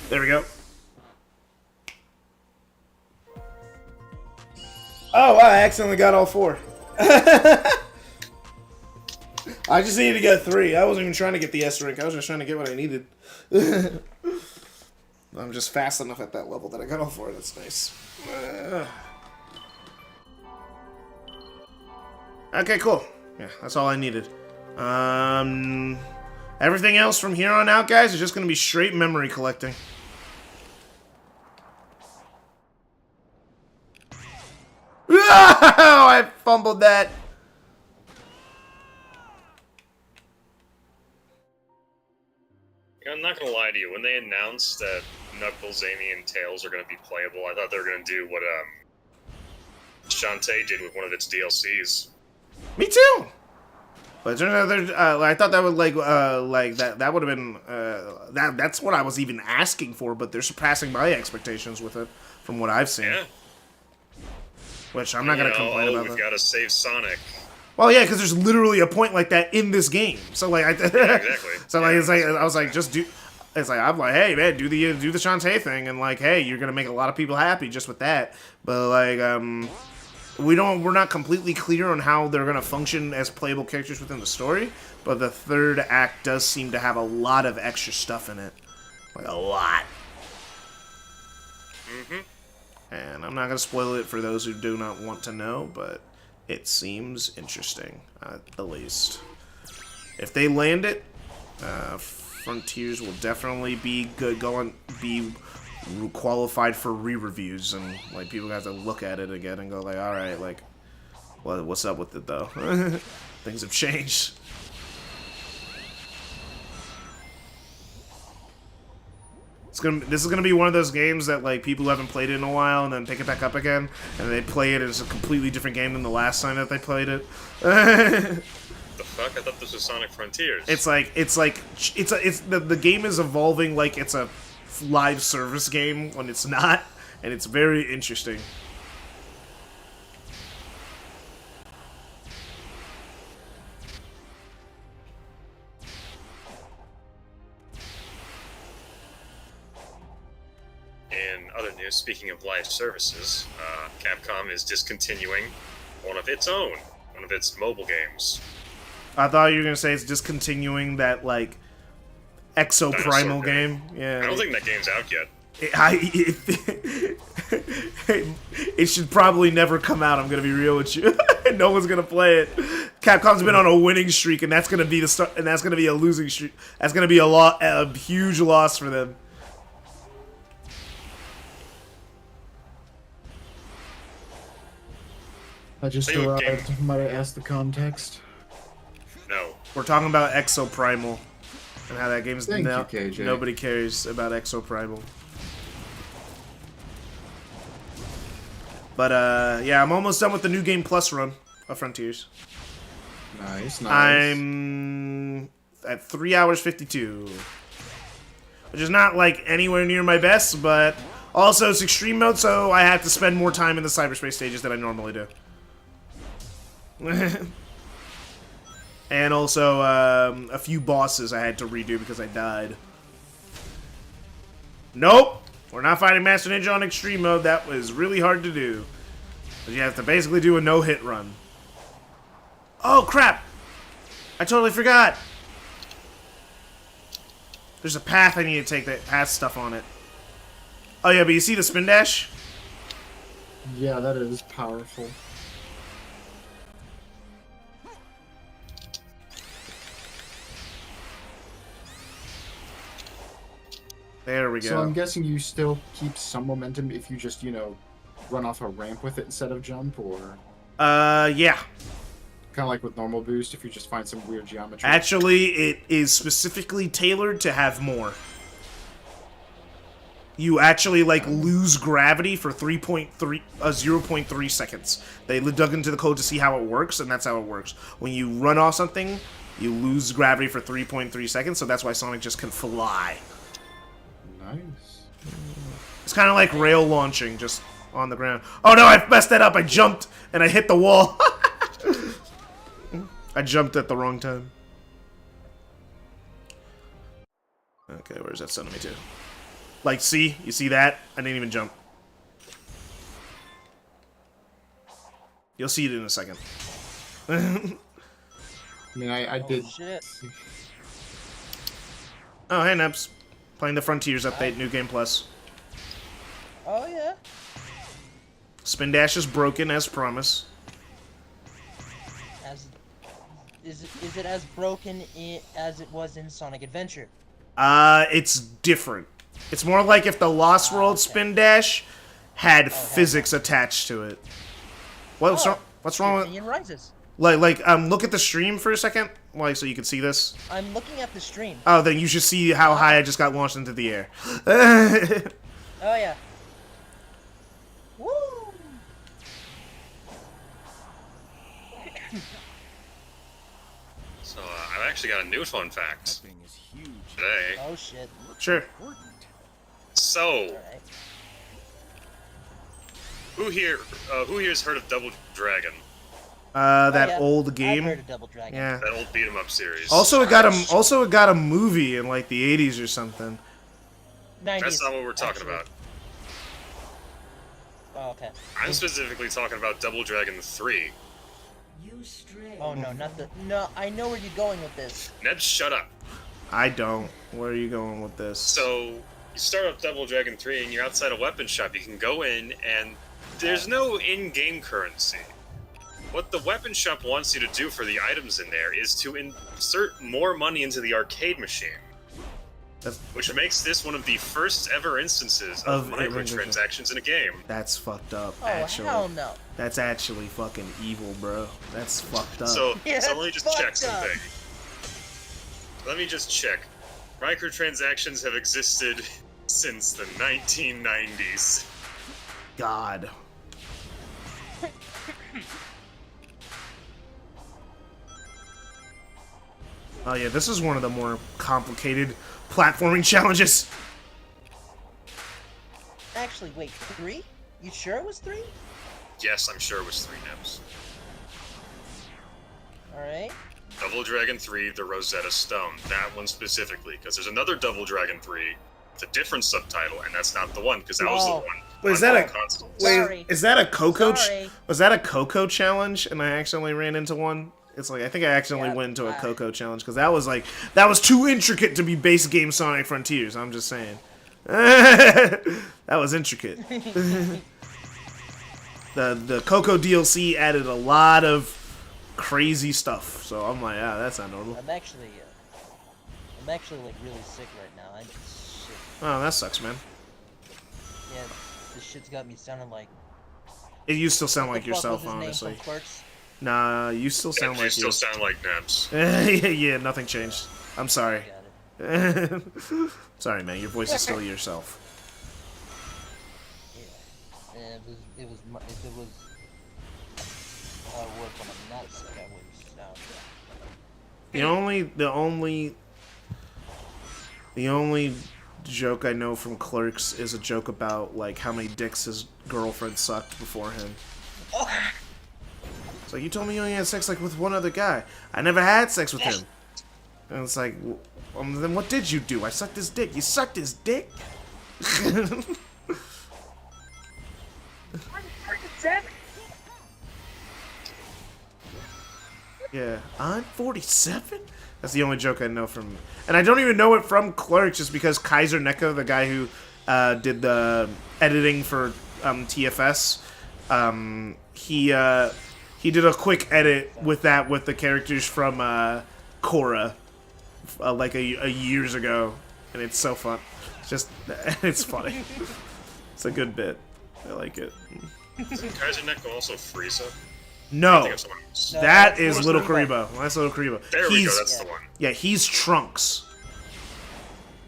There we go. Oh, wow, I accidentally got all 4. I just needed to get 3. I wasn't even trying to get the S rank. I was just trying to get what I needed. I'm just fast enough at that level that I got all 4. That's nice. Okay, cool. Yeah, that's all I needed. Everything else from here on out, guys, is just going to be straight memory collecting. Oh, I fumbled that. I'm not gonna lie to you. When they announced that Knuckles, Amy, and Tails are gonna be playable, I thought they were gonna do what Shantae did with one of its DLCs. Me too. But it turns out I thought that would like that would have been that's what I was even asking for, but they're surpassing my expectations with it from what I've seen. Yeah. Which I'm not gonna complain about. We've that. got to save Sonic. Well, yeah, because there's literally a point like that in this game. So like, Yeah, exactly. so like, it's like I was like, just do. It's like I'm like, hey man, do the Shantae thing, and like, hey, you're gonna make a lot of people happy just with that. But like, we're not completely clear on how they're gonna function as playable characters within the story. But the third act does seem to have a lot of extra stuff in it, like a lot. And I'm not gonna spoil it for those who do not want to know, but it seems interesting, at the least. If they land it, Frontiers will definitely be good. Be qualified for re-reviews, and like people have to look at it again and go like, all right, like, what's up with it though? Things have changed. This is gonna be one of those games that like people who haven't played it in a while and then pick it back up again and they play it as a completely different game than the last time that they played it. The fuck? I thought this was Sonic Frontiers. The game is evolving like it's a live service game when it's not, and it's very interesting. In other news, speaking of live services, Capcom is discontinuing one of its mobile games. I thought you were gonna say it's discontinuing that like Exo Primal game. Yeah. I don't think that game's out yet. It should probably never come out. I'm gonna be real with you. No one's gonna play it. Capcom's been on a winning streak, and that's gonna be the start. And that's gonna be a losing streak. That's gonna be a huge loss for them. I just Video arrived. game. Might I ask the context? No. We're talking about Exo Primal and how that game's Thank you, KJ. nobody cares about Exo Primal. But yeah, I'm almost done with the new game plus run of Frontiers. Nice, nice. I'm at 3 hours 52, which is not like anywhere near my best, but also it's extreme mode, so I have to spend more time in the cyberspace stages than I normally do. And also a few bosses I had to redo because I died. Nope, we're not fighting Master Ninja on extreme mode. That was really hard to do. But you have to basically do a no-hit run. Oh crap! I totally forgot. There's a path I need to take that has stuff on it. Oh yeah, but you see the spin dash? Yeah, that is powerful. There we go. So I'm guessing you still keep some momentum if you just, run off a ramp with it instead of jump, or Yeah. kind of like with normal boost if you just find some weird geometry. Actually, it is specifically tailored to have more. You actually, like, lose gravity for 0.3 seconds. They dug into the code to see how it works, and that's how it works. When you run off something, you lose gravity for 3.3 seconds, so that's why Sonic just can fly. Nice. It's kind of like rail launching, just on the ground. Oh no, I messed that up! I jumped, and I hit the wall. I jumped at the wrong time. Okay, where's that sending me to? Like, see? You see that? I didn't even jump. You'll see it in a second. I mean, I did. Shit. Oh, hey, Nebs. Playing the Frontiers update, New Game Plus. Oh yeah. Spin Dash is broken, as promised. Is it as broken as it was in Sonic Adventure? It's different. It's more like if the Lost World okay. Spin Dash had physics attached to it. What's wrong with... Opinion rises. Look at the stream for a second, so you can see this. I'm looking at the stream. Oh, then you should see how high I just got launched into the air. Oh yeah. Woo! actually got a new fun fact today. Oh shit. Sure. So, Alright. who here's heard of Double Dragon? That yeah. old I've game. heard of Double Dragon. Yeah. That old beat 'em up series. Also, it got a movie in like the 80s or something. 90s. That's not what we're talking actually. about. Oh, okay. I'm specifically talking about Double Dragon 3. Oh no, not the. No, I know where you're going with this. Ned, shut up. I don't. Where are you going with this? So, you start up Double Dragon 3 and you're outside a weapon shop. You can go in and there's no in-game currency. What the weapon shop wants you to do for the items in there is to insert more money into the arcade machine. Which makes this one of the first ever instances of microtransactions in a game. That's fucked up, Oh actually. hell no. That's actually fucking evil, bro. That's fucked up. So, Yeah, so let me just check fucked up. something. Let me just check. Microtransactions have existed since the 1990s. God. Oh yeah, this is one of the more complicated platforming challenges. Actually, wait, 3? You sure it was 3? Yes, I'm sure it was 3 Nebs. Alright. Double Dragon 3, the Rosetta Stone. That one specifically, because there's another Double Dragon 3 with a different subtitle, and that's not the one, because that was the Oh. one. Wait, is on that all consoles. Sorry. Is that a Coco? Sorry. Was that a Coco challenge? And I accidentally ran into one. It's like I think I accidentally Yeah, went into a Coco challenge because that was too intricate to be base game Sonic Frontiers. I'm just saying. That was intricate. the Coco DLC added a lot of crazy stuff. So I'm like, ah, that's not normal. I'm actually like really sick right now. I just shit. Oh, that sucks, man. Yeah, this shit's got me sounding like. You still sound What like the fuck yourself, was his name honestly. from Clerks? Nah, you still sound You like still you. sound like Nebs. Yeah, nothing changed. I'm sorry. Got it. Sorry, man. Your voice is still yourself. Yeah. If it was hard work when I'm not sick, I would sound. The only joke I know from Clerks is a joke about like how many dicks his girlfriend sucked before him. It's like, you told me you only had sex like with one other guy. I never had sex with him. And it's like, then what did you do? I sucked his dick. You sucked his dick? Yeah, I'm 47? That's the only joke I know from... And I don't even know it from Clerks just because Kaiser Neko, the guy who did the editing for TFS, he did a quick edit with the characters from Korra like a years ago, and it's so fun. It's just, it's funny. It's a good bit. I like it. Isn't Kaiser Neko also Frieza? I No, think of someone else. No, that that's is Little Karibo. That's Little Karibo. There we go, that's the one. Yeah, he's Trunks.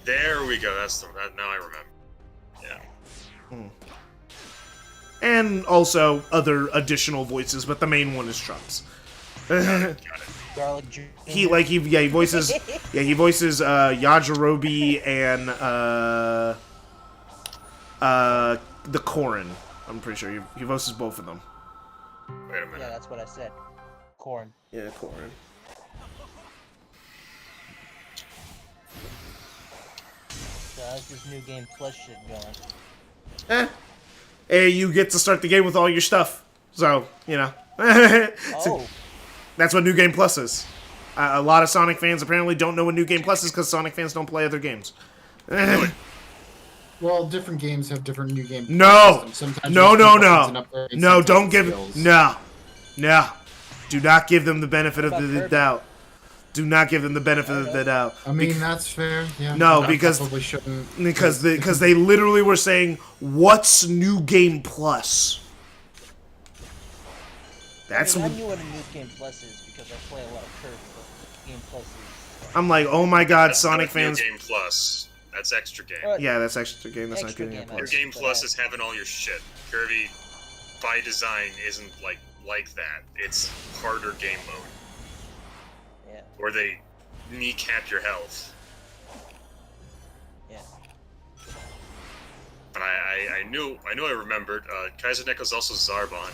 There we go, that's the one. Now I remember. Yeah. And also other additional voices, but the main one is Trunks. Got it. Garlic Jr. he voices Yajirobe and the Corrin. I'm pretty sure he voices both of them. Wait a minute. Yeah, that's what I said. Corn. Yeah, Corrin. So how's this new game plus shit going? Hey, you get to start the game with all your stuff. So, you know. Oh, That's what New Game Plus is. A lot of Sonic fans apparently don't know what New Game Plus is because Sonic fans don't play other games. Well, different games have different new game. No! systems. Sometimes No, you no, have no. buttons and upgrades, No, sometimes don't it's give... skills. No. No. Do not give them the benefit of What about the Kirby? doubt. Do not give them the benefit of the doubt. I mean, that's fair. Yeah. No, I because- probably shouldn't. Because they literally were saying, what's New Game Plus? That's... I knew what a new game plus is because I play a lot of Kirby. But game plus is. I'm like, oh my god, Sonic New fans... Game Plus. That's extra game. Yeah, that's extra game. That's Extra not New Game game, New Plus. Game Plus is having all your shit. Kirby, by design, isn't like that. It's harder game mode. Yeah. Where they kneecap your health. Yeah. And I remembered. Kaiser Neko's also Zarbon.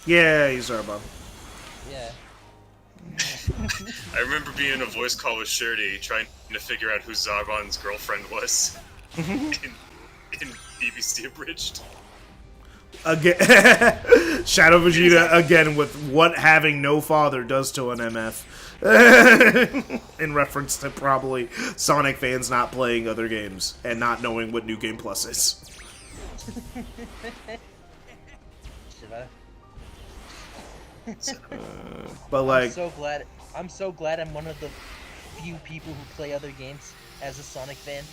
Yeah, he's Zarbon. Yeah. I remember being in a voice call with Shirley trying to figure out who Zarbon's girlfriend was in BBC Abridged. Again, Shadow Vegeta again with what having no father does to an MF. In reference to probably Sonic fans not playing other games and not knowing what New Game Plus is. Should I? But like, I'm so glad I'm one of the few people who play other games as a Sonic fan.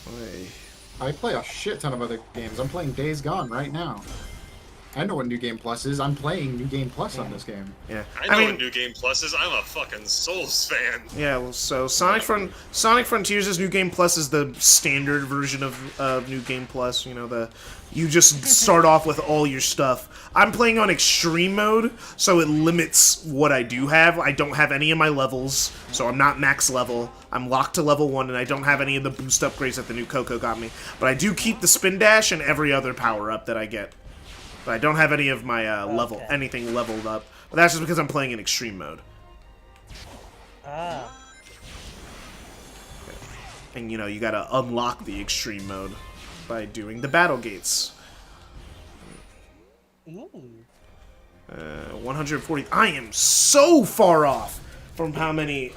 I play a shit ton of other games. I'm playing Days Gone right now. I know what New Game Plus is. I'm playing New Game Plus on this game. yeah, I know what New Game Plus is. I'm a fucking Souls fan. Yeah, well, so Sonic Frontiers' New Game Plus is the standard version of New Game Plus. You know, you just start off with all your stuff. I'm playing on Extreme Mode, so it limits what I do have. I don't have any of my levels, so I'm not max level. I'm locked to level 1, and I don't have any of the boost upgrades that the new Coco got me. But I do keep the Spin Dash and every other power-up that I get. But I don't have any of my anything leveled up. But that's just because I'm playing in Extreme Mode. Ah. And you know, you gotta unlock the Extreme Mode by doing the battle gates. Ooh. 140. I am so far off from how many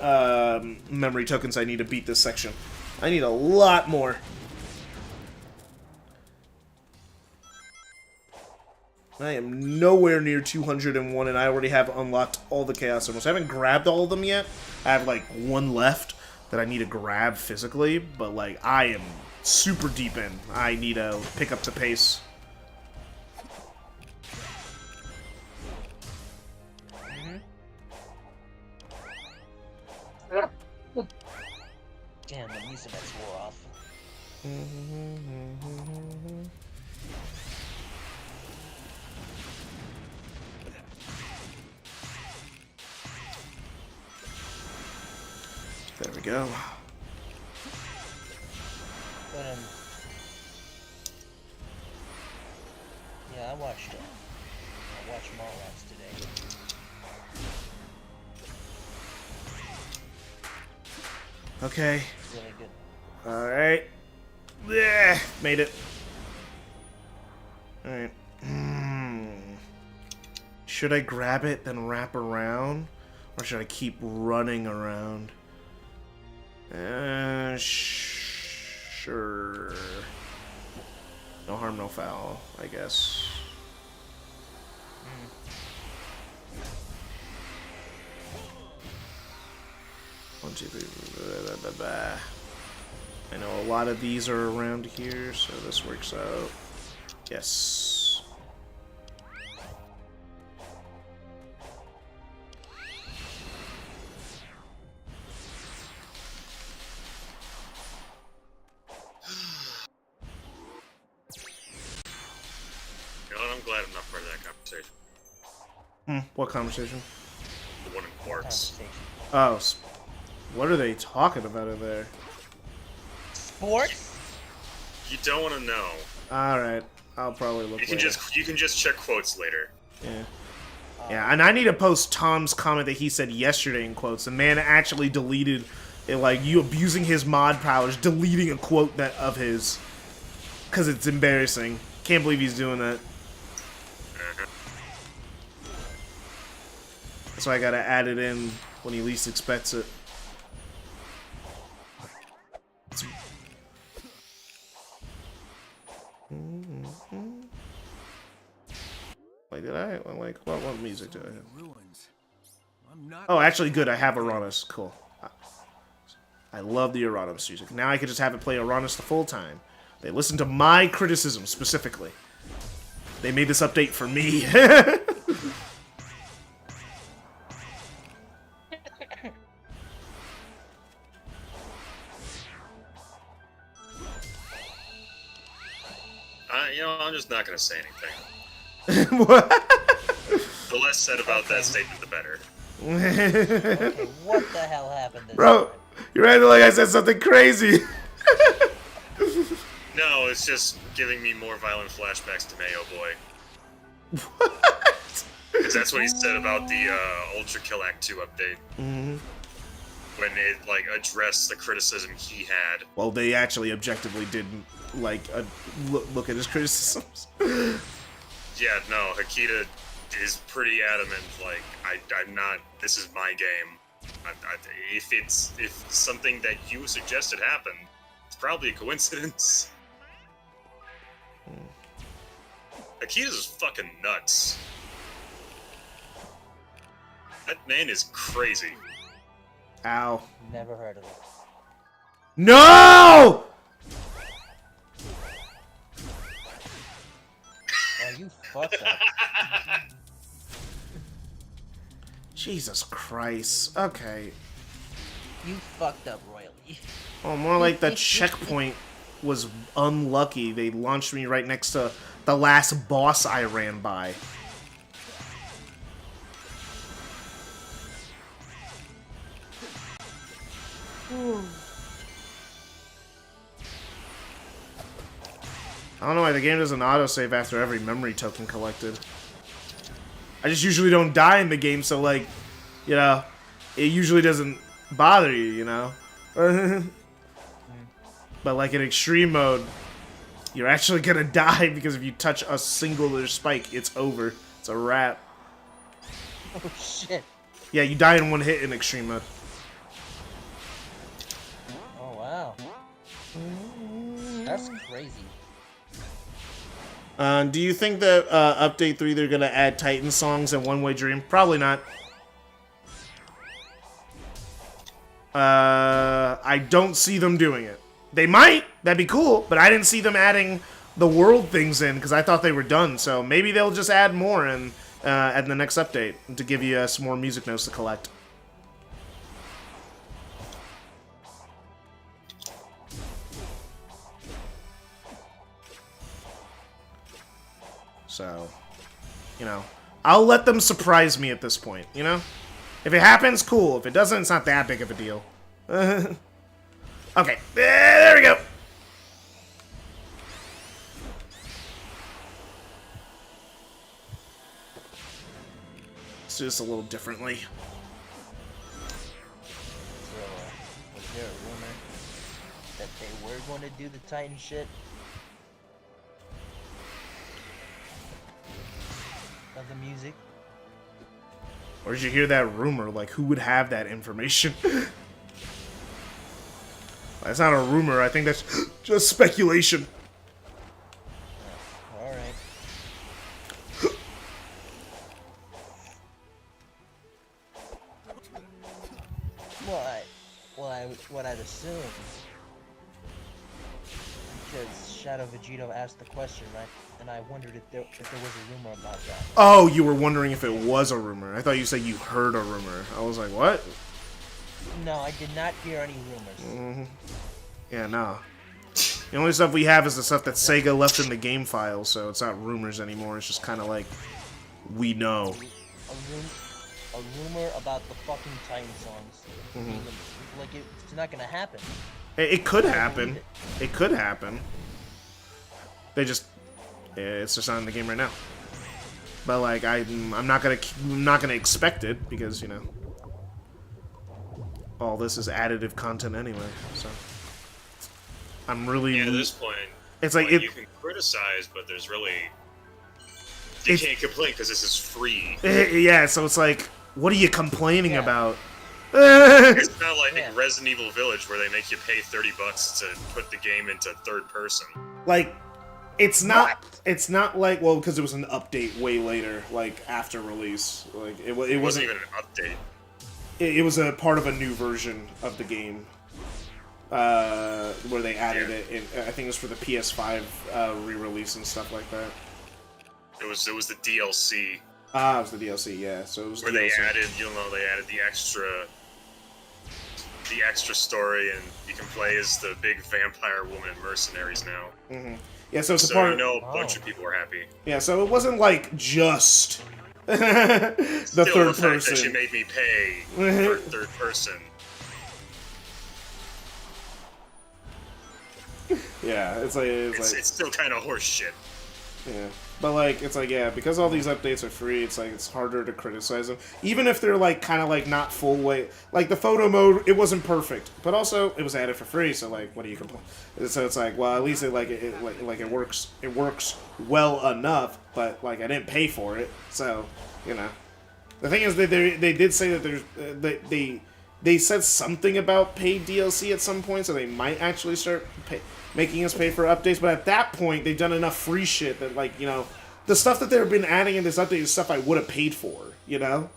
memory tokens I need to beat this section. I need a lot more. I am nowhere near 201, and I already have unlocked all the Chaos Emeralds. I haven't grabbed all of them yet. I have, like, one left that I need to grab physically, but, like, I am super deep in. I need to pick up the pace. Damn, the music that's wore off. There we go. But yeah, I watched Mallrats today. Okay. Really good. Alright. Yeah, made it. Alright. Should I grab it, then wrap around? Or should I keep running around? Sure. No harm, no foul, I guess. One, two, three, blah, blah, blah. I know a lot of these are around here, so this works out. Yes. You know what? I'm glad I'm not part of that conversation. What conversation? The one in Quartz. Oh, what are they talking about in there? Sports? You don't want to know. Alright, I'll probably look later. You can just check quotes later. Yeah. Yeah, and I need to post Tom's comment that he said yesterday in quotes. The man actually deleted it, like, you abusing his mod powers, deleting a quote that of his. Because it's embarrassing. Can't believe he's doing that. That's why I gotta add it in when he least expects it. Wait, did I? Like, what music do I have? Oh, actually, good. I have Uranus. Cool. I love the Uranus music. Now I can just have it play Uranus the full time. They listened to my criticism specifically. They made this update for me. You know, I'm just not going to say anything. What? The less said about that statement, the better. Okay, what the hell happened this Bro, time? You're acting like I said something crazy. No, it's just giving me more violent flashbacks to Mayo Boy. What? Because that's what he said about the Ultra Kill Act 2 update. Mm-hmm. When it, like, addressed the criticism he had. Well, they actually objectively didn't, like, look at his criticisms. Yeah, no, Hakita is pretty adamant, like, I'm not, this is my game. If something that you suggested happened, it's probably a coincidence. Akita's fucking nuts. That man is crazy. Ow. Never heard of it. No! Oh, you fucked up. Jesus Christ. Okay. You fucked up royally. Oh, more like the checkpoint was unlucky. They launched me right next to the last boss I ran by. I don't know why the game doesn't autosave after every memory token collected. I just usually don't die in the game, so like, you know, it usually doesn't bother you, you know? But like in extreme mode, you're actually gonna die because if you touch a singular spike, it's over. It's a wrap. Oh shit. Yeah, you die in one hit in extreme mode. Oh wow. That's crazy. Do you think that Update 3 they're gonna add Titan songs and One Way Dream? Probably not. I don't see them doing it. They might. That'd be cool. But I didn't see them adding the world things in because I thought they were done. So maybe they'll just add more in at the next update to give you some more music notes to collect. So, you know, I'll let them surprise me at this point, you know? If it happens, cool. If it doesn't, it's not that big of a deal. Okay, there we go. Let's do this a little differently. So, was there a rumor that they were going to do the Titan shit? Of the music? Or did you hear that rumor? Like, who would have that information? That's not a rumor. I think that's just speculation. Alright. What I'd assume, because Shadow Vegito asked the question, right? And I wondered if there was a rumor about that. Oh, you were wondering if it was a rumor. I thought you said you heard a rumor. I was like, what? No, I did not hear any rumors. Yeah, no. The only stuff we have is the stuff that Sega left in the game file, so it's not rumors anymore. It's just kind of like, we know. A rumor about the fucking Titan songs. Like, it's not gonna happen. It could happen. It could happen. They just, it's just not in the game right now. But like, I'm not gonna expect it because, you know, all this is additive content anyway. So I'm really. Yeah, at this point, it's like you can criticize, but there's really you can't complain because this is free. Yeah, so it's like, what are you complaining about? It's not like Resident Evil Village where they make you pay $30 to put the game into third person. Like, it's not like, well, because it was an update way later, like after release. Like it wasn't even an update. It was a part of a new version of the game, where they added it. I think it was for the PS5 re-release and stuff like that. It was the DLC. Ah, it was the DLC, yeah. So it was where DLC. they added, they added the extra story, and you can play as the big vampire woman in Mercenaries now. Yeah, so it's a So part. you know a bunch of people were happy. Yeah, so it wasn't like just the Still, third the fact person. that she made me pay for third person. Yeah, it's still kind of horse shit. yeah. But like, it's like, yeah, because all these updates are free, it's like, it's harder to criticize them. Even if they're like, kind of like not full way. Like the photo mode, it wasn't perfect, but also it was added for free. So like, what do you complain? So it's like, well, at least it it works. It works well enough. But like, I didn't pay for it, so you know. The thing is, they did say that there's they said something about paid DLC at some point, so they might actually start making us pay for updates. But at that point, they've done enough free shit that, like, you know, the stuff that they've been adding in this update is stuff I would have paid for, you know?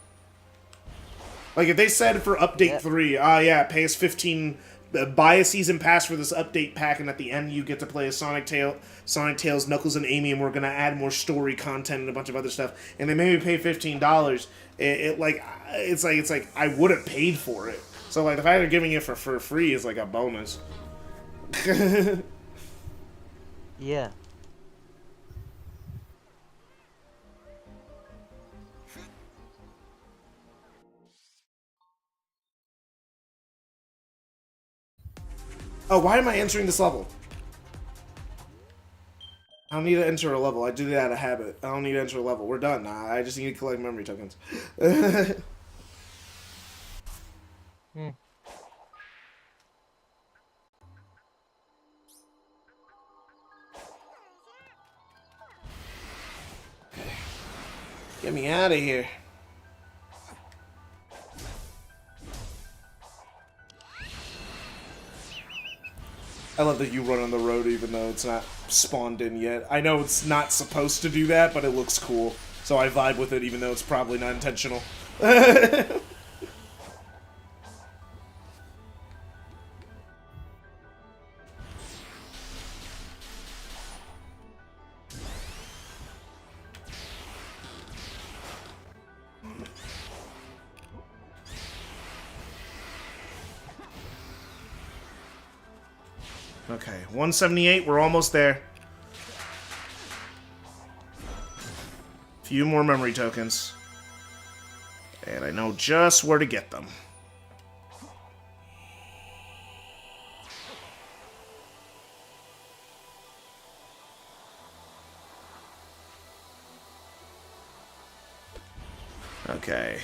Like, if they said for Update 3, yeah, pay us 15, buy a season pass for this update pack, and at the end you get to play as Sonic Tails, Knuckles, and Amy, and we're gonna add more story content and a bunch of other stuff, and they made me pay $15, it's like, I would have paid for it. So, like, the fact they're giving it for free is, like, a bonus. Yeah. Oh, why am I entering this level? I don't need to enter a level. I did it out of habit. I don't need to enter a level. We're done. Nah, I just need to collect memory tokens. Get me out of here. I love that you run on the road even though it's not spawned in yet. I know it's not supposed to do that, but it looks cool. So I vibe with it even though it's probably not intentional. Okay, 178, we're almost there. Few more memory tokens. And I know just where to get them. Okay.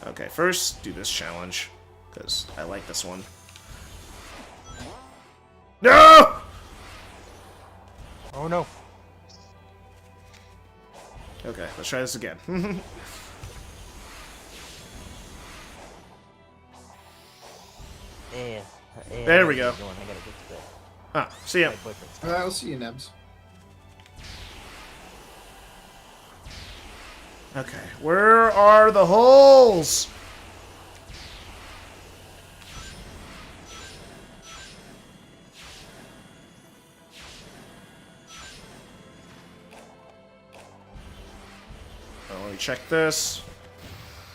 Okay, first, do this challenge. Because I like this one. No! Oh no. Okay, let's try this again. There we go. I gotta get to bed. Ah, see ya. My boyfriend's I'll see you, Nebs. Okay, where are the holes? Oh, let me check this.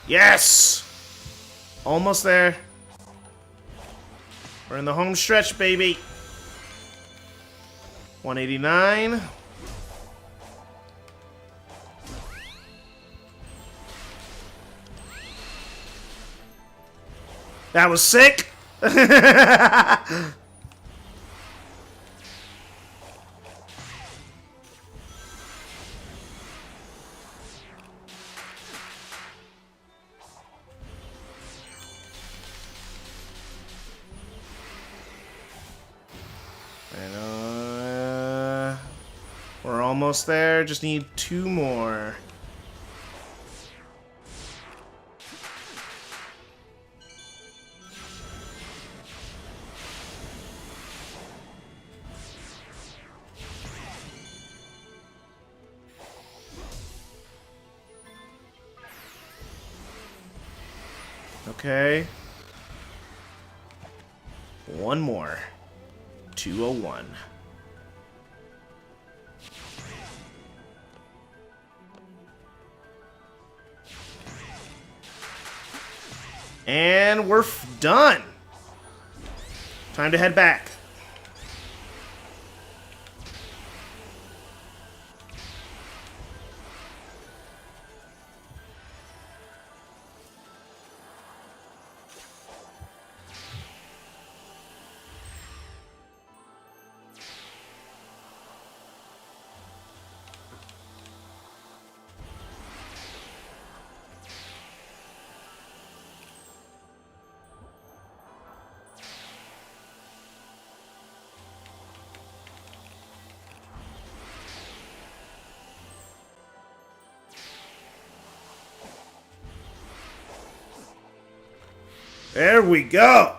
Yes! Almost there. We're in the home stretch, baby. 189. That was sick. And we're almost there. Just need 2 more. Okay. 1 more. 201. And we're done. Time to head back. There we go.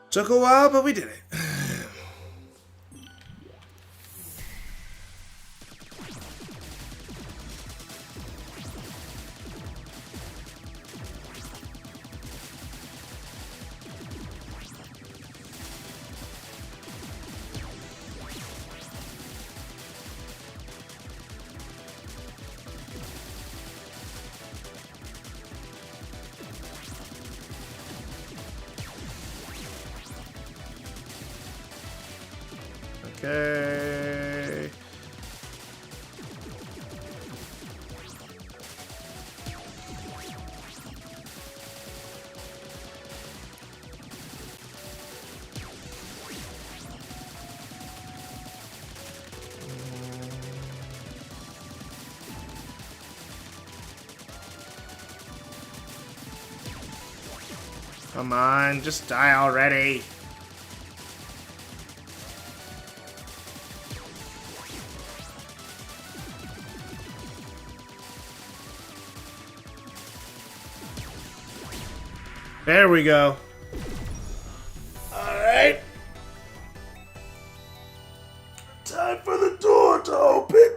Took a while, but we did it. Okay. Come on, just die already. There we go. Alright. Time for the door to open.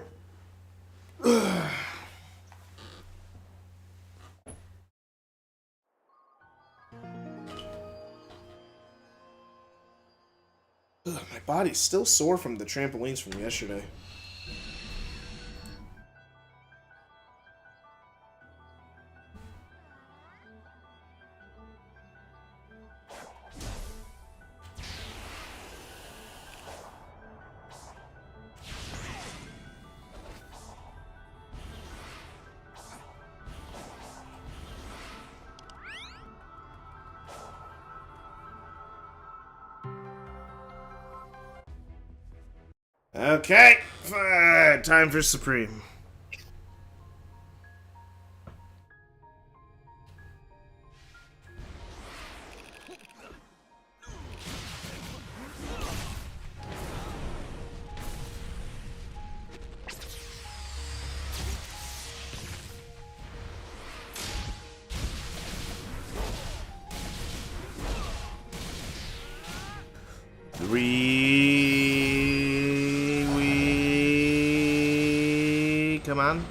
My body's still sore from the trampolines from yesterday. Okay, time for Supreme. Come on.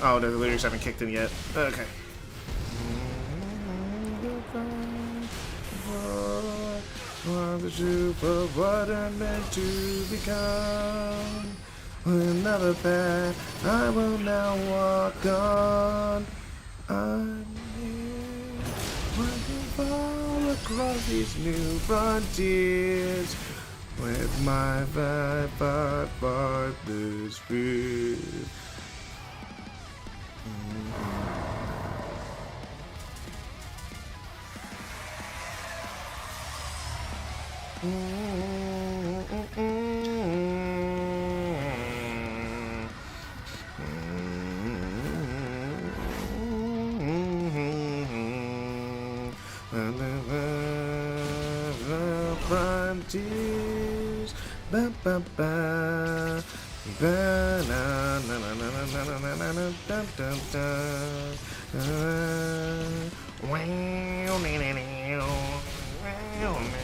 Oh, the lyrics haven't kicked in yet. Okay. The truth of what I'm meant to become. Another path I will now walk on. I'm here, working fall across these new frontiers with my partner's spirit. Frontiers, ba ba ba, ba na na na na na na na na na da da da, wow, na na na, wow, na.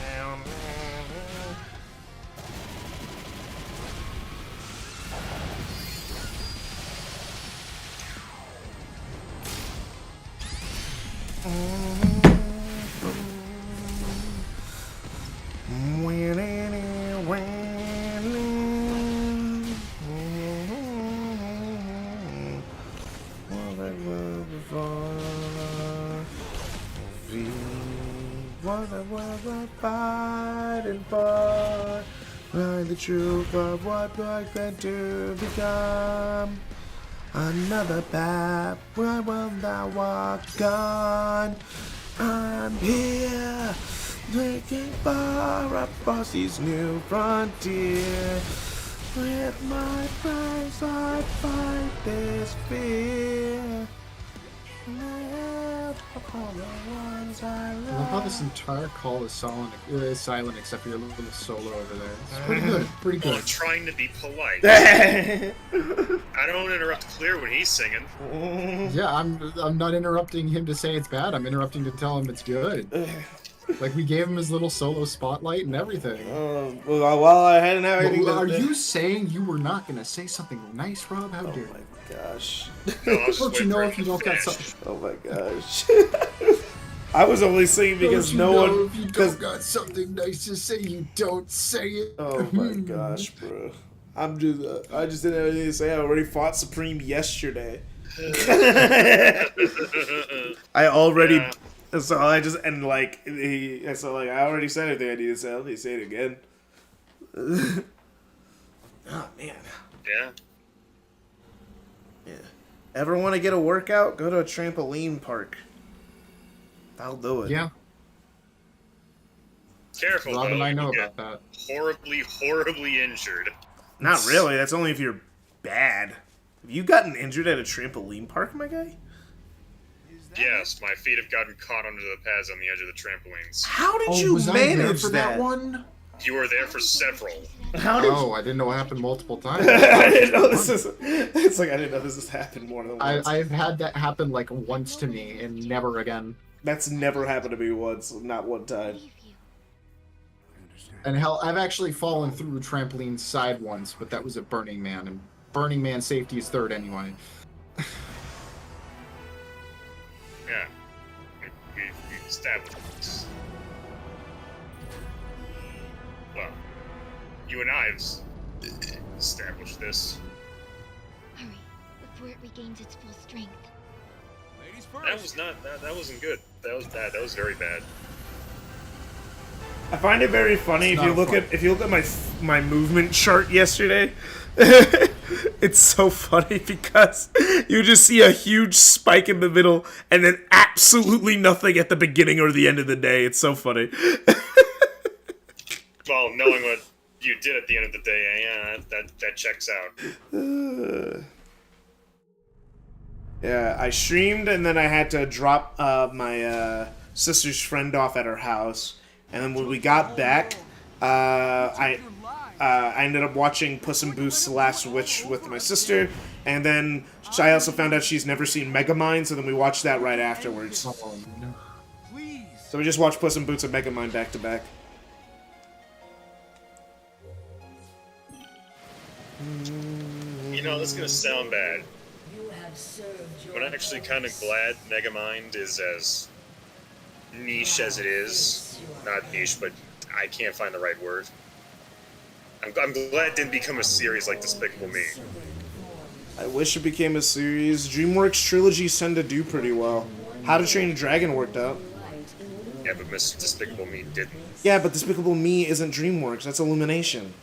What we're fighting for, find the truth of what we're meant to become. Another path, where will thou walk on? I'm here, taking far across these new frontiers. With my friends I fight this fear. I love how this entire call is silent except for your little solo over there. It's pretty good. Pretty Well, good. I'm trying to be polite. I don't interrupt Clear when he's singing. Yeah, I'm not interrupting him to say it's bad. I'm interrupting to tell him it's good. Like, we gave him his little solo spotlight and everything. Well, I hadn't have anything to Are you saying you were not gonna say something nice, Rob? How dare you? Gosh. No, I was just Don't you waiting know for if him you to don't got finish. something? Oh my gosh. I was only singing because Don't you no know one. if you Because don't got something nice to say, you don't say it. oh my gosh, bro. I just didn't have anything to say. I already fought Supreme yesterday. I already. Yeah. So I just and like I already said everything I needed to say. Let me say it again. Oh man. Yeah. Yeah. Ever want to get a workout? Go to a trampoline park. I'll do it. Yeah, Careful, Rob though. and I know you about that. get horribly injured. Not really. That's only if you're bad. Have you gotten injured at a trampoline park, my guy? Yes, my feet have gotten caught under the pads on the edge of the trampolines. How did Oh, you was I there manage for that one? You were there for several. How did Oh, I didn't know it happened multiple times. I didn't know this is. It's like I didn't know this has happened more than once. I've had that happen like once to me and never again. That's never happened to me once, not one time. And hell, I've actually fallen through a trampoline side once, but that was at Burning Man, and Burning Man safety is third anyway. Yeah. We established this. Well, you and I have established this. Hurry, before it regains its full strength. That was not. That wasn't good. That was bad. That was very bad. I find it very funny It's if you not look fun. at my movement chart yesterday. It's so funny because you just see a huge spike in the middle and then absolutely nothing at the beginning or the end of the day. It's so funny. Well, knowing what you did at the end of the day, yeah, that checks out. Yeah, I streamed and then I had to drop my sister's friend off at her house. And then when we got back, I ended up watching Puss in Boots: The Last Witch with my sister. And then I also found out she's never seen Megamind, so then we watched that right afterwards. Oh, no. So we just watched Puss in Boots and Megamind back to back. You know, this is gonna sound bad, but I'm actually kind of glad Megamind is as niche as it is. Not niche, but I can't find the right word. I'm glad it didn't become a series like Despicable Me. I wish it became a series. DreamWorks trilogies tend to do pretty well. How to Train Your Dragon worked out. Yeah, but Miss Despicable Me didn't. Yeah, but Despicable Me isn't DreamWorks. That's Illumination.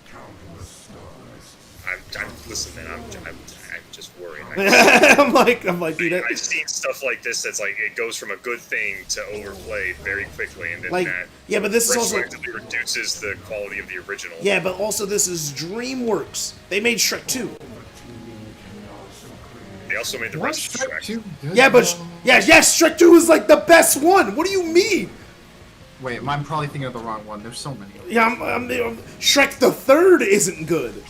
Listen, man, I'm just worried. I'm like, dude. I've seen stuff like this that's like it goes from a good thing to overplayed very quickly, and then Like, that yeah, but this is also. retroactively reduces the quality of the original. Yeah, but also this is DreamWorks. They made Shrek 2. They also made the rest of Shrek. Yeah, but yes, Shrek 2 is like the best one. What do you mean? Wait, I'm probably thinking of the wrong one. There's so many. Yeah, Shrek the Third isn't good,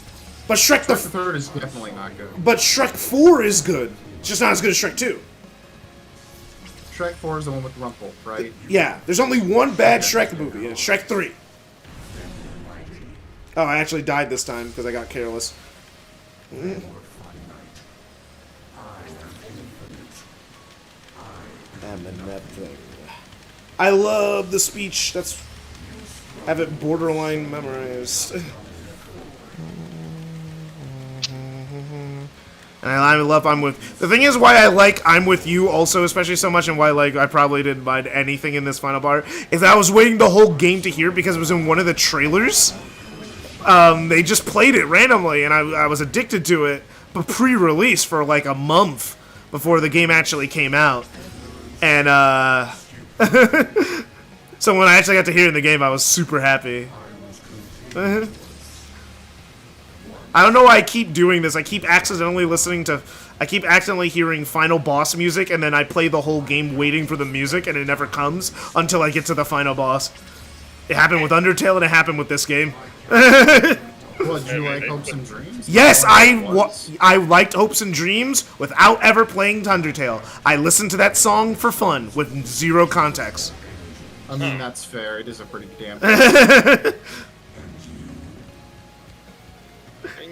but Shrek The third is definitely not good. but Shrek 4 is good. It's just not as good as Shrek 2. Shrek 4 is the one with Rumple, right? Yeah, there's only one bad Shrek movie, and it's Shrek 3. Oh, I actually died this time because I got careless. I love the speech. That's have it borderline memorized. And I love I'm with. The thing is, why I like I'm with you also, especially so much, and why like I probably didn't mind anything in this final part, is that I was waiting the whole game to hear it because it was in one of the trailers. They just played it randomly, and I was addicted to it. pre-release for like a month before the game actually came out, and so when I actually got to hear it in the game, I was super happy. I don't know why I keep doing this. I keep accidentally hearing final boss music, and then I play the whole game waiting for the music, and it never comes until I get to the final boss. It happened with Undertale, and it happened with this game. What, do you like Hopes and Dreams? Yes, I liked Hopes and Dreams without ever playing Undertale. I listened to that song for fun, with zero context. I mean, that's fair. It is a pretty damn...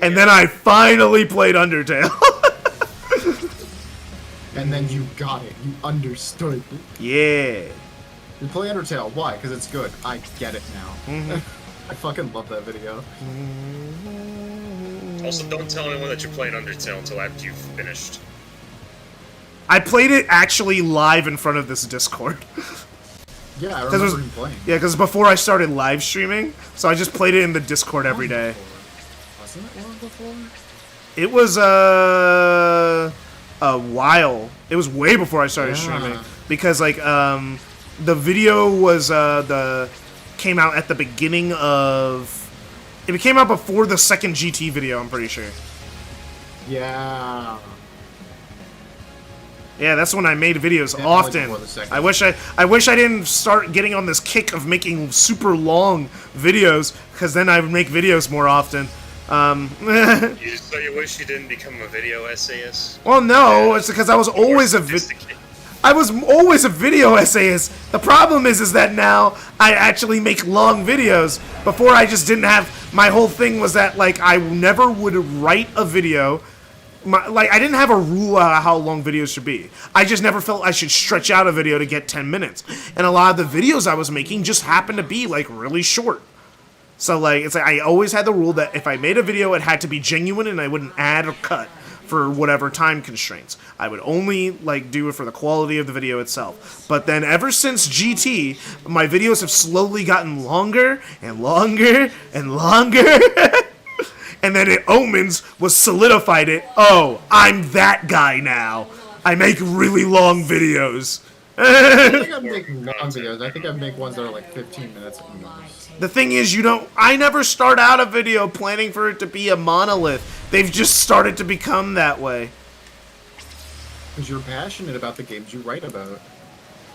And then I finally played Undertale. And then you got it. You understood. Yeah. You play Undertale. Why? Because it's good. I get it now. I fucking love that video. Also, don't tell anyone that you're playing Undertale until after you've finished. I played it actually live in front of this Discord. Yeah, I remember you playing. Yeah, because before I started live streaming, so I just played it in the Discord every day. Wasn't it long before? It was a while. It was way before I started streaming, because like the video was came out at the beginning of. It came out before the second GT video. I'm pretty sure. Yeah. Yeah, that's when I made videos often. I wish I didn't start getting on this kick of making super long videos, because then I would make videos more often. So you wish you didn't become a video essayist? Well, no, it's because I was always a video essayist. The problem is that now I actually make long videos. Before, I just didn't have. My whole thing was that like I never would write a video. I didn't have a rule on how long videos should be. I just never felt I should stretch out a video to get 10 minutes. And a lot of the videos I was making just happened to be like really short. So like it's like I always had the rule that if I made a video, it had to be genuine and I wouldn't add or cut for whatever time constraints. I would only like do it for the quality of the video itself. But then ever since GT, my videos have slowly gotten longer and longer and longer. And then Omens was solidified it. Oh, I'm that guy now. I make really long videos. I think I make long videos. I think I make ones that are like 15 minutes at most. The thing is, I never start out a video planning for it to be a monolith. They've just started to become that way. Because you're passionate about the games you write about.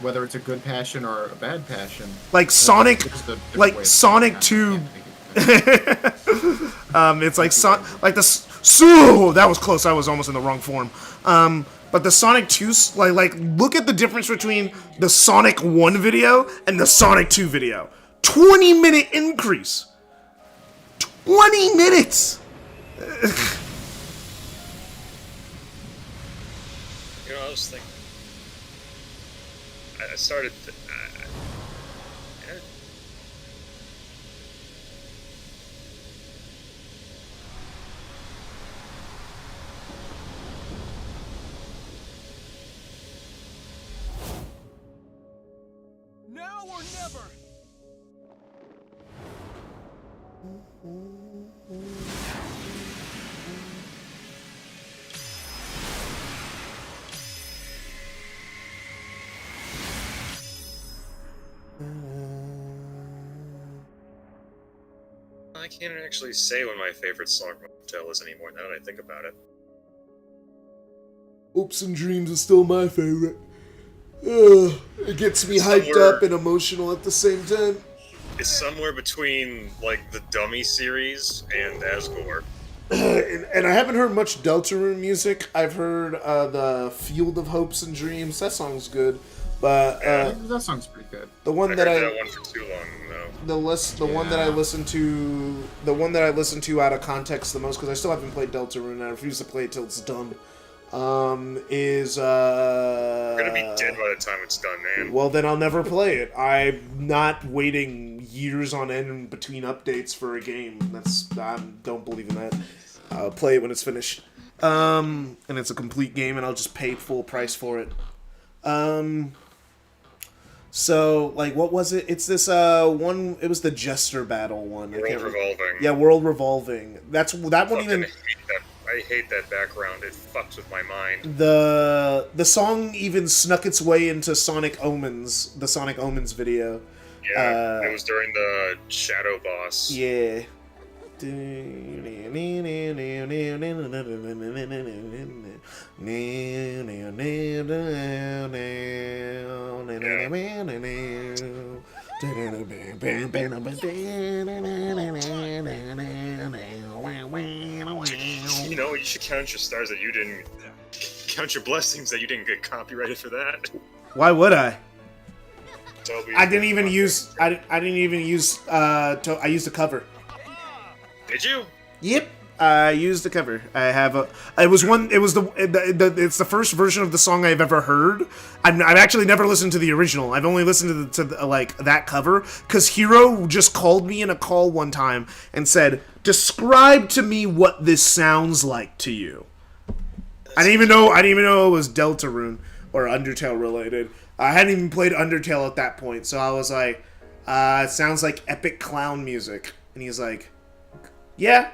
Whether it's a good passion or a bad passion. Like Sonic 2. It's like that was close. I was almost in the wrong form. But the Sonic 2, like look at the difference between the Sonic 1 video and the Sonic 2 video. 20-minute increase. 20 minutes. You know, I was thinking. I started. Yeah. Now or never. I can't actually say what my favorite song from Undertale is anymore now that I think about it. Hopes and Dreams is still my favorite. It gets me hyped up and emotional at the same time. It's somewhere between, like, the Dummy series and Asgore. And I haven't heard much Deltarune music. I've heard the Field of Hopes and Dreams. That song's good. But that song's pretty good. The one that that one for too long, though. One that I listened to out of context the most, because I still haven't played Deltarune and I refuse to play it till it's done. Is We're gonna be dead by the time it's done, man. Well, then I'll never play it. I'm not waiting years on end between updates for a game. I don't believe in that. I'll play it when it's finished. And it's a complete game, and I'll just pay full price for it. So, like, what was it? It's this, one, it was the Jester Battle one. World Revolving. Yeah, World Revolving. That one even... I I hate that background. It fucks with my mind. The song even snuck its way into Sonic Omens, the Sonic Omens video. Yeah, it was during the Shadow Boss. Yeah. You know, you should count your stars that you didn't... Count your blessings that you didn't get copyrighted for that. Why would I? Toby, I didn't even use. I didn't even use. I used a cover. Did you? Yep. I used the cover. I have a. It was one. It was it's the first version of the song I've ever heard. I've actually never listened to the original. I've only listened to like that cover because Hiro just called me in a call one time and said, "Describe to me what this sounds like to you." I didn't even know it was Deltarune or Undertale related. I hadn't even played Undertale at that point, so I was like, "It sounds like epic clown music," and he's like, "Yeah."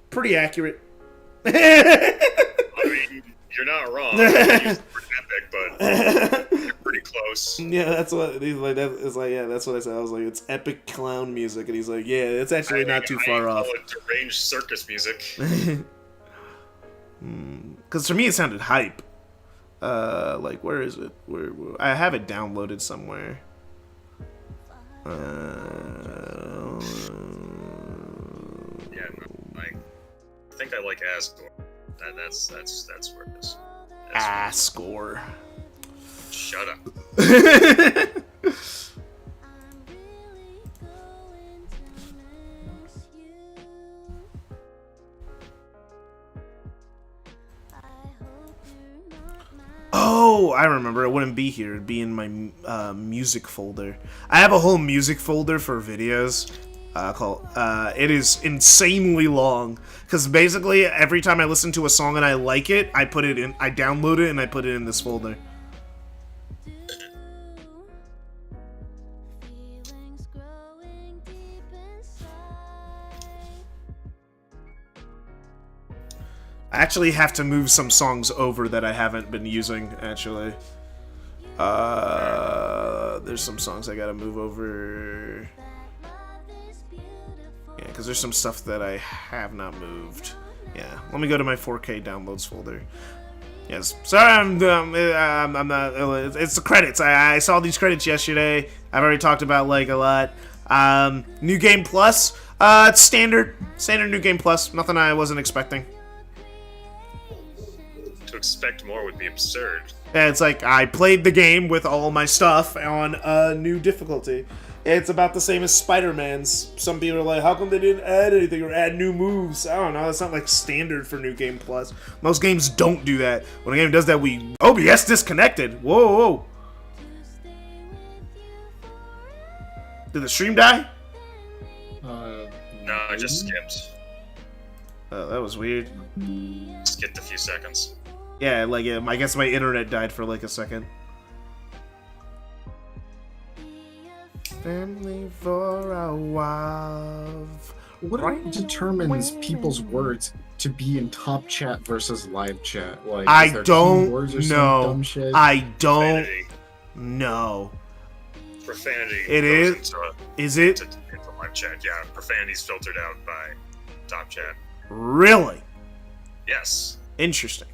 Pretty accurate. I mean, you're not wrong. It's pretty epic, but you're pretty close. Yeah, that's what he's like. It's like, yeah, that's what I said. I was like, it's epic clown music, and he's like, yeah, it's actually not too far off. I call it deranged circus music. Because for me, it sounded hype. Like, where is it? Where I have it downloaded somewhere. Yeah, like, I think I like Asgore. That's where it is. Asgore. Shut up. Oh, I remember. It wouldn't be here. It'd be in my music folder. I have a whole music folder for videos. Called it is insanely long because basically every time I listen to a song and I like it, I put it in. I download it and I put it in this folder. I actually have to move some songs over that I haven't been using, actually. There's some songs I gotta move over. Yeah, because there's some stuff that I have not moved. Yeah, let me go to my 4K downloads folder. Yes, sorry, I'm not. It's the credits. I saw these credits yesterday. I've already talked about like a lot. New Game Plus. It's standard New Game Plus. Nothing I wasn't expecting. To expect more would be absurd. Yeah, it's like I played the game with all my stuff on a new difficulty. It's about the same as Spider-Man's. Some people are like, how come they didn't add anything or add new moves? I don't know, it's not like standard for New Game Plus. Most games don't do that. When a game does that, we... OBS disconnected! Whoa, whoa! Did the stream die? No, I just skipped. Oh, that was weird. Skipped a few seconds. Yeah, like, I guess my internet died for like a second. Family for a while. What determines people's words to be in top chat versus live chat? Like, I is there don't keywords or some know. dumb shit? I don't Profanity. know. Profanity. It goes is? into Is it? into live chat. Yeah, profanity's filtered out by top chat. Really? Yes. Interesting.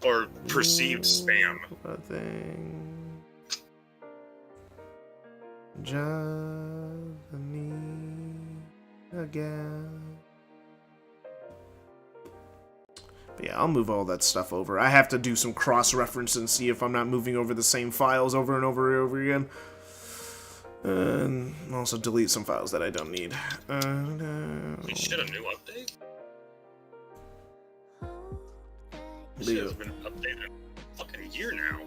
Or perceived spam. Nothing. Johnny again. But yeah, I'll move all that stuff over. I have to do some cross-reference and see if I'm not moving over the same files over and over and over again. And also delete some files that I don't need. Holy shit, a new update? This shit has been updated a fucking year now.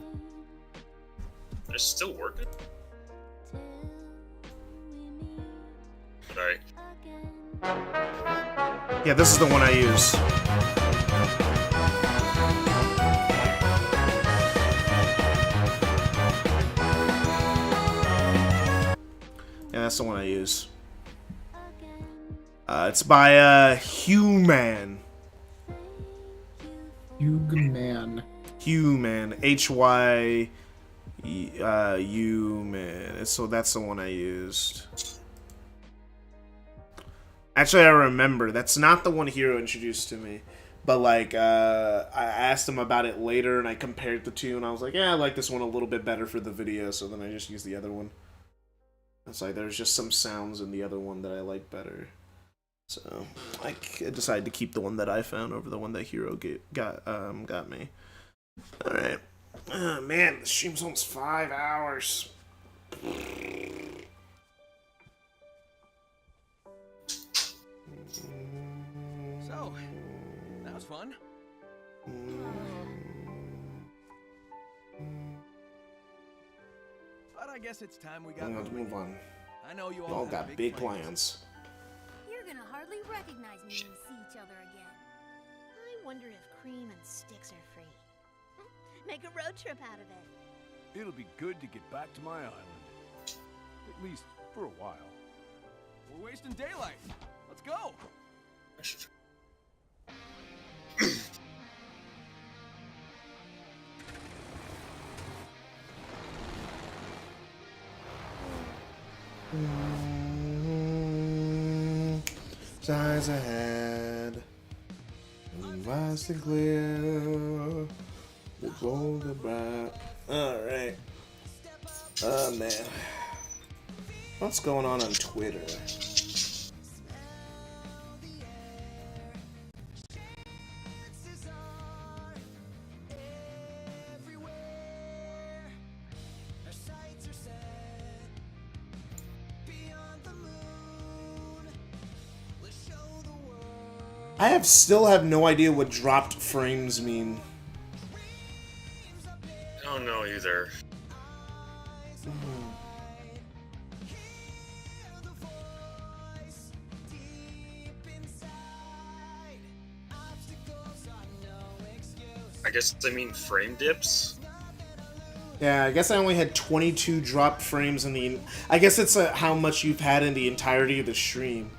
It's still working? But Yeah, this is the one I use. Yeah, that's the one I use. It's by Human. Human. Human. H-Y... Human. So that's the one I used. Actually, I remember. That's not the one Hero introduced to me. But, like, I asked him about it later, and I compared the two, and I was like, yeah, I like this one a little bit better for the video, so then I just used the other one. It's like, there's just some sounds in the other one that I like better. So, I decided to keep the one that I found over the one that Hero got me. Alright. Oh, man, the stream's almost 5 hours. So, that was fun. But I guess it's time we got Let's move on. I know you all got big plans. You're gonna hardly recognize me when we see each other again. I wonder if cream and sticks are free. Make a road trip out of it. It'll be good to get back to my island. At least for a while. We're wasting daylight. Let's go. Eyes ahead, vast and clear, the golden bright. Alright. Oh man. What's going on Twitter? I still have no idea what dropped frames mean. I don't know either. I guess I mean frame dips? Yeah, I guess I only had 22 dropped frames in the... I guess it's how much you've had in the entirety of the stream.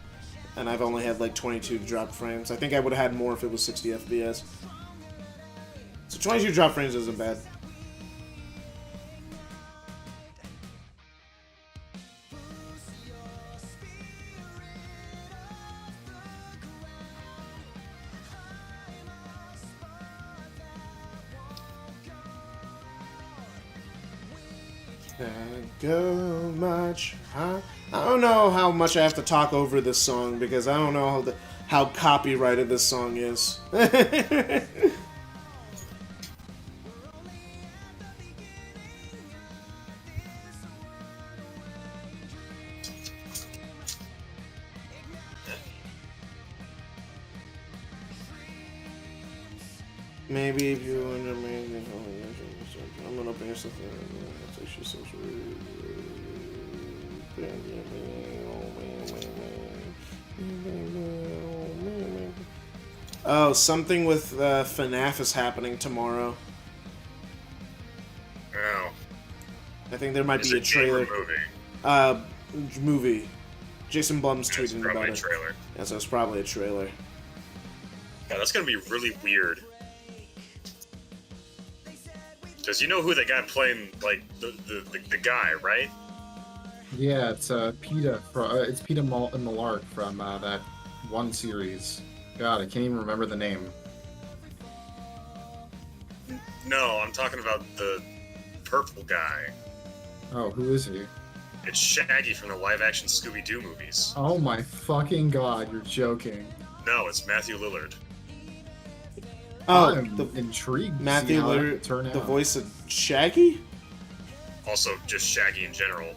And I've only had like 22 dropped frames. I think I would have had more if it was 60 FPS. So 22 dropped frames isn't bad. Go much high. I don't know how much I have to talk over this song because I don't know how copyrighted this song is. Maybe if you wonder, maybe I'm gonna open yourself. Oh, something with FNAF is happening tomorrow. Oh. I think there might be a trailer. Movie. Jason Blum's tweeting about it. Trailer. Yeah, so it's probably a trailer. Yeah, that's gonna be really weird. Because you know who they got playing, like, the guy, right? Yeah, it's PETA. It's PETA Malark from that one series. God, I can't even remember the name. No, I'm talking about the purple guy. Oh, who is he? It's Shaggy from the live-action Scooby-Doo movies. Oh my fucking god, you're joking. No, it's Matthew Lillard. Oh, I'm intrigued. Matthew Lillard, the voice of Shaggy? Also, just Shaggy in general.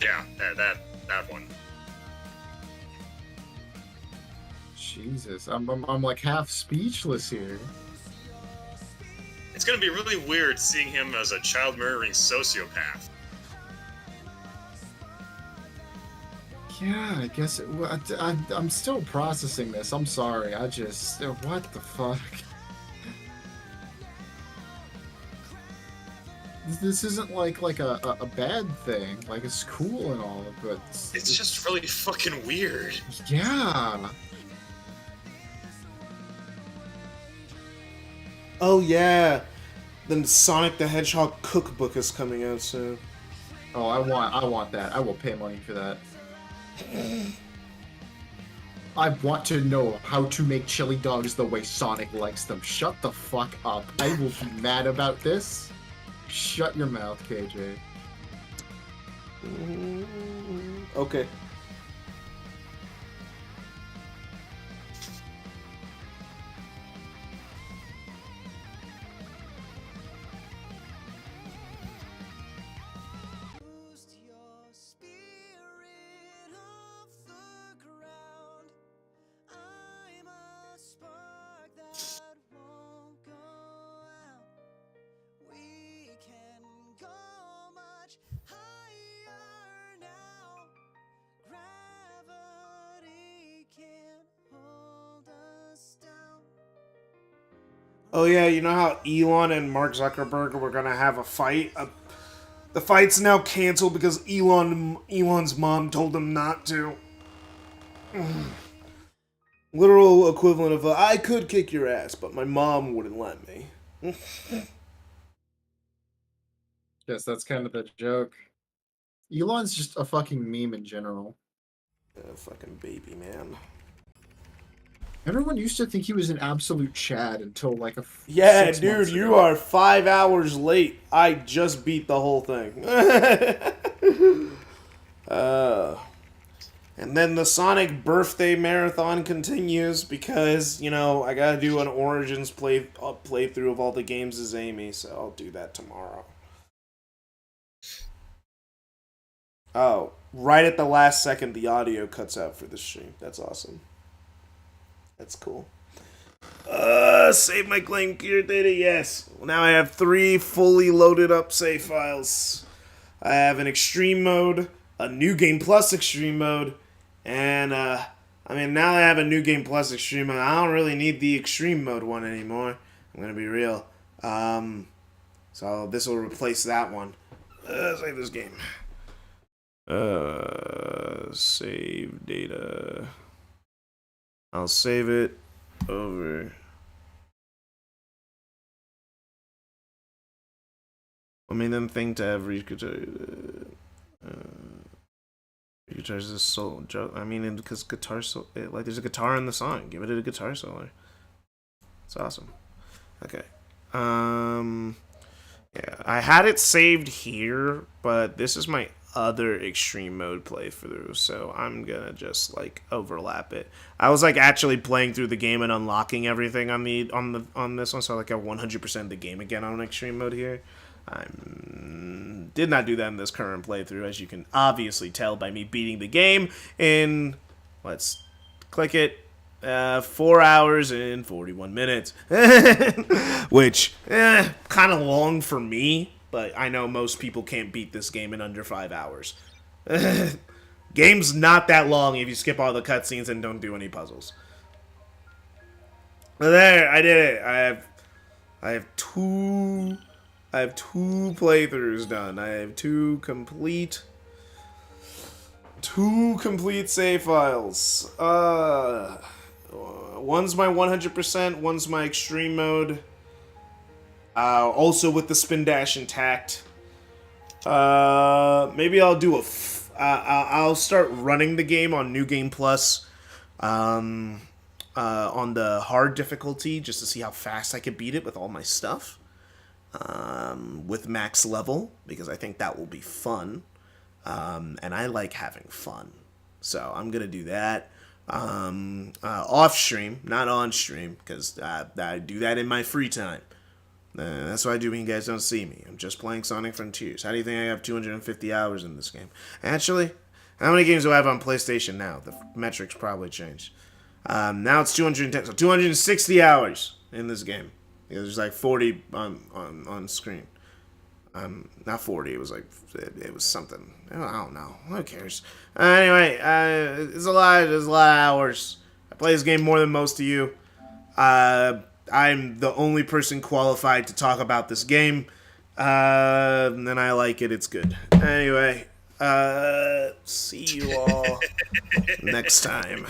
Yeah, that one. Jesus, I'm like half speechless here. It's gonna be really weird seeing him as a child-murdering sociopath. Yeah, I guess I'm still processing this. I'm sorry. I just what the fuck? This isn't like a bad thing. Like, it's cool and all, but It's just really fucking weird. yeah. Oh yeah, the Sonic the Hedgehog cookbook is coming out soon. Oh, I want that. I will pay money for that. I want to know how to make chili dogs the way Sonic likes them. Shut the fuck up. I will be mad about this. Shut your mouth, KJ. Okay. Oh yeah, you know how Elon and Mark Zuckerberg were gonna have a fight? The fight's now canceled because Elon's mom told him not to. Literal equivalent of I could kick your ass, but my mom wouldn't let me. Yes, that's kind of the joke. Elon's just a fucking meme in general. Fucking baby man. Everyone used to think he was an absolute Chad until like Yeah, 6 dude, months you ago. are 5 hours late. I just beat the whole thing. And then the Sonic birthday marathon continues because, you know, I gotta do an Origins playthrough of all the games as Amy, so I'll do that tomorrow. Oh, right at the last second, the audio cuts out for the stream. That's awesome. That's cool. Save my claim gear data, yes. Now I have 3 fully loaded up save files. I have an extreme mode, a new game plus extreme mode, and now I have a new game plus extreme mode. I don't really need the extreme mode one anymore. I'm gonna be real. So this will replace that one. Save this game. Save data. I'll save it over. I mean, then thing to have guitars is so joke. I mean, because guitar like there's a guitar in the song. Give it a guitar solo. It's awesome. Okay. Yeah, I had it saved here, but this is my other extreme mode playthrough, so I'm gonna just like overlap it. I was like actually playing through the game and unlocking everything on this one, so I like got 100% the game again on extreme mode here. I did not do that in this current playthrough, as you can obviously tell by me beating the game in, let's click it, 4 hours and 41 minutes, which kind of long for me. But I know most people can't beat this game in under 5 hours. Game's not that long if you skip all the cutscenes and don't do any puzzles. But there, I did it. I have two playthroughs done. I have two complete save files. One's my 100%, one's my extreme mode. Also with the spin dash intact. Maybe I'll do I'll start running the game on New Game Plus on the hard difficulty just to see how fast I can beat it with all my stuff. With max level, because I think that will be fun. And I like having fun. So I'm going to do that. Off stream, not on stream, because I do that in my free time. That's what I do when you guys don't see me. I'm just playing Sonic Frontiers. How do you think I have 250 hours in this game? Actually, how many games do I have on PlayStation now? The metrics probably changed. Now it's 210, so 260 hours in this game. There's like 40 on screen. Not 40. It was like it was something. I don't know. Who cares? Anyway, it's a lot. There's a lot of hours. I play this game more than most of you. I'm the only person qualified to talk about this game. And I like it. It's good. Anyway, see you all next time.